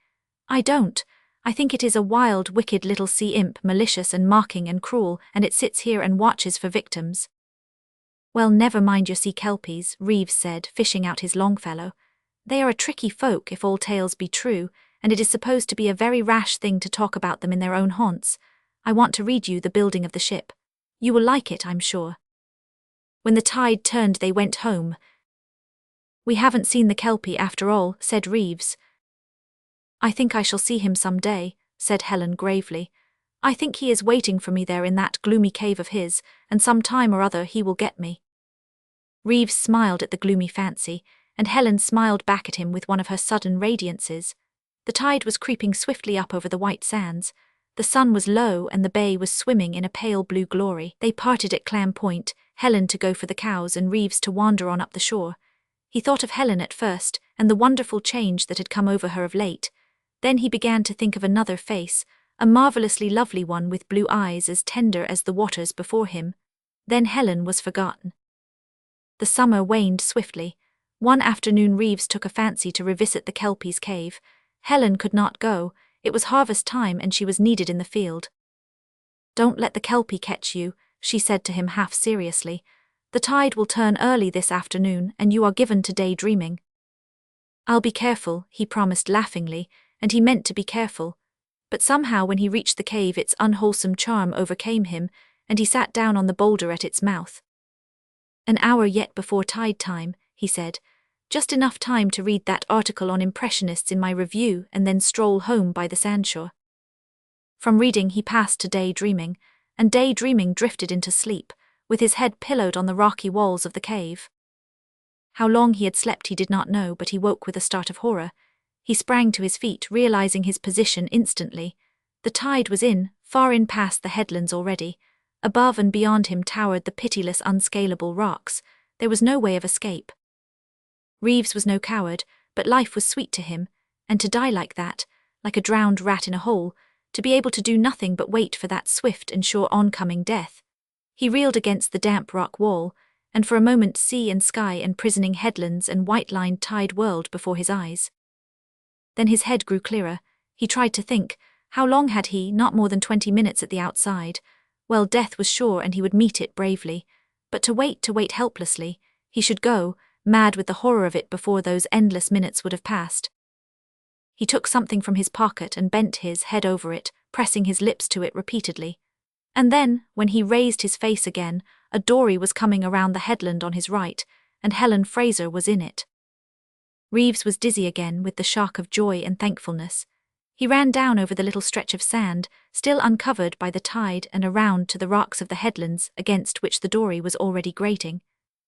"I don't. I think it is a wild, wicked little sea imp, malicious and mocking and cruel, and it sits here and watches for victims." "Well, never mind your sea Kelpies," Reeves said, fishing out his Longfellow. "They are a tricky folk if all tales be true, and it is supposed to be a very rash thing to talk about them in their own haunts. I want to read you the building of the ship. You will like it, I'm sure." When the tide turned, they went home. "We haven't seen the Kelpie after all," said Reeves. "I think I shall see him some day," said Helen gravely. "I think he is waiting for me there in that gloomy cave of his, and some time or other he will get me." Reeves smiled at the gloomy fancy, and Helen smiled back at him with one of her sudden radiances. The tide was creeping swiftly up over the white sands. The sun was low and the bay was swimming in a pale blue glory. They parted at Clam Point, Helen to go for the cows and Reeves to wander on up the shore. He thought of Helen at first, and the wonderful change that had come over her of late. Then he began to think of another face, a marvelously lovely one with blue eyes as tender as the waters before him. Then Helen was forgotten. The summer waned swiftly. One afternoon Reeves took a fancy to revisit the Kelpie's cave. Helen could not go. It was harvest time and she was needed in the field. "Don't let the Kelpie catch you," she said to him half seriously. "The tide will turn early this afternoon and you are given to daydreaming." "I'll be careful," he promised laughingly, and he meant to be careful. But somehow when he reached the cave its unwholesome charm overcame him, and he sat down on the boulder at its mouth. "An hour yet before tide time," he said. "Just enough time to read that article on impressionists in my review and then stroll home by the sandshore." From reading he passed to daydreaming, and daydreaming drifted into sleep, with his head pillowed on the rocky walls of the cave. How long he had slept he did not know, but he woke with a start of horror. He sprang to his feet, realizing his position instantly. The tide was in, far in past the headlands already. Above and beyond him towered the pitiless, unscalable rocks. There was no way of escape. Reeves was no coward, but life was sweet to him, and to die like that, like a drowned rat in a hole, to be able to do nothing but wait for that swift and sure oncoming death. He reeled against the damp rock wall, and for a moment sea and sky and prisoning headlands and white-lined tide whirled before his eyes. Then his head grew clearer. He tried to think. How long had he? Not more than 20 minutes at the outside. Well, death was sure and he would meet it bravely. But to wait helplessly. He should go, mad with the horror of it before those endless minutes would have passed. He took something from his pocket and bent his head over it, pressing his lips to it repeatedly. And then, when he raised his face again, a dory was coming around the headland on his right, and Helen Fraser was in it. Reeves was dizzy again with the shock of joy and thankfulness. He ran down over the little stretch of sand, still uncovered by the tide, and around to the rocks of the headlands against which the dory was already grating.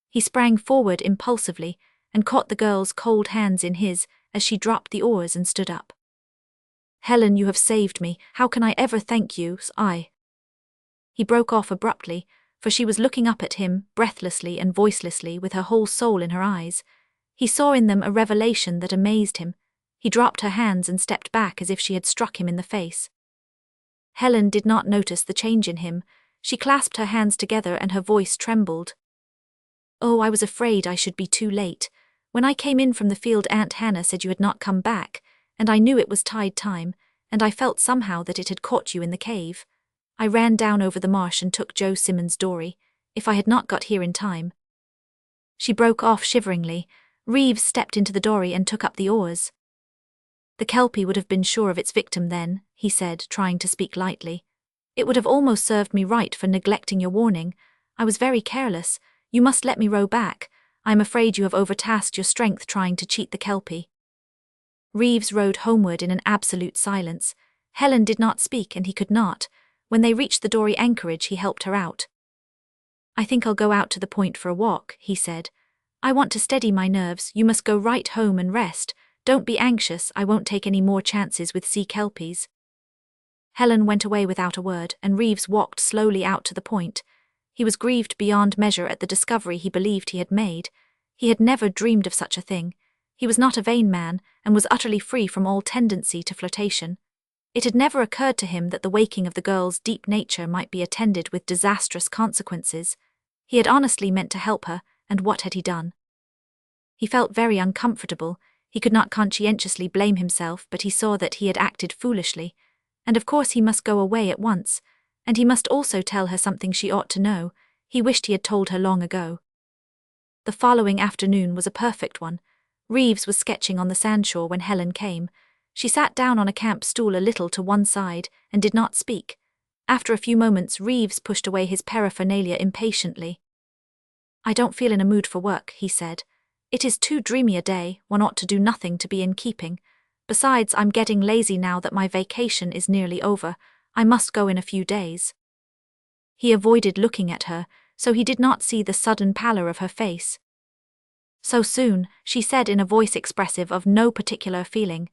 He sprang forward impulsively and caught the girl's cold hands in his as she dropped the oars and stood up. "Helen, you have saved me. How can I ever thank you? He broke off abruptly, for she was looking up at him, breathlessly and voicelessly, with her whole soul in her eyes. He saw in them a revelation that amazed him. He dropped her hands and stepped back as if she had struck him in the face. Helen did not notice the change in him. She clasped her hands together and her voice trembled. "Oh, I was afraid I should be too late. When I came in from the field Aunt Hannah said you had not come back, and I knew it was tide time, and I felt somehow that it had caught you in the cave. I ran down over the marsh and took Joe Simmons' dory, if I had not got here in time." She broke off shiveringly. Reeves stepped into the dory and took up the oars. "The Kelpie would have been sure of its victim then," he said, trying to speak lightly. "It would have almost served me right for neglecting your warning. I was very careless. You must let me row back. I am afraid you have overtasked your strength trying to cheat the Kelpie." Reeves rowed homeward in an absolute silence. Helen did not speak and he could not. When they reached the dory anchorage he helped her out. "I think I'll go out to the point for a walk," he said. "I want to steady my nerves. You must go right home and rest. Don't be anxious, I won't take any more chances with sea kelpies." Helen went away without a word, and Reeves walked slowly out to the point. He was grieved beyond measure at the discovery he believed he had made. He had never dreamed of such a thing. He was not a vain man, and was utterly free from all tendency to flirtation. It had never occurred to him that the waking of the girl's deep nature might be attended with disastrous consequences. He had honestly meant to help her, and what had he done? He felt very uncomfortable. He could not conscientiously blame himself, but he saw that he had acted foolishly. And of course he must go away at once, and he must also tell her something she ought to know. He wished he had told her long ago. The following afternoon was a perfect one. Reeves was sketching on the sandshore when Helen came. She sat down on a camp stool a little to one side and did not speak. After a few moments, Reeves pushed away his paraphernalia impatiently. "I don't feel in a mood for work," he said. "It is too dreamy a day, one ought to do nothing to be in keeping. Besides, I'm getting lazy now that my vacation is nearly over. I must go in a few days." He avoided looking at her, so he did not see the sudden pallor of her face. "So soon," she said in a voice expressive of no particular feeling.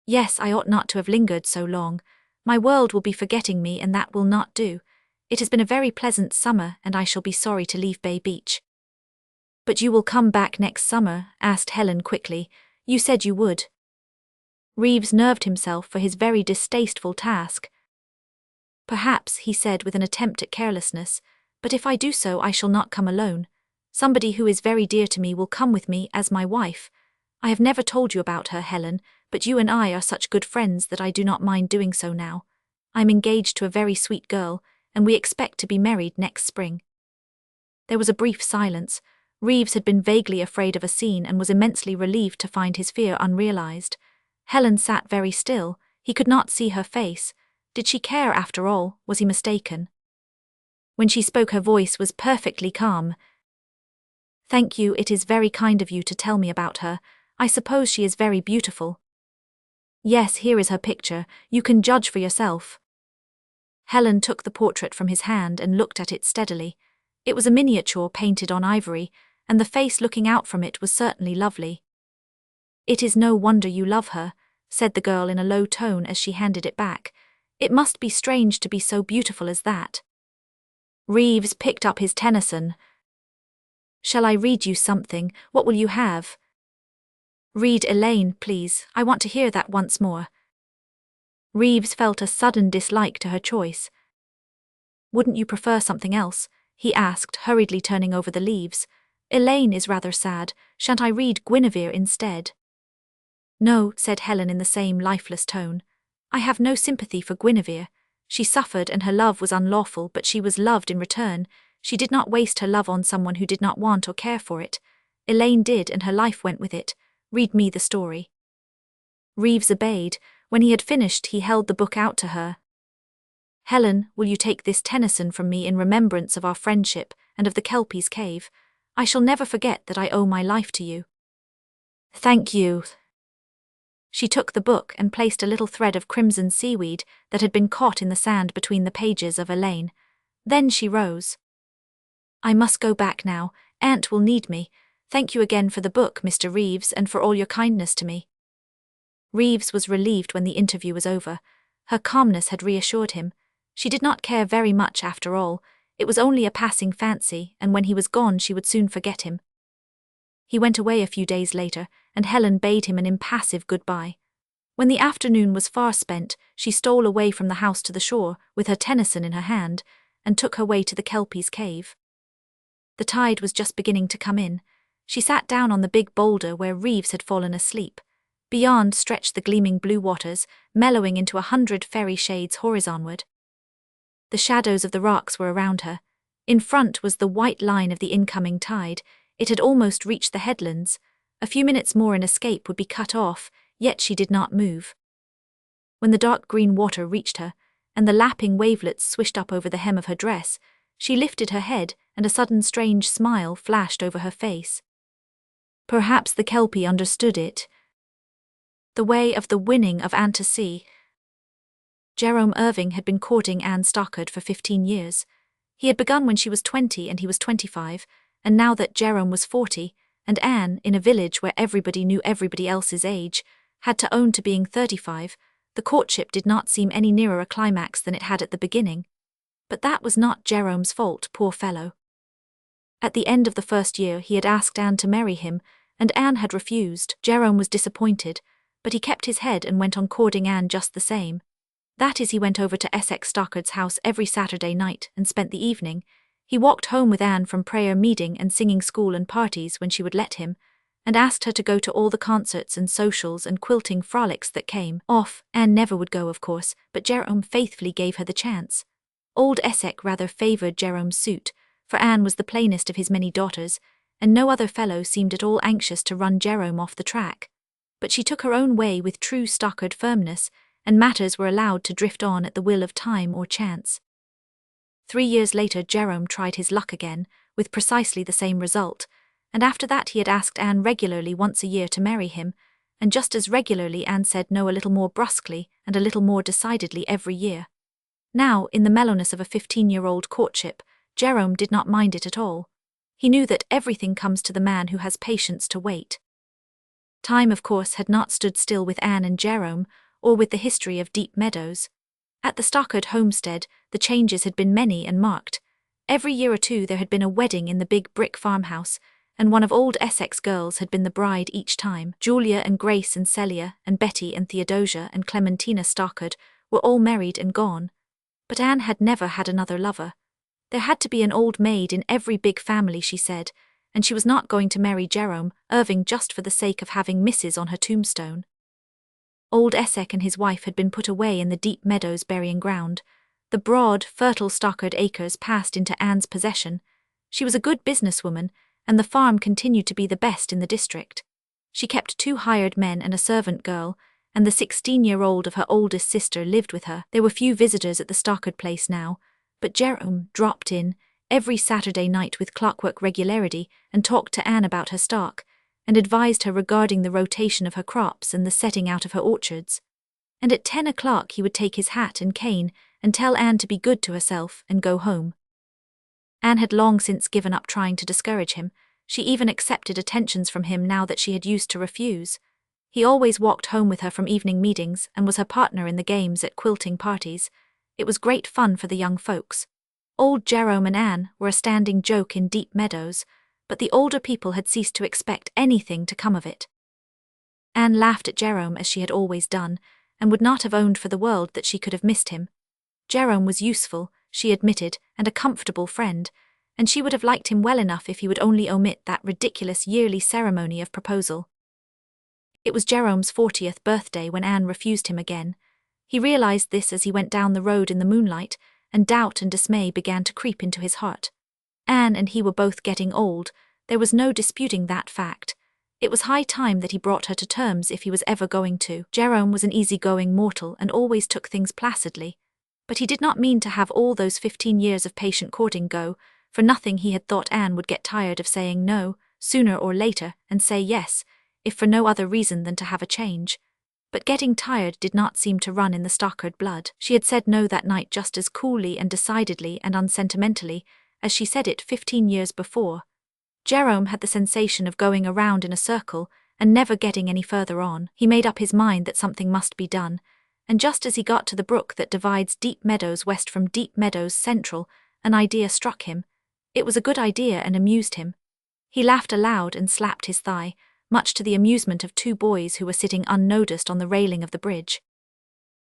"Yes, I ought not to have lingered so long. My world will be forgetting me, and that will not do. It has been a very pleasant summer, and I shall be sorry to leave Bay Beach." "But you will come back next summer?" asked Helen quickly. "You said you would." Reeves nerved himself for his very distasteful task. "Perhaps," he said with an attempt at carelessness, "but if I do so I shall not come alone. Somebody who is very dear to me will come with me as my wife. I have never told you about her, Helen, but you and I are such good friends that I do not mind doing so now. I'm engaged to a very sweet girl, and we expect to be married next spring." There was a brief silence. Reeves had been vaguely afraid of a scene and was immensely relieved to find his fear unrealized. Helen sat very still. He could not see her face. Did she care after all? Was he mistaken? When she spoke, her voice was perfectly calm. "Thank you, it is very kind of you to tell me about her. I suppose she is very beautiful." "Yes, here is her picture. You can judge for yourself." Helen took the portrait from his hand and looked at it steadily. It was a miniature painted on ivory, and the face looking out from it was certainly lovely. "It is no wonder you love her," said the girl in a low tone as she handed it back. "It must be strange to be so beautiful as that." Reeves picked up his Tennyson. "Shall I read you something? What will you have?" "Read Elaine, please. I want to hear that once more." Reeves felt a sudden dislike to her choice. "Wouldn't you prefer something else?" he asked, hurriedly turning over the leaves. "Elaine is rather sad. Shan't I read Guinevere instead?" "No," said Helen in the same lifeless tone. "I have no sympathy for Guinevere. She suffered and her love was unlawful, but she was loved in return. She did not waste her love on someone who did not want or care for it. Elaine did, and her life went with it. Read me the story." Reeves obeyed. When he had finished, he held the book out to her. "Helen, will you take this Tennyson from me in remembrance of our friendship and of the Kelpie's cave? I shall never forget that I owe my life to you." "Thank you." She took the book and placed a little thread of crimson seaweed that had been caught in the sand between the pages of Elaine. Then she rose. "I must go back now. Aunt will need me. Thank you again for the book, Mr. Reeves, and for all your kindness to me." Reeves was relieved when the interview was over. Her calmness had reassured him. She did not care very much after all. It was only a passing fancy, and when he was gone she would soon forget him. He went away a few days later, and Helen bade him an impassive goodbye. When the afternoon was far spent, she stole away from the house to the shore, with her Tennyson in her hand, and took her way to the Kelpie's cave. The tide was just beginning to come in. She sat down on the big boulder where Reeves had fallen asleep. Beyond stretched the gleaming blue waters, mellowing into 100 fairy shades horizonward. The shadows of the rocks were around her. In front was the white line of the incoming tide. It had almost reached the headlands. A few minutes more and escape would be cut off, yet she did not move. When the dark green water reached her, and the lapping wavelets swished up over the hem of her dress, she lifted her head, and a sudden strange smile flashed over her face. Perhaps the Kelpie understood it. The way of the winning of Anne to sea. Jerome Irving had been courting Anne Stockard for 15 years. He had begun when she was 20 and he was 25, and now that Jerome was 40, and Anne, in a village where everybody knew everybody else's age, had to own to being 35, the courtship did not seem any nearer a climax than it had at the beginning. But that was not Jerome's fault, poor fellow. At the end of the first year he had asked Anne to marry him, and Anne had refused. Jerome was disappointed, but he kept his head and went on courting Anne just the same. That is, he went over to Essex Stockard's house every Saturday night and spent the evening. He walked home with Anne from prayer meeting and singing school and parties when she would let him, and asked her to go to all the concerts and socials and quilting frolics that came off. Anne never would go, of course, but Jerome faithfully gave her the chance. Old Essex rather favoured Jerome's suit, for Anne was the plainest of his many daughters, and no other fellow seemed at all anxious to run Jerome off the track. But she took her own way with true Stockard firmness, and matters were allowed to drift on at the will of time or chance. 3 years later Jerome tried his luck again, with precisely the same result, and after that he had asked Anne regularly once a year to marry him, and just as regularly Anne said no a little more brusquely and a little more decidedly every year. Now, in the mellowness of a 15-year-old courtship, Jerome did not mind it at all. He knew that everything comes to the man who has patience to wait. Time, of course, had not stood still with Anne and Jerome, or with the history of Deep Meadows. At the Stockard homestead, the changes had been many and marked. Every year or two there had been a wedding in the big brick farmhouse, and one of old Essex girls had been the bride each time. Julia and Grace and Celia and Betty and Theodosia and Clementina Stockard were all married and gone. But Anne had never had another lover. There had to be an old maid in every big family, she said, and she was not going to marry Jerome Irving just for the sake of having Mrs. on her tombstone. Old Essex and his wife had been put away in the Deep Meadows burying ground. The broad, fertile Stockard acres passed into Anne's possession. She was a good businesswoman, and the farm continued to be the best in the district. She kept 2 hired men and a servant girl, and the 16-year-old of her oldest sister lived with her. There were few visitors at the Stockard place now, but Jerome dropped in every Saturday night with clockwork regularity and talked to Anne about her stock, and advised her regarding the rotation of her crops and the setting out of her orchards. And at 10 o'clock he would take his hat and cane and tell Anne to be good to herself and go home. Anne had long since given up trying to discourage him. She even accepted attentions from him now that she had used to refuse. He always walked home with her from evening meetings and was her partner in the games at quilting parties. It was great fun for the young folks. Old Jerome and Anne were a standing joke in Deep Meadows, but the older people had ceased to expect anything to come of it. Anne laughed at Jerome as she had always done, and would not have owned for the world that she could have missed him. Jerome was useful, she admitted, and a comfortable friend, and she would have liked him well enough if he would only omit that ridiculous yearly ceremony of proposal. It was Jerome's 40th birthday when Anne refused him again. He realized this as he went down the road in the moonlight, and doubt and dismay began to creep into his heart. Anne and he were both getting old, there was no disputing that fact. It was high time that he brought her to terms if he was ever going to. Jerome was an easy-going mortal and always took things placidly. But he did not mean to have all those 15 years of patient courting go. For nothing he had thought Anne would get tired of saying no, sooner or later, and say yes, if for no other reason than to have a change. But getting tired did not seem to run in the Stockard blood. She had said no that night just as coolly and decidedly and unsentimentally as she said it 15 years before. Jerome had the sensation of going around in a circle and never getting any further on. He made up his mind that something must be done, and just as he got to the brook that divides Deep Meadows west from Deep Meadows Central, an idea struck him. It was a good idea and amused him. He laughed aloud and slapped his thigh, much to the amusement of 2 boys who were sitting unnoticed on the railing of the bridge.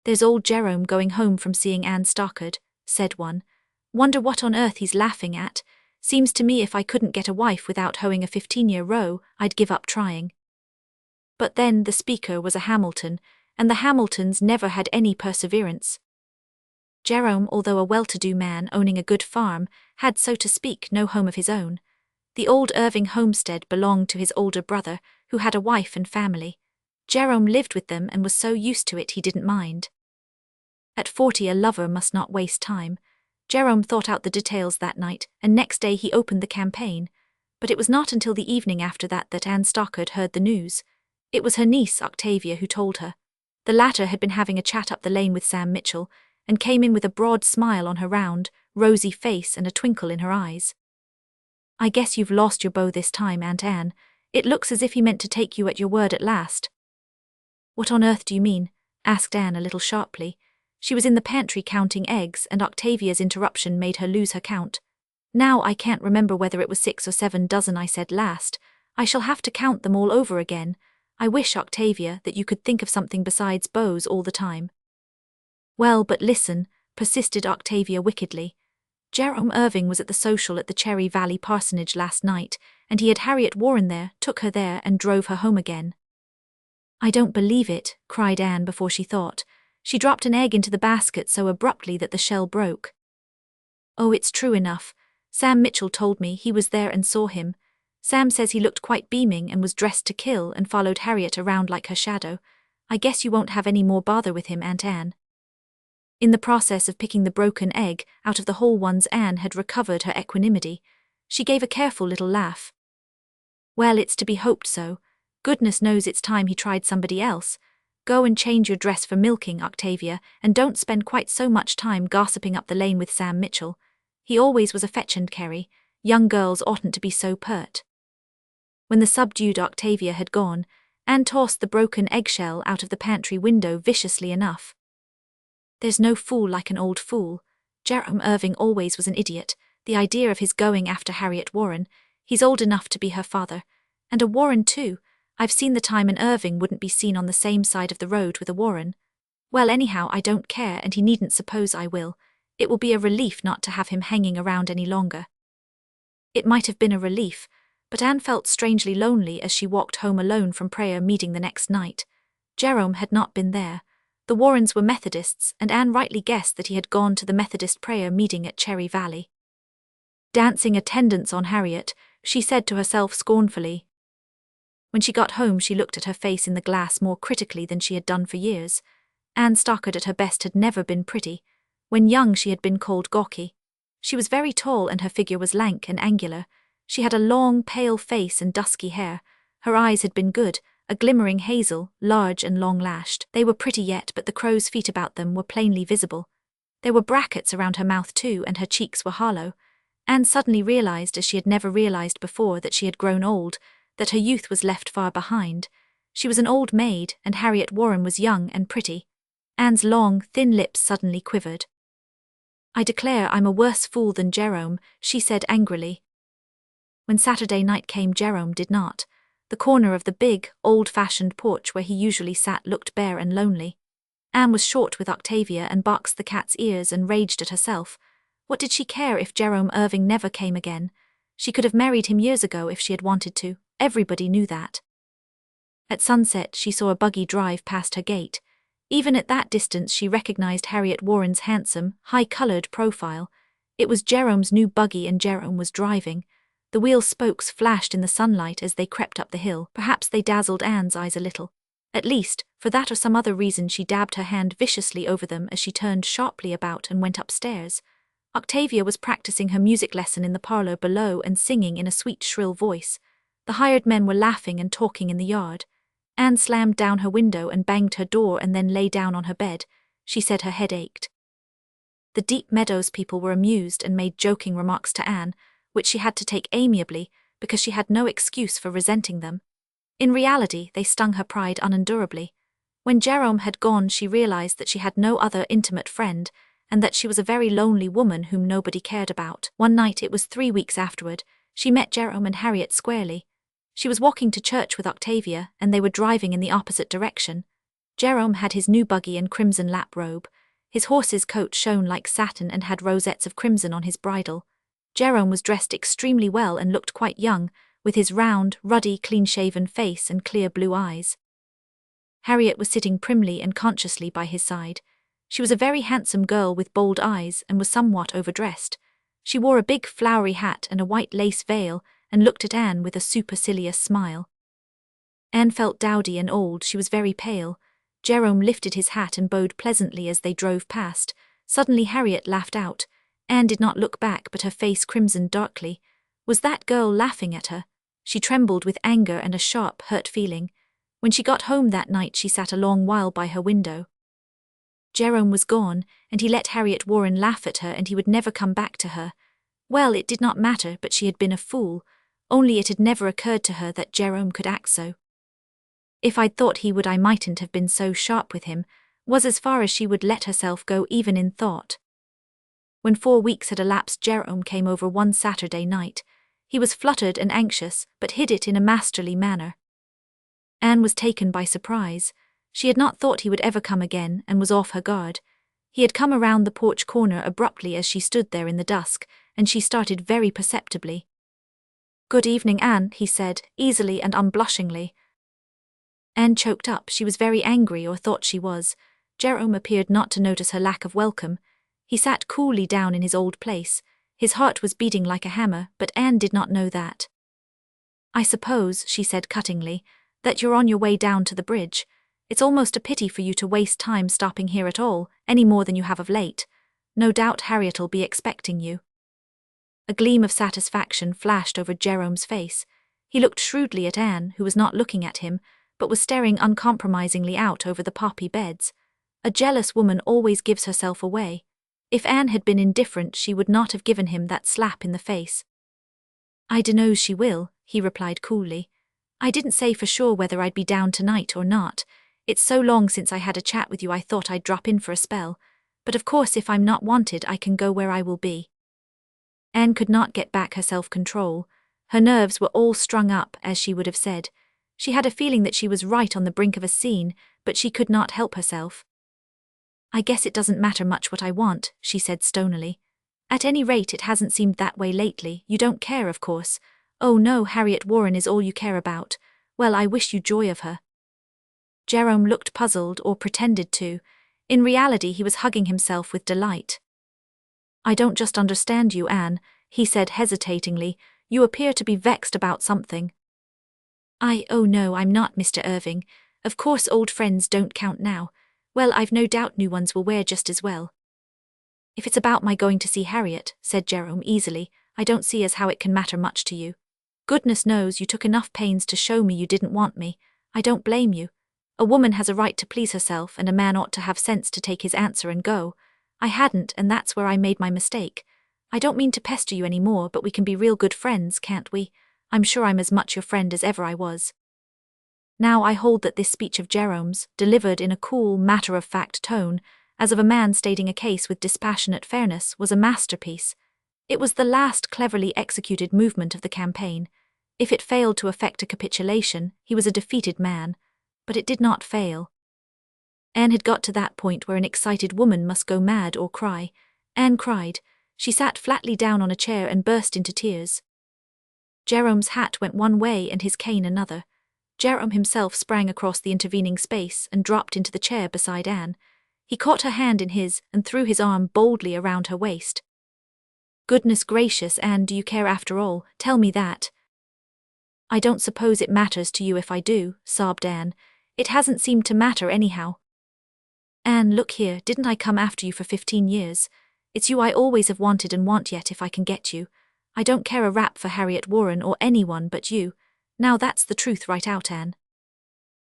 "There's old Jerome going home from seeing Anne Stockard," said one. "Wonder what on earth he's laughing at. Seems to me if I couldn't get a wife without hoeing a 15-year row, I'd give up trying." But then the speaker was a Hamilton, and the Hamiltons never had any perseverance. Jerome, although a well-to-do man owning a good farm, had, so to speak, no home of his own. The old Irving homestead belonged to his older brother, who had a wife and family. Jerome lived with them and was so used to it he didn't mind. At 40 a lover must not waste time. Jerome thought out the details that night, and next day he opened the campaign. But it was not until the evening after that that Anne Stockard heard the news. It was her niece, Octavia, who told her. The latter had been having a chat up the lane with Sam Mitchell, and came in with a broad smile on her round, rosy face and a twinkle in her eyes. "I guess you've lost your beau this time, Aunt Anne. It looks as if he meant to take you at your word at last." "What on earth do you mean?" asked Anne a little sharply. She was in the pantry counting eggs, and Octavia's interruption made her lose her count. "Now I can't remember whether it was 6 or 7 dozen I said last. I shall have to count them all over again. I wish, Octavia, that you could think of something besides beaux all the time." "Well, but listen," persisted Octavia wickedly. "Jerome Irving was at the social at the Cherry Valley parsonage last night, and he had Harriet Warren there, took her there, and drove her home again." "I don't believe it," cried Anne before she thought. She dropped an egg into the basket so abruptly that the shell broke. "Oh, it's true enough. Sam Mitchell told me he was there and saw him. Sam says he looked quite beaming and was dressed to kill and followed Harriet around like her shadow. I guess you won't have any more bother with him, Aunt Anne. In the process of picking the broken egg out of the whole ones, Anne had recovered her equanimity. She gave a careful little laugh. Well, it's to be hoped so. Goodness knows it's time he tried somebody else. Go and change your dress for milking, Octavia, and don't spend quite so much time gossiping up the lane with Sam Mitchell. He always was a fetch-and carry. Young girls oughtn't to be so pert. When the subdued Octavia had gone, Anne tossed the broken eggshell out of the pantry window viciously enough. There's no fool like an old fool. Jerome Irving always was an idiot. The idea of his going after Harriet Warren. He's old enough to be her father. And a Warren too. I've seen the time an Irving wouldn't be seen on the same side of the road with a Warren. Well, anyhow, I don't care, and he needn't suppose I will. It will be a relief not to have him hanging around any longer. It might have been a relief, but Anne felt strangely lonely as she walked home alone from prayer meeting the next night. Jerome had not been there. The Warrens were Methodists, and Anne rightly guessed that he had gone to the Methodist prayer meeting at Cherry Valley. Dancing attendance on Harriet, she said to herself scornfully. When she got home, she looked at her face in the glass more critically than she had done for years. Anne Stockard at her best had never been pretty. When young, she had been called gawky. She was very tall and her figure was lank and angular. She had a long, pale face and dusky hair. Her eyes had been good, a glimmering hazel, large and long-lashed. They were pretty yet, but the crow's feet about them were plainly visible. There were brackets around her mouth too, and her cheeks were hollow. Anne suddenly realized, as she had never realized before, that she had grown old, that her youth was left far behind. She was an old maid, and Harriet Warren was young and pretty. Anne's long, thin lips suddenly quivered. I declare I'm a worse fool than Jerome, she said angrily. When Saturday night came, Jerome did not. The corner of the big, old-fashioned porch where he usually sat looked bare and lonely. Anne was short with Octavia and boxed the cat's ears and raged at herself. What did she care if Jerome Irving never came again? She could have married him years ago if she had wanted to. Everybody knew that. At sunset, she saw a buggy drive past her gate. Even at that distance, she recognized Harriet Warren's handsome, high-colored profile. It was Jerome's new buggy, and Jerome was driving. The wheel spokes flashed in the sunlight as they crept up the hill. Perhaps they dazzled Anne's eyes a little. At least, for that or some other reason, she dabbed her hand viciously over them as she turned sharply about and went upstairs. Octavia was practicing her music lesson in the parlor below and singing in a sweet, shrill voice. The hired men were laughing and talking in the yard. Anne slammed down her window and banged her door and then lay down on her bed. She said her head ached. The Deep Meadows people were amused and made joking remarks to Anne, which she had to take amiably because she had no excuse for resenting them. In reality, they stung her pride unendurably. When Jerome had gone, she realized that she had no other intimate friend, and that she was a very lonely woman whom nobody cared about. One night, it was 3 weeks afterward, she met Jerome and Harriet squarely. She was walking to church with Octavia, and they were driving in the opposite direction. Jerome had his new buggy and crimson lap robe. His horse's coat shone like satin and had rosettes of crimson on his bridle. Jerome was dressed extremely well and looked quite young, with his round, ruddy, clean-shaven face and clear blue eyes. Harriet was sitting primly and consciously by his side. She was a very handsome girl with bold eyes and was somewhat overdressed. She wore a big flowery hat and a white lace veil and looked at Anne with a supercilious smile. Anne felt dowdy and old. She was very pale. Jerome lifted his hat and bowed pleasantly as they drove past. Suddenly Harriet laughed out. Anne did not look back, but her face crimsoned darkly. Was that girl laughing at her? She trembled with anger and a sharp, hurt feeling. When she got home that night, she sat a long while by her window. Jerome was gone, and he let Harriet Warren laugh at her, and he would never come back to her. Well, it did not matter, but she had been a fool. Only it had never occurred to her that Jerome could act so. If I'd thought he would, I mightn't have been so sharp with him, was as far as she would let herself go even in thought. When 4 weeks had elapsed, Jerome came over one Saturday night. He was fluttered and anxious, but hid it in a masterly manner. Anne was taken by surprise. She had not thought he would ever come again, and was off her guard. He had come around the porch corner abruptly as she stood there in the dusk, and she started very perceptibly. "Good evening, Anne," he said, easily and unblushingly. Anne choked up. She was very angry, or thought she was. Jerome appeared not to notice her lack of welcome. He sat coolly down in his old place. His heart was beating like a hammer, but Anne did not know that. I suppose, she said cuttingly, that you're on your way down to the bridge. It's almost a pity for you to waste time stopping here at all, any more than you have of late. No doubt Harriet'll be expecting you. A gleam of satisfaction flashed over Jerome's face. He looked shrewdly at Anne, who was not looking at him, but was staring uncompromisingly out over the poppy beds. A jealous woman always gives herself away. If Anne had been indifferent, she would not have given him that slap in the face. I dunno she will, he replied coolly. I didn't say for sure whether I'd be down tonight or not. It's so long since I had a chat with you I thought I'd drop in for a spell. But of course if I'm not wanted I can go where I will be. Anne could not get back her self-control. Her nerves were all strung up, as she would have said. She had a feeling that she was right on the brink of a scene, but she could not help herself. I guess it doesn't matter much what I want, she said stonily. At any rate it hasn't seemed that way lately. You don't care, of course. Oh no, Harriet Warren is all you care about. Well, I wish you joy of her. Jerome looked puzzled, or pretended to. In reality he was hugging himself with delight. I don't just understand you, Anne, he said hesitatingly. You appear to be vexed about something. Oh no, I'm not, Mr. Irving. Of course old friends don't count now. Well, I've no doubt new ones will wear just as well. If it's about my going to see Harriet, said Jerome easily, I don't see as how it can matter much to you. Goodness knows you took enough pains to show me you didn't want me. I don't blame you. A woman has a right to please herself, and a man ought to have sense to take his answer and go. I hadn't, and that's where I made my mistake. I don't mean to pester you any more, but we can be real good friends, can't we? I'm sure I'm as much your friend as ever I was. Now I hold that this speech of Jerome's, delivered in a cool, matter-of-fact tone, as of a man stating a case with dispassionate fairness, was a masterpiece. It was the last cleverly executed movement of the campaign. If it failed to effect a capitulation, he was a defeated man. But it did not fail. Anne had got to that point where an excited woman must go mad or cry. Anne cried. She sat flatly down on a chair and burst into tears. Jerome's hat went one way and his cane another. Jerome himself sprang across the intervening space and dropped into the chair beside Anne. He caught her hand in his and threw his arm boldly around her waist. Goodness gracious, Anne, do you care after all? Tell me that. I don't suppose it matters to you if I do, sobbed Anne. It hasn't seemed to matter anyhow. Anne, look here, didn't I come after you for 15 years? It's you I always have wanted and want yet if I can get you. I don't care a rap for Harriet Warren or anyone but you. Now that's the truth right out, Anne.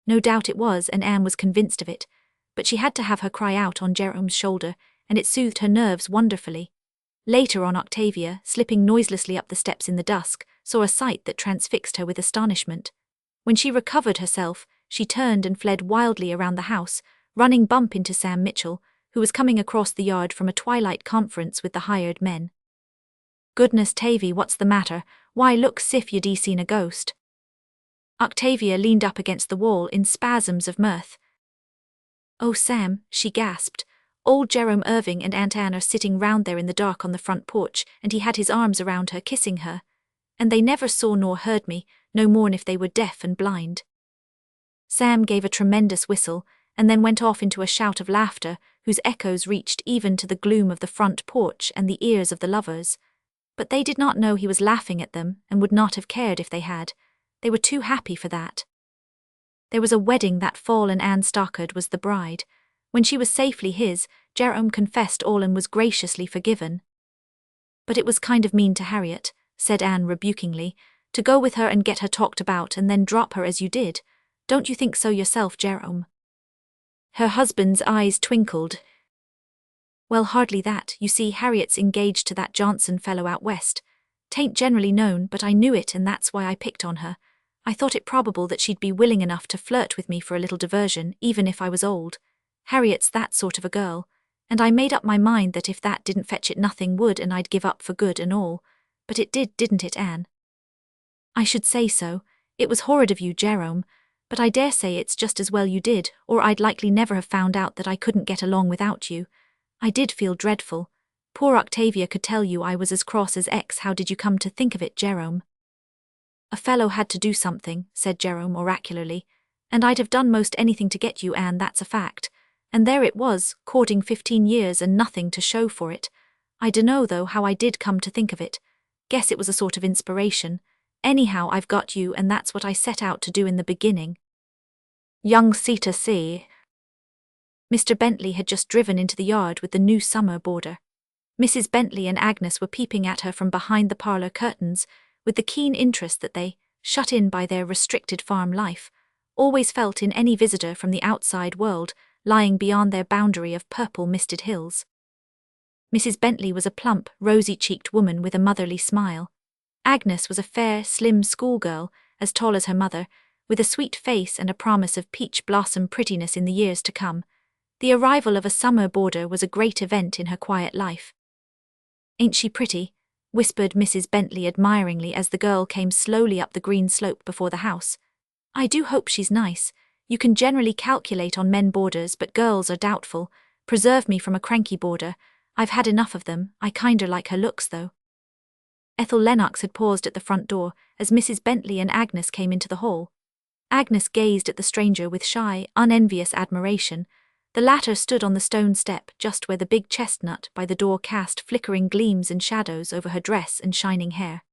No doubt it was, and Anne was convinced of it. But she had to have her cry out on Jerome's shoulder, and it soothed her nerves wonderfully. Later on, Octavia, slipping noiselessly up the steps in the dusk, saw a sight that transfixed her with astonishment. When she recovered herself, she turned and fled wildly around the house, running bump into Sam Mitchell, who was coming across the yard from a twilight conference with the hired men. Goodness Tavy, what's the matter? Why, look 'sif you'd seen a ghost. Octavia leaned up against the wall in spasms of mirth. Oh, Sam, she gasped. Old Jerome Irving and Aunt Anne are sitting round there in the dark on the front porch, and he had his arms around her, kissing her. And they never saw nor heard me, no more'n if they were deaf and blind. Sam gave a tremendous whistle, and then went off into a shout of laughter, whose echoes reached even to the gloom of the front porch and the ears of the lovers. But they did not know he was laughing at them, and would not have cared if they had. They were too happy for that. There was a wedding that fall, and Anne Stockard was the bride. When she was safely his, Jerome confessed all and was graciously forgiven. But it was kind of mean to Harriet, said Anne rebukingly, to go with her and get her talked about and then drop her as you did. Don't you think so yourself, Jerome? Her husband's eyes twinkled. Well, hardly that. You see, Harriet's engaged to that Johnson fellow out west. 'Tain't generally known, but I knew it, and that's why I picked on her. I thought it probable that she'd be willing enough to flirt with me for a little diversion, even if I was old. Harriet's that sort of a girl, and I made up my mind that if that didn't fetch it nothing would, and I'd give up for good and all. But it did, didn't it, Anne? I should say so. It was horrid of you, Jerome, but I dare say it's just as well you did, or I'd likely never have found out that I couldn't get along without you. I did feel dreadful. Poor Octavia could tell you I was as cross as X. How did you come to think of it, Jerome? A fellow had to do something, said Jerome oracularly, and I'd have done most anything to get you, Anne, that's a fact. And there it was, courting 15 years and nothing to show for it. I dunno, though, how I did come to think of it. Guess it was a sort of inspiration. Anyhow, I've got you, and that's what I set out to do in the beginning. Young C to C. Mr. Bentley had just driven into the yard with the new summer boarder. Mrs. Bentley and Agnes were peeping at her from behind the parlour curtains with the keen interest that they, shut in by their restricted farm life, always felt in any visitor from the outside world lying beyond their boundary of purple misted hills. Mrs. Bentley was a plump, rosy-cheeked woman with a motherly smile. Agnes was a fair, slim schoolgirl, as tall as her mother, with a sweet face and a promise of peach blossom prettiness in the years to come. The arrival of a summer boarder was a great event in her quiet life. "Ain't she pretty?" whispered Mrs. Bentley admiringly as the girl came slowly up the green slope before the house. "I do hope she's nice. You can generally calculate on men boarders, but girls are doubtful. Preserve me from a cranky boarder. I've had enough of them. I kinder like her looks, though." Ethel Lennox had paused at the front door as Mrs. Bentley and Agnes came into the hall. Agnes gazed at the stranger with shy, unenvious admiration. The latter stood on the stone step just where the big chestnut by the door cast flickering gleams and shadows over her dress and shining hair.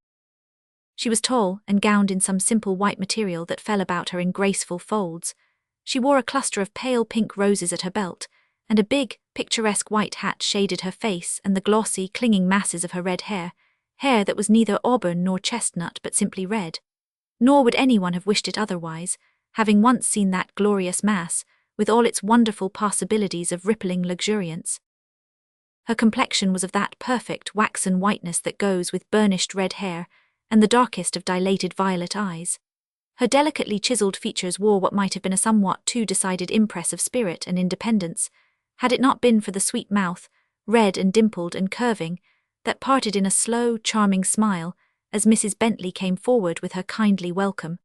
She was tall and gowned in some simple white material that fell about her in graceful folds. She wore a cluster of pale pink roses at her belt, and a big, picturesque white hat shaded her face and the glossy, clinging masses of her red hair that was neither auburn nor chestnut but simply red. Nor would anyone have wished it otherwise, having once seen that glorious mass, with all its wonderful possibilities of rippling luxuriance. Her complexion was of that perfect waxen whiteness that goes with burnished red hair and the darkest of dilated violet eyes. Her delicately chiseled features wore what might have been a somewhat too decided impress of spirit and independence, had it not been for the sweet mouth, red and dimpled and curving, that parted in a slow, charming smile as Mrs. Bentley came forward with her kindly welcome.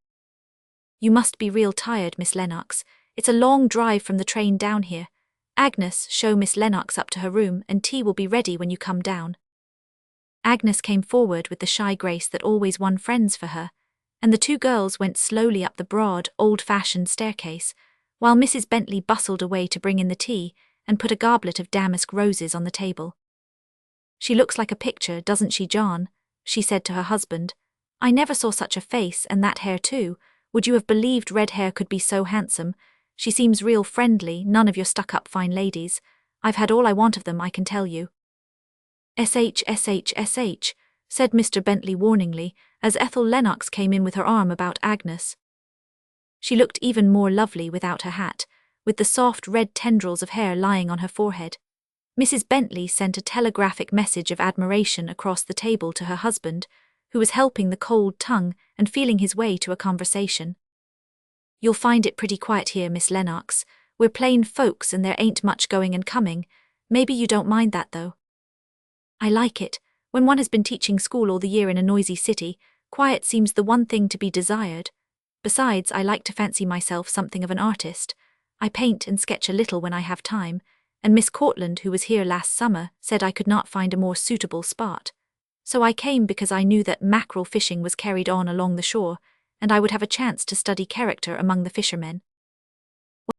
"You must be real tired, Miss Lennox. It's a long drive from the train down here. Agnes, show Miss Lennox up to her room, and tea will be ready when you come down." Agnes came forward with the shy grace that always won friends for her, and the two girls went slowly up the broad, old-fashioned staircase, while Mrs. Bentley bustled away to bring in the tea and put a goblet of damask roses on the table. "She looks like a picture, doesn't she, John?" she said to her husband. "I never saw such a face, and that hair too. Would you have believed red hair could be so handsome? She seems real friendly, none of your stuck-up fine ladies. I've had all I want of them, I can tell you." "SH, said Mr. Bentley warningly, as Ethel Lennox came in with her arm about Agnes. She looked even more lovely without her hat, with the soft red tendrils of hair lying on her forehead. Mrs. Bentley sent a telegraphic message of admiration across the table to her husband, who was helping the cold tongue and feeling his way to a conversation. "You'll find it pretty quiet here, Miss Lennox. We're plain folks and there ain't much going and coming. Maybe you don't mind that, though." "I like it. When one has been teaching school all the year in a noisy city, quiet seems the one thing to be desired. Besides, I like to fancy myself something of an artist. I paint and sketch a little when I have time, and Miss Cortland, who was here last summer, said I could not find a more suitable spot. So I came because I knew that mackerel fishing was carried on along the shore, and I would have a chance to study character among the fishermen.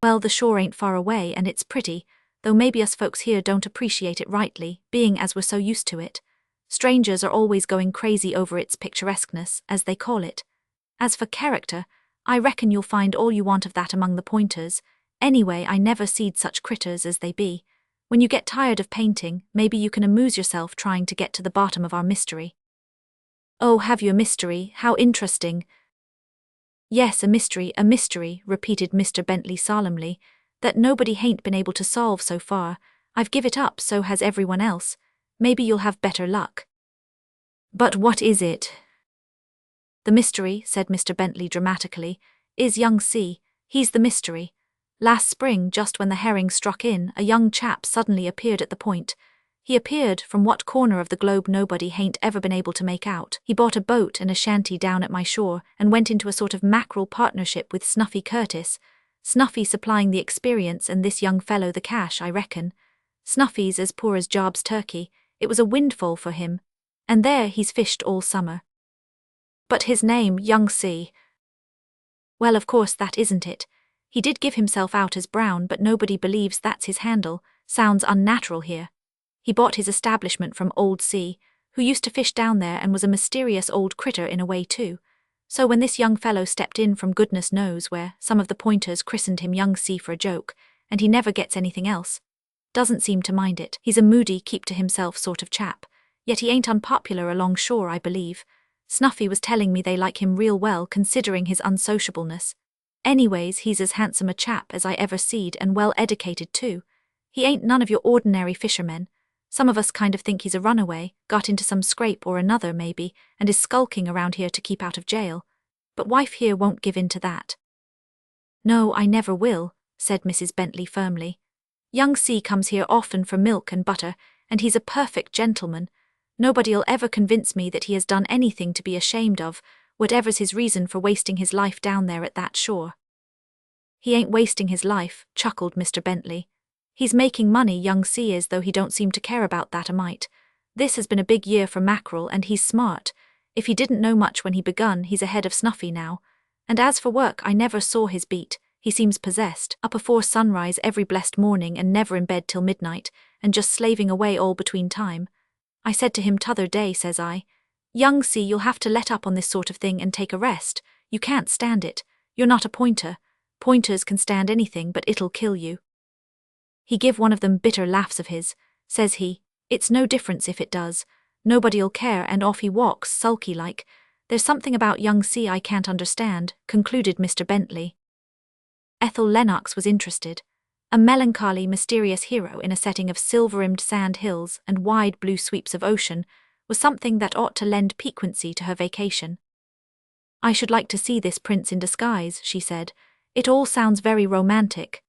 Well, the shore ain't far away, and it's pretty, though maybe us folks here don't appreciate it rightly, being as we're so used to it. Strangers are always going crazy over its picturesqueness, as they call it. As for character, I reckon you'll find all you want of that among the pointers. Anyway, I never seed such critters as they be. When you get tired of painting, maybe you can amuse yourself trying to get to the bottom of our mystery." "Oh, have you a mystery? How interesting." "Yes, a mystery, repeated Mr. Bentley solemnly, "that nobody hain't been able to solve so far. I've give it up, so has everyone else. Maybe you'll have better luck." "But what is it?" "The mystery," said Mr. Bentley dramatically, "is young C. He's the mystery. Last spring, just when the herring struck in, a young chap suddenly appeared at the point. He appeared from what corner of the globe nobody hain't ever been able to make out. He bought a boat and a shanty down at my shore and went into a sort of mackerel partnership with Snuffy Curtis, Snuffy supplying the experience and this young fellow the cash, I reckon. Snuffy's as poor as Job's turkey. It was a windfall for him. And there he's fished all summer." "But his name, young C." "Well, of course that isn't it. He did give himself out as Brown, but nobody believes that's his handle. Sounds unnatural here. He bought his establishment from Old C, who used to fish down there and was a mysterious old critter in a way too. So when this young fellow stepped in from goodness knows where, some of the pointers christened him Young C for a joke, and he never gets anything else. Doesn't seem to mind it. He's a moody, keep-to-himself sort of chap. Yet he ain't unpopular along shore, I believe. Snuffy was telling me they like him real well considering his unsociableness. Anyways, he's as handsome a chap as I ever seed and well-educated too. He ain't none of your ordinary fishermen. Some of us kind of think he's a runaway, got into some scrape or another maybe, and is skulking around here to keep out of jail. But wife here won't give in to that. No, I never will, said Mrs. Bentley firmly. Young C comes here often for milk and butter, and he's a perfect gentleman. Nobody'll ever convince me that he has done anything to be ashamed of, whatever's his reason for wasting his life down there at that shore. He ain't wasting his life, chuckled Mr. Bentley. He's making money, Young C is, though he don't seem to care about that a mite. This has been a big year for mackerel, and he's smart. If he didn't know much when he begun, he's ahead of Snuffy now. And as for work, I never saw his beat. He seems possessed, up afore sunrise every blessed morning and never in bed till midnight, and just slaving away all between time. I said to him t'other day, says I, Young C, you'll have to let up on this sort of thing and take a rest. You can't stand it. You're not a pointer. Pointers can stand anything, but it'll kill you. He give one of them bitter laughs of his. Says he, it's no difference if it does. Nobody'll care, and off he walks, sulky-like. There's something about Young C I can't understand, concluded Mr. Bentley. Ethel Lennox was interested. A melancholy, mysterious hero in a setting of silver-rimmed sand hills and wide blue sweeps of ocean was something that ought to lend piquancy to her vacation. I should like to see this prince in disguise, she said. It all sounds very romantic.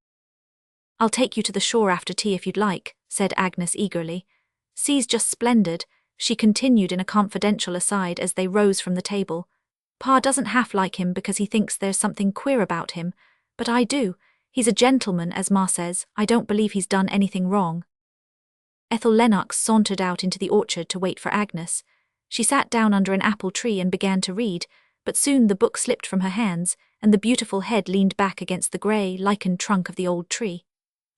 I'll take you to the shore after tea if you'd like, said Agnes eagerly. Sea's just splendid, she continued in a confidential aside as they rose from the table. Pa doesn't half like him because he thinks there's something queer about him, but I do. He's a gentleman, as Ma says. I don't believe he's done anything wrong. Ethel Lennox sauntered out into the orchard to wait for Agnes. She sat down under an apple tree and began to read, but soon the book slipped from her hands, and the beautiful head leaned back against the grey, lichened trunk of the old tree.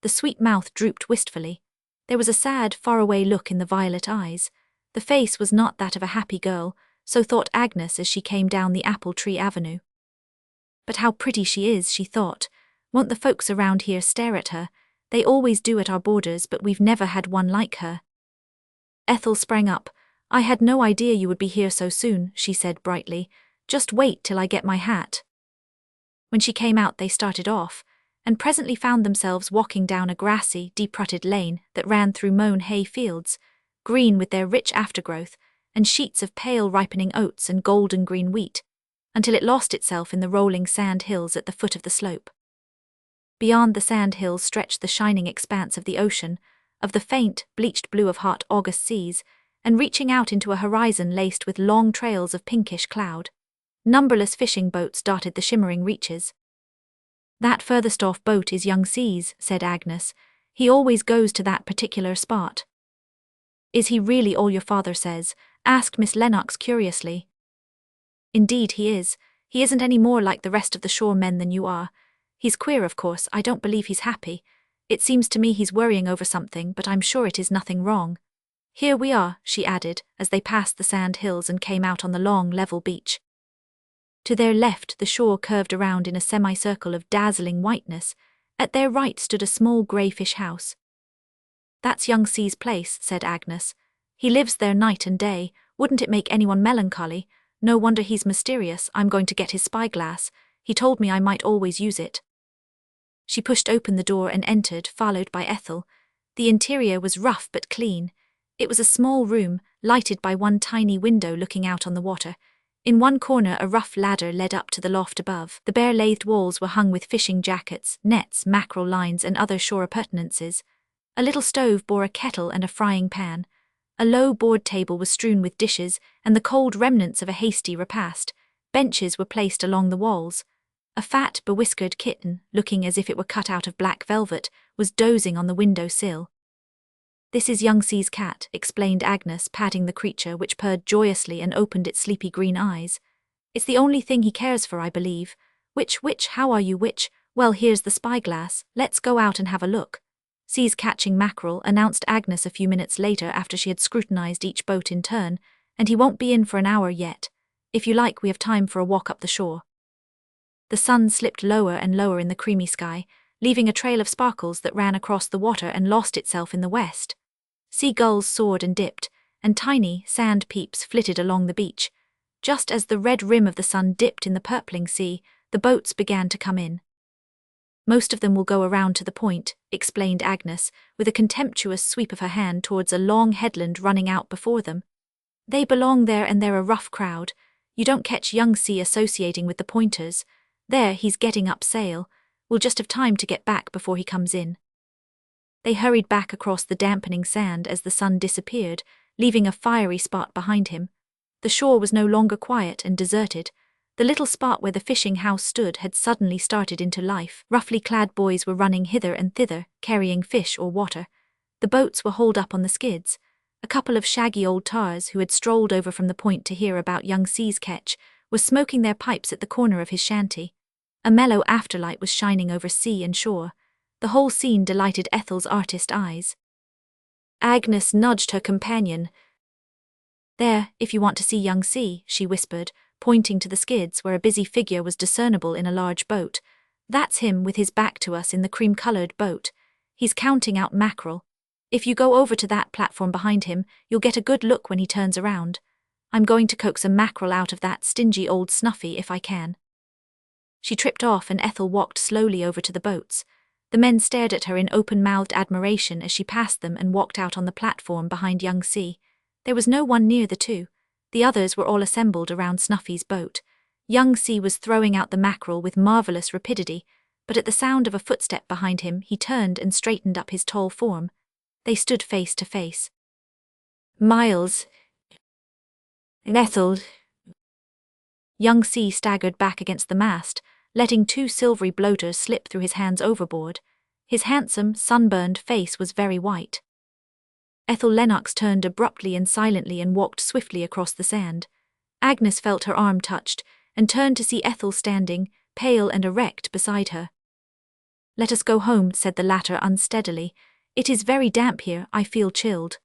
The sweet mouth drooped wistfully. There was a sad, far-away look in the violet eyes. The face was not that of a happy girl, so thought Agnes as she came down the apple tree avenue. But how pretty she is, she thought. Won't the folks around here stare at her? They always do at our borders, but we've never had one like her. Ethel sprang up. I had no idea you would be here so soon, she said brightly. Just wait till I get my hat. When she came out, they started off, and presently found themselves walking down a grassy, deep-rutted lane that ran through mown hay fields, green with their rich aftergrowth, and sheets of pale ripening oats and golden green wheat, until it lost itself in the rolling sand hills at the foot of the slope. Beyond the sand hills stretched the shining expanse of the ocean, of the faint, bleached blue of hot August seas, and reaching out into a horizon laced with long trails of pinkish cloud. Numberless fishing boats dotted the shimmering reaches. That furthest off boat is Young C's, said Agnes. He always goes to that particular spot. Is he really all your father says? Asked Miss Lennox curiously. Indeed he is. He isn't any more like the rest of the shore men than you are. He's queer, of course. I don't believe he's happy. It seems to me he's worrying over something, but I'm sure it is nothing wrong. Here we are, she added, as they passed the sand hills and came out on the long, level beach. To their left, the shore curved around in a semicircle of dazzling whiteness. At their right stood a small grey fish house. That's Young C's place, said Agnes. He lives there night and day. Wouldn't it make anyone melancholy? No wonder he's mysterious. I'm going to get his spyglass. He told me I might always use it. She pushed open the door and entered, followed by Ethel. The interior was rough but clean. It was a small room, lighted by one tiny window looking out on the water. In one corner a rough ladder led up to the loft above. The bare lathed walls were hung with fishing jackets, nets, mackerel lines and other shore appurtenances. A little stove bore a kettle and a frying pan. A low board table was strewn with dishes and the cold remnants of a hasty repast. Benches were placed along the walls. A fat, bewhiskered kitten, looking as if it were cut out of black velvet, was dozing on the window sill. This is Young C's cat, explained Agnes, patting the creature, which purred joyously and opened its sleepy green eyes. It's the only thing he cares for, I believe. Which, how are you, which? Well, here's the spyglass. Let's go out and have a look. C's catching mackerel, announced Agnes a few minutes later after she had scrutinized each boat in turn, and he won't be in for an hour yet. If you like, we have time for a walk up the shore. The sun slipped lower and lower in the creamy sky, leaving a trail of sparkles that ran across the water and lost itself in the west. Seagulls soared and dipped, and tiny sand peeps flitted along the beach. Just as the red rim of the sun dipped in the purpling sea, the boats began to come in. Most of them will go around to the point, explained Agnes, with a contemptuous sweep of her hand towards a long headland running out before them. They belong there, and they're a rough crowd. You don't catch young C associating with the pointers. There, he's getting up sail. We'll just have time to get back before he comes in. They hurried back across the dampening sand as the sun disappeared, leaving a fiery spot behind him. The shore was no longer quiet and deserted. The little spot where the fishing house stood had suddenly started into life. Roughly clad boys were running hither and thither, carrying fish or water. The boats were hauled up on the skids. A couple of shaggy old tars who had strolled over from the point to hear about young C's catch were smoking their pipes at the corner of his shanty. A mellow afterlight was shining over sea and shore. The whole scene delighted Ethel's artist eyes. Agnes nudged her companion. "There, if you want to see young C," she whispered, pointing to the skids where a busy figure was discernible in a large boat. "That's him with his back to us in the cream-coloured boat. He's counting out mackerel. If you go over to that platform behind him, you'll get a good look when he turns around. I'm going to coax a mackerel out of that stingy old Snuffy if I can." She tripped off and Ethel walked slowly over to the boats. The men stared at her in open-mouthed admiration as she passed them and walked out on the platform behind young C. There was no one near the two. The others were all assembled around Snuffy's boat. Young C was throwing out the mackerel with marvellous rapidity, but at the sound of a footstep behind him, he turned and straightened up his tall form. They stood face to face. "Miles. Ethel." Young C staggered back against the mast, letting two silvery bloaters slip through his hands overboard. His handsome, sunburned face was very white. Ethel Lennox turned abruptly and silently and walked swiftly across the sand. Agnes felt her arm touched, and turned to see Ethel standing, pale and erect, beside her. "Let us go home," said the latter unsteadily. "It is very damp here, I feel chilled."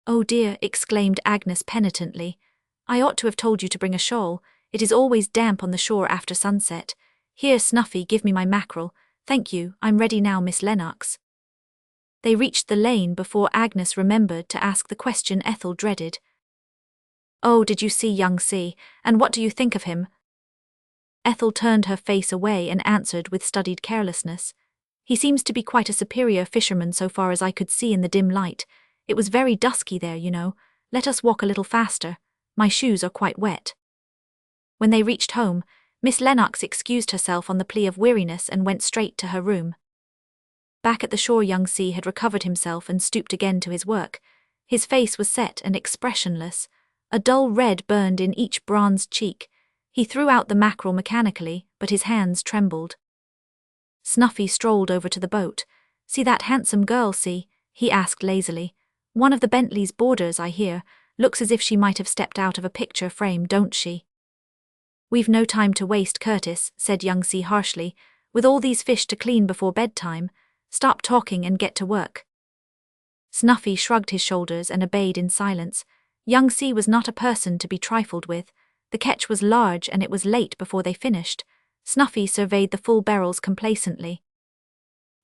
"Oh dear," exclaimed Agnes penitently. "I ought to have told you to bring a shawl. It is always damp on the shore after sunset. Here, Snuffy, give me my mackerel. Thank you, I'm ready now, Miss Lennox." They reached the lane before Agnes remembered to ask the question Ethel dreaded. "Oh, did you see young C, and what do you think of him?" Ethel turned her face away and answered with studied carelessness. "He seems to be quite a superior fisherman so far as I could see in the dim light. It was very dusky there, you know. Let us walk a little faster. My shoes are quite wet." When they reached home, Miss Lennox excused herself on the plea of weariness and went straight to her room. Back at the shore, young C had recovered himself and stooped again to his work. His face was set and expressionless. A dull red burned in each bronzed cheek. He threw out the mackerel mechanically, but his hands trembled. Snuffy strolled over to the boat. "See that handsome girl, C?" he asked lazily. "One of the Bentley's boarders, I hear. Looks as if she might have stepped out of a picture frame, don't she?" "We've no time to waste, Curtis," said young C harshly. "With all these fish to clean before bedtime. Stop talking and get to work." Snuffy shrugged his shoulders and obeyed in silence. Young C was not a person to be trifled with. The catch was large and it was late before they finished. Snuffy surveyed the full barrels complacently.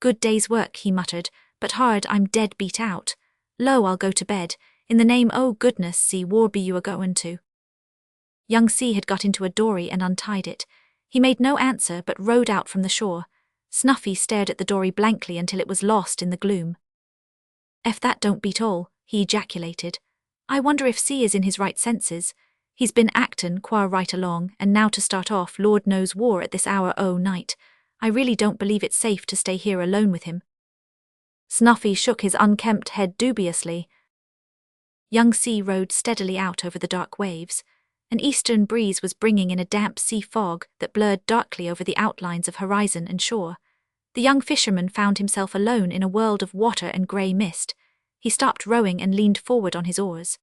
"Good day's work," he muttered, "but hard. I'm dead beat out. Lo, I'll go to bed. In the name o' goodness, C, where be you a-goin' to?" Young C had got into a dory and untied it. He made no answer but rowed out from the shore. Snuffy stared at the dory blankly until it was lost in the gloom. "If that don't beat all," he ejaculated. "I wonder if C is in his right senses. He's been actin' qua right along, and now to start off Lord knows war at this hour o' night. I really don't believe it's safe to stay here alone with him." Snuffy shook his unkempt head dubiously. Young C rowed steadily out over the dark waves. An eastern breeze was bringing in a damp sea fog that blurred darkly over the outlines of horizon and shore. The young fisherman found himself alone in a world of water and grey mist. He stopped rowing and leaned forward on his oars.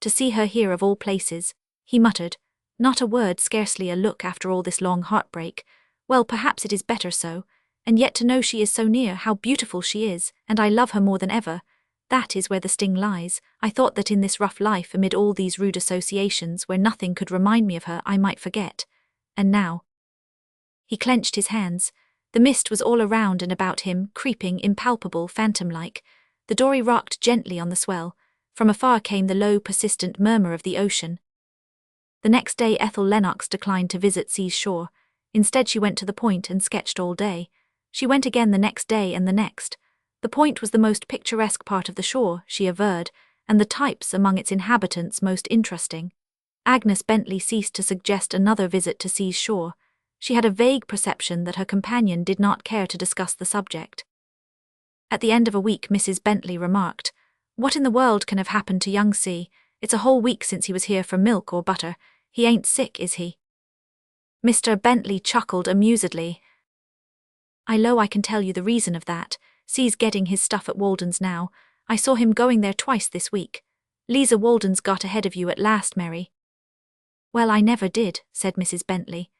"To see her here of all places," he muttered. "Not a word, scarcely a look after all this long heartbreak. Well, perhaps it is better so. And yet to know she is so near, how beautiful she is, and I love her more than ever. That is where the sting lies. I thought that in this rough life, amid all these rude associations where nothing could remind me of her, I might forget. And now. He clenched his hands. The mist was all around and about him, creeping, impalpable, phantom-like. The dory rocked gently on the swell. From afar came the low, persistent murmur of the ocean. The next day Ethel Lennox declined to visit Sea's shore. Instead she went to the Point and sketched all day. She went again the next day and the next. The Point was the most picturesque part of the shore, she averred, and the types among its inhabitants most interesting. Agnes Bentley ceased to suggest another visit to Sea's shore. She had a vague perception that her companion did not care to discuss the subject. At the end of a week Mrs. Bentley remarked, "What in the world can have happened to young C? It's a whole week since he was here for milk or butter. He ain't sick, is he?" Mr. Bentley chuckled amusedly. I can tell you the reason of that. C's getting his stuff at Walden's now. I saw him going there twice this week. Lisa Walden's got ahead of you at last, Mary." "Well, I never did," said Mrs. Bentley.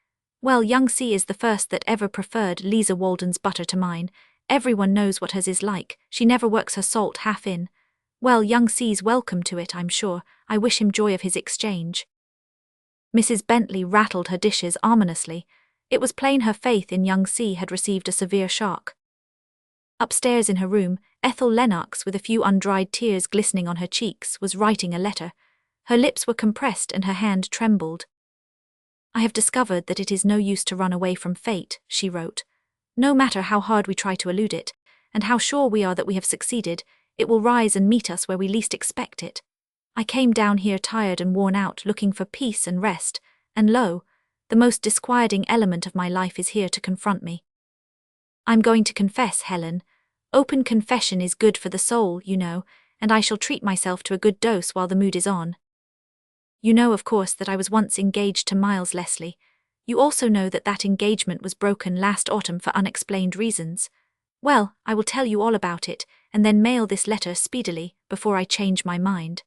"Well, young C is the first that ever preferred Lisa Walden's butter to mine. Everyone knows what hers is like. She never works her salt half in. Well, young C's welcome to it, I'm sure. I wish him joy of his exchange." Mrs. Bentley rattled her dishes ominously. It was plain her faith in young C had received a severe shock. Upstairs in her room, Ethel Lennox, with a few undried tears glistening on her cheeks, was writing a letter. Her lips were compressed and her hand trembled. "I have discovered that it is no use to run away from fate," she wrote. "No matter how hard we try to elude it, and how sure we are that we have succeeded, it will rise and meet us where we least expect it. I came down here tired and worn out, looking for peace and rest, and lo, the most disquieting element of my life is here to confront me. I'm going to confess, Helen. Open confession is good for the soul, you know, and I shall treat myself to a good dose while the mood is on. You know, of course, that I was once engaged to Miles Leslie. You also know that that engagement was broken last autumn for unexplained reasons. Well, I will tell you all about it, and then mail this letter speedily, before I change my mind.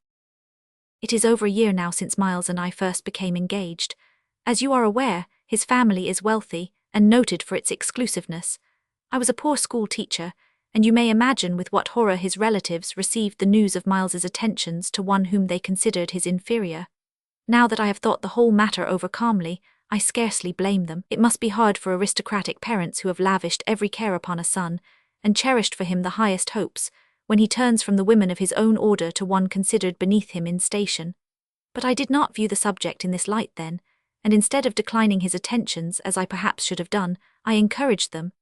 It is over a year now since Miles and I first became engaged. As you are aware, his family is wealthy, and noted for its exclusiveness. I was a poor school teacher, and you may imagine with what horror his relatives received the news of Miles's attentions to one whom they considered his inferior. Now that I have thought the whole matter over calmly, I scarcely blame them. It must be hard for aristocratic parents who have lavished every care upon a son, and cherished for him the highest hopes, when he turns from the women of his own order to one considered beneath him in station. But I did not view the subject in this light then, and instead of declining his attentions as I perhaps should have done, I encouraged them.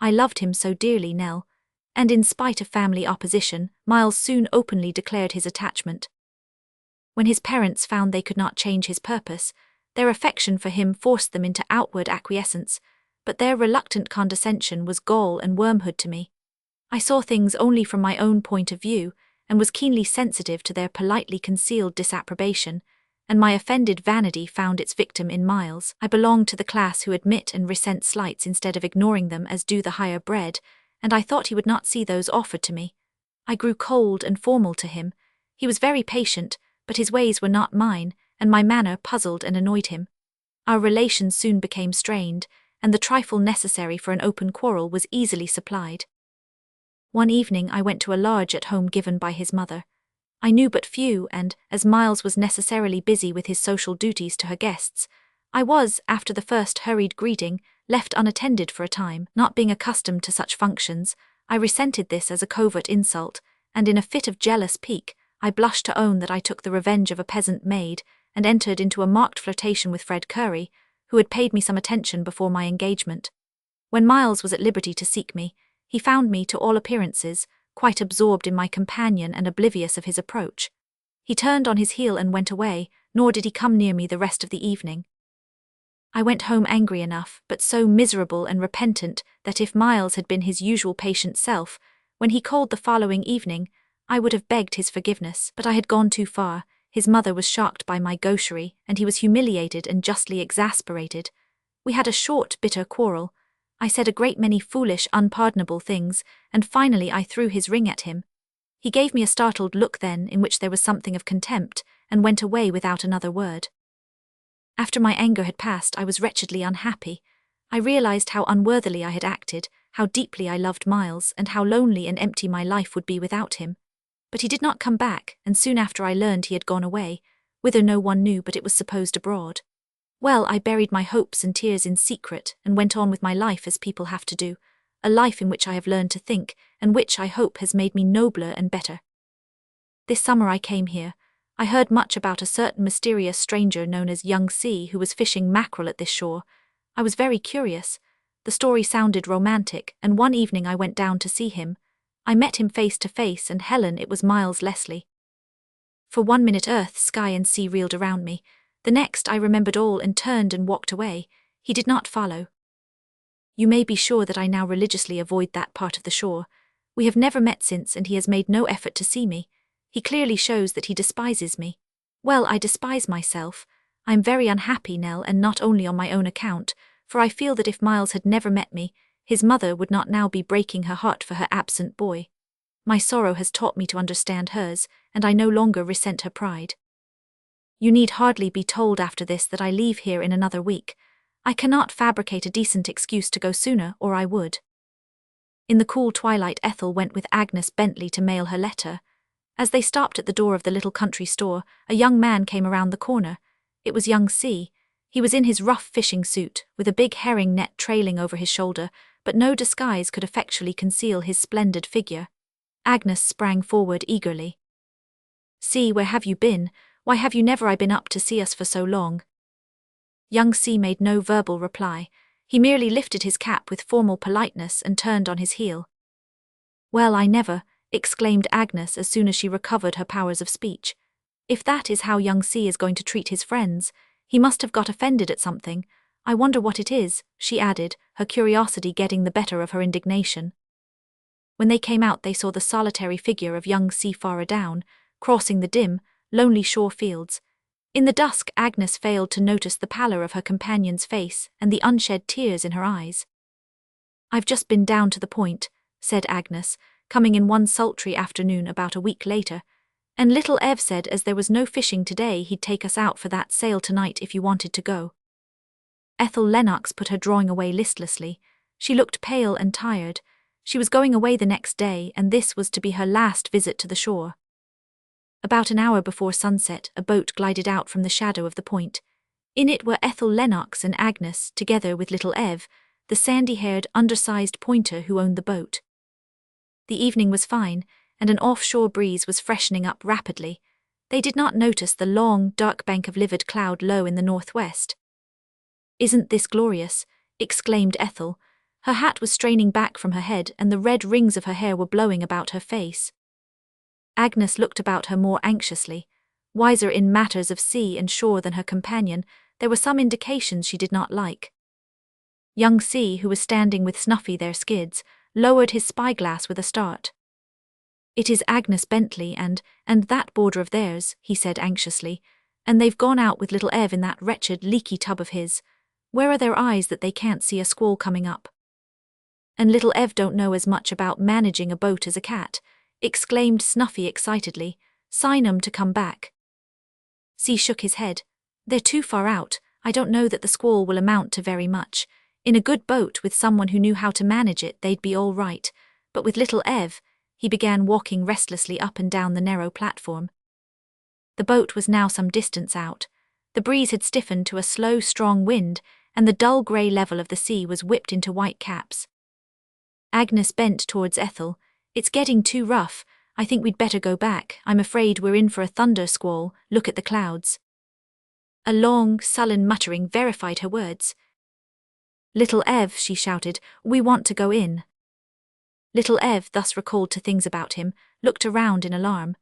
I loved him so dearly, Nell, and in spite of family opposition, Miles soon openly declared his attachment. When his parents found they could not change his purpose, their affection for him forced them into outward acquiescence, but their reluctant condescension was gall and wormwood to me. I saw things only from my own point of view, and was keenly sensitive to their politely concealed disapprobation, and my offended vanity found its victim in Miles. I belonged to the class who admit and resent slights instead of ignoring them as do the higher bred, and I thought he would not see those offered to me. I grew cold and formal to him. He was very patient, but his ways were not mine, and my manner puzzled and annoyed him. Our relations soon became strained, and the trifle necessary for an open quarrel was easily supplied. One evening I went to a large at home given by his mother. I knew but few, and, as Miles was necessarily busy with his social duties to her guests, I was, after the first hurried greeting, left unattended for a time. Not being accustomed to such functions, I resented this as a covert insult, and in a fit of jealous pique, I blushed to own that I took the revenge of a peasant maid, and entered into a marked flirtation with Fred Curry, who had paid me some attention before my engagement. When Miles was at liberty to seek me, he found me, to all appearances, quite absorbed in my companion and oblivious of his approach. He turned on his heel and went away, nor did he come near me the rest of the evening. I went home angry enough, but so miserable and repentant that if Miles had been his usual patient self, when he called the following evening, I would have begged his forgiveness. But I had gone too far. His mother was shocked by my gaucherie, and he was humiliated and justly exasperated. We had a short, bitter quarrel. I said a great many foolish, unpardonable things, and finally I threw his ring at him. He gave me a startled look then, in which there was something of contempt, and went away without another word. After my anger had passed, I was wretchedly unhappy. I realized how unworthily I had acted, how deeply I loved Miles, and how lonely and empty my life would be without him. But he did not come back, and soon after I learned he had gone away, whither no one knew, but it was supposed abroad. Well, I buried my hopes and tears in secret and went on with my life as people have to do, a life in which I have learned to think, and which, I hope, has made me nobler and better. This summer I came here. I heard much about a certain mysterious stranger known as Young C who was fishing mackerel at this shore. I was very curious. The story sounded romantic, and one evening I went down to see him. I met him face to face, and Helen, it was Miles Leslie. For 1 minute earth, sky and sea reeled around me. The next I remembered all and turned and walked away. He did not follow. You may be sure that I now religiously avoid that part of the shore. We have never met since, and he has made no effort to see me. He clearly shows that he despises me. Well, I despise myself. I am very unhappy, Nell, and not only on my own account, for I feel that if Miles had never met me, his mother would not now be breaking her heart for her absent boy. My sorrow has taught me to understand hers, and I no longer resent her pride. You need hardly be told after this that I leave here in another week. I cannot fabricate a decent excuse to go sooner, or I would. In the cool twilight, Ethel went with Agnes Bentley to mail her letter. As they stopped at the door of the little country store, a young man came around the corner. It was young C. He was in his rough fishing suit, with a big herring net trailing over his shoulder, but no disguise could effectually conceal his splendid figure. Agnes sprang forward eagerly. "C, where have you been? Why have you never been up to see us for so long?" Young C made no verbal reply. He merely lifted his cap with formal politeness and turned on his heel. "Well, I never," exclaimed Agnes as soon as she recovered her powers of speech. "If that is how young C is going to treat his friends, he must have got offended at something. I wonder what it is," she added, her curiosity getting the better of her indignation. When they came out, they saw the solitary figure of young C far down, crossing the dim, lonely shore fields. In the dusk, Agnes failed to notice the pallor of her companion's face and the unshed tears in her eyes. "I've just been down to the point," said Agnes, coming in one sultry afternoon about a week later, "and little Ev said as there was no fishing today he'd take us out for that sail tonight if you wanted to go." Ethel Lennox put her drawing away listlessly. She looked pale and tired. She was going away the next day, and this was to be her last visit to the shore. About an hour before sunset, a boat glided out from the shadow of the point. In it were Ethel Lennox and Agnes, together with little Ev, the sandy-haired, undersized pointer who owned the boat. The evening was fine, and an offshore breeze was freshening up rapidly. They did not notice the long, dark bank of livid cloud low in the northwest. "Isn't this glorious?" exclaimed Ethel. Her hat was straining back from her head, and the red rings of her hair were blowing about her face. Agnes looked about her more anxiously. Wiser in matters of sea and shore than her companion, there were some indications she did not like. Young C, who was standing with Snuffy their skids, lowered his spyglass with a start. "It is Agnes Bentley and that boarder of theirs," he said anxiously, "and they've gone out with little Ev in that wretched, leaky tub of his. Where are their eyes that they can't see a squall coming up?" "And little Ev don't know as much about managing a boat as a cat," exclaimed Snuffy excitedly. "Sign 'em to come back." C shook his head. "They're too far out. I don't know that the squall will amount to very much. In a good boat with someone who knew how to manage it, they'd be all right. But with little Ev," he began walking restlessly up and down the narrow platform. The boat was now some distance out. The breeze had stiffened to a slow, strong wind, and the dull grey level of the sea was whipped into white caps. Agnes bent towards Ethel. "It's getting too rough. I think we'd better go back. I'm afraid we're in for a thunder squall. Look at the clouds." A long, sullen muttering verified her words. "Little Ev," she shouted, "we want to go in." Little Ev, thus recalled to things about him, looked around in alarm.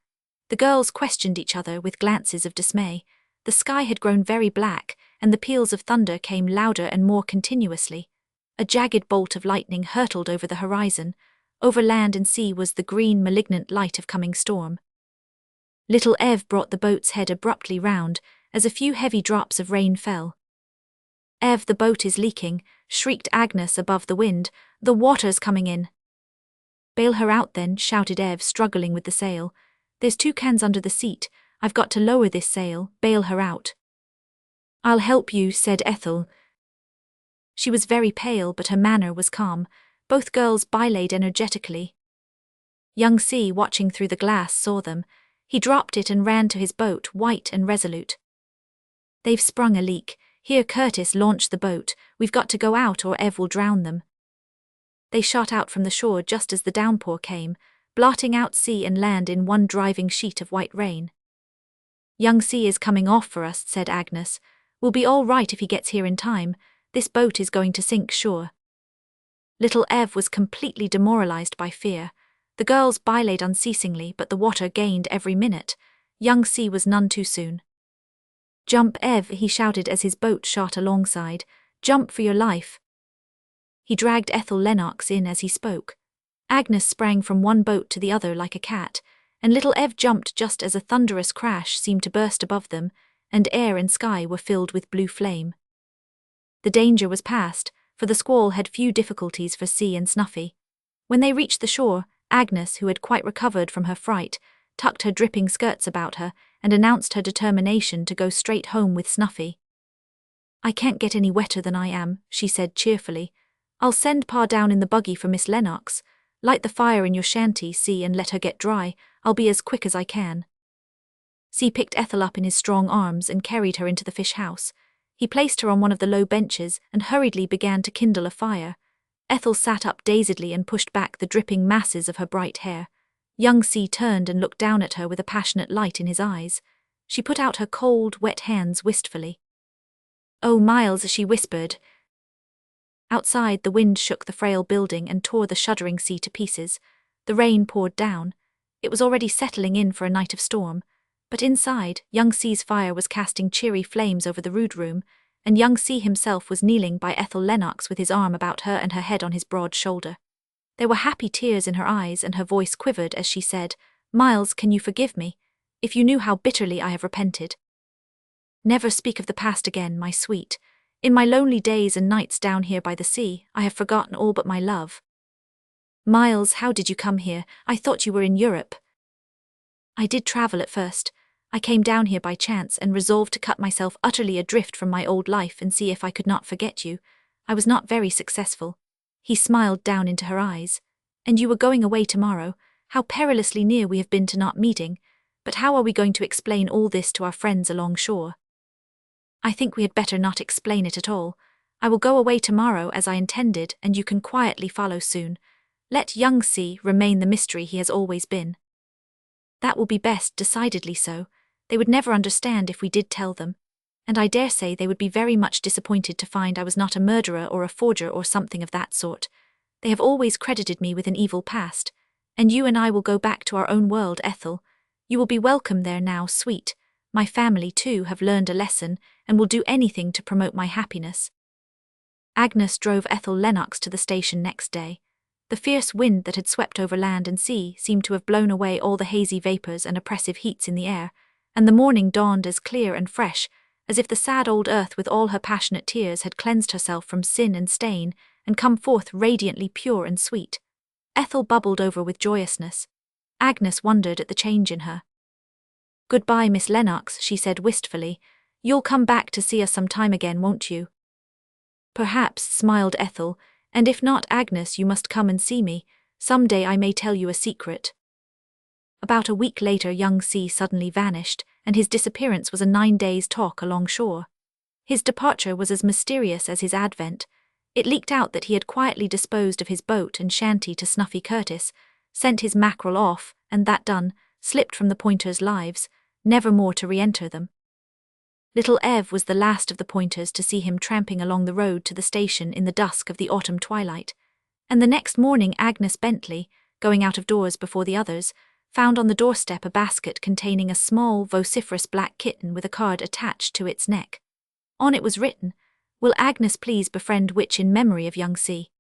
The girls questioned each other with glances of dismay. The sky had grown very black, and the peals of thunder came louder and more continuously. A jagged bolt of lightning hurtled over the horizon. Over land and sea was the green, malignant light of coming storm. Little Ev brought the boat's head abruptly round, as a few heavy drops of rain fell. "Ev, the boat is leaking," shrieked Agnes above the wind. "The water's coming in." "Bail her out then," shouted Ev, struggling with the sail. "There's 2 cans under the seat. I've got to lower this sail. Bail her out." "I'll help you," said Ethel. She was very pale, but her manner was calm. Both girls belayed energetically. Young C, watching through the glass, saw them. He dropped it and ran to his boat, white and resolute. "They've sprung a leak. Here, Curtis, launch the boat. We've got to go out or Ev will drown them." They shot out from the shore just as the downpour came, blotting out sea and land in one driving sheet of white rain. "Young C is coming off for us," said Agnes. "We'll be all right if he gets here in time. This boat is going to sink, sure." Little Ev was completely demoralized by fear. The girls belayed unceasingly, but the water gained every minute. Young C was none too soon. "Jump, Ev," he shouted as his boat shot alongside. "Jump for your life." He dragged Ethel Lennox in as he spoke. Agnes sprang from one boat to the other like a cat, and little Ev jumped just as a thunderous crash seemed to burst above them, and air and sky were filled with blue flame. The danger was past, for the squall had few difficulties for C and Snuffy. When they reached the shore, Agnes, who had quite recovered from her fright, tucked her dripping skirts about her and announced her determination to go straight home with Snuffy. "I can't get any wetter than I am," she said cheerfully. "I'll send Pa down in the buggy for Miss Lennox. Light the fire in your shanty, C, and let her get dry. I'll be as quick as I can." C picked Ethel up in his strong arms and carried her into the fish house. He placed her on one of the low benches and hurriedly began to kindle a fire. Ethel sat up dazedly and pushed back the dripping masses of her bright hair. Young C turned and looked down at her with a passionate light in his eyes. She put out her cold, wet hands wistfully. "Oh, Miles," she whispered. Outside, the wind shook the frail building and tore the shuddering C to pieces. The rain poured down. It was already settling in for a night of storm. But inside, young C's fire was casting cheery flames over the rude room, and young C himself was kneeling by Ethel Lennox with his arm about her and her head on his broad shoulder. There were happy tears in her eyes, and her voice quivered as she said, "Miles, can you forgive me? If you knew how bitterly I have repented." "Never speak of the past again, my sweet. In my lonely days and nights down here by the sea, I have forgotten all but my love." "Miles, how did you come here? I thought you were in Europe." "I did travel at first. I came down here by chance and resolved to cut myself utterly adrift from my old life and see if I could not forget you. I was not very successful." He smiled down into her eyes. "And you were going away tomorrow. How perilously near we have been to not meeting. But how are we going to explain all this to our friends along shore?" "I think we had better not explain it at all. I will go away tomorrow as I intended, and you can quietly follow soon. Let young C remain the mystery he has always been." "That will be best, decidedly so. They would never understand if we did tell them. And I dare say they would be very much disappointed to find I was not a murderer or a forger or something of that sort. They have always credited me with an evil past. And you and I will go back to our own world, Ethel. You will be welcome there now, sweet. My family, too, have learned a lesson and will do anything to promote my happiness." Agnes drove Ethel Lennox to the station next day. The fierce wind that had swept over land and sea seemed to have blown away all the hazy vapors and oppressive heats in the air, and the morning dawned as clear and fresh, as if the sad old earth with all her passionate tears had cleansed herself from sin and stain and come forth radiantly pure and sweet. Ethel bubbled over with joyousness. Agnes wondered at the change in her. "Goodbye, Miss Lennox," she said wistfully. "You'll come back to see us some time again, won't you?" "Perhaps," smiled Ethel, "and if not, Agnes, you must come and see me. Some day I may tell you a secret." About a week later, young C suddenly vanished, and his disappearance was a 9 days' talk along shore. His departure was as mysterious as his advent. It leaked out that he had quietly disposed of his boat and shanty to Snuffy Curtis, sent his mackerel off, and that done, slipped from the Pointers' lives, never more to re-enter them. Little Ev was the last of the Pointers to see him tramping along the road to the station in the dusk of the autumn twilight, and the next morning Agnes Bentley, going out of doors before the others, found on the doorstep a basket containing a small, vociferous black kitten with a card attached to its neck. On it was written, "Will Agnes please befriend Witch in memory of young C?"